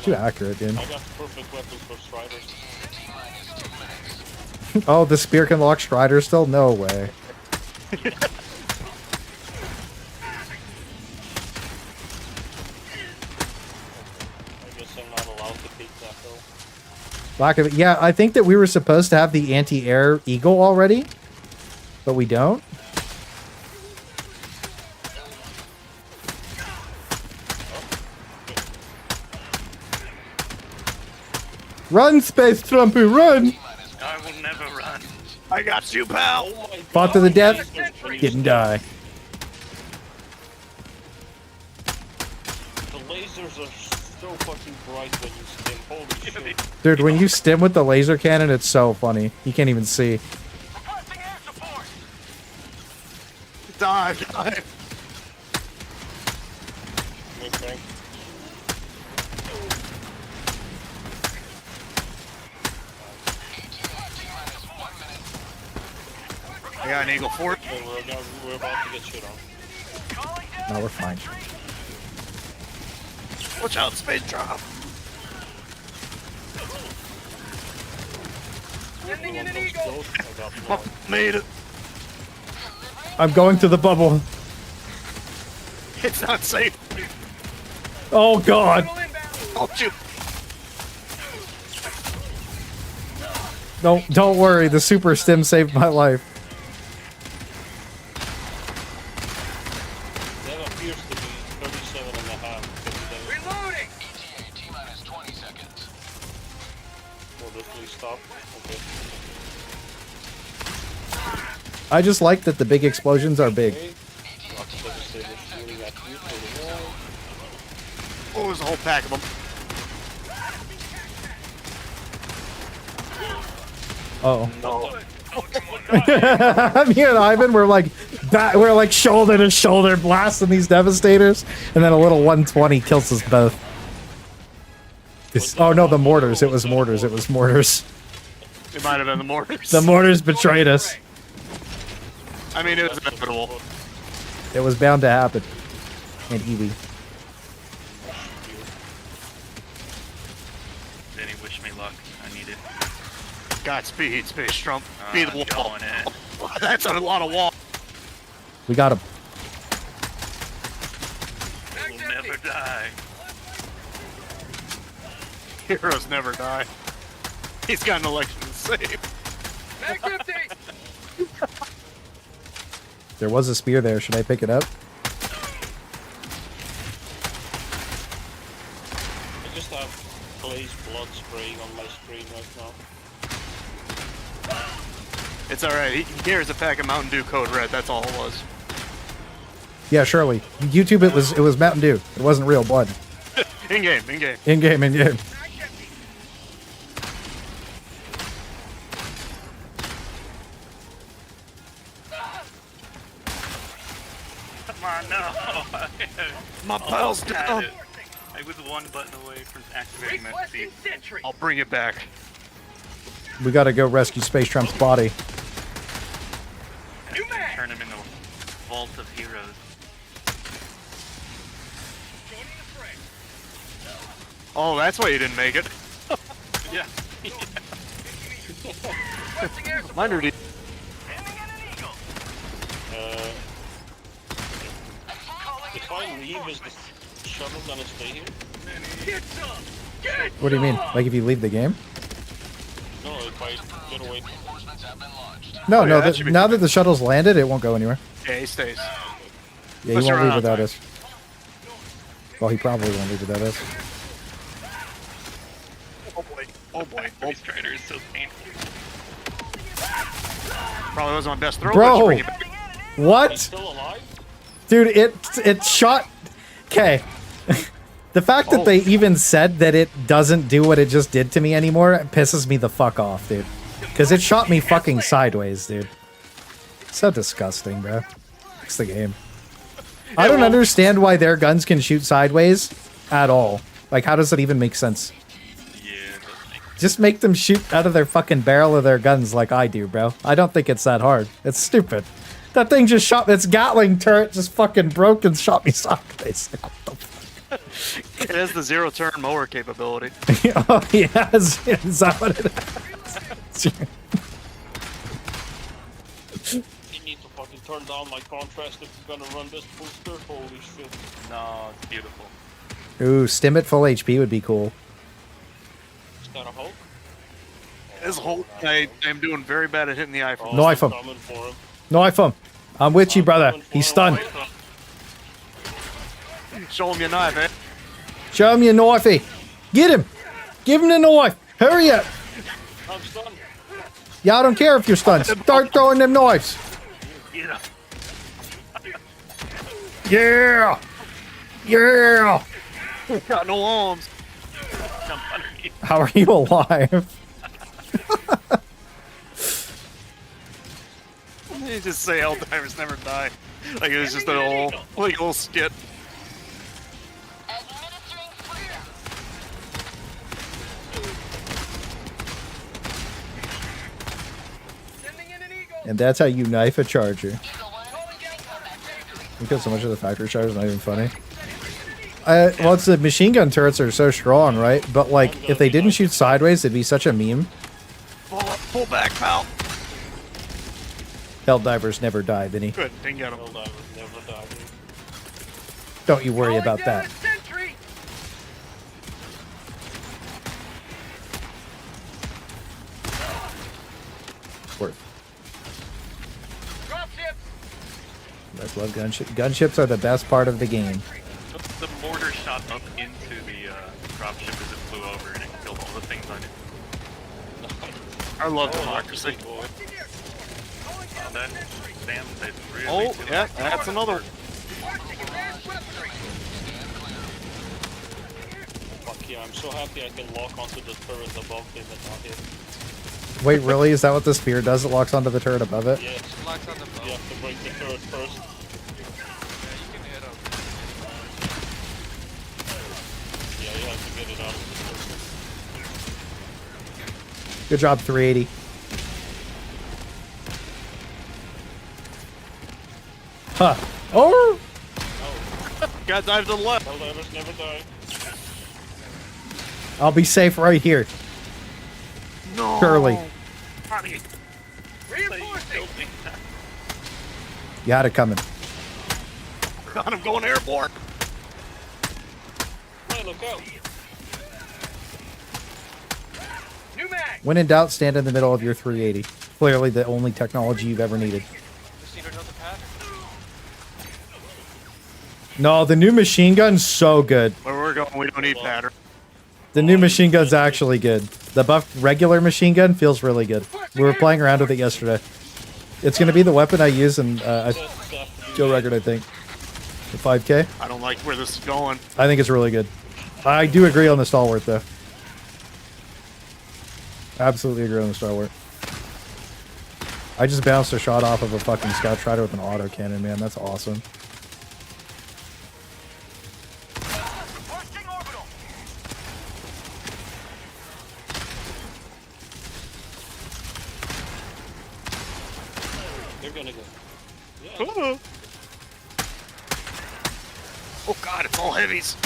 Too accurate, dude. I got perfect weapons for Striders. Oh, the spear can lock Strider still? No way. I guess I'm not allowed to peek that though. Lack of it. Yeah, I think that we were supposed to have the anti-air eagle already, but we don't. Run, Space Trumpy, run! I will never run. I got you, pal. Fought to the death, didn't die. The lasers are so fucking bright when you stim. Holy shit. Dude, when you stim with the laser cannon, it's so funny. You can't even see. Dive, dive. tank. I got an Eagle Fort. Okay, we're about to get shit on. No, we're fine. Watch out, space drop. Sending in an eagle. Made it. I'm going to the bubble. It's not safe. Oh god. I'll shoot. Don't worry, the super stim saved my life. That appears to be 37 and a half. Reloading. ETA T-minus 20 seconds. Will this please stop? Okay. I just like that the big explosions are big. Oh, there's a whole pack of them. Oh. No. Me and Ivan were like shoulder to shoulder blasting these devastators, and then a little 120 kills us both. Oh no, the mortars. It was mortars. It was mortars. It might have been the mortars. The mortars betrayed us. I mean, it was inevitable. It was bound to happen. And Eevee. Danny, wish me luck. I need it. Godspeed, Space Trump. Be the I'm wall. going in. That's a lot of wall. We got him. We'll never die. Heroes never die. He's got an election to save. Back empty. There was a spear there. Should I pick it up? I just have Clay's blood spraying on my screen right now. It's alright. He hears a pack of Mountain Dew Code Red. That's all it was. Yeah, surely. YouTube, it was Mountain Dew. It wasn't real blood. In game, in game. In game, in game. Come on, no. My pals down. I was one button away from activating that feat. I'll bring it back. We gotta go rescue Space Trump's body. Turn him into a vault of heroes. Oh, that's why you didn't make it. Yeah. Mine already. If I leave, is the shuttle gonna stay here? What do you mean? Like if you leave the game? No, if I get away. No, Oh, no. yeah, that should be Now that the shuttle's landed, it won't go anywhere. Yeah, he stays. Yeah, Unless he you won't run leave out of without time. us. Well, he probably won't leave without us. Oh boy. Oh boy. Oh, Beast Rider is so painful. probably wasn't my best throw. Bro. But you bring it back. What? Still alive? Dude, it shot... Okay. The fact that they even said that it doesn't do what it just did to me anymore pisses me the fuck off, dude. Because it shot me fucking sideways, dude. So disgusting, bro. It's the game. I don't understand why their guns can shoot sideways at all. Like, how does that even make sense? Just make them shoot out of their fucking barrel of their guns like I do, bro. I don't think it's that hard. It's stupid. That thing just shot... Its Gatling turret just fucking broke and shot me sideways. Like, what the fuck? It has the zero-turn mower capability. Oh, yes. Is that what it is? You need to fucking turn down my contrast if you're gonna run this booster. Holy shit. No, it's beautiful. Ooh, stim at full HP would be cool. Is that a Hulk? This whole... I am doing very bad at hitting the eye. No iPhone. No iPhone. I'm with you, brother. He's stunned. Show him your knife, eh? Show him your knifey. Get him. Give him the knife. Hurry up. I'm stunned. Yeah, I don't care if you're stunned. Start throwing them knives. Yeah. Yeah. Yeah. Got no arms. Jump underneath. How are you alive? You just say Helldivers never die. Like it was just an old, like old skit. And that's how you knife a charger. Because so much of the factory charge is not even funny. Well, it's the machine gun turrets are so strong, right? But like, if they didn't shoot sideways, it'd be such a meme. Pull back, pal. Helldivers never die, Vinny. Good, didn't get him. Helldivers never die. Don't you worry about that. Worth. Let's love gunships. Gunships are the best part of the game. The mortar shot up into the dropship as it flew over and it killed all the things on it. I love democracy. Oh, that Sam said really Oh, yeah, that's another. Fuck yeah, I'm so happy I can lock onto the turret above him and not hit. Wait, really? Is that what the spear does? It locks onto the turret above it? Yeah, It locks on the boat. you have to break the turret first. Yeah, you can hit him. Yeah, you have to get it out of the turret. Good job, 380. Huh. Oh! Got dive to the left. Helldivers never die. I'll be safe right here. No. Surely. Reinforcing! You had it coming. God, I'm going airborne. Hey, look out! New mag! When in doubt, stand in the middle of your 380. Clearly the only technology you've ever needed. Just need another path. No, the new machine gun's so good. Where we're going, we don't need pattern. The new machine gun's actually good. The buffed regular machine gun feels really good. We were playing around with it yesterday. It's going to be the weapon I use in Joe Record, I think. The 5K. I don't like where this is going. I think it's really good. I do agree on the Stalwart, though. Absolutely agree on the Stalwart. I just bounced a shot off of a fucking Scout Strider with an autocannon, man. That's awesome. They're gonna go. Yeah. Oh god, it's all heavies.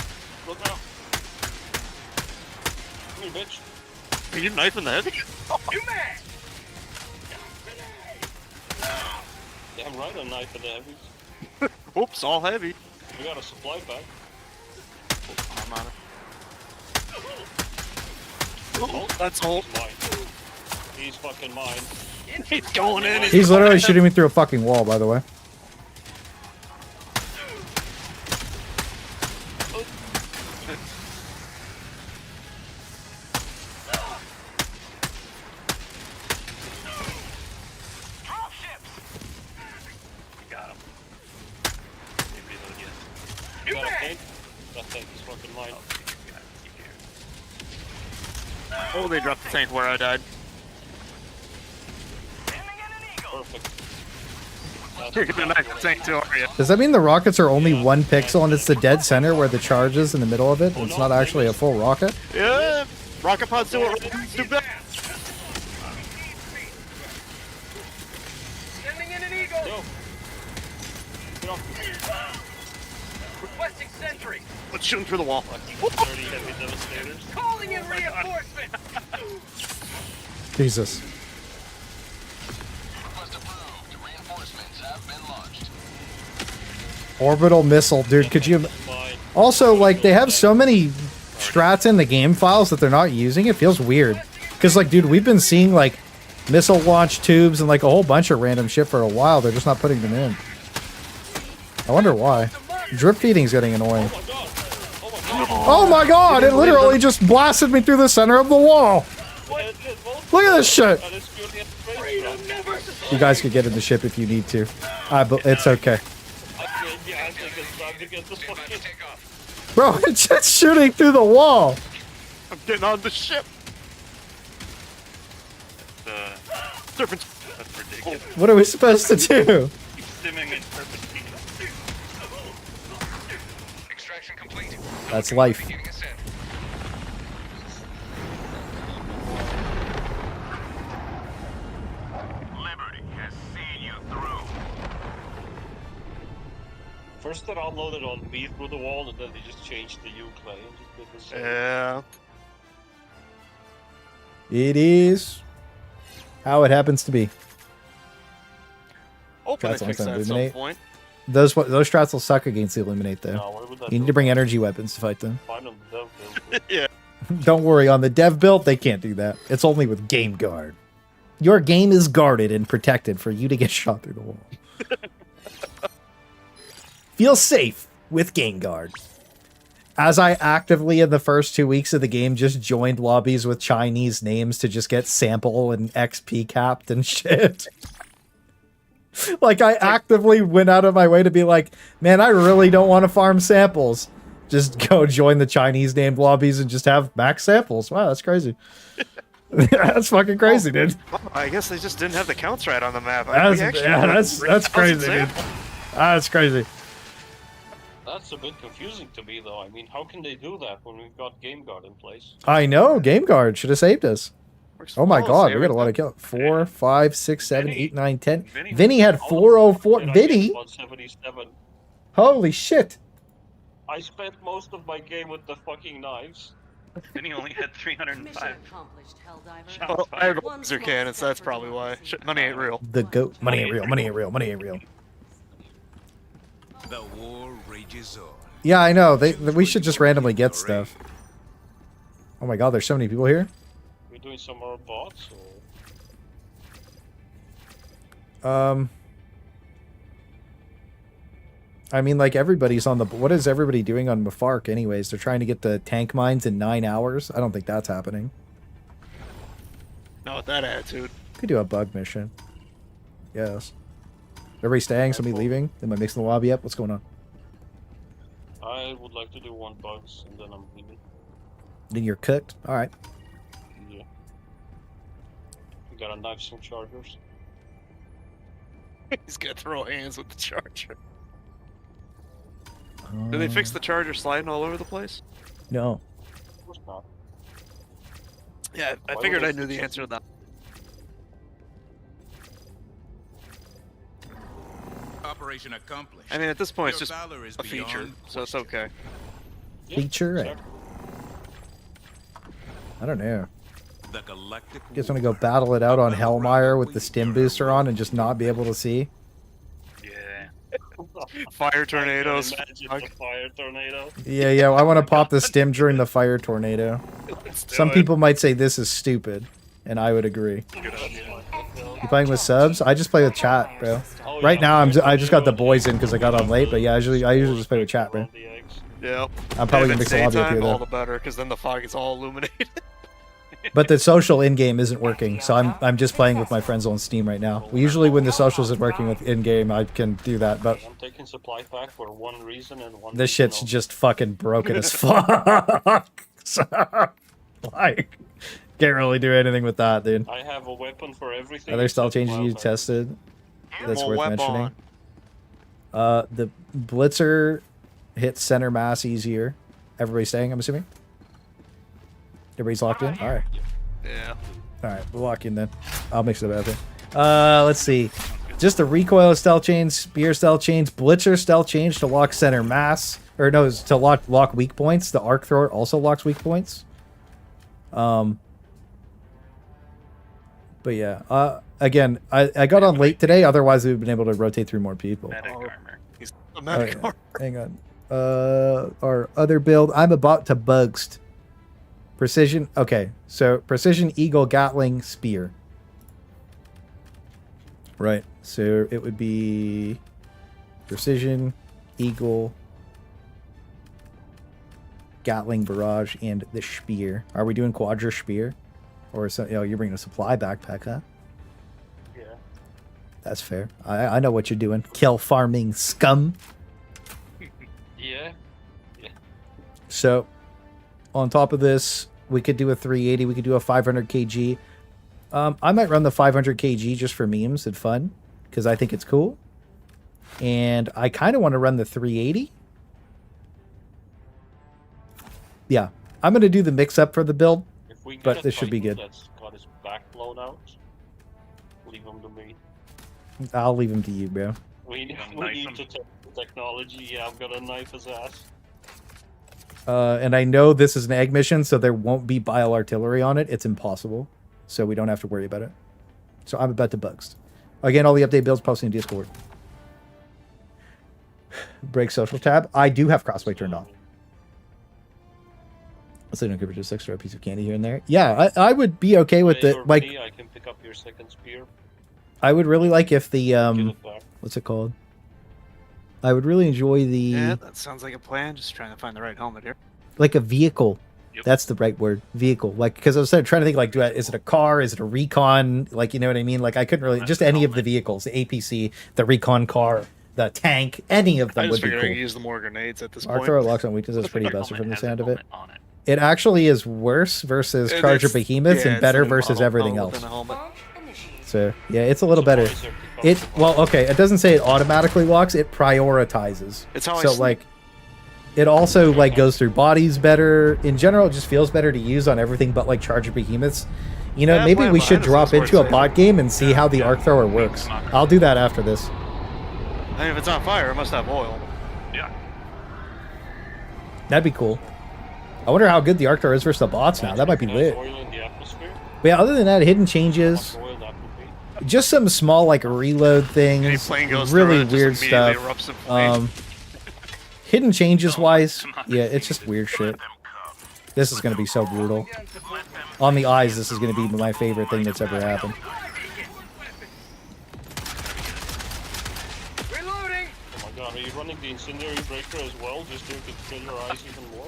Look out! Come here, bitch. Are you knifing the heavy? New mag! Yeah, I'm right on knife for the heavies. Oops, all heavy. We got a supply pack. I'm on it. Oh, that's all. Mine. He's fucking mine. He's going in. He's literally shooting me through a fucking wall, by the way. Got him. Maybe they'll get You got a tank? That tank is fucking mine. Oh, they dropped the tank where I died. Perfect. You're gonna knife the tank too, are you? Does that mean the rockets are only 1 pixel and it's the dead center where the charge is in the middle of it? It's not actually a full rocket? Yeah, rocket pods do it. Do better. Sending in an eagle. Go. Get off. Requesting sentry. Let's shoot him through the wall. 30 heavy devastators. Calling in reinforcement. Jesus. Orbital missile, dude. Could you... Also, like, they have so many strats in the game files that they're not using. It feels weird. Because, like, dude, we've been seeing, like, missile launch tubes and, like, a whole bunch of random shit for a while. They're just not putting them in. I wonder why. Drip feeding's getting annoying. Oh my god! It literally just blasted me through the center of the wall! Look at this shit! You guys could get in the ship if you need to. But it's okay. Bro, it's just shooting through the wall! I'm getting on the ship. Serpents. That's ridiculous. What are we supposed to do? Stimming and serpentine. That's life. Liberty has First they downloaded on me through the wall, and then they just changed the Uclay and just did the same. Yeah. It is how it happens to be. Hoping they Strats fix on that at some Illuminate. point. Those strats will suck against the Illuminate though. No, what would that You need do? to bring energy weapons to fight them. Fine on the dev build. Yeah. Don't worry, on the dev build they can't do that. It's only with game guard. Your game is guarded and protected for you to get shot through the wall. Feel safe with game guard. As I actively in the first 2 weeks of the game just joined lobbies with Chinese names to just get sample and XP capped and shit. Like I actively went out of my way to be like, man, I really don't want to farm samples. Just go join the Chinese named lobbies and just have max samples. Wow, that's crazy. That's fucking crazy, dude. I guess they just didn't have the counts right on the map. That's crazy, dude. That's crazy. That's a bit confusing to me, though. I mean, how can they do that when we've got Game Guard in place? I know, Game Guard should have saved us. Oh my god, we got a lot of kills. 4, 5, 6, 7, 8, 9, 10. Vinny had 404. Vinny? 177. Holy shit. I spent most of my game with the fucking knives. Vinny only had 305. Oh, I have laser cannons, so that's probably why. Shit, money ain't real. The goat. Money ain't real, money ain't real, money ain't real. The war rages on. Yeah, I know. We should just randomly get stuff. Oh my god, there's so many people here. We're doing some more bots, or... I mean, like, everybody's on the... What is everybody doing on Mafark anyways? They're trying to get the tank mines in 9 hours? I don't think that's happening. Not with that attitude. Could do a bug mission. Yes. Everybody staying? Somebody leaving? Am I mixing the lobby up? What's going on? I would like to do one bugs, and then I'm leaving. Then you're cooked? Alright. Yeah. We gotta knife some chargers. He's gonna throw hands with the charger. Did they fix the charger sliding all over the place? No. Of course not. Yeah, I Why figured would I they knew the fix answer to that. Operation accomplished. I mean, at this point, it's Your just valor is a feature, beyond so it's okay. Feature? Exactly. I don't know. The galactic You guys want to go battle it out on Hellmire with the stim booster on and just not be able to see? Yeah. Fire tornadoes. Imagine Fuck. the fire tornado. Yeah, I want to pop the stim during the fire tornado. Let's do Some it. people might say this is stupid, and I would agree. Good idea. You playing with subs? I just play with chat, bro. Oh, Right yeah, now, okay. I just got the boys in because I got on late, but yeah, I usually just play with chat, bro. The eggs. Yeah. I'm probably And gonna if mix the it's lobby up here daytime, all though. the better, because then the fog is all illuminated. But the social in-game isn't working, so I'm just playing with my friends on Steam right now. Usually when the socials is working with in-game, I can do that, but I'm taking supply pack for one reason and one. this shit's just fucking broken as fuck. So, like, can't really do anything with that, dude. I have a weapon for everything. Are there style except changes you wild tested that's More worth weapon. mentioning? The Blitzer hits center mass easier. Everybody staying, I'm assuming? Everybody's locked in? Alright. Yeah. Alright, we'll lock in then. I'll mix it up there. Let's see. Just the recoil stealth chains, spear stealth chains, Blitzer stealth change to lock center mass. Or no, it's to lock weak points. The arc thrower also locks weak points. But yeah, again, I got on late today. Otherwise, we've been able to rotate through more people. Medic armor. He's a medic Oh, yeah. Hang on. Our other build. I'm about to bugst. Precision. Okay, so precision eagle gatling spear. Right. So it would be precision eagle gatling barrage and the spear. Are we doing quadra spear? Or so, you're bringing a supply backpack, huh? Yeah. That's fair. I know what you're doing. Kill farming scum. Yeah. Yeah. So, on top of this, we could do a 380. We could do a 500 kg. I might run the 500 kg just for memes and fun, because I think it's cool. And I kind of want to run the 380. Yeah, I'm going to do the mix-up for the build. If we get But a this should be Titan good. That's got his back blown out. Leave him to me. I'll leave him to you, bro. We need to take the technology. Yeah, I've got a knife his ass. And I know this is an egg mission, so there won't be bile artillery on it. It's impossible. So we don't have to worry about it. So I'm about to bugs. Again, all the update builds posted in Discord. Break social tab. I do have crossplay turned on. So don't give it just extra piece of candy here and there. Yeah, I would be okay with it. Like, I can pick up your second spear. I would really like if the what's it called? I would really enjoy the Yeah, that sounds like a plan. Just trying to find the right helmet here. like a vehicle. That's the right word, vehicle. Like, because I was trying to think, like, is it a car? Is it a recon? Like, you know what I mean? Like, I couldn't really just any of the vehicles, the APC, the recon car, the tank, any of them I would just be figured cool. I could use the more grenades at this Arc point. thrower locks on weakness is pretty busted from the sound of it. It actually is worse versus Charger Behemoths and better versus everything else. So yeah, it's a little better. Okay, it doesn't say it automatically locks, it prioritizes. It's how I so sleep. like it also like goes through bodies better. In general, it just feels better to use on everything but like Charger Behemoths. You know, Yeah, maybe playing we should behind drop us is into a worth bot game and see how the arc thrower works. I'll do that after this. I mean, if it's on fire, it must have oil. Yeah. That'd be cool. I wonder how good the arc thrower is versus the bots now. That might be lit. Oil in the atmosphere. But yeah, other than that, hidden changes. Oil that would be. Just some small like reload things, plane goes really through it, weird just immediately stuff. erupts in flames. Hidden changes wise, yeah, it's just weird shit. This is gonna be so brutal. On the eyes, this is gonna be my favorite thing that's ever happened. Oh my god, are you running the incendiary breaker as well, just to kill your eyes even more?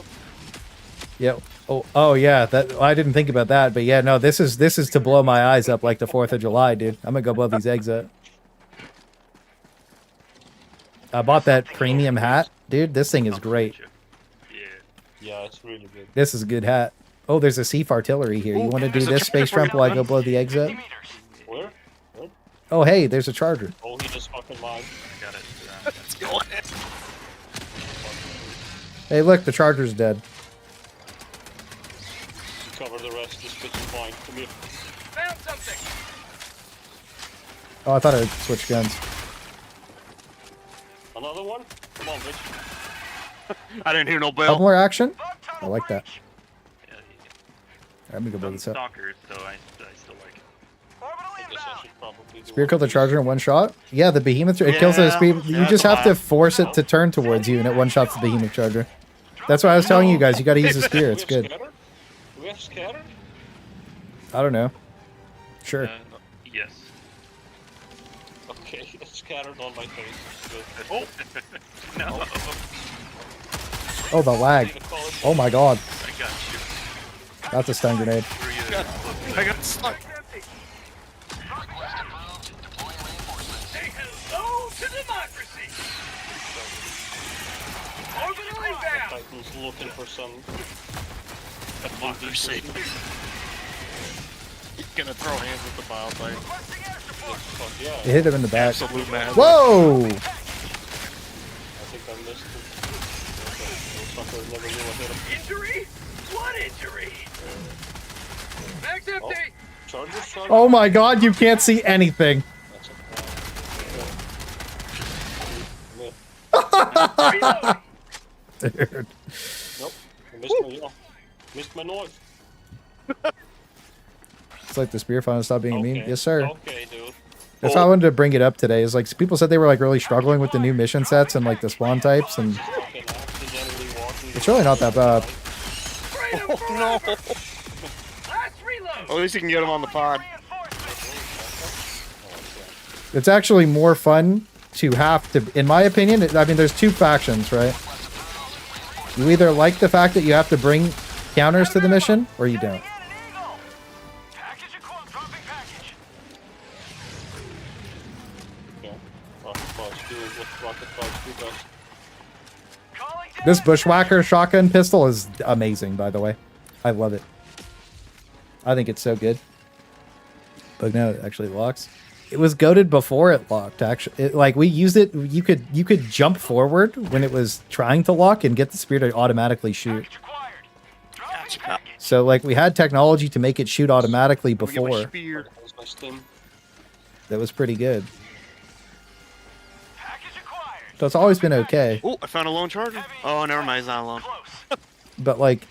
Yeah. Oh yeah. That I didn't think about that, but yeah, no. This is to blow my eyes up like the 4th of July, dude. I'm gonna go blow these eggs up. I bought that premium hat, dude. This thing is great. Yeah, it's really good. This is a good hat. Oh, there's a Seaf artillery here. You want to do this space jump while I go blow the eggs up? Where? Oh, hey, there's a charger. Oh, he just fucking lied. Got it. Let's go. Hey, look, the charger's dead. Cover the rest, this bitch is fine. Come here. Found something. Oh, I thought I'd switch guns. Another one? Come on, bitch. I didn't hear no bell. Couple more action. I like that. I'm gonna go blow this up. Stalkers, so I still like it. I guess I should probably do Spear kill the charger in one shot. Yeah, the behemoth. It kills the spear. You Yeah, just that's have to force it to turn towards you, and it one shots the behemoth charger. That's why I was telling you guys. You got to use the spear. It's good. Do we have scatter? I don't know. Sure. Yes. Okay, it's scattered on my face. Good. Oh! No! Oh, the lag. Oh my god. I got you. That's a stun grenade. I got stuck. Say hello to democracy. Orbital inbound. Titan's looking for some Democracy. Gonna throw hands with the bile type. Yeah. It hit him in the back. Absolute madness. Whoa! I think I missed it. Sucker never knew what hit him. Injury? What injury? Max empty. Chargers? Oh my god, you can't see anything. Dude. Nope. I missed my, missed my noise. It's like the spear finally stopped being mean. Yes, sir. Okay, dude. That's why I wanted to bring it up today. Is like people said they were like really struggling with the new mission sets and like the spawn types, and it's really not that bad. Oh no! At least you can get him on the pod. It's actually more fun to have to, in my opinion. I mean, there's two factions, right? You either like the fact that you have to bring counters to the mission, or you don't. This Bushwhacker shotgun pistol is amazing, by the way. I love it. I think it's so good. But no, it actually locks. It was goated before it locked. Actually, like we used it. You could jump forward when it was trying to lock and get the spear to automatically shoot. So like we had technology to make it shoot automatically before. That was pretty good. So it's always been okay. Oh, I found a lone charger. Oh, never mind, he's not alone. But like,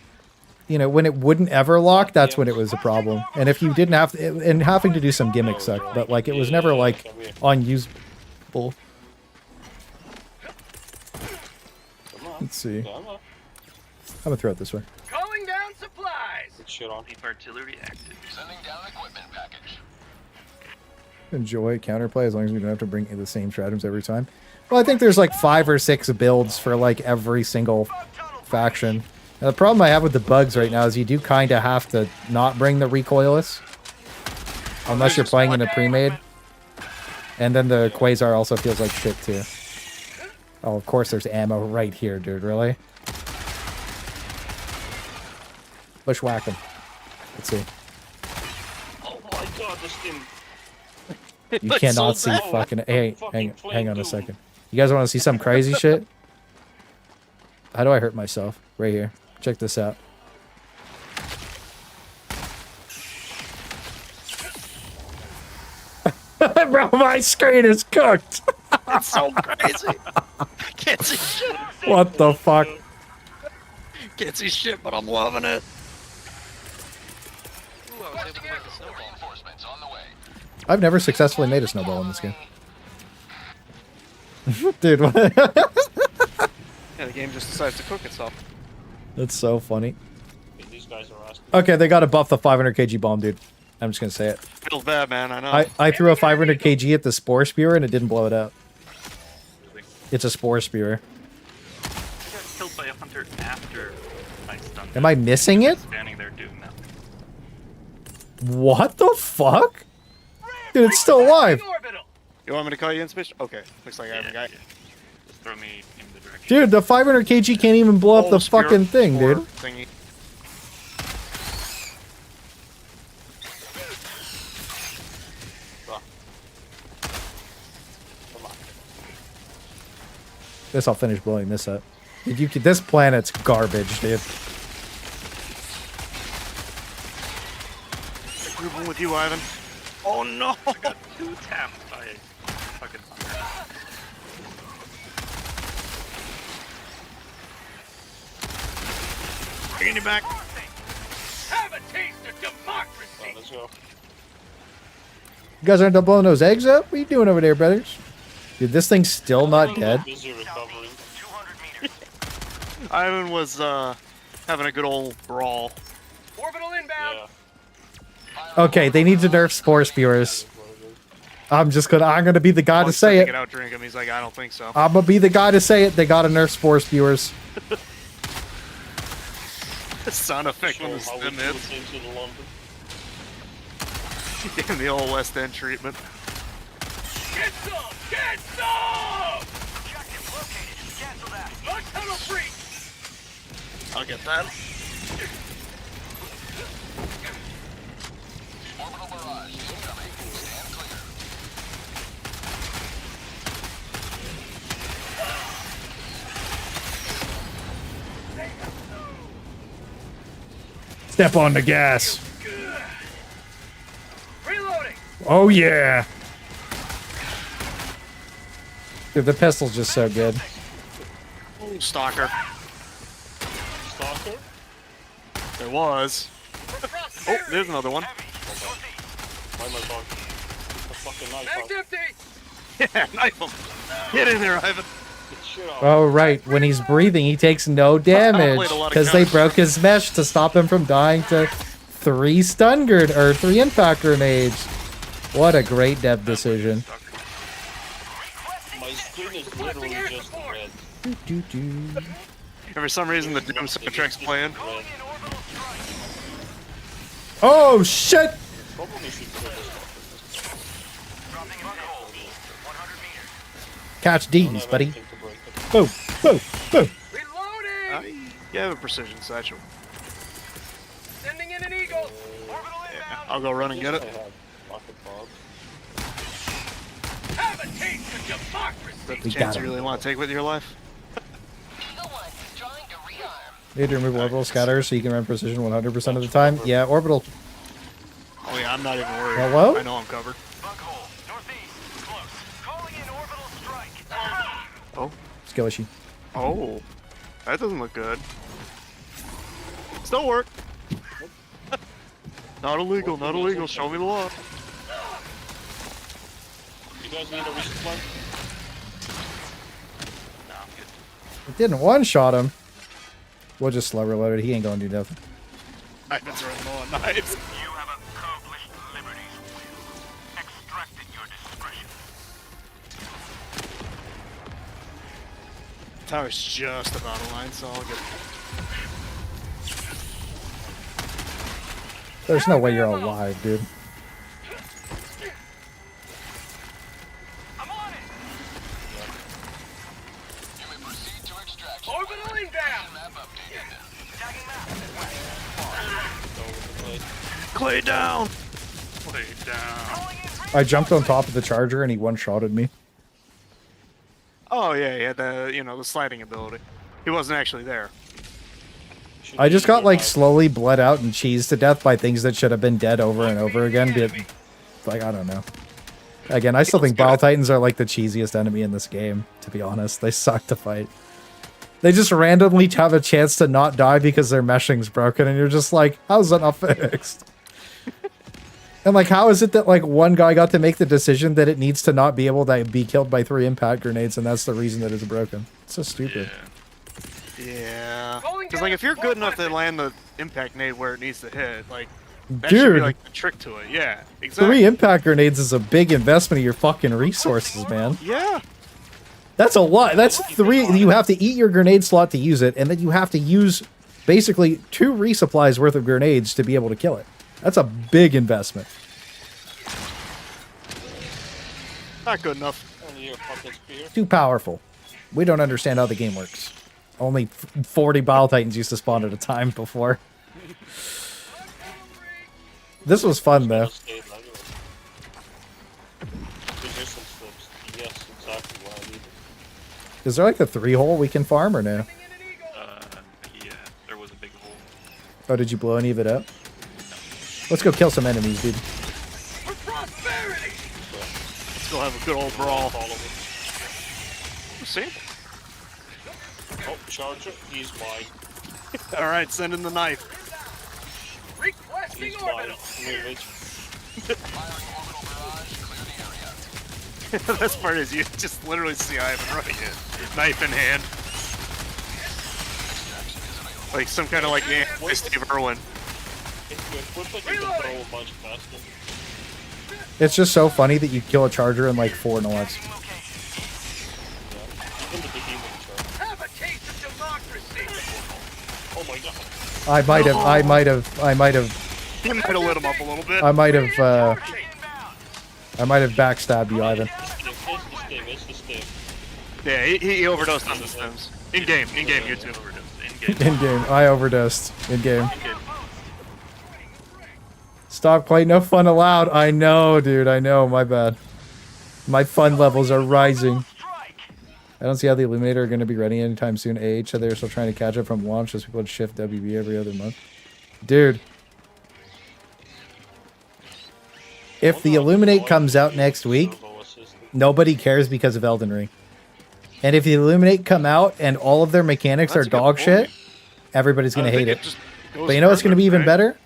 you know, when it wouldn't ever lock, that's when it was a problem. And if you didn't have to, and having to do some gimmick sucked, but like it was never like unusable. Let's see. I'm gonna throw it this way. Calling down supplies. Good shit on. Keep artillery active. Sending down equipment package. Enjoy counterplay as long as we don't have to bring in the same stratagems every time. Well, I think there's like 5 or 6 builds for like every single faction. Now, the problem I have with the bugs right now is you do kind of have to not bring the recoilless unless you're playing in a pre-made. And then the Quasar also feels like shit too. Oh, of course there's ammo right here, dude. Really? Bushwhack him. Let's see. Oh my god, this thing. You cannot see fucking... Hey, hang on a second. You guys want to see some crazy shit? How do I hurt myself? Right here. Check this out. Bro, my screen is cooked. It's so crazy. Can't see shit. What the fuck? Can't see shit, but I'm loving it. Ooh, I was able to make a snowball. Reinforcements on the way. I've never successfully made a snowball in this game. Dude, what? Yeah, the game just decides to cook itself. That's so funny. These guys are asking. Okay, they gotta buff the 500 kg bomb, dude. I'm just gonna say it. Feels bad, man. I know. I threw a 500 kg at the spore spewer and it didn't blow it out. It's a spore spewer. I got killed by a hunter after I stunned Am I missing it? standing there doing that. What the fuck? Dude, it's still alive. You want me to call you in space? Okay, looks like I have a guy. Just throw me in the direction. Dude, the 500 kg can't even blow up the fucking thing, dude. Thingy. Guess I'll finish blowing this up. Dude, you could, this planet's garbage, dude. Grouping with you, Ivan. Oh no! I got 2 tapped by a fucking hunter. Bringing you back. Have a taste of democracy. Let's go. You guys aren't done blowing those eggs up? What are you doing over there, brothers? Dude, this thing's still not dead. Busy recovering. Ivan was having a good old brawl. Orbital inbound. Yeah. Okay, they need to nerf spore spewers. I'm gonna be the guy to say it. Get out, drink him. He's like, I don't think so. I'm gonna be the guy to say it. They gotta nerf spore spewers. Sound effect Show when the how stem we hits. put into the London. Getting the old West End treatment. Get some! Get some! Objective located. Cancel that. Launch tunnel free. I'll get that. Orbital barrage incoming. Stand clear. Step on the gas. Reloading. Oh yeah. Dude, the pistol's just so good. Ooh, stalker. Stalker? There was. Oh, there's another one. Why am I talking? A fucking knife. Mag's empty. Yeah, knife him. Get in there, Ivan. Get shit off. Oh right, when he's breathing, he takes no damage played a lot of because they guns. broke his mesh to stop him from dying to 3 stun grenades or 3 impact grenades. What a great dev decision. My screen is literally just red. Doo-doo-doo. And for some reason, the Doom soundtrack's playing. Red. Oh shit! Probably should kill this Catch D's, buddy. Anything to break it. Boom, boom, boom. Reloading. You have a precision satchel. Sending in an eagle. Orbital Yeah, inbound. I'll go run and get I it. have pocket fog. Have a taste of democracy. That's the We chance got you him. really want to take with your life. Need to remove orbital scatters so you can run precision 100% of the time. Yeah, orbital. Oh yeah, I'm not even worried. Hello? I know I'm covered. Bunkhole. Northeast. Close. Calling in orbital strike. Oh, Skill issue. Oh, that doesn't look good. Still work. Not illegal, not illegal. Show me the law. You guys need a resupply? It didn't one-shot him. We'll just slow reload it. He ain't gonna do nothing. I've been throwing low on knives. You have accomplished Liberty's will. Extract at your discretion. Tower's just about a line, so I'll get. There's no way you're alive, dude. I'm on it. You may proceed to extraction. Orbital inbound. Map updated. Tagging map. Clay down. Clay down. I jumped on top of the charger and he one-shotted me. Oh yeah, he had the sliding ability. He wasn't actually there. I just got like slowly bled out and cheesed to death by things that should have been dead over and over again. But, like, I don't know. Again, I still think Bile Titans are like the cheesiest enemy in this game, to be honest. They suck to fight. They just randomly have a chance to not die because their meshing's broken, and you're just like, how's that not fixed? And like, how is it that like one guy got to make the decision that it needs to not be able to be killed by 3 impact grenades, and that's the reason that it's broken? It's so stupid. Yeah. Because like if you're good enough to land the impact nade where it needs to hit, like that Dude. should be like the trick to it. Yeah, exactly. 3 impact grenades is a big investment of your fucking resources, man. Yeah. That's a lot. That's 3. You have to eat your grenade slot to use it, and then you have to use basically 2 resupplies worth of grenades to be able to kill it. That's a big investment. Not good enough. Too powerful. We don't understand how the game works. Only 40 Bile Titans used to spawn at a time before. This was fun, though. Is there like a 3-hole we can farm or no? Yeah, there was a big hole. Oh, did you blow any of it up? Let's go kill some enemies, dude. Let's go have a good old brawl. See? Oh, Charger, he's mine. Alright, send in the knife. He's mine. The best part is you just literally see Ivan running it. Knife in hand. Like some kind of like Steve Irwin. If you equip it, you can throw a bunch faster. It's just so funny that you kill a charger in like 4 nods. Even the behemoth charge. Have a taste of democracy. Oh my god. I might have You might have lit him up a little bit. I might have backstabbed you, Ivan. It's the sting. Yeah, he overdosed on the stems. In game, you two overdosed. In game, I overdosed. In game. Stop quite no fun allowed. I know, dude. I know. My bad. My fun levels are rising. I don't see how the Illuminator are going to be ready anytime soon. AH, they're still trying to catch up from launch as people shift WB every other month. Dude. If the Illuminate comes out next week, nobody cares because of Elden Ring. And if the Illuminate come out and all of their mechanics are dog shit, everybody's going to hate it. But you know what's going to be even better?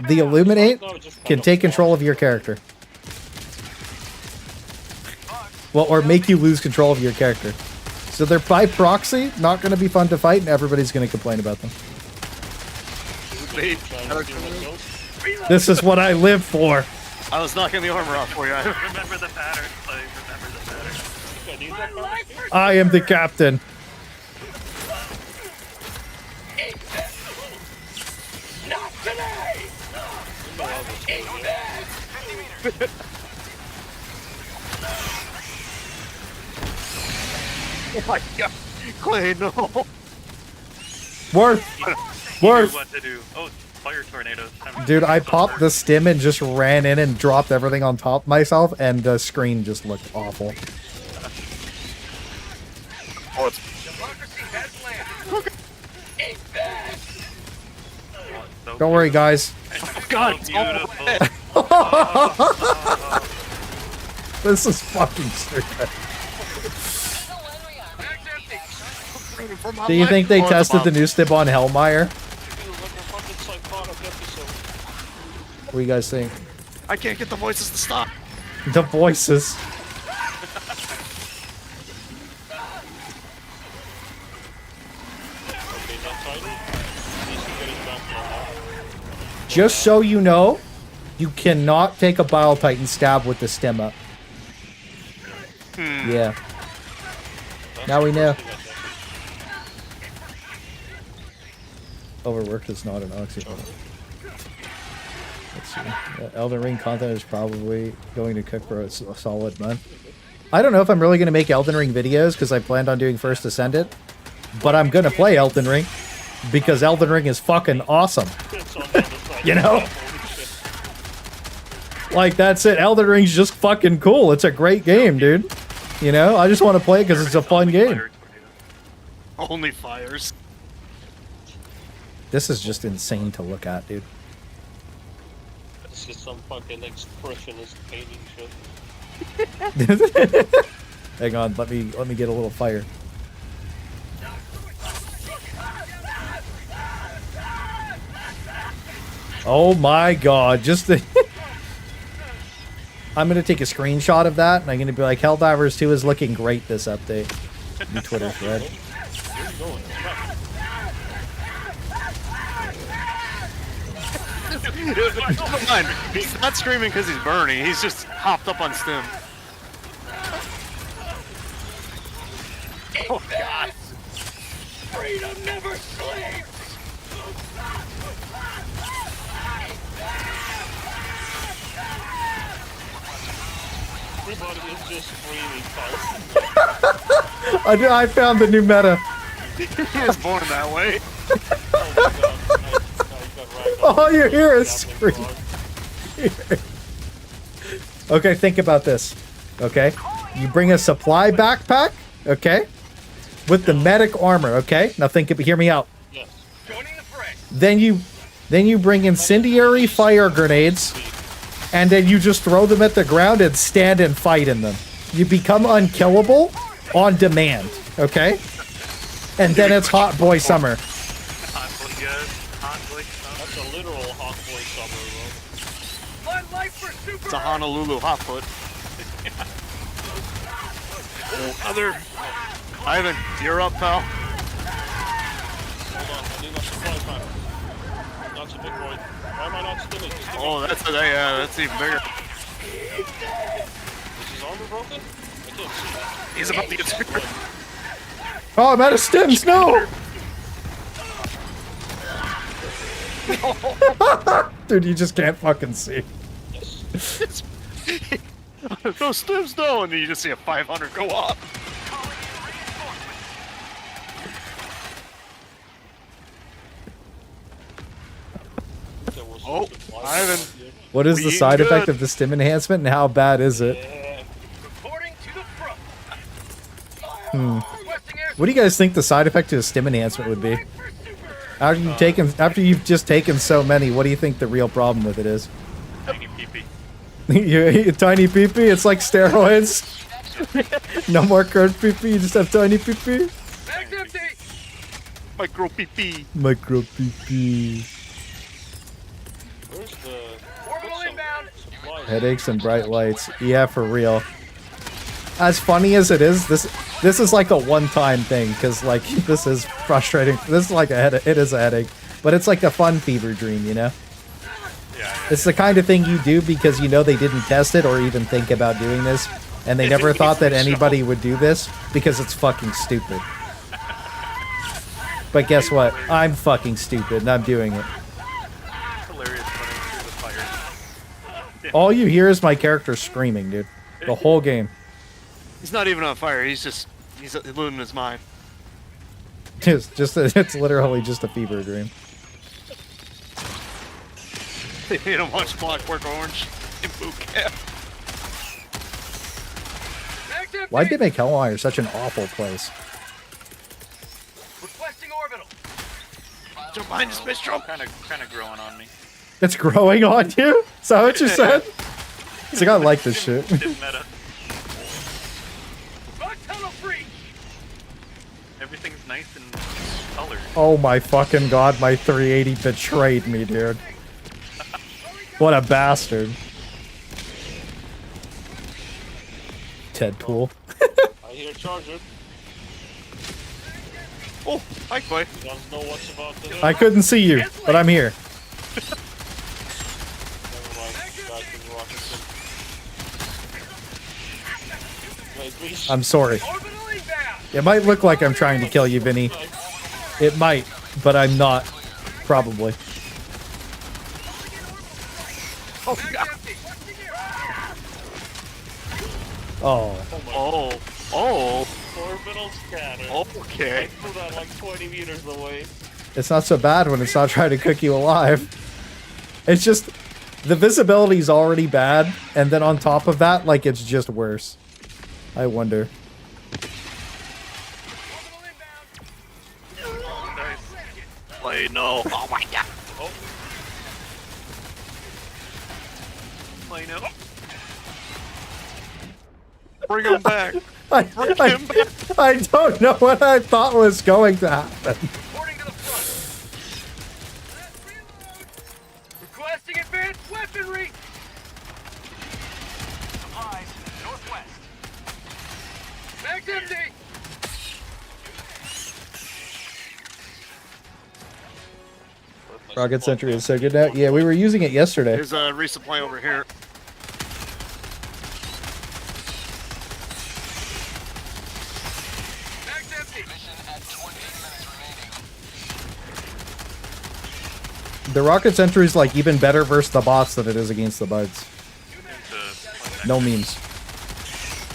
The Illuminate can take control of your character. Well, or make you lose control of your character. So they're by proxy not going to be fun to fight, and everybody's going to complain about them. This is what I live for. I was knocking the armor off for you. Remember the pattern, Clay. Remember the pattern. I am the captain. Not today. Oh my god. Clay, no. Worth. What to do. Oh, fire tornado. Dude, I popped the stim and just ran in and dropped everything on top of myself, and the screen just looked awful. Oh, it's... Don't worry, guys. Oh, God, it's This is fucking stupid. my Do you life. think they Oh, it's a tested bomb. the new stib on Hellmeyer? What do you guys think? I can't get the voices to stop. The voices. Just so you know, you cannot take a Bile Titan stab with the stem up. Yeah. Now we know. Overworked is not an oxygen. Let's see. Elden Ring content is probably going to cook for a solid month. I don't know if I'm really going to make Elden Ring videos because I planned on doing First Ascendant. But I'm going to play Elden Ring because Elden Ring is fucking awesome. You know? Like, that's it. Elden Ring's just fucking cool. It's a great game, dude. You know? I just want to play it because it's a fun game. Only fires. This is just insane to look at, dude. This is some fucking expressionist painting shit. Hang on, let me get a little fire. Oh my god, just the I'm gonna take a screenshot of that and I'm gonna be like, Helldivers 2 is looking great this update. New Twitter thread. Come on, he's not screaming because he's burning. He's just hopped up on stim. Oh God! Freedom never sleeps. Everybody is just screaming. I found the new meta. He was born that way. All you hear is scream. Okay, think about this. Okay? You bring a supply backpack, okay? With the medic armor, okay? Now hear me out. Yes. Then you bring incendiary fire grenades, and then you just throw them at the ground and stand and fight in them. You become unkillable on demand, okay? And then it's hot boy summer. That's a literal hot boy summer, bro. My life for super. It's a Honolulu hot foot. Other Ivan, you're up, pal. Hold on, I need my supply pack. That's a big boy. Why am I not spinning? Oh, that's even bigger. Is his armor broken? I can't see that. He's about to get screwed. Oh, I'm out of stims, no! Dude, you just can't fucking see. Those stims no, and then you just see a 500 go up. Oh, Ivan. What is the side effect of the stim enhancement and how bad is it? What do you guys think the side effect of the stim enhancement would be? After you've just taken so many, what do you think the real problem with it is? Tiny pee-pee. You tiny pee-pee? It's like steroids. No more curved pee-pee, you just have tiny pee-pee? Micro pee-pee. Micro pee-pee. Where's the supplies? Headaches and bright lights. Yeah, for real. As funny as it is, this is like a one-time thing, because like this is frustrating. This is like a headache. It is a headache, but it's like a fun fever dream, you know. Yeah. It's the kind of thing you do because you know they didn't test it or even think about doing this, and they never thought that anybody would do this because it's fucking stupid. But guess what? I'm fucking stupid and I'm doing it. Hilarious running through the fire. All you hear is my character screaming, dude. The whole game. He's not even on fire. He's losing his mind. It's literally just a fever dream. They made him watch Clockwork Orange in boot camp. Why'd they make Helldive such an awful place? Requesting orbital. Jump behind this bitch, Trump. Kind of growing on me. It's growing on you? Is that what you said? It's like, I like this shit. Meta. Everything's nice and colored. Oh my fucking god, my 380 betrayed me, dude. What a bastard. Deadpool. I hear a charger. Oh, hi, Clay. You guys know what's about to I couldn't see you, but I'm here. Never mind. Guys can rock it. Wait, please. I'm sorry. It might look like I'm trying to kill you, Vinny. It might, but I'm not. Probably. Oh, God. Oh. Oh. Orbital scatter. Okay. I threw that like 20 meters away. It's not so bad when it's not trying to cook you alive. It's just... The visibility's already bad, and then on top of that, like, it's just worse. I wonder. Wait, no. Oh my god. Oh. Play no. Bring him back. I don't know what I thought was going to happen. Requesting advanced weaponry! Supplies, northwest. Mag's empty! Rocket Sentry is so good now. Yeah, we were using it yesterday. There's a resupply over here. Mag's empty! Mission at 20 minutes remaining. The Rocket Sentry is like even better versus the bots than it is against the buds. No memes.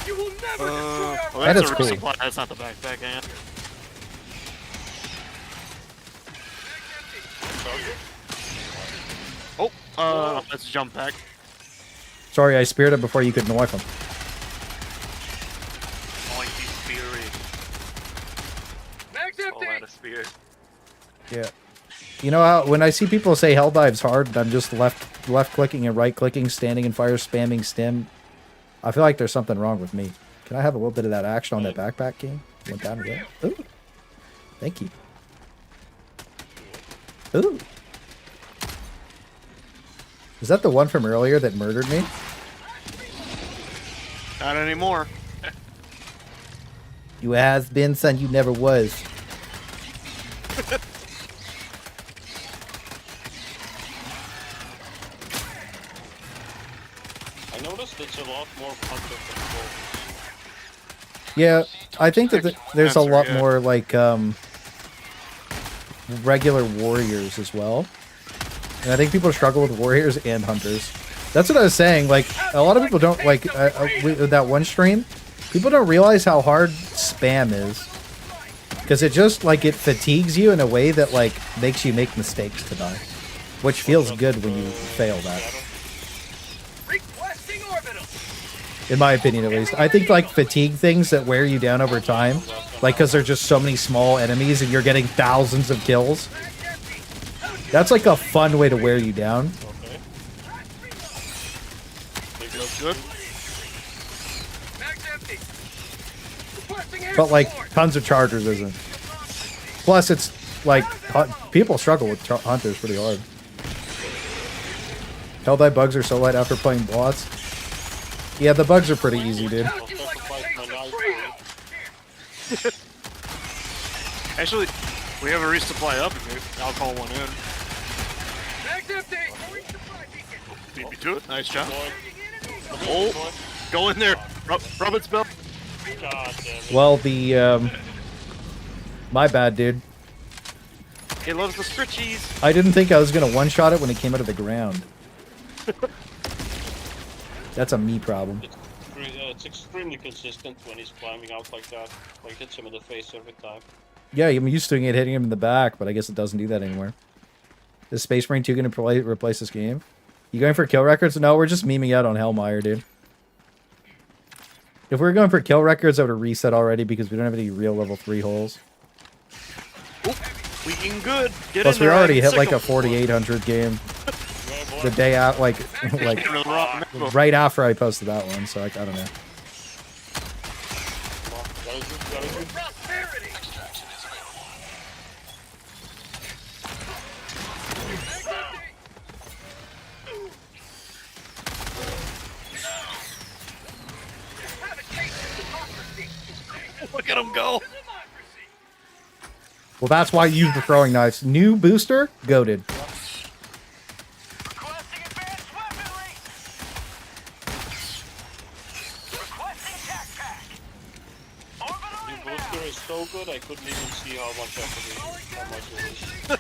You will never Well, That that's is a cool. resupply. That's not the backpack, man. Oh, let's jump back. Sorry, I speared it before you could knife him. Mighty spirit. Mag's All out of spirit. Yeah. You know how when I see people say Helldive's hard, and I'm just left clicking and right clicking, standing in fire, spamming stim, I feel like there's something wrong with me. Can I have a little bit of that action on that backpack game? Went down again. Ooh. Thank you. Ooh. Is that the one from earlier that murdered me? Not anymore. You has been, son. You never was. I noticed it's a lot more hunter control. Yeah, I think that there's a lot yeah. more like regular warriors as well. And I think people struggle with warriors and hunters. That's what I was saying. Like, a lot of people don't, like, with that one stream, people don't realize how hard spam is. Because it just, like, it fatigues you in a way that, like, makes you make mistakes to die. Which feels good when you fail that. requesting orbital! In my opinion, at least. I think, like, fatigue things that wear you down over time, like, because there's just so many small enemies and you're getting thousands of kills. That's, like, a fun way to wear you down. Okay. Good. Mag's empty! Requesting air But, like, support! tons of chargers isn't. Plus, it's, like, people struggle with hunters pretty hard. Helldive bugs are so light after playing bots. Yeah, the bugs are pretty easy, dude. I'll sacrifice my knife. Actually, we have a resupply up. I'll call one in. Mag's empty! Beat me to it. Nice job. Boy. Oh, go in there. Rub its belt. God damn it. Well, the, my bad, dude. He loves the stritchies. I didn't think I was gonna one-shot it when it came out of the ground. That's a me problem. It's extremely consistent when he's climbing out like that. Like, hits him in the face every time. Yeah, I'm used to it hitting him in the back, but I guess it doesn't do that anymore. Is Space Marine 2 gonna replace this game? You going for kill records? No, we're just memeing out on Hellmeyer, dude. If we were going for kill records, I would have reset already because we don't have any real level 3 holes. Oop, we eating good. Get Plus, in we there, already hit sick like a 'em. 4,800 game. The day out, like right after I posted that one, so I don't know. prosperity. Extraction is available. Look at him go. Well, that's why you use the throwing knives. New booster, goated. Requesting advanced weaponry. Requesting tac pack. The booster is so good, I couldn't even see how much it is.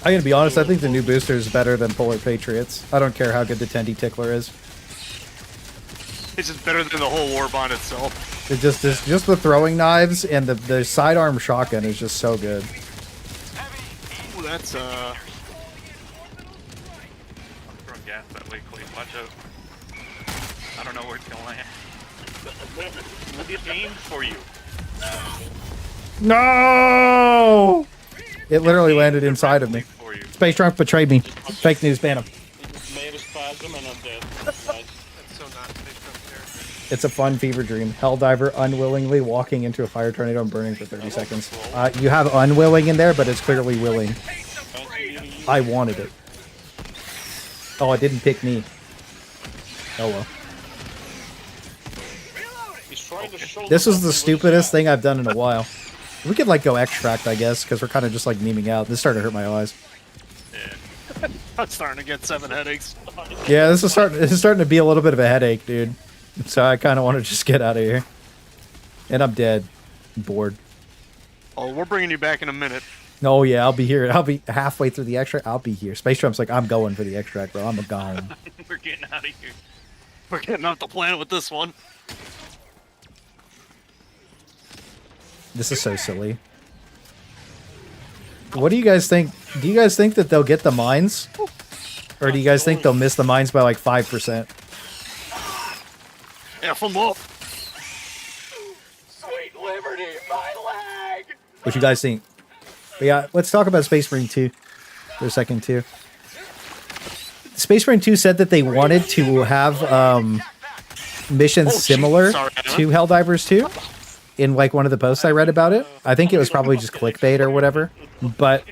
I'm gonna be honest, I think the new booster is better than Polar Patriots. I don't care how good the Tendy Tickler is. It's just better than the whole Warbond itself. It just the throwing knives and the sidearm shotgun is just so good. Ooh, that's I'm throwing gas that way, Clay. Watch out. I don't know where it's gonna land. It aimed for you. No! It literally landed inside of me. Space Trunk betrayed me. Fake news, ban him. Made a spasm and I'm dead. Nice. That's so not Space Trump's character. It's a fun fever dream. Helldiver unwillingly walking into a fire tornado and burning for 30 seconds. You have unwilling in there, but it's clearly willing. I wanted it. Oh, it didn't pick me. Oh well. This is the stupidest thing I've done in a while. We could like go extract, I guess, because we're kind of just like memeing out. This started to hurt my eyes. I'm starting to get 7 headaches. Yeah, this is starting to be a little bit of a headache, dude. So I kind of want to just get out of here. And I'm dead. I'm bored. Oh, we're bringing you back in a minute. Oh yeah, I'll be here. I'll be halfway through the extract. I'll be here. Space Trump's like, I'm going for the extract, bro. I'm a gone. We're getting out of here. We're getting off the planet with this one. This is so silly. What do you guys think? Do you guys think that they'll get the mines? Or do you guys think they'll miss the mines by like 5%? F them up. Sweet liberty, my leg. What you guys think? But yeah, let's talk about Space Marine 2 for a second too. Space Marine 2 said that they wanted to have missions similar to Helldivers 2 in like one of the posts I read about it. I think it was probably just clickbait or whatever. But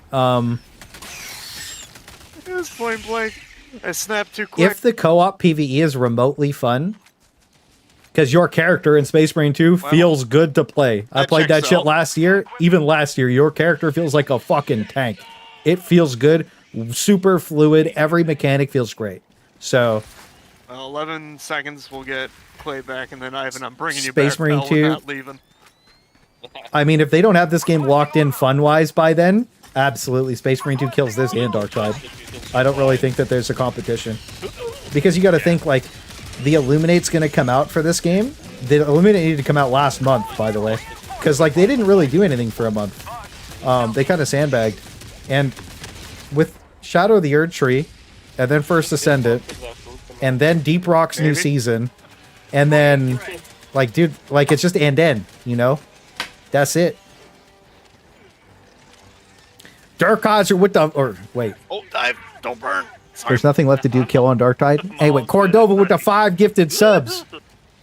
It was point blank. I snapped too quick. if the co-op PvE is remotely fun, because your character in Space Marine 2 feels good to play. I played that shit last year. Even last year, your character feels like a fucking tank. It feels good, super fluid. Every mechanic feels great. So, 11 seconds, we'll get Clay back, and then Ivan, I'm bringing you Space back. Marine pal. 2. We're not leaving. I mean, if they don't have this game locked in fun-wise by then, absolutely, Space Marine 2 kills this and Darktide. I don't really think that there's a competition. Because you got to think, like, the Illuminate's going to come out for this game. The Illuminate needed to come out last month, by the way. Because, like, they didn't really do anything for a month. They kind of sandbagged. And with Shadow of the Erd Tree, and then First Ascendant, and then Deep Rock's new season, and then, like, dude, like, it's just and then, you know? That's it. Darkeyes with the... Or, wait. Oh, dive. Don't burn. Sorry. There's nothing left to do. Kill on Darktide. Anyway, Cordova with the 5 gifted subs.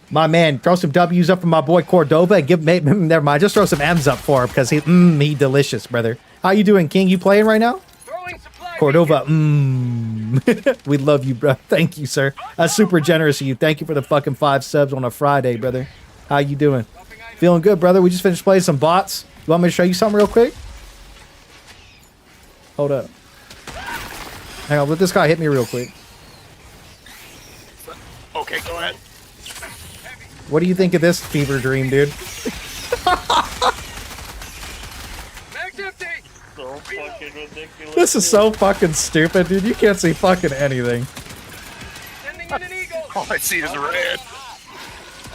My man, throw some W's up for my boy Cordova. And never mind. Just throw some M's up for him because he delicious, brother. How you doing, King? You playing right now? Cordova, we love you, bro. Thank you, sir. That's super generous of you. Thank you for the fucking 5 subs on a Friday, brother. How you doing? Feeling good, brother. We just finished playing some bots. You want me to show you something real quick? Hold up. Hang on, let this guy hit me real quick. Okay, go ahead. What do you think of this fever dream, dude? So fucking ridiculous. This is so fucking stupid, dude. You can't see fucking anything. All I see is red.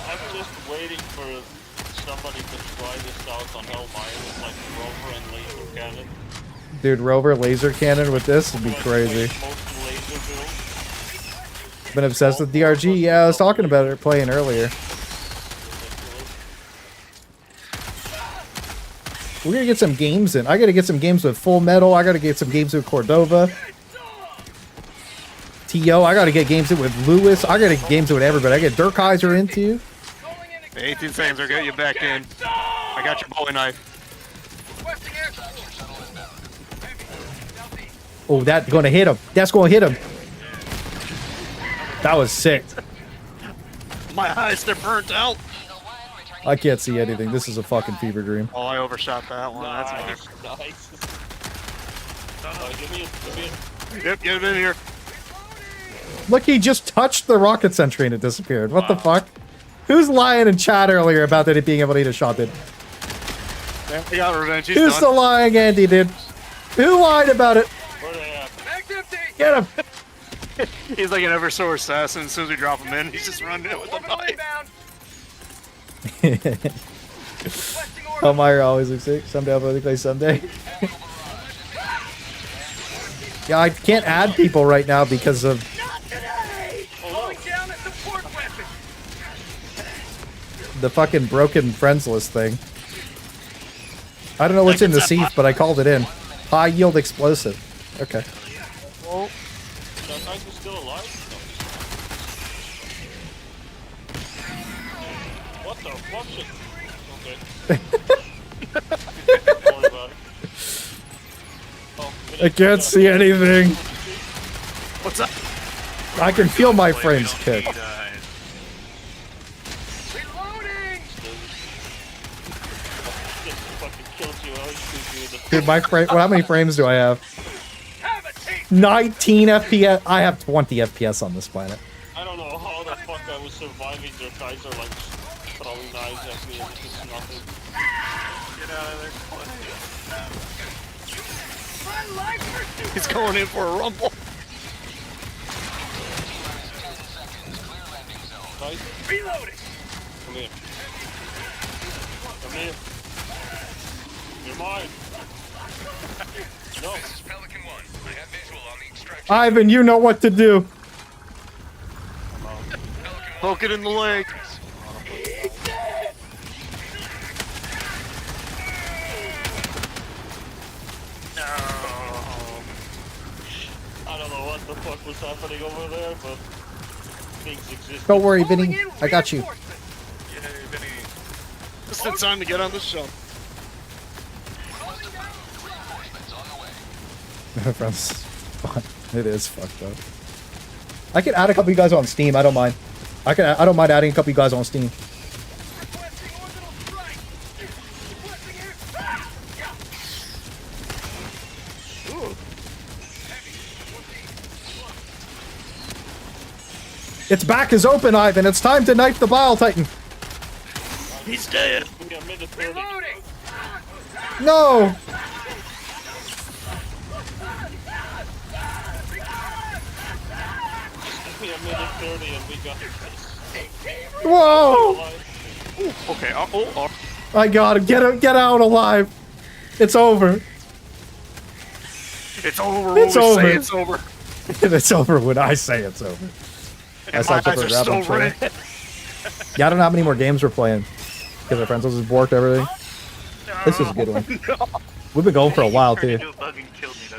I'm just waiting for somebody to try this out on Helldive with like Rover and laser cannon. Dude, Rover laser cannon with this would be crazy. Been obsessed with DRG. Yeah, I was talking about it playing earlier. We're gonna get some games in. I gotta get some games with Full Metal. I gotta get some games with Cordova. T.O. I gotta get games in with Lewis. I gotta get games in with everybody. I get Dirkheiser into. The 18 seconds are getting you back in. I got your bowie knife. Oh, that's gonna hit him. That's gonna hit him. That was sick. My eyes, they're burnt out. I can't see anything. This is a fucking fever dream. Oh, I overshot that one. That's Nice, fine. nice. Give me it. Yep, get him in here. Look, he just touched the rocket sentry and it disappeared. What the fuck? Who's lying in chat earlier about it being able to eat a shot, dude? Yeah, he got revenge. He's Who's done. the lying Andy, dude? Who lied about it? Where they at? Get him! He's like an Eversource assassin. As soon as we drop him in, he's just running it with the knife. Elmire always looks sick. Someday I'll play someday. Yeah, I can't add people right now because of the fucking broken friends list thing. I don't know what's in the Thief, but I called it in. High yield explosive. Okay. Oh, that knife is still alive? No. What the fuck shit? Okay. Don't worry about it. Oh, I can't see anything. What's up? I can feel my frames kick. Dude, my frame. How many frames do I have? 19 FPS. I have 20 FPS on this planet. I don't know how the fuck I was surviving. Their guys are like throwing knives at me and it's nothing. Get out of there. He's going in for a rumble. Nice. Reloading. Come here. Come here. You're mine. No. This is Pelican 1. I have visual on the extraction. Ivan, you know what to do. Poke it in the leg. I don't know what the fuck was happening over there, but things exist. Don't worry, Vinny. I got you. Just in time to get on the show. Friends, fun. It is fucked up. I can add a couple of you guys on Steam. I don't mind. I don't mind adding a couple of you guys on Steam. Its back is open, Ivan. It's time to knife the Bile Titan. He's dead. No. Whoa! Okay. I got him. Get out alive. It's over. It's over. It's over. Say it's over. It's over when I say it's over. And my eyes are still red. Yeah, I don't know how many more games we're playing because our friends just borked everything. This is a good one. No. We've been going for a while too.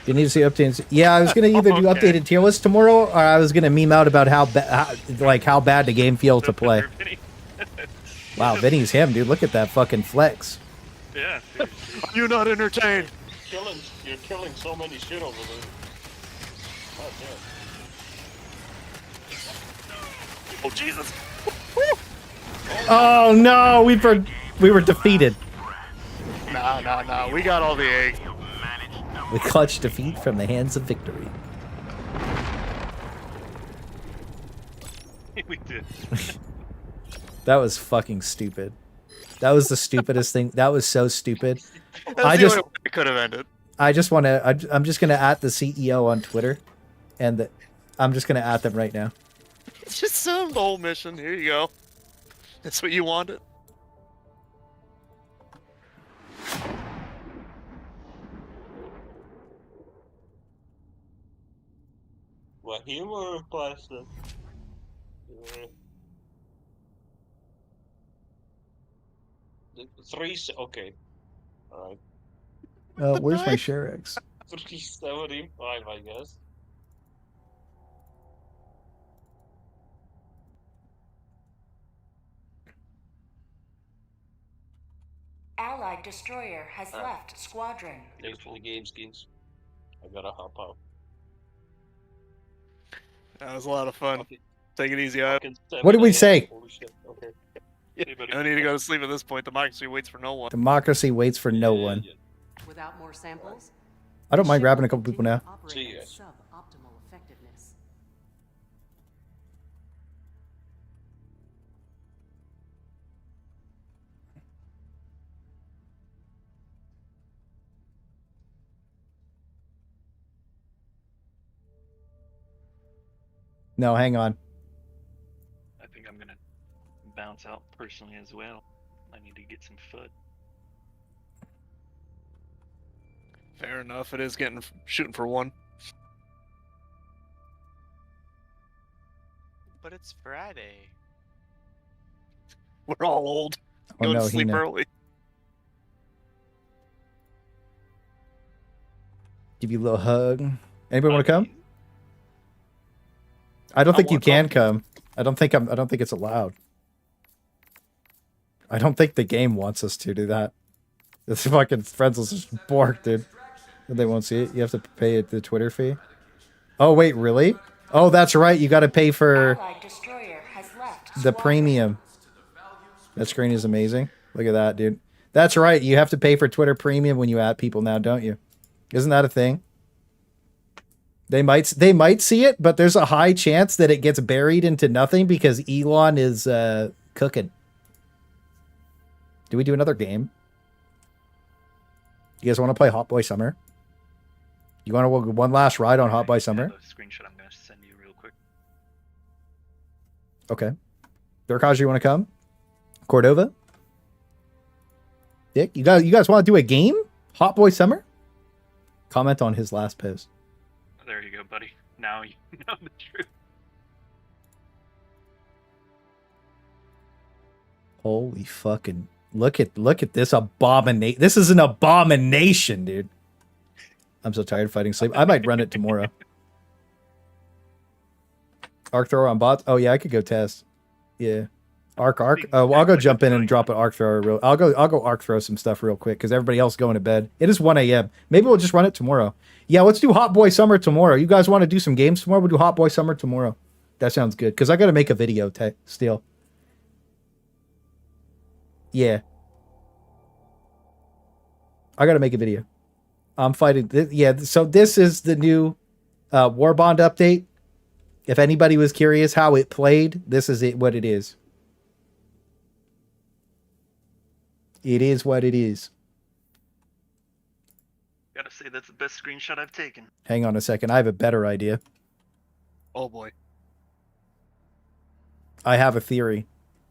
You need to see updates. Yeah, I was gonna either do updated tier lists tomorrow, or I was gonna meme out about how bad the game feels to play. Wow, Vinny's him, dude. Look at that fucking flex. Yeah. You're not entertained. You're killing so many shit over there. God damn. Oh Jesus! Oh no, we were defeated. Nah. We got all the eggs. We clutched defeat from the hands of victory. We did. That was fucking stupid. That was the stupidest thing. That was so stupid. That's the only way it could have ended. I just want to. I'm just gonna at the CEO on Twitter, and I'm just gonna at them right now. Just send the whole mission. Here you go. That's what you wanted. What, humor or plastic? Okay. Alright. Where's my share X? 375, I guess. Allied destroyer has left squadron. Thanks for the game skins. I gotta hop out. That was a lot of fun. Take it easy, What did we say? Holy shit, okay. I need to go to sleep at this point. Democracy waits for no one. Democracy waits for no one. Without more samples, I don't mind grabbing a couple people now. See you guys. suboptimal effectiveness. No, hang on. I think I'm gonna bounce out personally as well. I need to get some food. Fair enough. It is shooting for one. But it's Friday. We're all old. Oh, Go no, to he sleep know. early. Give you a little hug. Anybody want to come? I don't think you can come. I don't think it's allowed. I don't think the game wants us to do that. This fucking Friendless is borked, dude. They won't see it. You have to pay the Twitter fee. Oh wait, really? Oh, that's right. You got to pay for the premium. That screen is amazing. Look at that, dude. That's right. You have to pay for Twitter Premium when you add people now, don't you? Isn't that a thing? They might see it, but there's a high chance that it gets buried into nothing because Elon is cooking. Do we do another game? You guys want to play Hot Boy Summer? You want to one last ride on Hot Boy Summer? Screenshot I'm gonna send you real quick. Okay. Durkaj, you want to come? Cordova? Dick, you guys want to do a game? Hot Boy Summer? Comment on his last post. There you go, buddy. Now you know the truth. Holy fucking look at this abomination. This is an abomination, dude. I'm so tired of fighting sleep. I might run it tomorrow. Arc thrower on bots. Oh yeah, I could go test. Yeah. Arc. Oh, well, I'll go jump in and drop an arc thrower. I'll go arc throw some stuff real quick because everybody else going to bed. It is 1 a.m. Maybe we'll just run it tomorrow. Yeah, let's do Hot Boy Summer tomorrow. You guys want to do some games tomorrow? We'll do Hot Boy Summer tomorrow. That sounds good because I got to make a video still. Yeah. I got to make a video. I'm fighting. Yeah, so this is the new Warbond update. If anybody was curious how it played, this is what it is. It is what it is. Gotta say, that's the best screenshot I've taken. Hang on a second. I have a better idea. Oh boy. I have a theory.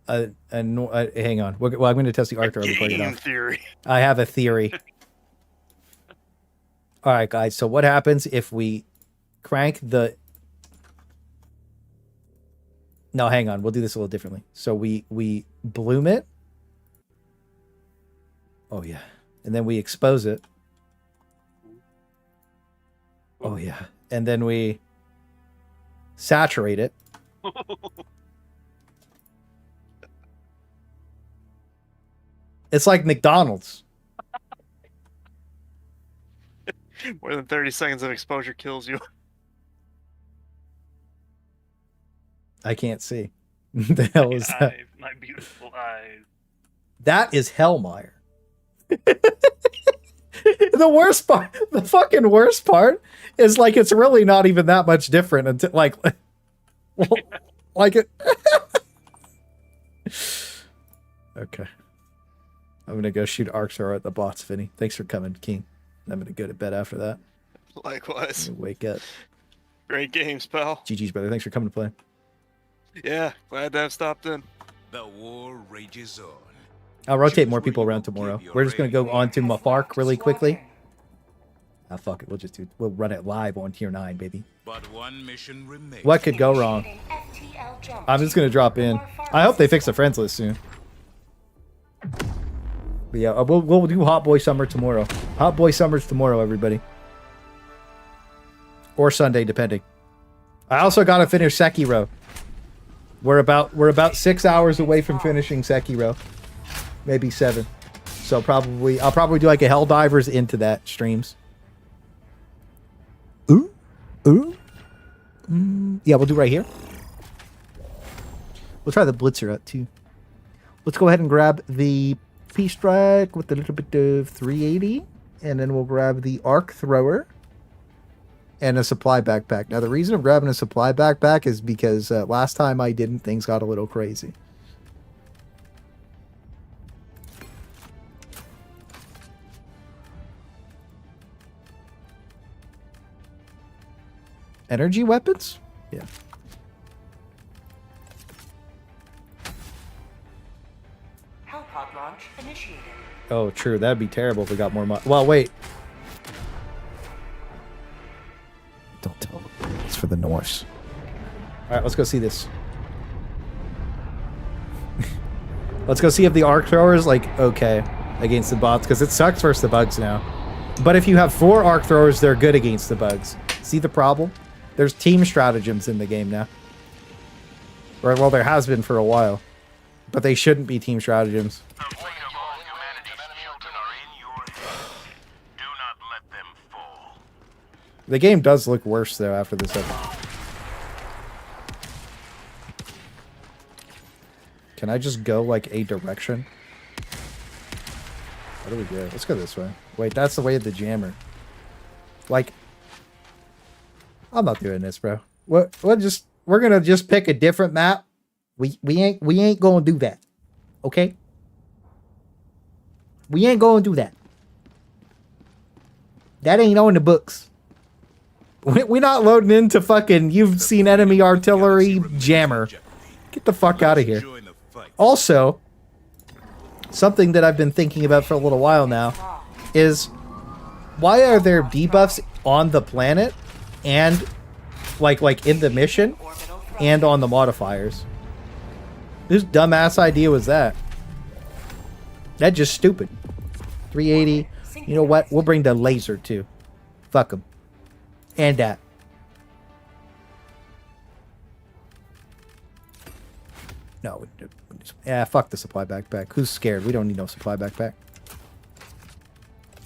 Hang on. Well, I'm going to test the arc thrower before I get off. Theory. I have a theory. All right, guys. So what happens if we crank the... No, hang on. We'll do this a little differently. So we bloom it. Oh, yeah. And then we expose it. Oh, yeah. And then we saturate it. It's like McDonald's. More than 30 seconds of exposure kills you. I can't see. The hell is that? My beautiful eyes. That is Hellmire. The worst part, the fucking worst part is like it's really not even that much different until like it. Okay. I'm gonna go shoot arc thrower at the bots, Vinny. Thanks for coming, King. I'm gonna go to bed after that. Likewise. Wake up. Great games, pal. GG's, brother. Thanks for coming to play. Yeah, glad to have stopped in. The war rages on. I'll rotate more people around tomorrow. We're just gonna go on to Mafark really quickly. Ah, fuck it. We'll run it live on tier 9, baby. But one mission remains. What could go wrong? I'm just gonna drop in. I hope they fix the friends list soon. But yeah, we'll do Hot Boy Summer tomorrow. Hot Boy Summer's tomorrow, everybody. Or Sunday, depending. I also gotta finish Sekiro. We're about 6 hours away from finishing Sekiro. Maybe 7. So I'll probably do like a Helldivers into that streams. Ooh. Yeah, we'll do right here. We'll try the Blitzer out too. Let's go ahead and grab the P-Strike with a little bit of 380. And then we'll grab the Arc Thrower. And a supply backpack. Now, the reason I'm grabbing a supply backpack is because last time I didn't, things got a little crazy. Energy weapons? Yeah. Hellpod launch initiated. Oh, true. That'd be terrible if we got more money. Well, wait. Don't tell them. It's for the Norse. All right, let's go see this. Let's go see if the Arc Thrower is, like, okay against the bots, because it sucks versus the bugs now. But if you have 4 Arc Throwers, they're good against the bugs. See the problem? There's team stratagems in the game now. Or, well, there has been for a while. But they shouldn't be team stratagems. The game does look worse, though, after this episode. Can I just go, like, a direction? How do we go? Let's go this way. Wait, that's the way of the jammer. Like, I'm not doing this, bro. We're gonna just pick a different map. We ain't gonna do that. Okay? We ain't gonna do that. That ain't on the books. We're not loading into fucking you've seen enemy artillery jammer. Get the fuck out of here. Also, something that I've been thinking about for a little while now is why are there debuffs on the planet and like in the mission and on the modifiers? Whose dumbass idea was that? That's just stupid. 380. You know what? We'll bring the laser too. Fuck them. And that. No. Yeah, fuck the supply backpack. Who's scared? We don't need no supply backpack.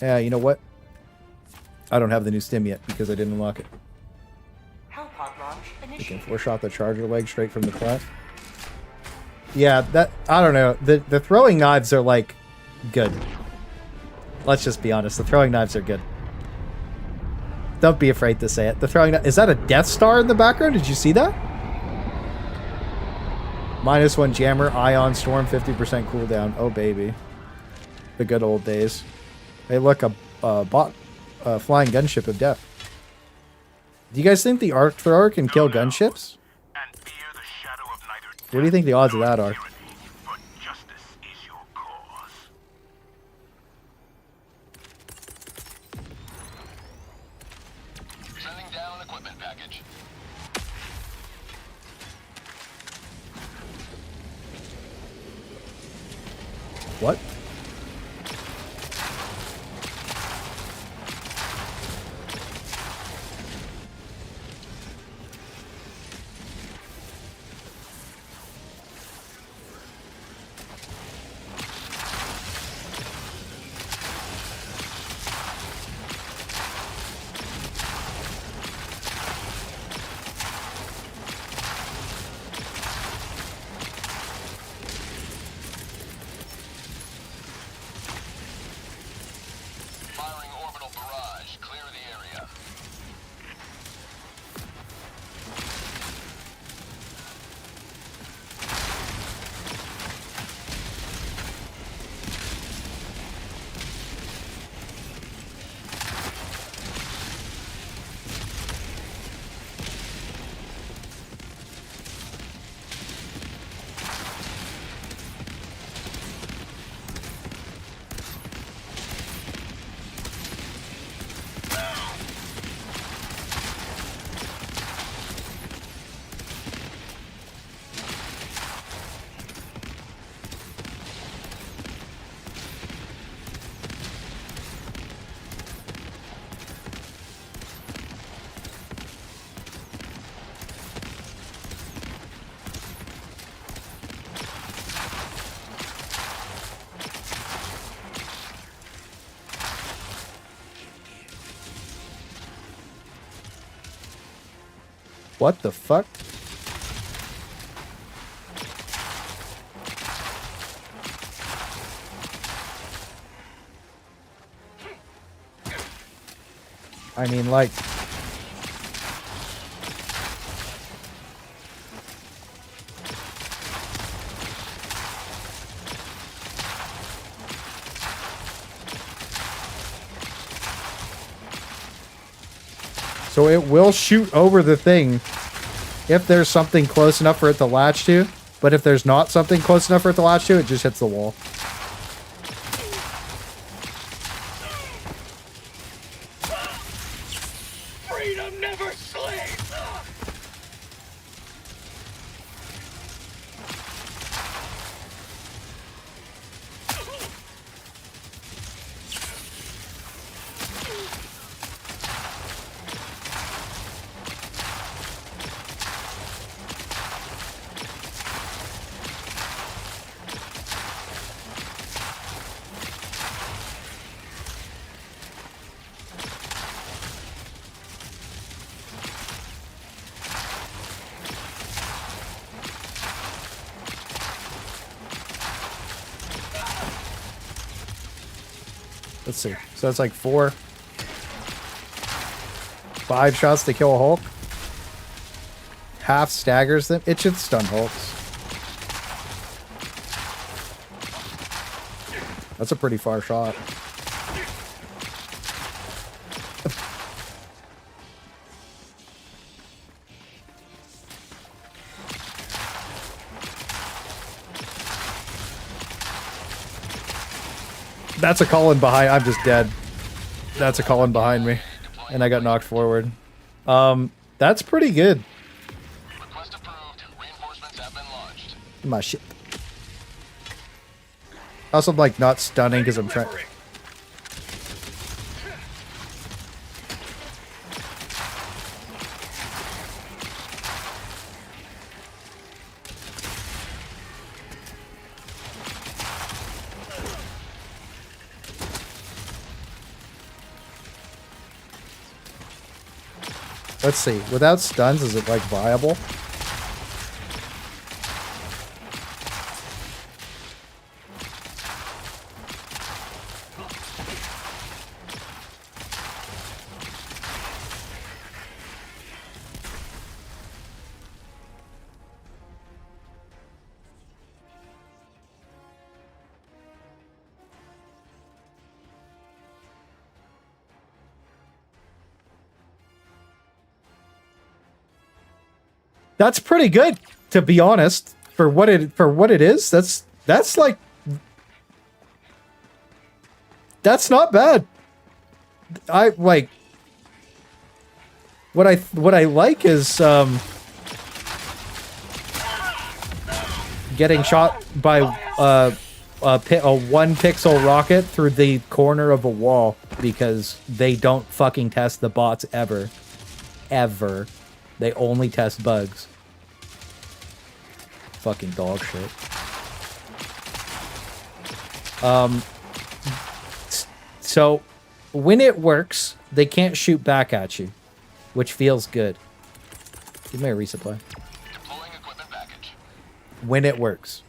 Yeah, you know what? I don't have the new stim yet because I didn't unlock it. We can 4-shot the charger leg straight from the plant. Yeah, that I don't know. The throwing knives are like good. Let's just be honest. The throwing knives are good. Don't be afraid to say it. The throwing knife, is that a Death Star in the background? Did you see that? -1 jammer, ion storm, 50% cooldown. Oh baby, the good old days. Hey, look, a flying gunship of death. Do you guys think the Arc Thrower can kill gunships? What do you think the odds of that are? What? What the fuck? I mean, like... So it will shoot over the thing if there's something close enough for it to latch to. But if there's not something close enough for it to latch to, it just hits the wall. Freedom never sleeps! Let's see. So it's like 5 shots to kill a Hulk. Half staggers them. It should stun Hulks. That's a pretty far shot. That's a Cullen behind. I'm just dead. That's a Cullen behind me. And I got knocked forward. That's pretty good. Request approved. Reinforcements have been launched. My shit. Also, I'm like not stunning because I'm trying. Let's see. Without stuns, is it like viable? That's pretty good, to be honest. For what it is, that's like, that's not bad. I like what I like is getting shot by a 1 pixel rocket through the corner of a wall because they don't fucking test the bots ever. They only test bugs. Fucking dog shit. So when it works, they can't shoot back at you, which feels good. Give me a resupply. Deploying equipment package. When it works.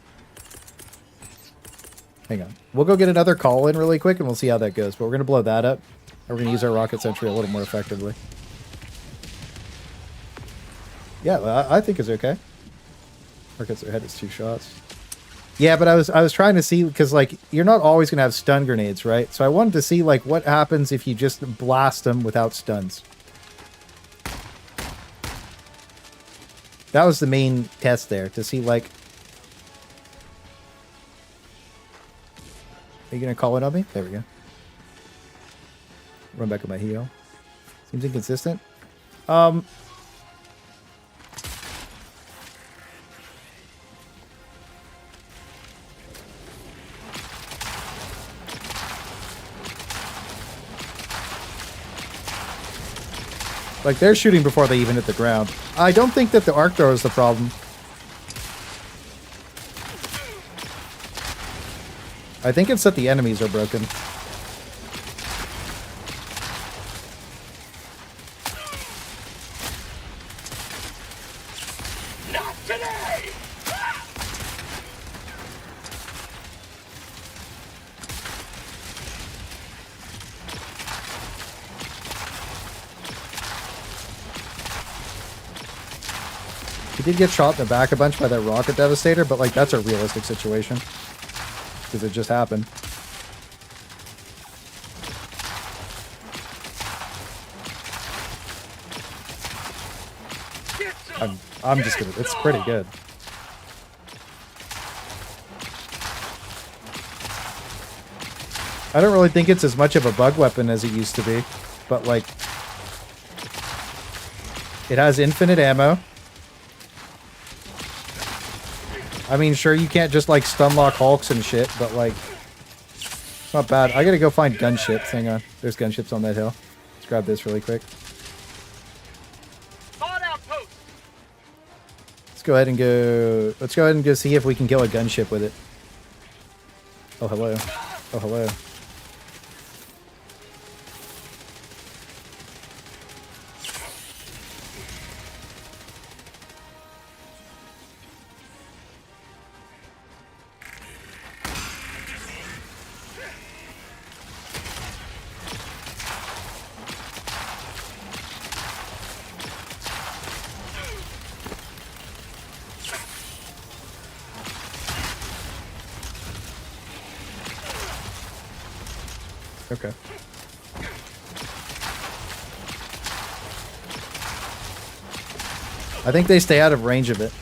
Hang on. We'll go get another call in really quick and we'll see how that goes. But we're going to blow that up. And we're going to use our rocket sentry a little more effectively. Yeah, I think it's okay. Rockets their head is 2 shots. Yeah, but I was trying to see, because like you're not always gonna have stun grenades, right? So I wanted to see like what happens if you just blast them without stuns. That was the main test there, to see like. Are you gonna call it on me? There we go. Run back on my heal. Seems inconsistent. Like, they're shooting before they even hit the ground. I don't think that the arc throw is the problem. I think it's that the enemies are broken. did get shot in the back a bunch by that rocket devastator, but like that's a realistic situation because it just happened. I'm just gonna. It's pretty good. I don't really think it's as much of a bug weapon as it used to be, but like, it has infinite ammo. I mean, sure, you can't just like stun lock Hulks and shit, but like, it's not bad. I gotta go find gunships. Hang on, there's gunships on that hill. Let's grab this really quick. Let's go ahead and go. Let's go ahead and go see if we can kill a gunship with it. Oh hello. Oh hello. Okay. I think they stay out of range of it.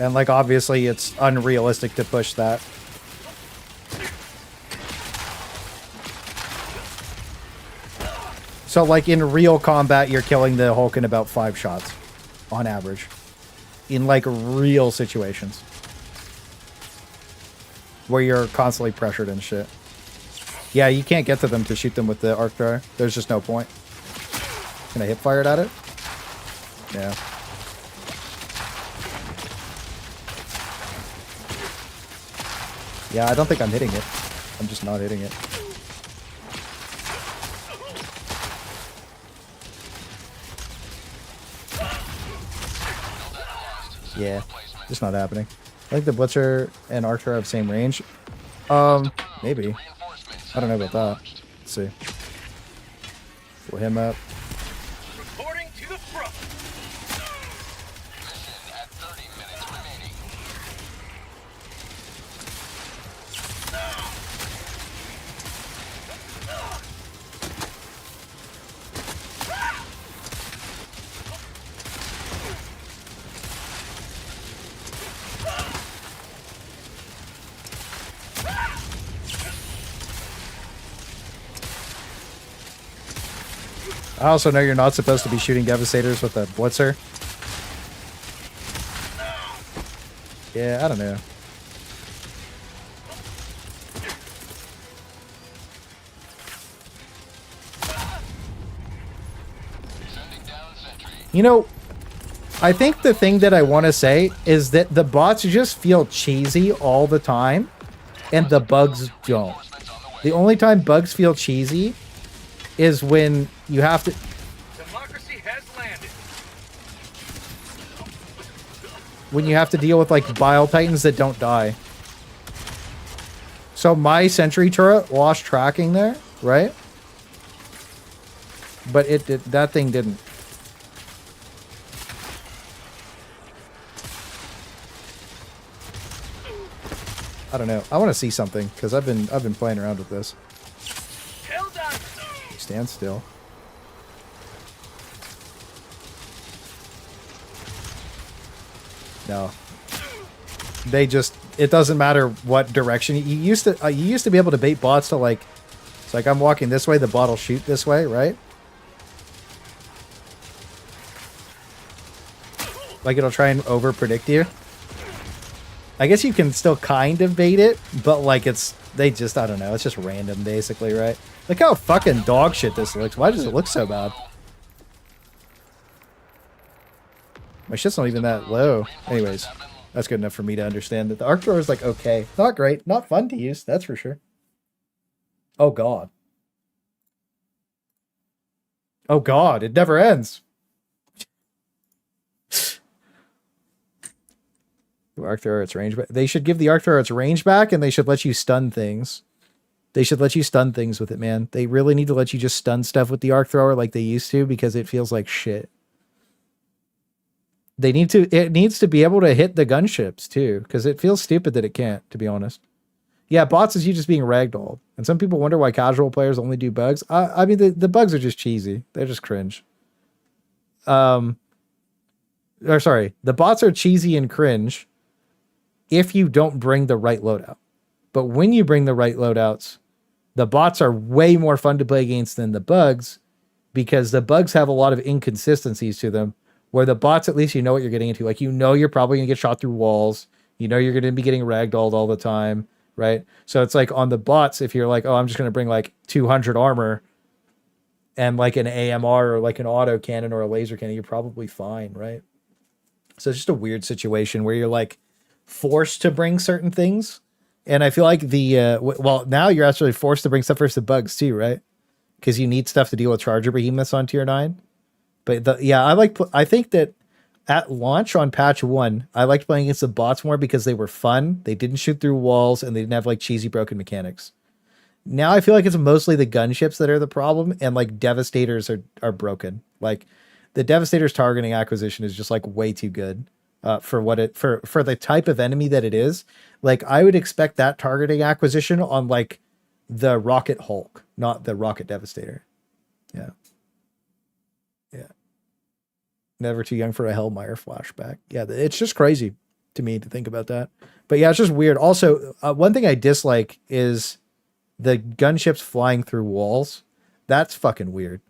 And like obviously it's unrealistic to push that. So like in real combat you're killing the Hulk in about 5 shots on average. In like real situations. Where you're constantly pressured and shit. Yeah, you can't get to them to shoot them with the arc thrower. There's just no point. Can I hip fire it at it? Yeah. Yeah, I don't think I'm hitting it. I'm just not hitting it. Yeah, just not happening. I think the Blitzer and Archer have same range. Maybe. I don't know about that. Let's see. Pull him up. Reporting to the front. I also know you're not supposed to be shooting Devastators with a Blitzer. Yeah, I don't know. You know, I think the thing that I want to say is that the bots just feel cheesy all the time, and the bugs don't. The only time bugs feel cheesy is when you have to... Democracy has landed. When you have to deal with, like, Bile Titans that don't die. So my Sentry turret lost tracking there, right? But it did, that thing didn't. I don't know. I want to see something because I've been playing around with this. Stand still. No. They just, it doesn't matter what direction. You used to be able to bait bots to like, it's like I'm walking this way, the bot will shoot this way, right? Like it'll try and over predict you. I guess you can still kind of bait it, but like it's, they just, I don't know, it's just random basically, right? Look how fucking dog shit this looks. Why does it look so bad? My shit's not even that low. Anyways, that's good enough for me to understand that the arc thrower is like okay. Not great, not fun to use, that's for sure. Oh god. Oh god, it never ends. The arc thrower its range back. They should give the arc thrower its range back and they should let you stun things. They should let you stun things with it, man. They really need to let you just stun stuff with the arc thrower like they used to, because it feels like shit. They need to, it needs to be able to hit the gunships too, because it feels stupid that it can't, to be honest. Yeah, bots is you just being ragdolled. And some people wonder why casual players only do bugs. I mean, the bugs are just cheesy. They're just cringe. Or sorry, the bots are cheesy and cringe if you don't bring the right loadout. But when you bring the right loadouts, the bots are way more fun to play against than the bugs, because the bugs have a lot of inconsistencies to them, where the bots, at least you know what you're getting into. Like, you know you're probably going to get shot through walls. You know you're going to be getting ragdolled all the time, right? So it's like on the bots, if you're like, oh, I'm just going to bring like 200 armor and like an AMR or like an auto cannon or a laser cannon, you're probably fine, right? So it's just a weird situation where you're like forced to bring certain things. And I feel like the, well, now you're actually forced to bring stuff versus the bugs too, right? Because you need stuff to deal with Charger Behemoths on tier 9. But yeah, I think that at launch on patch 1, I liked playing against the bots more because they were fun. They didn't shoot through walls and they didn't have like cheesy broken mechanics. Now I feel like it's mostly the gunships that are the problem, and like Devastators are broken. Like the Devastator's targeting acquisition is just like way too good for what it, for the type of enemy that it is. Like I would expect that targeting acquisition on like the Rocket Hulk, not the Rocket Devastator. Yeah. Yeah. Never too young for a Hellmeyer flashback. Yeah, it's just crazy to me to think about that. But yeah, it's just weird. Also, one thing I dislike is the gunships flying through walls. That's fucking weird.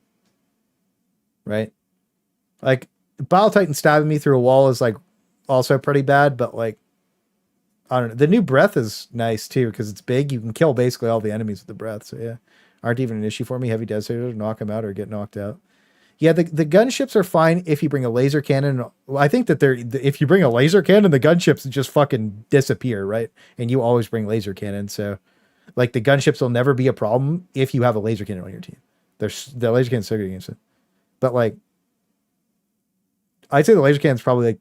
Right? Like, Bile Titan stabbing me through a wall is like also pretty bad, but like, I don't know. The new breath is nice too, because it's big. You can kill basically all the enemies with the breath. So yeah, aren't even an issue for me. Heavy Devastator, knock them out or get knocked out. Yeah, the gunships are fine if you bring a laser cannon. I think that if you bring a laser cannon, the gunships just fucking disappear, right? And you always bring laser cannon. So like the gunships will never be a problem if you have a laser cannon on your team. The laser cannon's so good against it. But like, I'd say the laser cannon's probably like,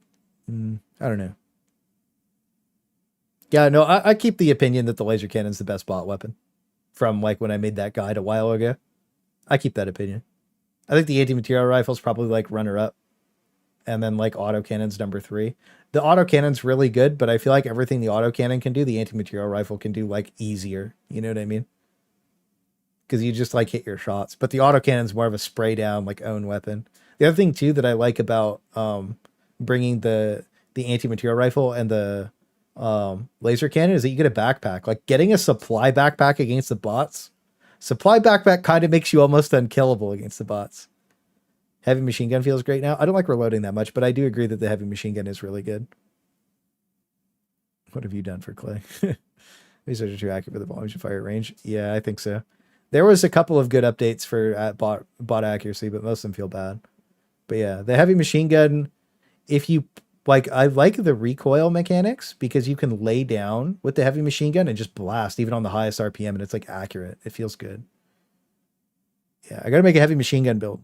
I don't know. Yeah, no, I keep the opinion that the laser cannon's the best bot weapon from like when I made that guide a while ago. I keep that opinion. I think the anti-material rifle is probably like runner up, and then like autocannon's number 3. The autocannon's really good, but I feel like everything the autocannon can do, the anti-material rifle can do like easier. You know what I mean? Because you just like hit your shots, but the autocannon's more of a spray down like own weapon. The other thing too that I like about bringing the anti-material rifle and the laser cannon is that you get a backpack. Like getting a supply backpack against the bots. Supply backpack kind of makes you almost unkillable against the bots. Heavy machine gun feels great now. I don't like reloading that much, but I do agree that the heavy machine gun is really good. What have you done for Clay? These are too accurate for the volume of fire range. Yeah, I think so. There was a couple of good updates for bot accuracy, but most of them feel bad. But yeah, the heavy machine gun, if you like, I like the recoil mechanics because you can lay down with the heavy machine gun and just blast even on the highest RPM, and it's like accurate. It feels good. Yeah, I gotta make a heavy machine gun build.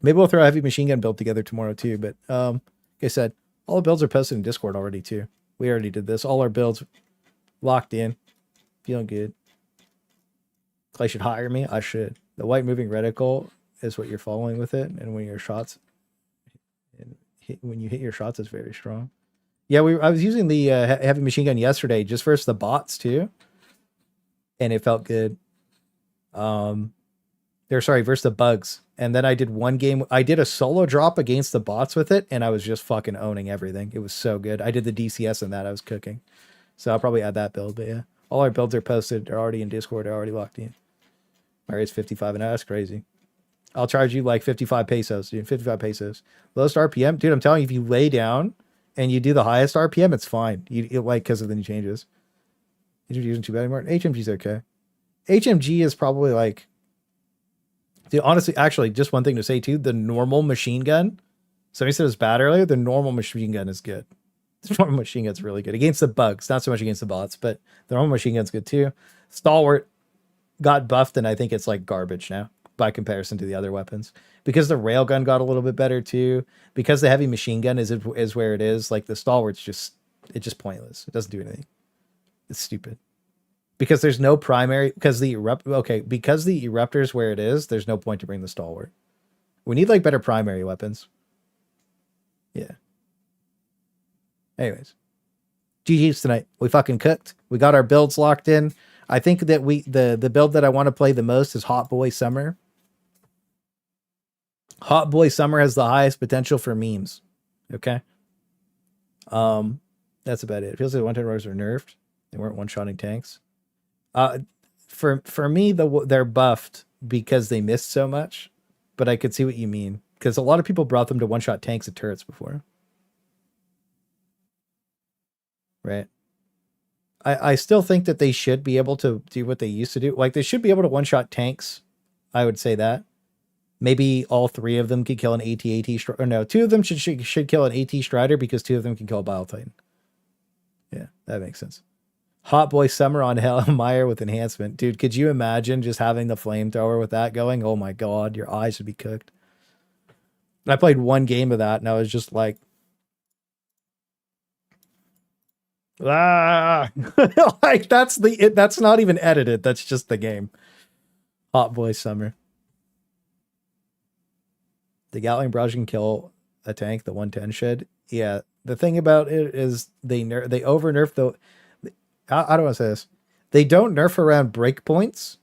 Maybe we'll throw a heavy machine gun build together tomorrow too. But like I said, all the builds are posted in Discord already too. We already did this. All our builds locked in. Feeling good. Clay should hire me. I should. The white moving reticle is what you're following with it, and when your shots, when you hit your shots, it's very strong. Yeah, I was using the heavy machine gun yesterday just versus the bots too, and it felt good. Versus the bugs. And then I did one game. I did a solo drop against the bots with it, and I was just fucking owning everything. It was so good. I did the DCS in that. I was cooking. So I'll probably add that build. But yeah, all our builds are posted. They're already in Discord. They're already locked in. My rate's 55, and that's crazy. I'll charge you like 55 pesos, dude. 55 pesos. Lowest RPM, dude. I'm telling you, if you lay down and you do the highest RPM, it's fine. You like because of the new changes. HMG isn't too bad anymore. HMG's okay. HMG is probably like, dude, honestly, actually, just one thing to say too: the normal machine gun. Somebody said it was bad earlier. The normal machine gun is good. The normal machine gun's really good against the bugs, not so much against the bots, but the normal machine gun's good too. Stalwart got buffed, and I think it's like garbage now by comparison to the other weapons, because the railgun got a little bit better too, because the heavy machine gun is where it is. Like the Stalwart's just pointless. It doesn't do anything. It's stupid. Because there's no primary, because the because the eruptor's where it is, there's no point to bring the Stalwart. We need like better primary weapons. Yeah. Anyways. GG's tonight. We fucking cooked. We got our builds locked in. I think that the build that I want to play the most is Hot Boy Summer. Hot Boy Summer has the highest potential for memes. Okay. That's about it. It feels like 110 rogues are nerfed. They weren't one-shotting tanks. For me, they're buffed because they missed so much, but I could see what you mean because a lot of people brought them to one-shot tanks and turrets before. Right. I still think that they should be able to do what they used to do. Like they should be able to one-shot tanks. I would say that. Maybe all three of them could kill an AT or no, two of them should kill an AT Strider because two of them can kill a Bile Titan. Yeah, that makes sense. Hot Boy Summer on Hellmeyer with enhancement. Dude, could you imagine just having the flamethrower with that going? Oh my god, your eyes would be cooked. I played one game of that and I was just like, ah, like that's not even edited. That's just the game. Hot Boy Summer. The Gatling barrage can kill a tank. The 110 should. Yeah. The thing about it is they over nerf the. I don't want to say this. They don't nerf around breakpoints,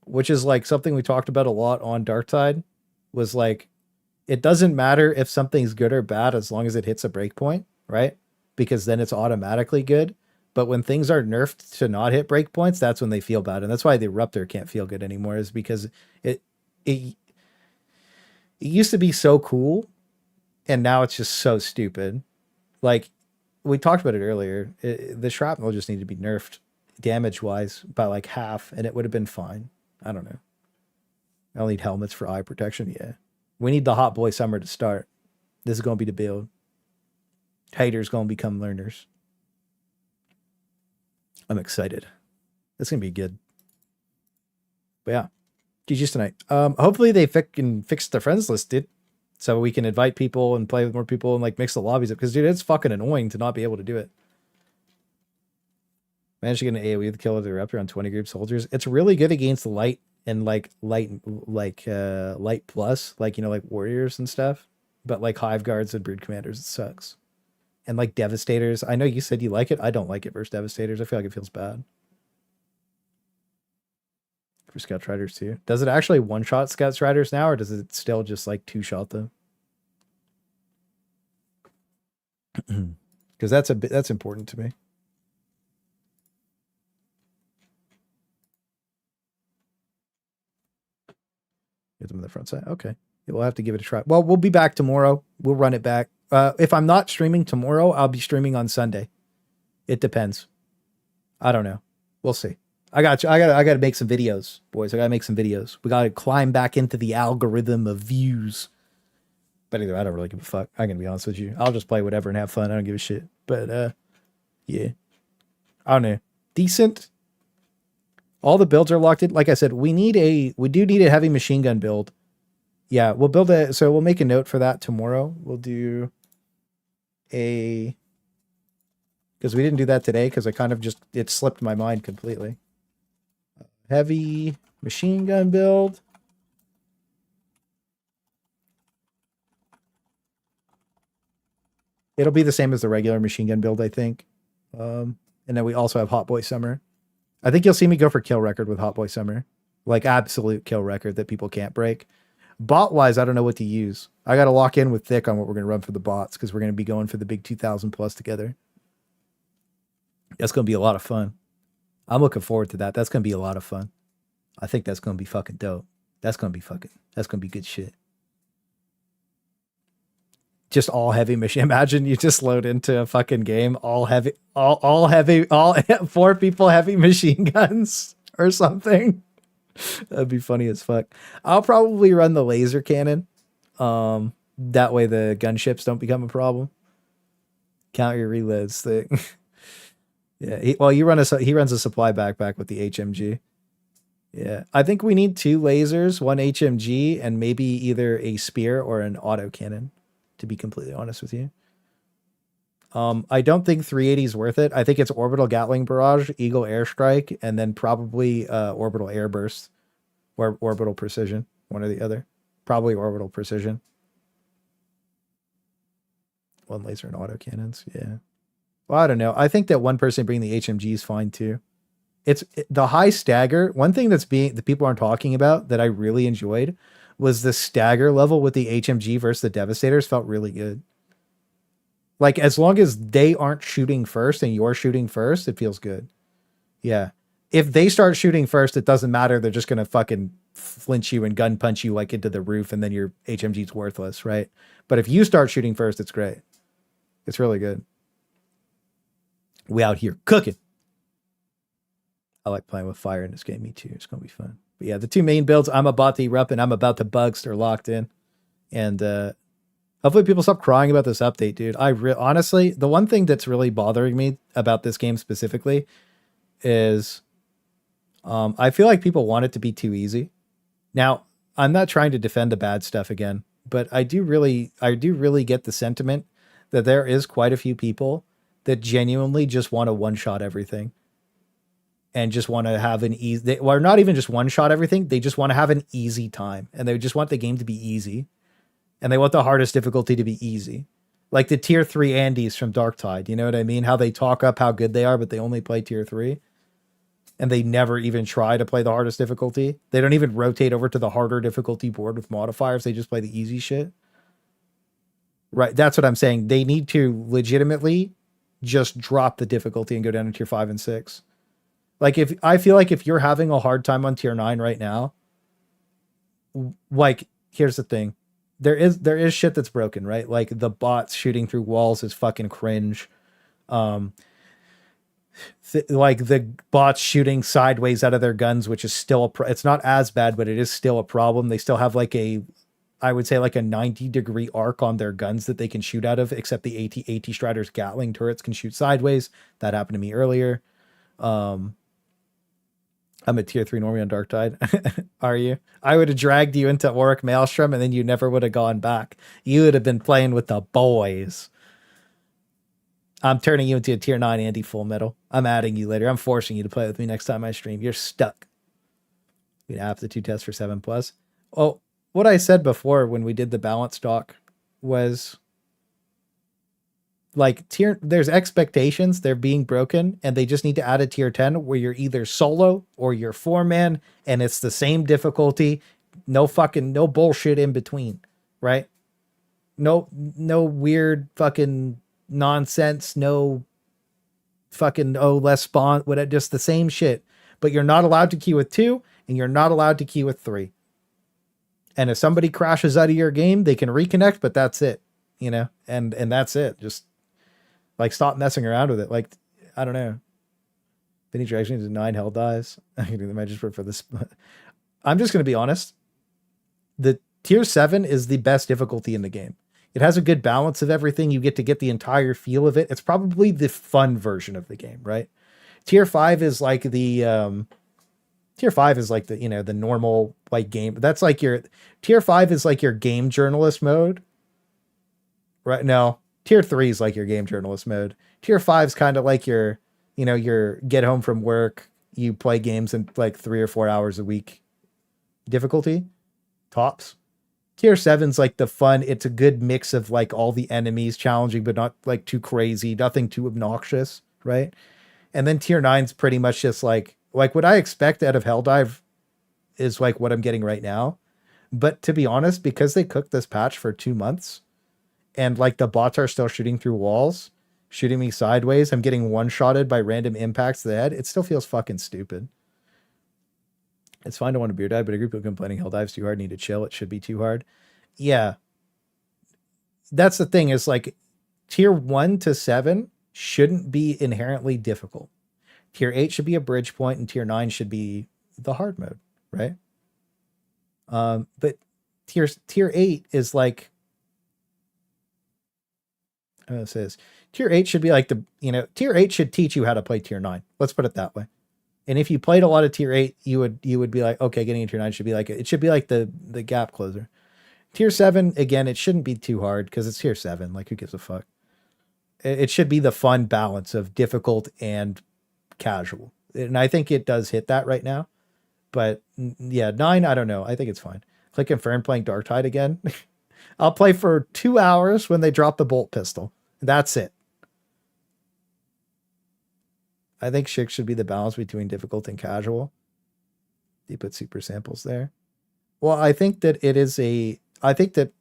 which is like something we talked about a lot on Darktide. Was like, it doesn't matter if something's good or bad as long as it hits a breakpoint, right? Because then it's automatically good. But when things are nerfed to not hit breakpoints, that's when they feel bad, and that's why the Eruptor can't feel good anymore. Is because it used to be so cool, and now it's just so stupid. Like we talked about it earlier, the shrapnel just needed to be nerfed damage-wise by like half, and it would have been fine. I don't know. I'll need helmets for eye protection. Yeah, we need the Hot Boy Summer to start. This is gonna be the build. Haters gonna become learners. I'm excited. It's gonna be good. But yeah. GG's tonight. Hopefully they can fix the friends list, dude, so we can invite people and play with more people and like mix the lobbies up. Because dude, it's fucking annoying to not be able to do it. Managed to get an AoE with the kill of the Eruptor on 20 group soldiers. It's really good against light and light plus, like like warriors and stuff. But like hive guards and brood commanders, it sucks. And like devastators. I know you said you like it. I don't like it versus devastators. I feel like it feels bad. For Scout Striders too. Does it actually one-shot Scout Striders now, or does it still just like two-shot them? Because that's important to me. Get them on the front side. Okay. Yeah, we'll have to give it a try. Well, we'll be back tomorrow. We'll run it back. If I'm not streaming tomorrow, I'll be streaming on Sunday. It depends. I don't know. We'll see. I got you. I got to make some videos, boys. I got to make some videos. We got to climb back into the algorithm of views. But either I don't really give a fuck. I'm gonna be honest with you. I'll just play whatever and have fun. I don't give a shit. But yeah, I don't know. Decent. All the builds are locked in. Like I said, we do need a heavy machine gun build. Yeah, we'll build so we'll make a note for that tomorrow. We'll do because we didn't do that today because I kind of it slipped my mind completely. Heavy machine gun build. It'll be the same as the regular machine gun build, I think. And then we also have Hot Boy Summer. I think you'll see me go for kill record with Hot Boy Summer. Like absolute kill record that people can't break. Bot-wise, I don't know what to use. I got to lock in with Thick on what we're going to run for the bots because we're going to be going for the big 2,000 plus together. That's going to be a lot of fun. I'm looking forward to that. That's going to be a lot of fun. I think that's going to be fucking dope. That's going to be good shit. Just all heavy machine. Imagine you just load into a fucking game, all heavy, all 4 people heavy machine guns or something. That'd be funny as fuck. I'll probably run the laser cannon. That way the gunships don't become a problem. Count your reloads thing. Yeah. He runs a supply backpack with the HMG. Yeah. I think we need 2 lasers, 1 HMG, and maybe either a spear or an auto cannon, to be completely honest with you. I don't think 380 is worth it. I think it's Orbital Gatling Barrage, Eagle Airstrike, and then probably Orbital Airburst or Orbital Precision, one or the other. Probably Orbital Precision. One laser and autocannons, yeah. Well, I don't know. I think that one person bringing the HMG is fine too. The high stagger. One thing that people aren't talking about that I really enjoyed was the stagger level with the HMG versus the Devastators felt really good. Like, as long as they aren't shooting first and you're shooting first, it feels good. Yeah. If they start shooting first, it doesn't matter. They're just going to fucking flinch you and gun punch you like into the roof, and then your HMG's worthless, right? But if you start shooting first, it's great. It's really good. We out here cooking. I like playing with fire in this game. Me too. It's going to be fun. But yeah, the two main builds, I'm about to erupt and I'm about to bugst are locked in. And hopefully people stop crying about this update, dude. Honestly, the one thing that's really bothering me about this game specifically is I feel like people want it to be too easy. Now, I'm not trying to defend the bad stuff again, but I do really get the sentiment that there is quite a few people that genuinely just want to one-shot everything. And just want to have an easy, or not even just one-shot everything. They just want to have an easy time. And they just want the game to be easy. And they want the hardest difficulty to be easy. Like the tier 3 Andes from Darktide. You know what I mean? How they talk up how good they are, but they only play tier 3. And they never even try to play the hardest difficulty. They don't even rotate over to the harder difficulty board with modifiers. They just play the easy shit. Right. That's what I'm saying. They need to legitimately just drop the difficulty and go down to tier 5 and 6. Like, I feel like if you're having a hard time on tier 9 right now, like, here's the thing. There is shit that's broken, right? Like, the bots shooting through walls is fucking cringe. Like, the bots shooting sideways out of their guns, which is still it's not as bad, but it is still a problem. They still have like I would say like a 90-degree arc on their guns that they can shoot out of, except the AT Striders Gatling turrets can shoot sideways. That happened to me earlier. I'm a tier 3 normie on Darktide. Are you? I would have dragged you into Auric Maelstrom and then you never would have gone back. You would have been playing with the boys. I'm turning you into a tier 9 Andy Full Metal. I'm adding you later. I'm forcing you to play with me next time I stream. You're stuck. We'd aptitude test for 7+. Oh, what I said before when we did the balance doc was like there's expectations, they're being broken, and they just need to add a tier 10 where you're either solo or you're 4-man and it's the same difficulty. No bullshit in between, right? No weird fucking nonsense, no fucking less spawn, whatever, just the same shit. But you're not allowed to queue with 2 and you're not allowed to queue with 3. And if somebody crashes out of your game, they can reconnect, but that's it, you know? And that's it. Just like, stop messing around with it. Like, I don't know. Vinny Dragon is 9 Helldives. I can do the magic for this. I'm just going to be honest. The tier 7 is the best difficulty in the game. It has a good balance of everything. You get to get the entire feel of it. It's probably the fun version of the game, right? Tier 5 is like the the normal like game. That's like your tier 5 is like your game journalist mode. Right? No. Tier 3 is like your game journalist mode. Tier 5 is kind of like your get home from work, you play games in like 3 or 4 hours a week difficulty. Tops. Tier 7's like the fun. It's a good mix of like all the enemies challenging, but not like too crazy, nothing too obnoxious, right? And then tier 9's pretty much just like what I expect out of Helldive is like what I'm getting right now. But to be honest, because they cooked this patch for 2 months and like the bots are still shooting through walls, shooting me sideways, I'm getting one-shotted by random impacts to the head, it still feels fucking stupid. It's fine to want to beer dive, but a group of complaining Helldive's too hard, need to chill, it should be too hard. Yeah. That's the thing, is like tier 1 to 7 shouldn't be inherently difficult. Tier 8 should be a bridge point, and tier 9 should be the hard mode, right? But tier 8 is like, I'm gonna say this. Tier 8 should be like tier 8 should teach you how to play tier 9. Let's put it that way. And if you played a lot of tier 8, you would be like, okay, getting into tier 9 should be like the gap closer. Tier 7, again, it shouldn't be too hard because it's tier 7. Like, who gives a fuck? It should be the fun balance of difficult and casual. And I think it does hit that right now. But yeah, 9, I don't know. I think it's fine. Click confirm playing Darktide again. I'll play for 2 hours when they drop the bolt pistol. That's it. I think Shik should be the balance between difficult and casual. You put super samples there. Well, I think that I think that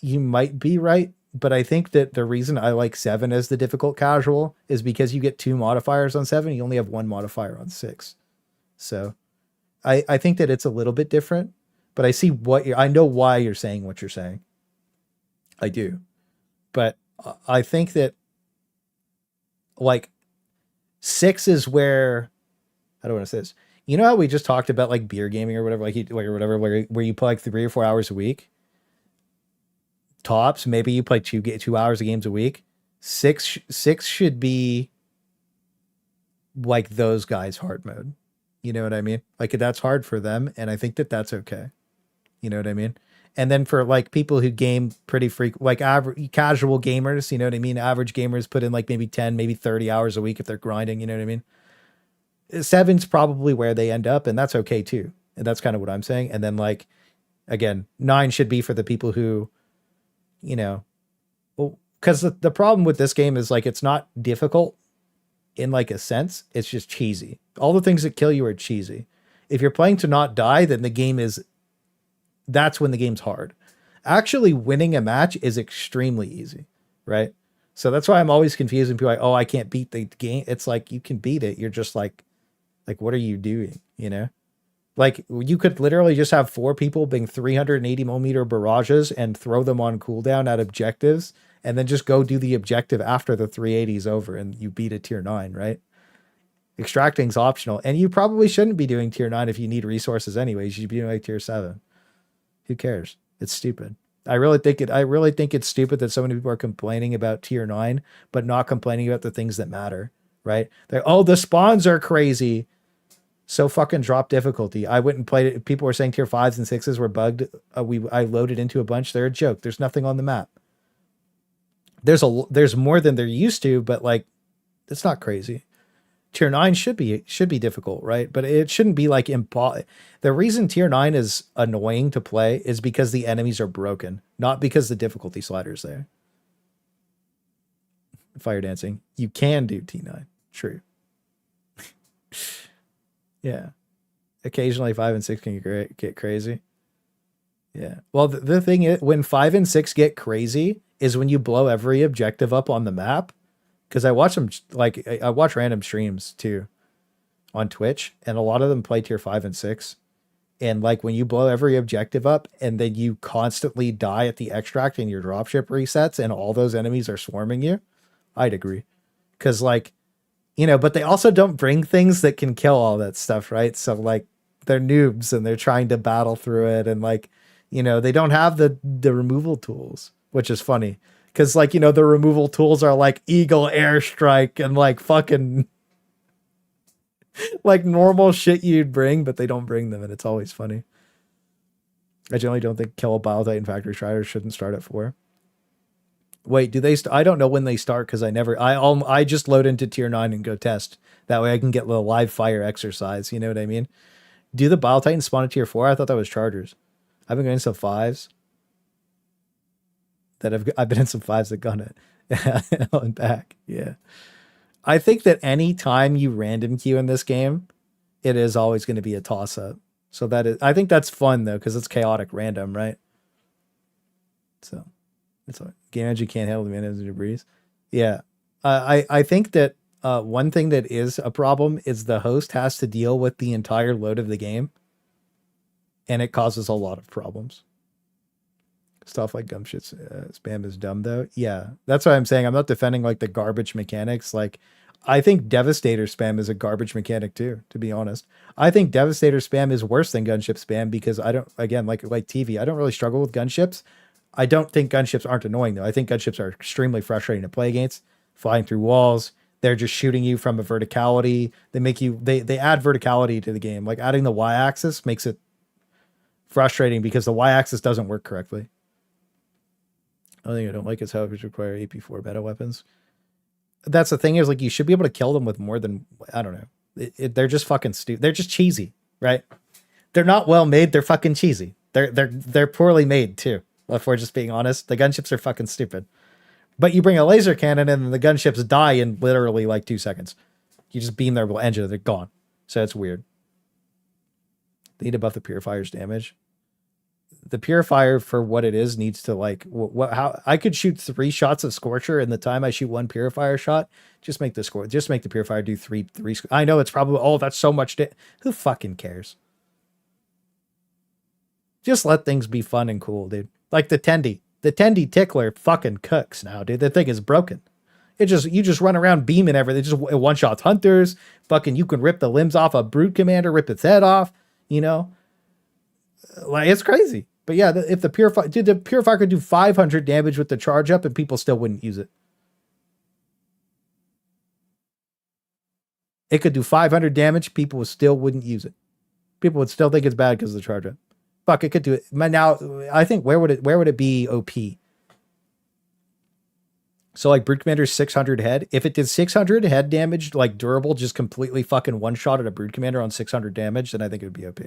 you might be right, but I think that the reason I like 7 as the difficult casual is because you get 2 modifiers on 7. You only have 1 modifier on 6. So I think that it's a little bit different, but I see I know why you're saying what you're saying. I do. But I think that like 6 is where, I don't want to say this. You know how we just talked about like beer gaming or whatever, where you play like 3 or 4 hours a week? Tops, maybe you play 2 hours of games a week. 6 should be like those guys hard mode. You know what I mean? Like that's hard for them, and I think that that's okay. You know what I mean? And then for like people who game pretty like average casual gamers, you know what I mean? Average gamers put in like maybe 10, maybe 30 hours a week if they're grinding, you know what I mean? 7's probably where they end up, and that's okay too. And that's kind of what I'm saying. And then like, again, 9 should be for the people who, you know, well, because the problem with this game is like, it's not difficult in like a sense, it's just cheesy. All the things that kill you are cheesy. If you're playing to not die, then that's when the game's hard. Actually winning a match is extremely easy, right? So that's why I'm always confused when people are like, oh, I can't beat the game. It's like, you can beat it. You're just like, what are you doing? You know, like you could literally just have 4 people being 380 millimeter barrages and throw them on cooldown at objectives, and then just go do the objective after the 380 is over and you beat a tier 9, right? Extracting's optional, and you probably shouldn't be doing tier 9 if you need resources anyways. You should be doing like tier 7. Who cares? It's stupid. I really think it's stupid that so many people are complaining about tier 9, but not complaining about the things that matter, right? The spawns are crazy. So fucking drop difficulty. I went and played it. People were saying tier 5s and 6s were bugged. I loaded into a bunch. They're a joke. There's nothing on the map. There's more than there used to, but like, it's not crazy. Tier 9 should be difficult, right? But it shouldn't be like the reason tier 9 is annoying to play is because the enemies are broken, not because the difficulty slider's there. Fire dancing. You can do T9. True. Yeah. Occasionally 5 and 6 can get crazy. Yeah. Well, the thing is, when 5 and 6 get crazy is when you blow every objective up on the map. Because I watch them, like, I watch random streams too on Twitch, and a lot of them play tier 5 and 6. And like when you blow every objective up and then you constantly die at the extract and your dropship resets and all those enemies are swarming you, I'd agree. Because like, you know, but they also don't bring things that can kill all that stuff, right? So like they're noobs and they're trying to battle through it, and like, you know, they don't have the removal tools, which is funny. Because, like, you know, the removal tools are like Eagle Airstrike and like fucking like normal shit you'd bring, but they don't bring them, and it's always funny. I generally don't think Kill a Bile Titan Factory Striders shouldn't start at 4. Wait, do they? I don't know when they start because I just load into tier 9 and go test. That way I can get the live fire exercise. You know what I mean? Do the Bile Titans spawn at tier 4? I thought that was Chargers. I've been going some 5s. I've been in some 5s that gun it and back. Yeah. I think that any time you random queue in this game, it is always going to be a toss up. So I think that's fun though, because it's chaotic random, right? So it's a game engine can't handle the management debris. Yeah. I think that one thing that is a problem is the host has to deal with the entire load of the game, and it causes a lot of problems. Stuff like dumb shit spam is dumb though. Yeah, that's what I'm saying. I'm not defending like the garbage mechanics. Like, I think Devastator spam is a garbage mechanic too, to be honest. I think Devastator spam is worse than gunship spam because I don't, again, like TV, I don't really struggle with gunships. I don't think gunships aren't annoying though. I think gunships are extremely frustrating to play against. Flying through walls, they're just shooting you from a verticality. They add verticality to the game. Like adding the Y-axis makes it frustrating because the Y-axis doesn't work correctly. The only thing I don't like is how it require AP4 meta weapons. that's the thing is like you should be able to kill them with more than I don't know. They're just fucking stupid. They're just cheesy, right? They're not well made. They're fucking cheesy. They're poorly made too. If we're just being honest, the gunships are fucking stupid. But you bring a laser cannon and the gunships die in literally like 2 seconds. You just beam their engine, they're gone. So it's weird. They need to buff the purifier's damage. The purifier for what it is needs to like how I could shoot 3 shots of Scorcher in the time I shoot 1 purifier shot. Just make the purifier do three. I know it's probably that's so much. Who fucking cares? Just let things be fun and cool, dude. Like the Tendy tickler fucking cooks now, dude. The thing is broken. You just run around beaming everything. It just one shots hunters. Fucking you can rip the limbs off a brute commander, rip its head off. You know, like it's crazy. But yeah, if the purifier could do 500 damage with the charge up, and people still wouldn't use it. It could do 500 damage, people still wouldn't use it. People would still think it's bad because of the charge up. Fuck, it could do it. Now, I think where would it be OP? So like Brute Commander's 600 head. If it did 600 head damage, like durable, just completely fucking one shot at a Brute Commander on 600 damage, then I think it would be OP.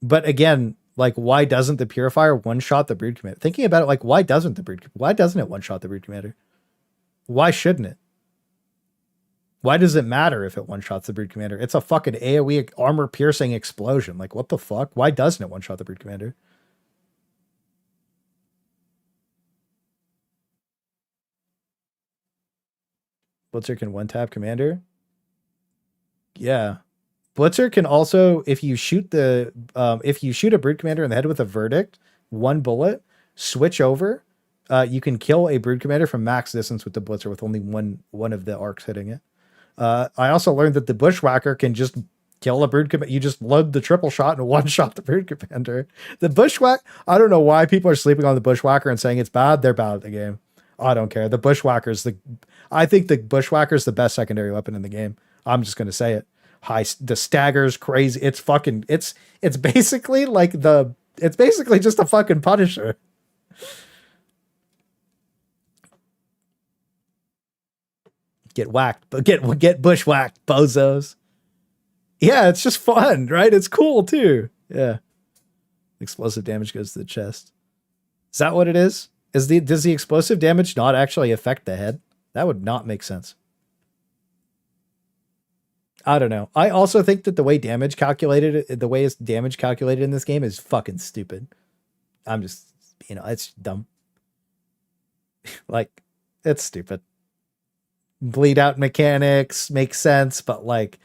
But again, like why doesn't the Purifier one shot the Brute Commander? Thinking about it, like why doesn't it one shot the Brute Commander? Why shouldn't it? Why does it matter if it one-shots the Brute Commander? It's a fucking AoE armor-piercing explosion. Like, what the fuck? Why doesn't it one-shot the Brute Commander? Blitzer can one-tap Commander? Yeah. Blitzer can also, if you shoot a Brute Commander in the head with a Verdict, 1 bullet, switch over, you can kill a Brute Commander from max distance with the Blitzer with only one of the arcs hitting it. I also learned that the Bushwhacker can just kill a Brood Commander. You just load the triple shot and one shot the Brood Commander. The Bushwhacker, I don't know why people are sleeping on the Bushwhacker and saying it's bad. They're bad at the game. I don't care. The Bushwhacker's I think the Bushwhacker's the best secondary weapon in the game. I'm just going to say it. The stagger's crazy. It's basically like it's basically just a fucking Punisher. Get whacked, but get bushwhacked, bozos. Yeah, it's just fun, right? It's cool too. Yeah. Explosive damage goes to the chest. Is that what it is? Does the explosive damage not actually affect the head? That would not make sense. I don't know. I also think that the way it's damage calculated in this game is fucking stupid. I'm just, it's dumb. Like, it's stupid. Bleed out mechanics make sense, but like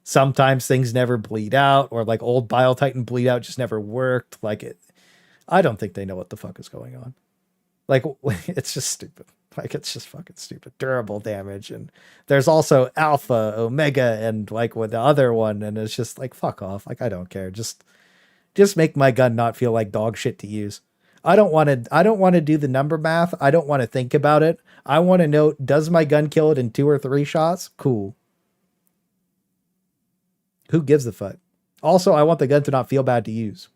sometimes things never bleed out, or like old Bile Titan bleed out just never worked. I don't think they know what the fuck is going on. Like, it's just stupid. Like, it's just fucking stupid. Durable damage, and there's also Alpha, Omega, and like with the other one, and it's just like fuck off. Like, I don't care. Just make my gun not feel like dog shit to use. I don't want to do the number math. I don't want to think about it. I want to know, does my gun kill it in 2 or 3 shots? Cool. Who gives a fuck? Also, I want the gun to not feel bad to use.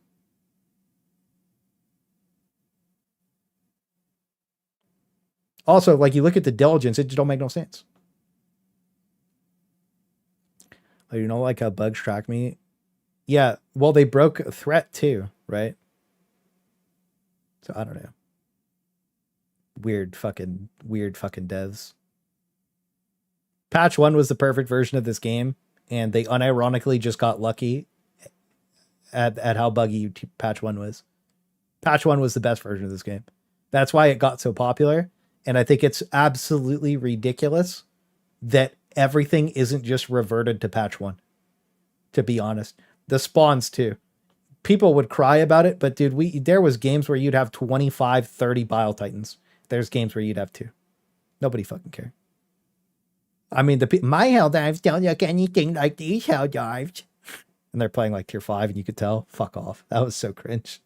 Also, like you look at the diligence, it just don't make no sense. Oh, you know, like how bugs track me? Yeah, well, they broke a threat too, right? So I don't know. Weird fucking devs. Patch 1 was the perfect version of this game, and they unironically just got lucky at how buggy Patch 1 was. Patch 1 was the best version of this game. That's why it got so popular, and I think it's absolutely ridiculous that everything isn't just reverted to Patch 1, to be honest. The spawns too. People would cry about it, but dude, there was games where you'd have 25, 30 Bile Titans. There's games where you'd have 2. Nobody fucking cared. I mean, my Helldives don't look anything like these Helldives. And they're playing like tier 5, and you could tell. Fuck off. That was so cringe.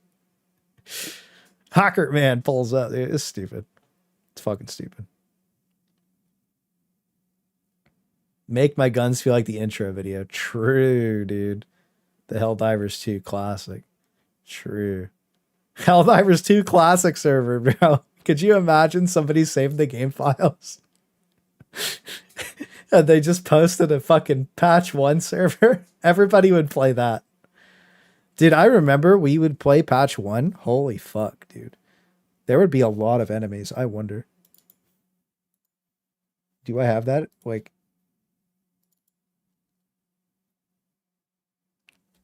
Hacker man pulls up. It's stupid. It's fucking stupid. Make my guns feel like the intro video. True, dude. The Helldivers 2 Classic. True. Helldivers 2 Classic server, bro. Could you imagine somebody saved the game files? And they just posted a fucking patch 1 server? Everybody would play that. Dude, I remember we would play patch 1. Holy fuck, dude. There would be a lot of enemies. I wonder. Do I have that? Like,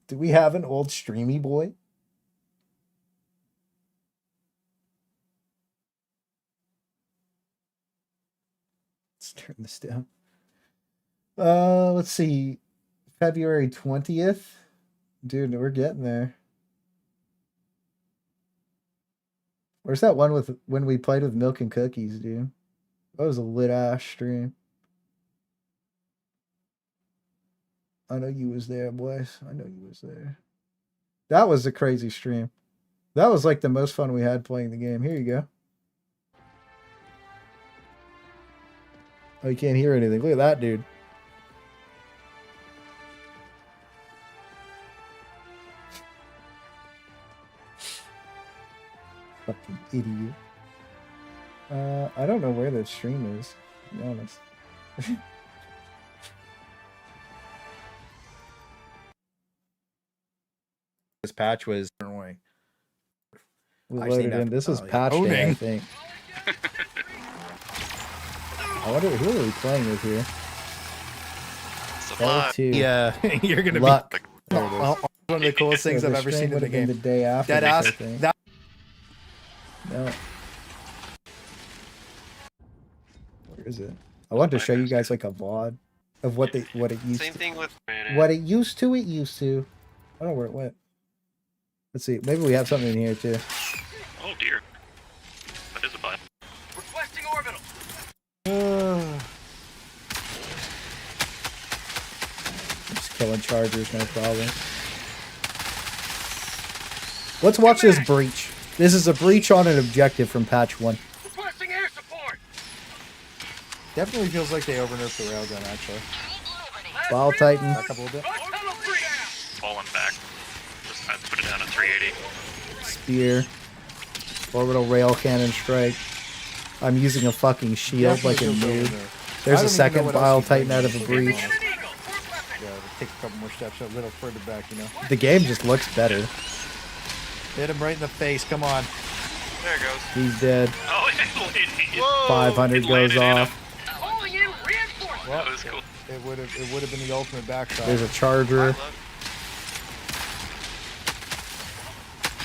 do we have an old streamy boy? Let's turn this down. Let's see. February 20th. Dude, we're getting there. Where's that one with when we played with Milk and Cookies, dude? That was a lit ass stream. I know you was there, boys. I know you was there. That was a crazy stream. That was like the most fun we had playing the game. Here you go. Oh, you can't hear anything. Look at that, dude. Fucking idiot. I don't know where that stream is, to be honest. This patch was annoying. We loaded in. This is patch day, I think. I wonder who are we playing with here? L2. Yeah, you're gonna Luck. be one of the coolest things I've ever seen in the game. The day after. Dead ass. That no. Where is it? I wanted to show you guys like a VOD of what it used. Same thing with What it used to. I don't know where it went. Let's see. Maybe we have something in here too. Oh dear. That is a button. Requesting orbital. Just killing chargers, no problem. Let's watch this breach. This is a breach on an objective from patch 1. Requesting air support. definitely feels like they overnerfed the railgun, actually. Bile Titan. Back up a little bit. Falling back. Just I put it down to 380. Spear. Orbital rail cannon strike. I'm using a fucking shield like a noob. There's a second Bile Titan out of a breach. Yeah, take a couple more steps a little further back, you know. The game just looks better. Hit him right in the face, come on. There it goes. He's dead. Oh, it landed. 500 goes off. That was cool. It would have been the ultimate backshot. There's a charger.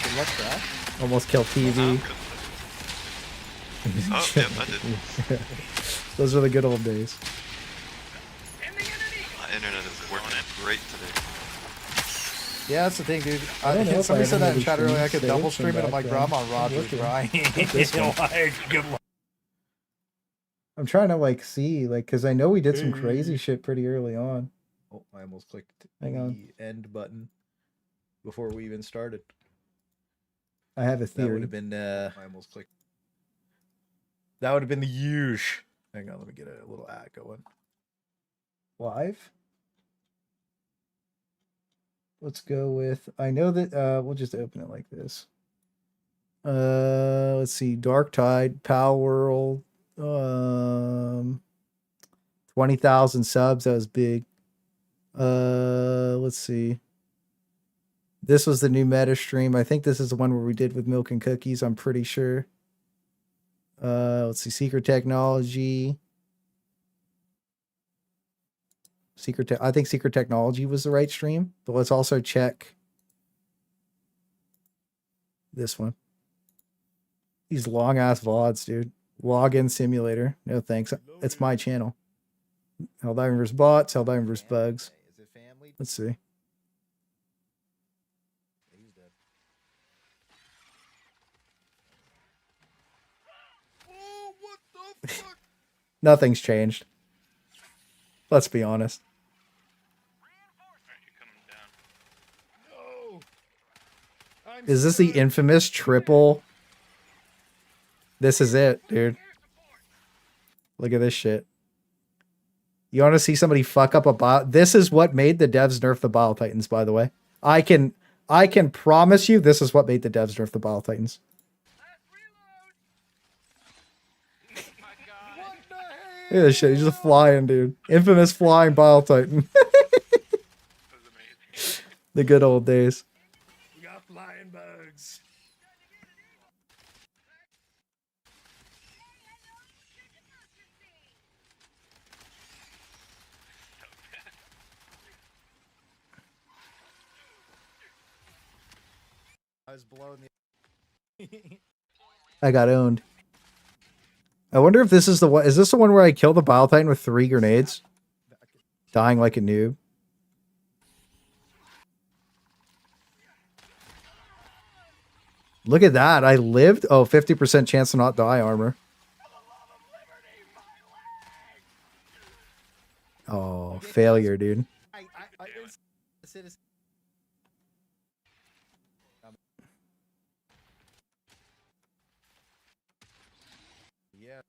Good luck, Crash. Almost killed TV. Oh, yep, I did. Those are the good old days. My internet is working great today. Yeah, that's the thing, dude. I don't know if Somebody I said have that in chat any earlier. I could streams double stream it. I'm like, bro, I'm on Rogers, looking. right? This one. Like, good luck. I'm trying to like see, like, because I know we did some crazy shit pretty early on. Oh, I almost clicked Hang the on. end button before we even started. I have a That theory. would have been I almost clicked. That would have been the huge. Hang on, let me get a little ad going. Live. Let's go with. I know that we'll just open it like this. Let's see. Dark Tide, Pal World. 20,000 subs. That was big. Let's see. This was the new meta stream. I think this is the one where we did with Milk and Cookies. I'm pretty sure. Let's see. Secret Technology. I think Secret Technology was the right stream, but let's also check this one. These long ass VODs, dude. Login simulator. No thanks. It's my channel. Helldive vs bots, Helldive vs bugs. Let's see. Nothing's changed. Let's be honest. Is this the infamous triple? This is it, dude. Look at this shit. You want to see somebody fuck up a bot? This is what made the devs nerf the Bile Titans, by the way. I can promise you this is what made the devs nerf the Bile Titans. at this shit. He's just flying, dude. Infamous flying Bile Titan. The good old days. We got flying bugs. I was blowing the. I got owned. I wonder if this is the one. Is this the one where I kill the Bile Titan with 3 grenades? Dying like a noob. Look at that. I lived. Oh, 50% chance to not die armor. Oh, failure, dude. Yeah,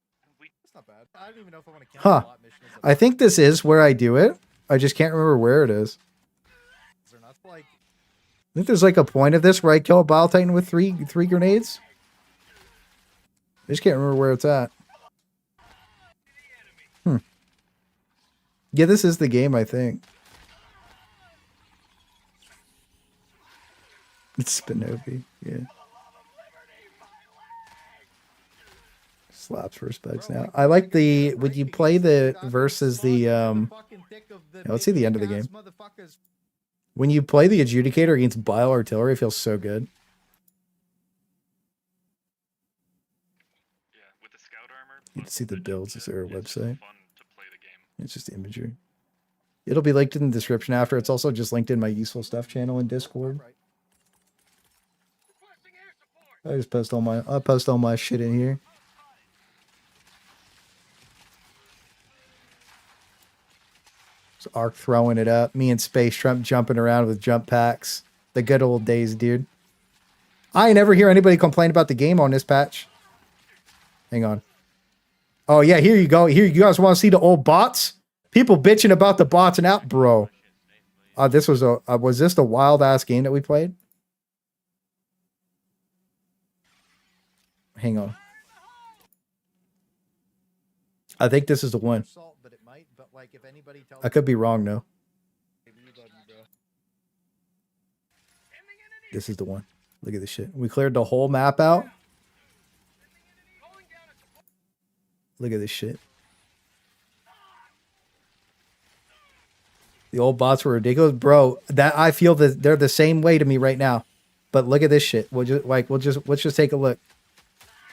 that's not bad. I don't even know if I want to count Huh. I think this is where I do it. I just can't remember where it is. I think there's like a point of this where I kill a Bile Titan with three grenades. I just can't remember where it's at. Yeah, this is the game, I think. It's Spinobi, yeah. Slaps first bugs now. I like the when you play the versus the let's see the end of the game. When you play the adjudicator against Bile Artillery, it feels so good. You can see the builds. Is there a website? It's just imagery. It'll be linked in the description after. It's also just linked in my useful stuff channel in Discord. I'll post all my shit in here. So Arc throwing it up. Me and Space Trump jumping around with jump packs. The good old days, dude. I never hear anybody complain about the game on this patch. Hang on. Oh, yeah, here you go. Here, you guys want to see the old bots? People bitching about the bots and out, bro. This was this the wild-ass game that we played? Hang on. I think this is the one. I could be wrong, though. This is the one. Look at this shit. We cleared the whole map out. Look at this shit. The old bots were ridiculous, bro. That I feel that they're the same way to me right now. But look at this shit. Let's just take a look.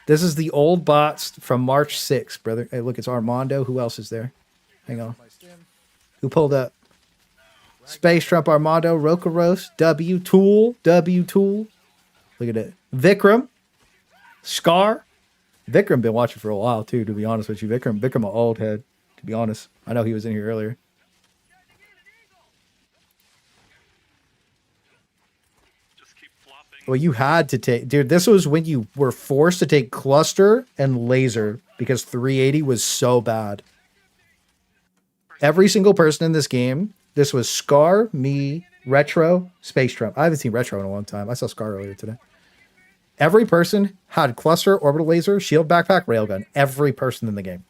This is the old bots from March 6th, brother. Hey, look, it's Armando. Who else is there? Hang on. Who pulled up? Space Trump, Armando, Rokaros, W Tool. Look at it. Vikram, Scar. Vikram been watching for a while too, to be honest with you. Vikram an old head, to be honest. I know he was in here earlier. Well, you had to take... Dude, this was when you were forced to take Cluster and Laser because 380 was so bad. Every single person in this game, this was Scar, me, Retro, Space Trump. I haven't seen Retro in a long time. I saw Scar earlier today. Every person had Cluster, Orbital Laser, Shield Backpack, Railgun. Every person in the game.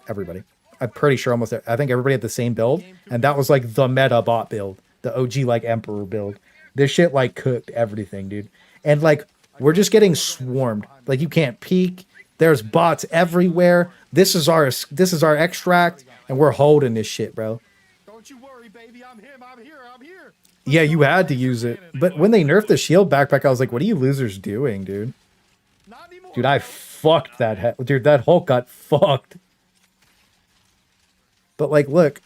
Everybody. I'm pretty sure almost... I think everybody had the same build, and that was like the meta bot build. The OG, like, Emperor build. This shit, like, cooked everything, dude. And, like, we're just getting swarmed. Like, you can't peek. There's bots everywhere. This is our extract, and we're holding this shit, bro. Don't you worry, baby. I'm him. I'm here. I'm here. Yeah, you had to use it. But when they nerfed the shield backpack, I was like, what are you losers doing, dude? Dude, I fucked that. Dude, that Hulk got fucked. But, like, look.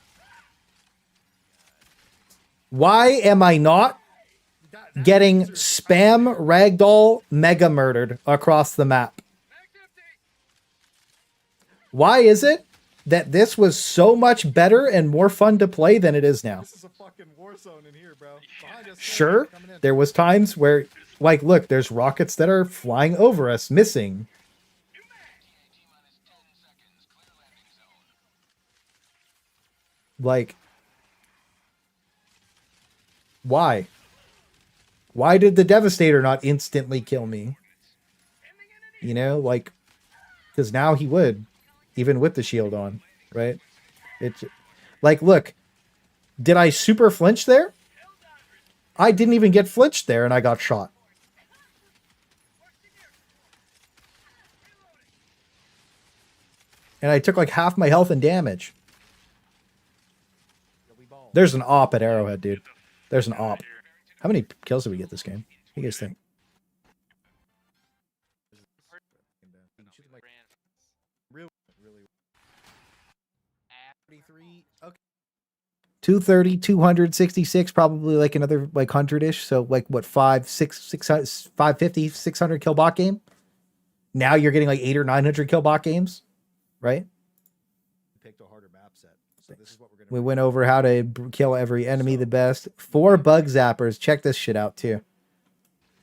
Why am I not getting spam ragdoll mega murdered across the map? Why is it that this was so much better and more fun to play than it is now? This is a fucking war zone in here, bro. Sure, there was times where, like, look, there's rockets that are flying over us, missing. Like, why? Why did the Devastator not instantly kill me? You know, like, because now he would. even with the shield on, right? It's like, look, did I super flinch there? I didn't even get flinched there, and I got shot. And I took like half my health and damage. There's an op at Arrowhead, dude. There's an op. How many kills did we get this game? What do you guys think? 230, 266, probably like another like 100-ish. So like what, 550, 600 kill bot game? Now you're getting like 800 or 900 kill bot games, right? Picked a harder map set. So this is what we're gonna We went over how to kill every enemy the best. 4 bug zappers. Check this shit out too.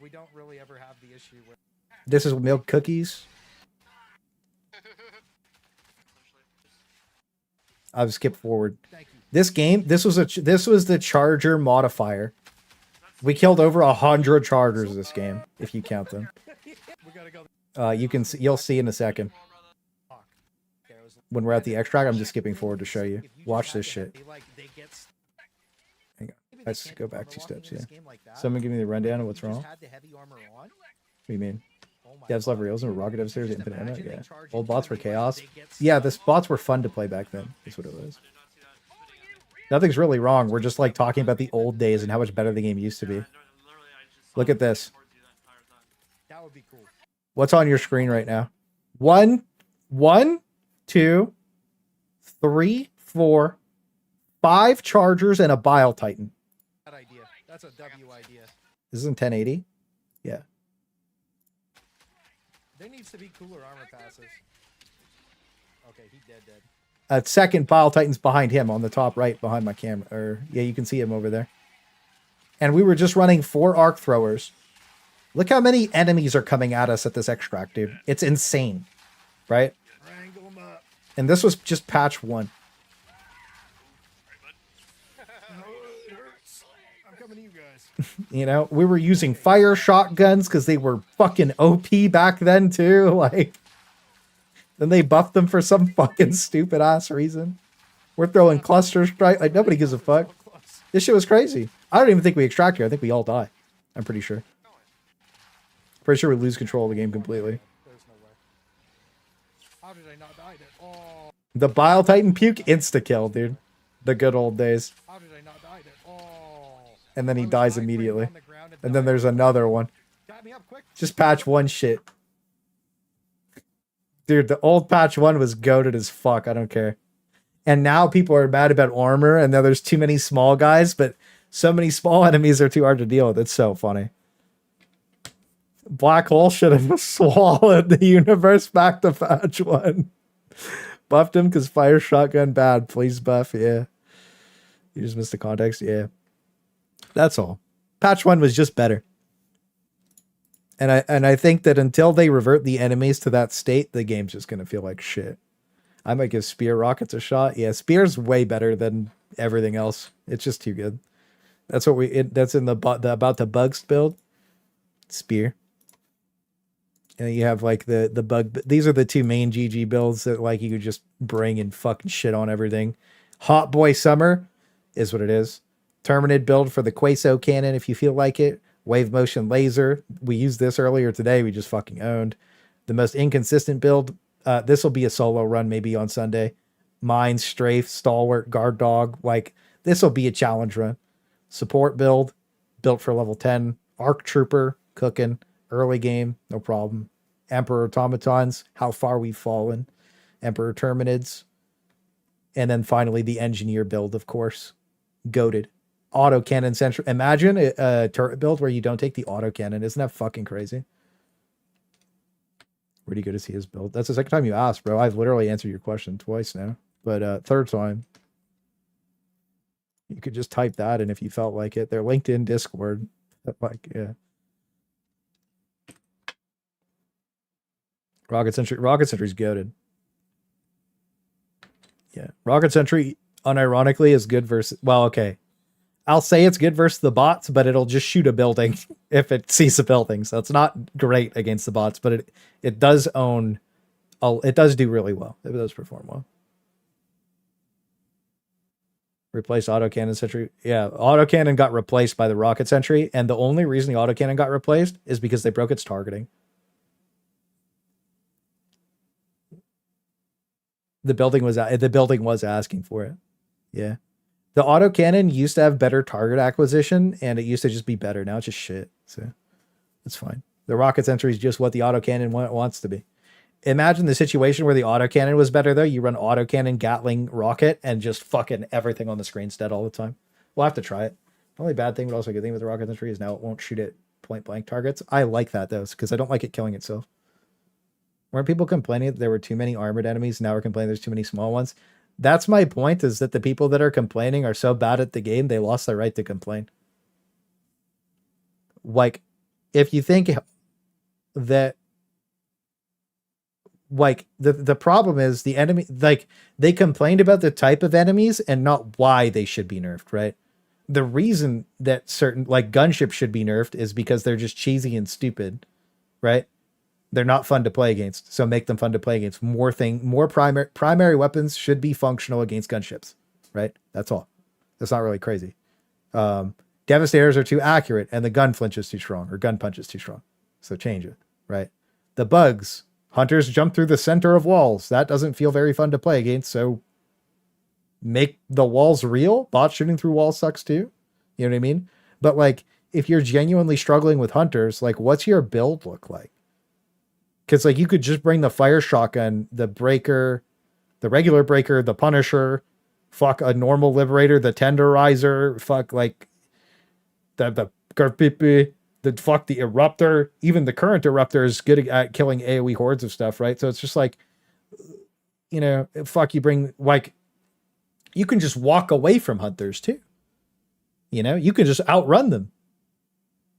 We don't really ever have the issue with This is milk cookies. I've skipped forward. This game, this was the Charger modifier. We killed over 100 Chargers this game, if you count them. You'll see in a second. When we're at the extract, I'm just skipping forward to show you. Watch this shit. Hang on. Let's go back 2 steps, yeah. Someone give me the rundown of what's wrong. What do you mean? Devs love reels and rocket devastators, infinite ammo? Yeah. Old bots were chaos. Yeah, the bots were fun to play back then. That's what it was. Nothing's really wrong. We're just like talking about the old days and how much better the game used to be. Look at this. that would be cool. What's on your screen right now? 1, 2, 3, 4, 5 Chargers and a Bile Titan. That idea. That's a W idea. This is in 1080? Yeah. There needs to be cooler armor passes. Okay, he dead. A second Bile Titan's behind him on the top right behind my camera. Or yeah, you can see him over there. And we were just running 4 arc throwers. Look how many enemies are coming at us at this extract, dude. It's insane. Right? And this was just patch 1. I'm coming to you guys. You know, we were using fire shotguns because they were fucking OP back then too. Like, then they buffed them for some fucking stupid ass reason. We're throwing cluster strike. Like, nobody gives a fuck. This shit was crazy. I don't even think we extract here. I think we all die. I'm pretty sure. Pretty sure we lose control of the game completely. There's no way. How did I not die there? Oh. The Bile Titan puke insta-kill, dude. The good old days. How did I not die there? Oh. And then he dies immediately. And then there's another one. Got me up quick. Just patch 1 shit. Dude, the old patch 1 was goated as fuck. I don't care. And now people are mad about armor, and now there's too many small guys, but so many small enemies are too hard to deal with. It's so funny. Black Hole should have swallowed the universe back to patch 1. Buffed him because fire shotgun bad. Please buff. Yeah. You just missed the context. Yeah. That's all. Patch 1 was just better. And I think that until they revert the enemies to that state, the game's just going to feel like shit. I might give Spear Rockets a shot. Yeah, Spear's way better than everything else. It's just too good. That's what that's in the about the bugs build. Spear. And you have like the bug. These are the 2 main GG builds that like you could just bring and fucking shit on everything. Hot Boy Summer is what it is. Terminid build for the Queso cannon if you feel like it. Wave motion laser. We used this earlier today. We just fucking owned. The most inconsistent build. This will be a solo run maybe on Sunday. Mine, Strafe, Stalwart, Guard Dog. Like, this will be a challenge run. Support build. Built for level 10. Arc Trooper. Cooking. Early game. No problem. Emperor Automatons. How far we've fallen. Emperor Terminids. And then finally the Engineer build, of course. Goated. Autocannon central. Imagine a turret build where you don't take the autocannon. Isn't that fucking crazy? Where do you go to see his build? That's the second time you asked, bro. I've literally answered your question twice now. But third time. You could just type that in if you felt like it. They're linked in Discord. Like, yeah. Rocket Sentry's goated. Yeah. Rocket Sentry, unironically, is good versus... Well, okay. I'll say it's good versus the bots, but it'll just shoot a building if it sees a building. So it's not great against the bots, but it does own It does do really well. It does perform well. Replace autocannon sentry. Yeah, autocannon got replaced by the rocket sentry, and the only reason the autocannon got replaced is because they broke its targeting. The building was asking for it. Yeah. The autocannon used to have better target acquisition, and it used to just be better. Now it's just shit. So it's fine. The rocket sentry is just what the autocannon wants to be. Imagine the situation where the autocannon was better, though. You run autocannon, Gatling, rocket, and just fucking everything on the screen's dead all the time. We'll have to try it. The only bad thing, but also a good thing with the rocket sentry is now it won't shoot at point blank targets. I like that, though, because I don't like it killing itself. Weren't people complaining that there were too many armored enemies? Now we're complaining there's too many small ones. That's my point, is that the people that are complaining are so bad at the game, they lost their right to complain. Like, if you think that, like, the problem is the enemy, like, they complained about the type of enemies and not why they should be nerfed, right? The reason that certain, like, gunships should be nerfed is because they're just cheesy and stupid, right? They're not fun to play against, so make them fun to play against. More primary weapons should be functional against gunships, right? That's all. That's not really crazy. Devastators are too accurate, and the gun flinch is too strong, or gun punch is too strong. So change it, right? The bugs. Hunters jump through the center of walls. That doesn't feel very fun to play against, so make the walls real. Bot shooting through walls sucks too. You know what I mean? But, like, if you're genuinely struggling with hunters, like, what's your build look like? Because, like, you could just bring the fire shotgun, the breaker, the regular breaker, the punisher, fuck a normal liberator, the tenderizer, fuck, like, the garpipi, fuck the eruptor. Even the current eruptor is good at killing AoE hordes of stuff, right? So it's just like, you know, fuck, you bring, like, you can just walk away from hunters too. You know, you can just outrun them.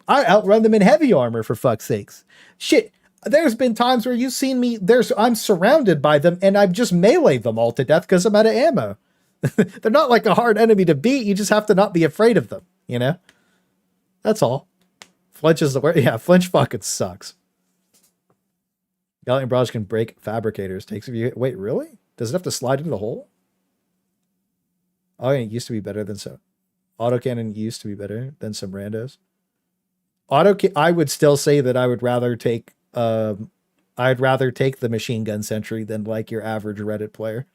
I outrun them in heavy armor, for fuck's sakes. Shit. There's been times where you've seen me, I'm surrounded by them and I've just meleeed them all to death because I'm out of ammo. They're not like a hard enemy to beat. You just have to not be afraid of them, you know? That's all. Flinch is the word. Yeah, flinch fucking sucks. Gallium barrage can break fabricators. Takes a few. Wait, really? Does it have to slide into the hole? Oh, it used to be better than so. Autocannon used to be better than some randos. I would still say that I would rather take I'd rather take the machine gun sentry than, like, your average Reddit player.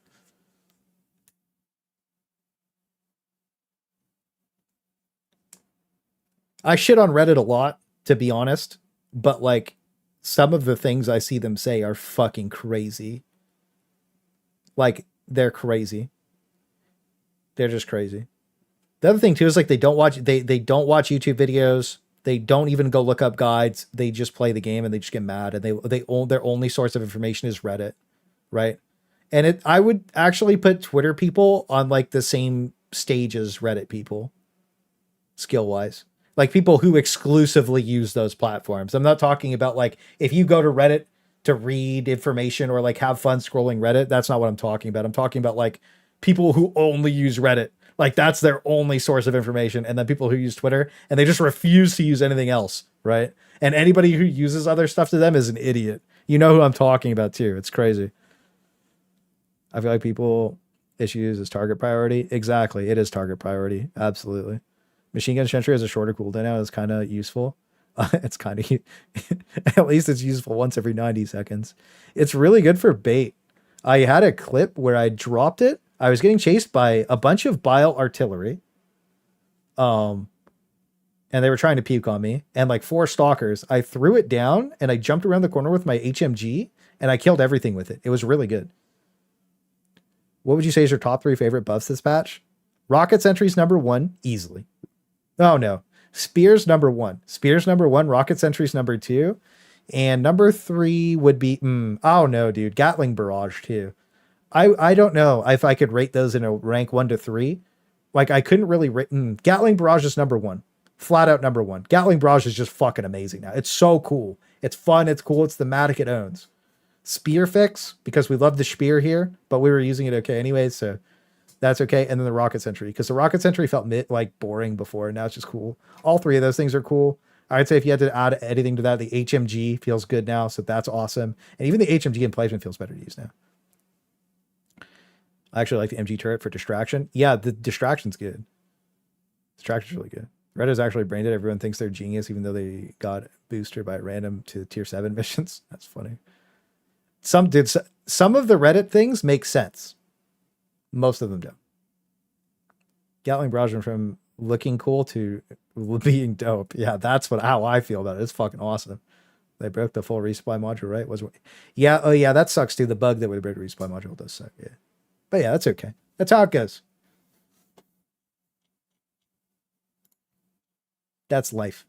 I shit on Reddit a lot, to be honest, but, like, some of the things I see them say are fucking crazy. Like, they're crazy. They're just crazy. The other thing too is, like, they don't watch YouTube videos. They don't even go look up guides. They just play the game and they just get mad. And their only source of information is Reddit, right? And I would actually put Twitter people on, like, the same stage as Reddit people, skill wise. Like, people who exclusively use those platforms. I'm not talking about, like, if you go to Reddit to read information or, like, have fun scrolling Reddit. That's not what I'm talking about. I'm talking about, like, people who only use Reddit. Like, that's their only source of information. And then people who use Twitter and they just refuse to use anything else, right? And anybody who uses other stuff to them is an idiot. You know who I'm talking about too. It's crazy. I feel like people issues is target priority. Exactly. It is target priority. Absolutely. Machine gun sentry has a shorter cooldown now. It's kind of useful. It's kind of, at least it's useful once every 90 seconds. It's really good for bait. I had a clip where I dropped it. I was getting chased by a bunch of bile artillery. And they were trying to puke on me. And, like, 4 stalkers. I threw it down and I jumped around the corner with my HMG and I killed everything with it. It was really good. What would you say is your top 3 favorite buffs this patch? Rocket Sentry's number 1, easily. Oh no. Spear's number 1. Spear's number 1, Rocket Sentry's number 2. And number 3 would be, oh no, dude. Gatling Barrage too. I don't know if I could rate those in a rank 1 to 3. Like, I couldn't really rate. Gatling Barrage is number 1. Flat out number 1. Gatling Barrage is just fucking amazing now. It's so cool. It's fun. It's cool. It's thematic. It owns. Spear fix, because we love the spear here, but we were using it okay anyways, so that's okay. And then the Rocket Sentry, because the Rocket Sentry felt like boring before, and now it's just cool. All 3 of those things are cool. I'd say if you had to add anything to that, the HMG feels good now, so that's awesome. And even the HMG emplacement feels better to use now. I actually like the MG turret for distraction. Yeah, the distraction's good. Distraction's really good. Reddit's actually brained it. Everyone thinks they're genius, even though they got boosted by random to tier 7 missions. That's funny. Some of the Reddit things make sense. Most of them don't. Gatling barrage from looking cool to being dope. Yeah, that's how I feel about it. It's fucking awesome. They broke the full resupply module, right? Yeah, oh yeah, that sucks too. The bug that we broke the resupply module does suck, yeah. But yeah, that's okay. That's how it goes. That's life.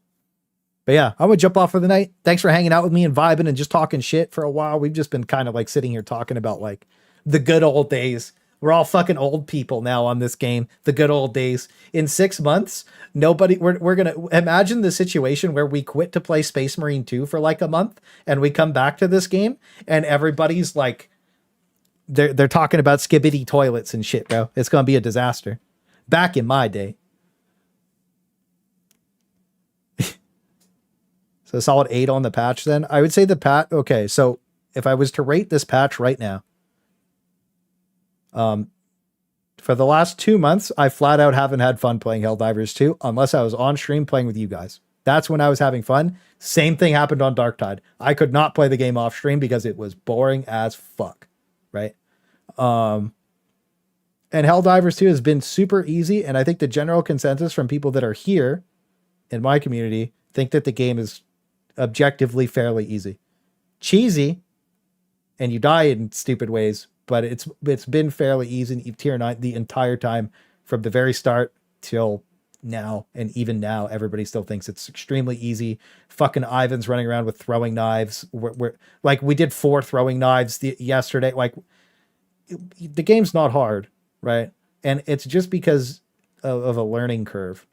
But yeah, I'm gonna jump off for the night. Thanks for hanging out with me and vibing and just talking shit for a while. We've just been kind of like sitting here talking about like the good old days. We're all fucking old people now on this game. The good old days. In 6 months, we're gonna imagine the situation where we quit to play Space Marine 2 for like a month and we come back to this game and everybody's like, they're talking about skibbity toilets and shit, bro. It's gonna be a disaster. Back in my day. So a solid 8 on the patch then. I would say the patch, okay, so if I was to rate this patch right now, for the last 2 months, I flat out haven't had fun playing Helldivers 2 unless I was on stream playing with you guys. That's when I was having fun. Same thing happened on Darktide. I could not play the game off stream because it was boring as fuck, right? And Helldivers 2 has been super easy, and I think the general consensus from people that are here in my community think that the game is objectively fairly easy. Cheesy, and you die in stupid ways, but it's been fairly easy in tier 9 the entire time from the very start till now. And even now, everybody still thinks it's extremely easy. Fucking Ivan's running around with throwing knives. We're like, we did 4 throwing knives yesterday. Like, the game's not hard, right? And it's just because of a learning curve.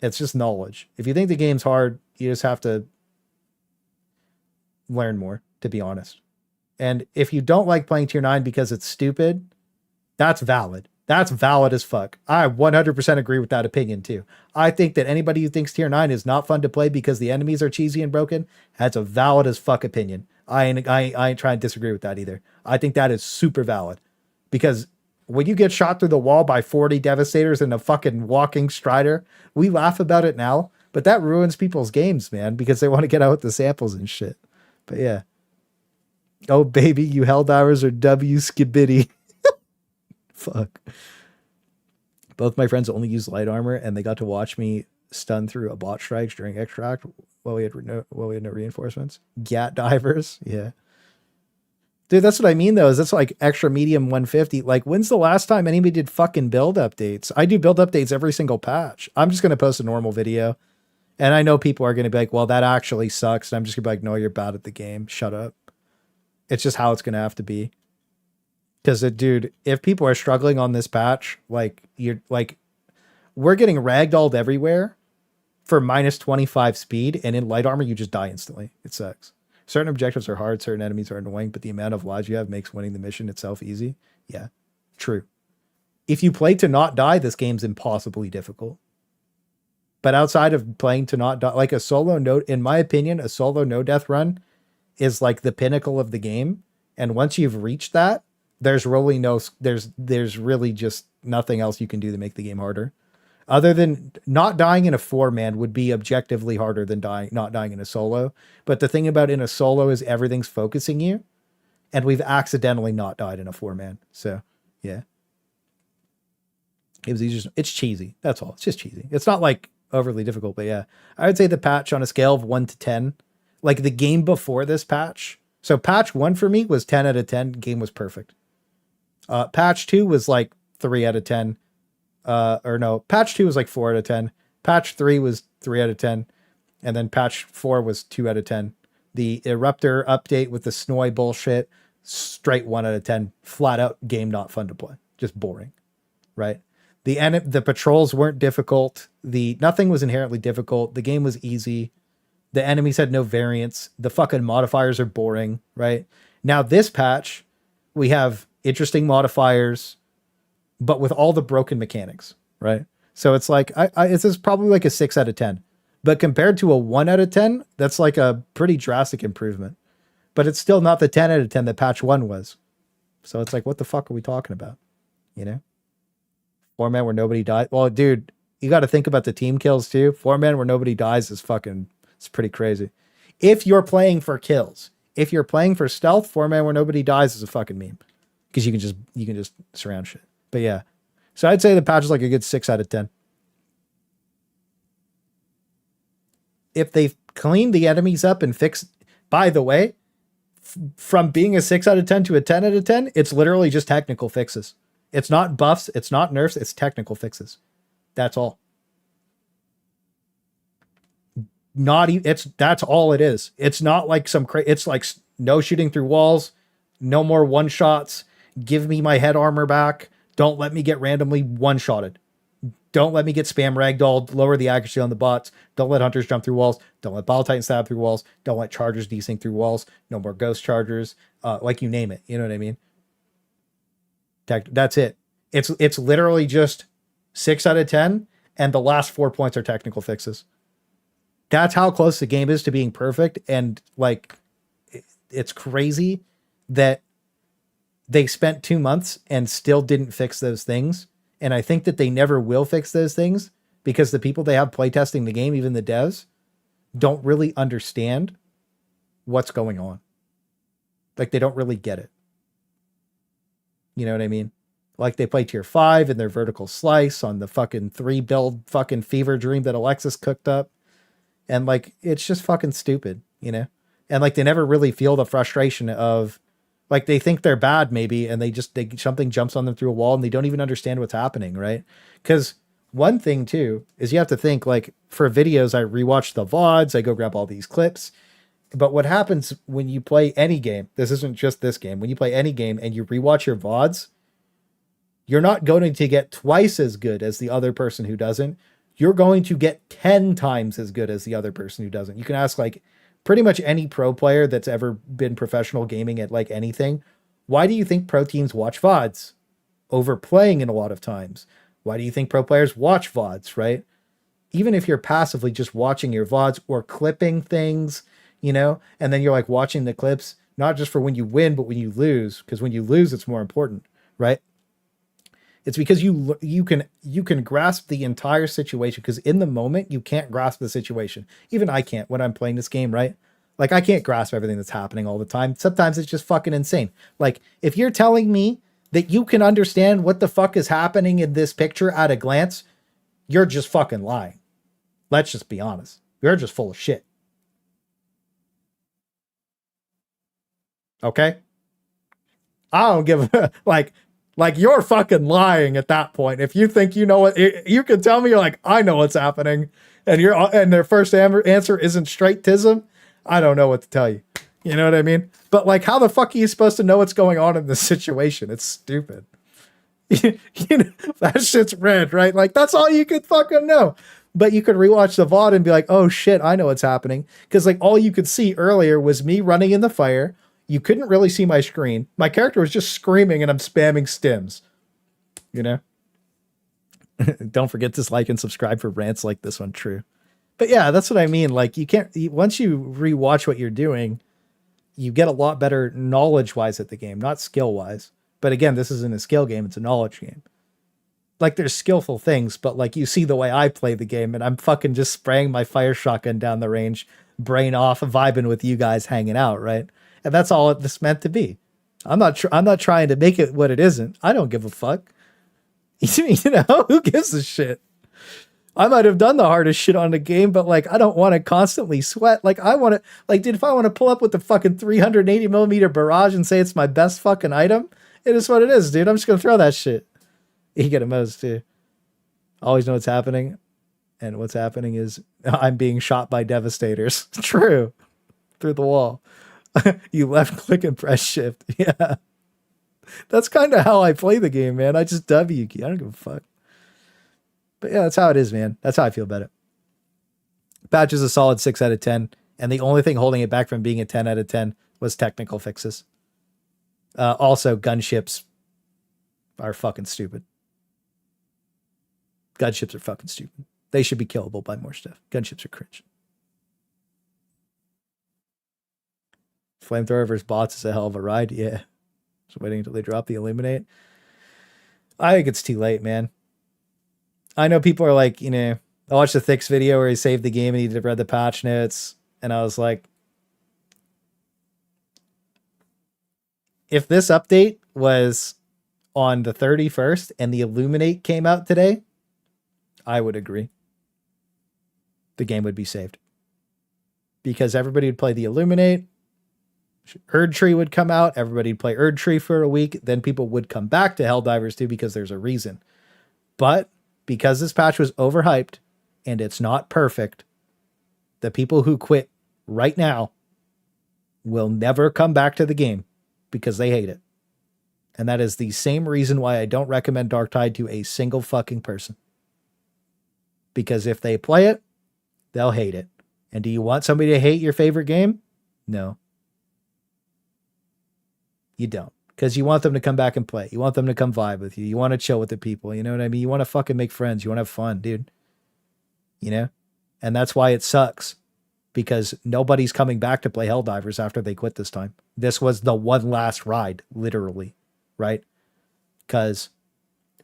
It's just knowledge. If you think the game's hard, you just have to learn more, to be honest. And if you don't like playing tier 9 because it's stupid, that's valid. That's valid as fuck. I 100% agree with that opinion too. I think that anybody who thinks tier 9 is not fun to play because the enemies are cheesy and broken, that's a valid as fuck opinion. I ain't trying to disagree with that either. I think that is super valid. Because when you get shot through the wall by 40 Devastators and a fucking walking Strider, we laugh about it now, but that ruins people's games, man, because they want to get out with the samples and shit. But yeah. Oh, baby, you Helldivers are W skibidi. Fuck. Both my friends only use light armor, and they got to watch me stun through a bot strikes during extract while we had no reinforcements. Gat divers, yeah. Dude, that's what I mean, though, is that's like extra medium 150. Like, when's the last time anybody did fucking build updates? I do build updates every single patch. I'm just going to post a normal video. And I know people are going to be like, well, that actually sucks. And I'm just going to be like, no, you're bad at the game. Shut up. It's just how it's going to have to be. Because, dude, if people are struggling on this patch, like, we're getting ragdolled everywhere for minus 25 speed. And in light armor, you just die instantly. It sucks. Certain objectives are hard, certain enemies are annoying, but the amount of lives you have makes winning the mission itself easy. Yeah, true. If you play to not die, this game's impossibly difficult. But outside of playing to not die, like a solo no, in my opinion, a solo no death run is like the pinnacle of the game. And once you've reached that, there's really there's really just nothing else you can do to make the game harder. Other than not dying in a 4-man would be objectively harder than not dying in a solo. But the thing about in a solo is everything's focusing you. And we've accidentally not died in a 4-man. So, yeah. It was easier. It's cheesy. That's all. It's just cheesy. It's not like overly difficult, but yeah. I would say the patch on a scale of 1 to 10. Like the game before this patch. So patch 1 for me was 10 out of 10. Game was perfect. Patch 2 was like 3 out of 10. Or no, patch 2 was like 4 out of 10. Patch 3 was 3 out of 10. And then patch 4 was 2 out of 10. The Eruptor update with the Snoy bullshit, straight 1 out of 10. Flat out game not fun to play. Just boring. Right? The patrols weren't difficult. Nothing was inherently difficult. The game was easy. The enemies had no variance. The fucking modifiers are boring. Right? Now this patch, we have interesting modifiers, but with all the broken mechanics, right? So it's like, this is probably like a 6 out of 10. But compared to a 1 out of 10, that's like a pretty drastic improvement. But it's still not the 10 out of 10 that patch 1 was. So it's like, what the fuck are we talking about? You know? 4-man where nobody died. Well, dude, you got to think about the team kills too. 4-man where nobody dies is fucking, it's pretty crazy. If you're playing for kills, if you're playing for stealth, 4-man where nobody dies is a fucking meme. Because you can just surround shit. But yeah. So I'd say the patch is like a good 6 out of 10. If they've cleaned the enemies up and fixed, by the way, from being a 6 out of 10 to a 10 out of 10, it's literally just technical fixes. It's not buffs, it's not nerfs, it's technical fixes. That's all. That's all it is. It's not like it's like no shooting through walls, no more one-shots, give me my head armor back, don't let me get randomly one-shotted. Don't let me get spam ragdolled, lower the accuracy on the bots, don't let hunters jump through walls, don't let Bile Titans stab through walls, don't let chargers desync through walls, no more ghost chargers, like you name it, you know what I mean? That's it. It's literally just 6 out of 10, and the last 4 points are technical fixes. That's how close the game is to being perfect, and like, it's crazy that they spent 2 months and still didn't fix those things. And I think that they never will fix those things because the people they have playtesting the game, even the devs, don't really understand what's going on. Like, they don't really get it. You know what I mean? Like, they play tier 5 in their vertical slice on the fucking 3 build fucking fever dream that Alexis cooked up. And like, it's just fucking stupid, you know? And like, they never really feel the frustration of, like, they think they're bad maybe, and something jumps on them through a wall and they don't even understand what's happening, right? Because one thing too is you have to think, like, for videos, I rewatch the VODs, I go grab all these clips. But what happens when you play any game, this isn't just this game, when you play any game and you rewatch your VODs, you're not going to get twice as good as the other person who doesn't. You're going to get 10 times as good as the other person who doesn't. You can ask like pretty much any pro player that's ever been professional gaming at like anything. Why do you think pro teams watch VODs over playing in a lot of times? Why do you think pro players watch VODs, right? Even if you're passively just watching your VODs or clipping things, you know, and then you're like watching the clips, not just for when you win, but when you lose, because when you lose, it's more important, right? It's because you can grasp the entire situation, because in the moment you can't grasp the situation. Even I can't when I'm playing this game, right? Like, I can't grasp everything that's happening all the time. Sometimes it's just fucking insane. Like, if you're telling me that you can understand what the fuck is happening in this picture at a glance, you're just fucking lying. Let's just be honest. You're just full of shit. Okay? I don't give a like you're fucking lying at that point. If you think you know what, you can tell me, you're like, I know what's happening, and their first answer isn't straight tism, I don't know what to tell you. You know what I mean? But like, how the fuck are you supposed to know what's going on in this situation? It's stupid. You know, that shit's red, right? Like, that's all you could fucking know. But you could rewatch the VOD and be like, oh shit, I know what's happening. Because like, all you could see earlier was me running in the fire. You couldn't really see my screen. My character was just screaming and I'm spamming stims. You know? Don't forget to like and subscribe for rants like this one, true. But yeah, that's what I mean. Like, you can't, once you rewatch what you're doing, you get a lot better knowledge-wise at the game, not skill-wise. But again, this isn't a skill game, it's a knowledge game. Like, there's skillful things, but like, you see the way I play the game, and I'm fucking just spraying my fire shotgun down the range, brain off, vibing with you guys hanging out, right? And that's all it's meant to be. I'm not trying to make it what it isn't. I don't give a fuck. You know, who gives a shit? I might have done the hardest shit on the game, but like, I don't want to constantly sweat. Like, I want to, like, dude, if I want to pull up with the fucking 380 millimeter barrage and say it's my best fucking item, it is what it is, dude. I'm just going to throw that shit. You get emotes too. Always know what's happening. And what's happening is I'm being shot by devastators. True. Through the wall. You left click and press shift. Yeah. That's kind of how I play the game, man. I just W key. I don't give a fuck. But yeah, that's how it is, man. That's how I feel about it. Patch is a solid 6 out of 10. And the only thing holding it back from being a 10 out of 10 was technical fixes. Also, gunships are fucking stupid. Gunships are fucking stupid. They should be killable by more stuff. Gunships are cringe. Flamethrower versus bots is a hell of a ride. Yeah. Just waiting until they drop the Illuminate. I think it's too late, man. I know people are like, you know, I watched the Thix video where he saved the game and he read the patch notes. And I was like, if this update was on the 31st and the Illuminate came out today, I would agree. The game would be saved. Because everybody would play the Illuminate. Erdtree would come out. Everybody would play Erdtree for a week. Then people would come back to Helldivers 2 because there's a reason. But because this patch was overhyped and it's not perfect, the people who quit right now will never come back to the game because they hate it. And that is the same reason why I don't recommend Darktide to a single fucking person. Because if they play it, they'll hate it. And do you want somebody to hate your favorite game? No. You don't. Because you want them to come back and play. You want them to come vibe with you. You want to chill with the people. You know what I mean? You want to fucking make friends. You want to have fun, dude. You know? And that's why it sucks. Because nobody's coming back to play Helldivers after they quit this time. This was the one last ride, literally. Right? Because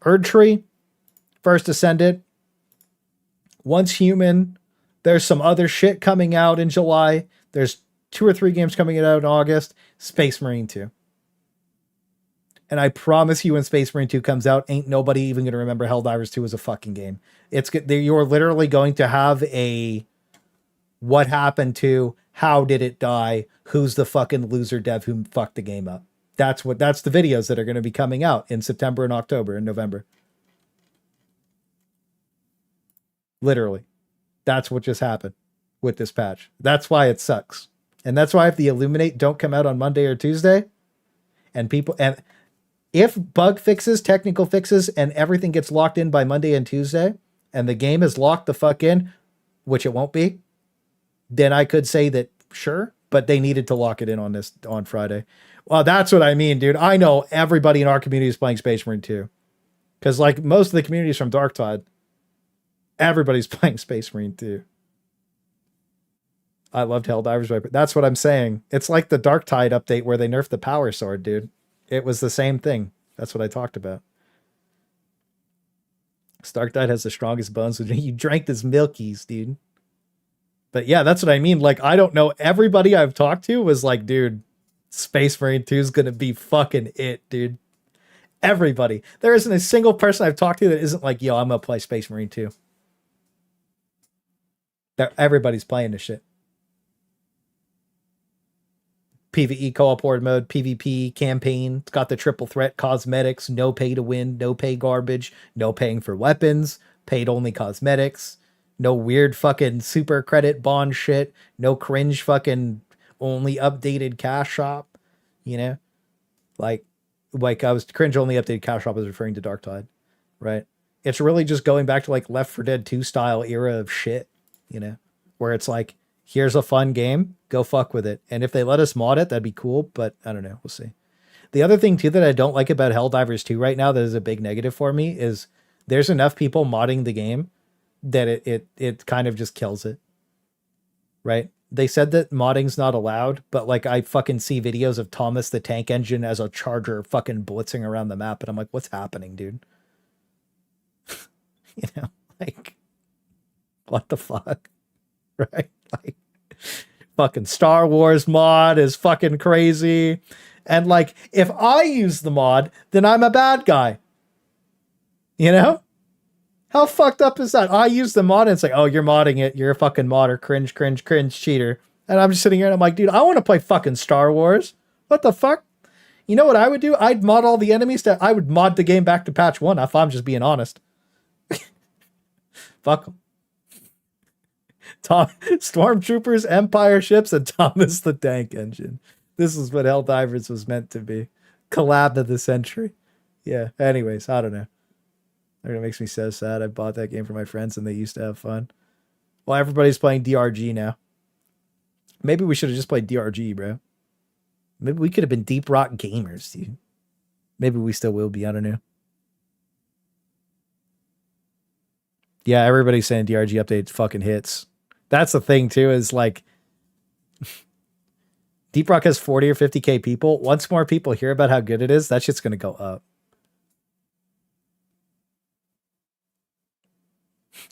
Erdtree, first Ascendant, Once Human, there's some other shit coming out in July. There's 2 or 3 games coming out in August. Space Marine 2. And I promise you when Space Marine 2 comes out, ain't nobody even going to remember Helldivers 2 as a fucking game. You're literally going to have a what happened to, how did it die, who's the fucking loser dev who fucked the game up. That's the videos that are going to be coming out in September and October and November. Literally. That's what just happened with this patch. That's why it sucks. And that's why if the Illuminate don't come out on Monday or Tuesday, and if bug fixes, technical fixes, and everything gets locked in by Monday and Tuesday, and the game is locked the fuck in, which it won't be, then I could say that sure, but they needed to lock it in on Friday. Well, that's what I mean, dude. I know everybody in our community is playing Space Marine 2. Because like most of the communities from Darktide, everybody's playing Space Marine 2. I loved Helldivers, but that's what I'm saying. It's like the Darktide update where they nerfed the power sword, dude. It was the same thing. That's what I talked about. Darktide has the strongest bones. You drank this Milkies, dude. But yeah, that's what I mean. Like, I don't know. Everybody I've talked to was like, dude, Space Marine 2 is going to be fucking it, dude. Everybody. There isn't a single person I've talked to that isn't like, yo, I'm going to play Space Marine 2. Everybody's playing this shit. PvE co-op horde mode, PvP campaign. It's got the triple threat cosmetics, no pay to win, no pay garbage, no paying for weapons, paid only cosmetics, no weird fucking super credit bond shit, no cringe fucking only updated cash shop, you know? Like I was cringe only updated cash shop, I was referring to Darktide, right? It's really just going back to like Left 4 Dead 2 style era of shit, you know? Where it's like, here's a fun game, go fuck with it. And if they let us mod it, that'd be cool, but I don't know, we'll see. The other thing too that I don't like about Helldivers 2 right now that is a big negative for me is there's enough people modding the game that it kind of just kills it. Right? They said that modding's not allowed, but like I fucking see videos of Thomas the Tank Engine as a charger fucking blitzing around the map and I'm like, what's happening, dude? You know, like what the fuck? Right? Like fucking Star Wars mod is fucking crazy. And like, if I use the mod, then I'm a bad guy. You know? How fucked up is that? I use the mod and it's like, oh, you're modding it. You're a fucking modder. Cringe, cringe, cringe, cheater. And I'm just sitting here and I'm like, dude, I want to play fucking Star Wars. What the fuck? You know what I would do? I'd mod all the enemies. I would mod the game back to patch 1 if I'm just being honest. Fuck them. Stormtroopers, Empire ships, and Thomas the Tank Engine. This is what Helldivers was meant to be. Collab of the century. Yeah, anyways, I don't know. It makes me so sad. I bought that game for my friends and they used to have fun. Well, everybody's playing DRG now. Maybe we should have just played DRG, bro. Maybe we could have been Deep Rock gamers, dude. Maybe we still will be. I don't know. Yeah, everybody's saying DRG update fucking hits. That's the thing too, is like Deep Rock has 40 or 50k people. Once more people hear about how good it is, that shit's gonna go up.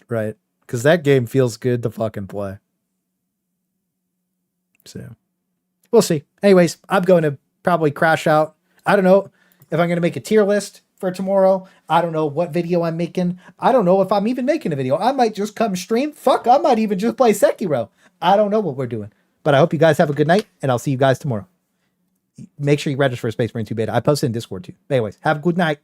Right. Because that game feels good to fucking play. So we'll see. Anyways, I'm going to probably crash out. I don't know if I'm going to make a tier list for tomorrow. I don't know what video I'm making. I don't know if I'm even making a video. I might just come stream. Fuck, I might even just play Sekiro. I don't know what we're doing. But I hope you guys have a good night, and I'll see you guys tomorrow. Make sure you register for Space Marine 2 Beta. I posted in Discord too. Anyways, have a good night.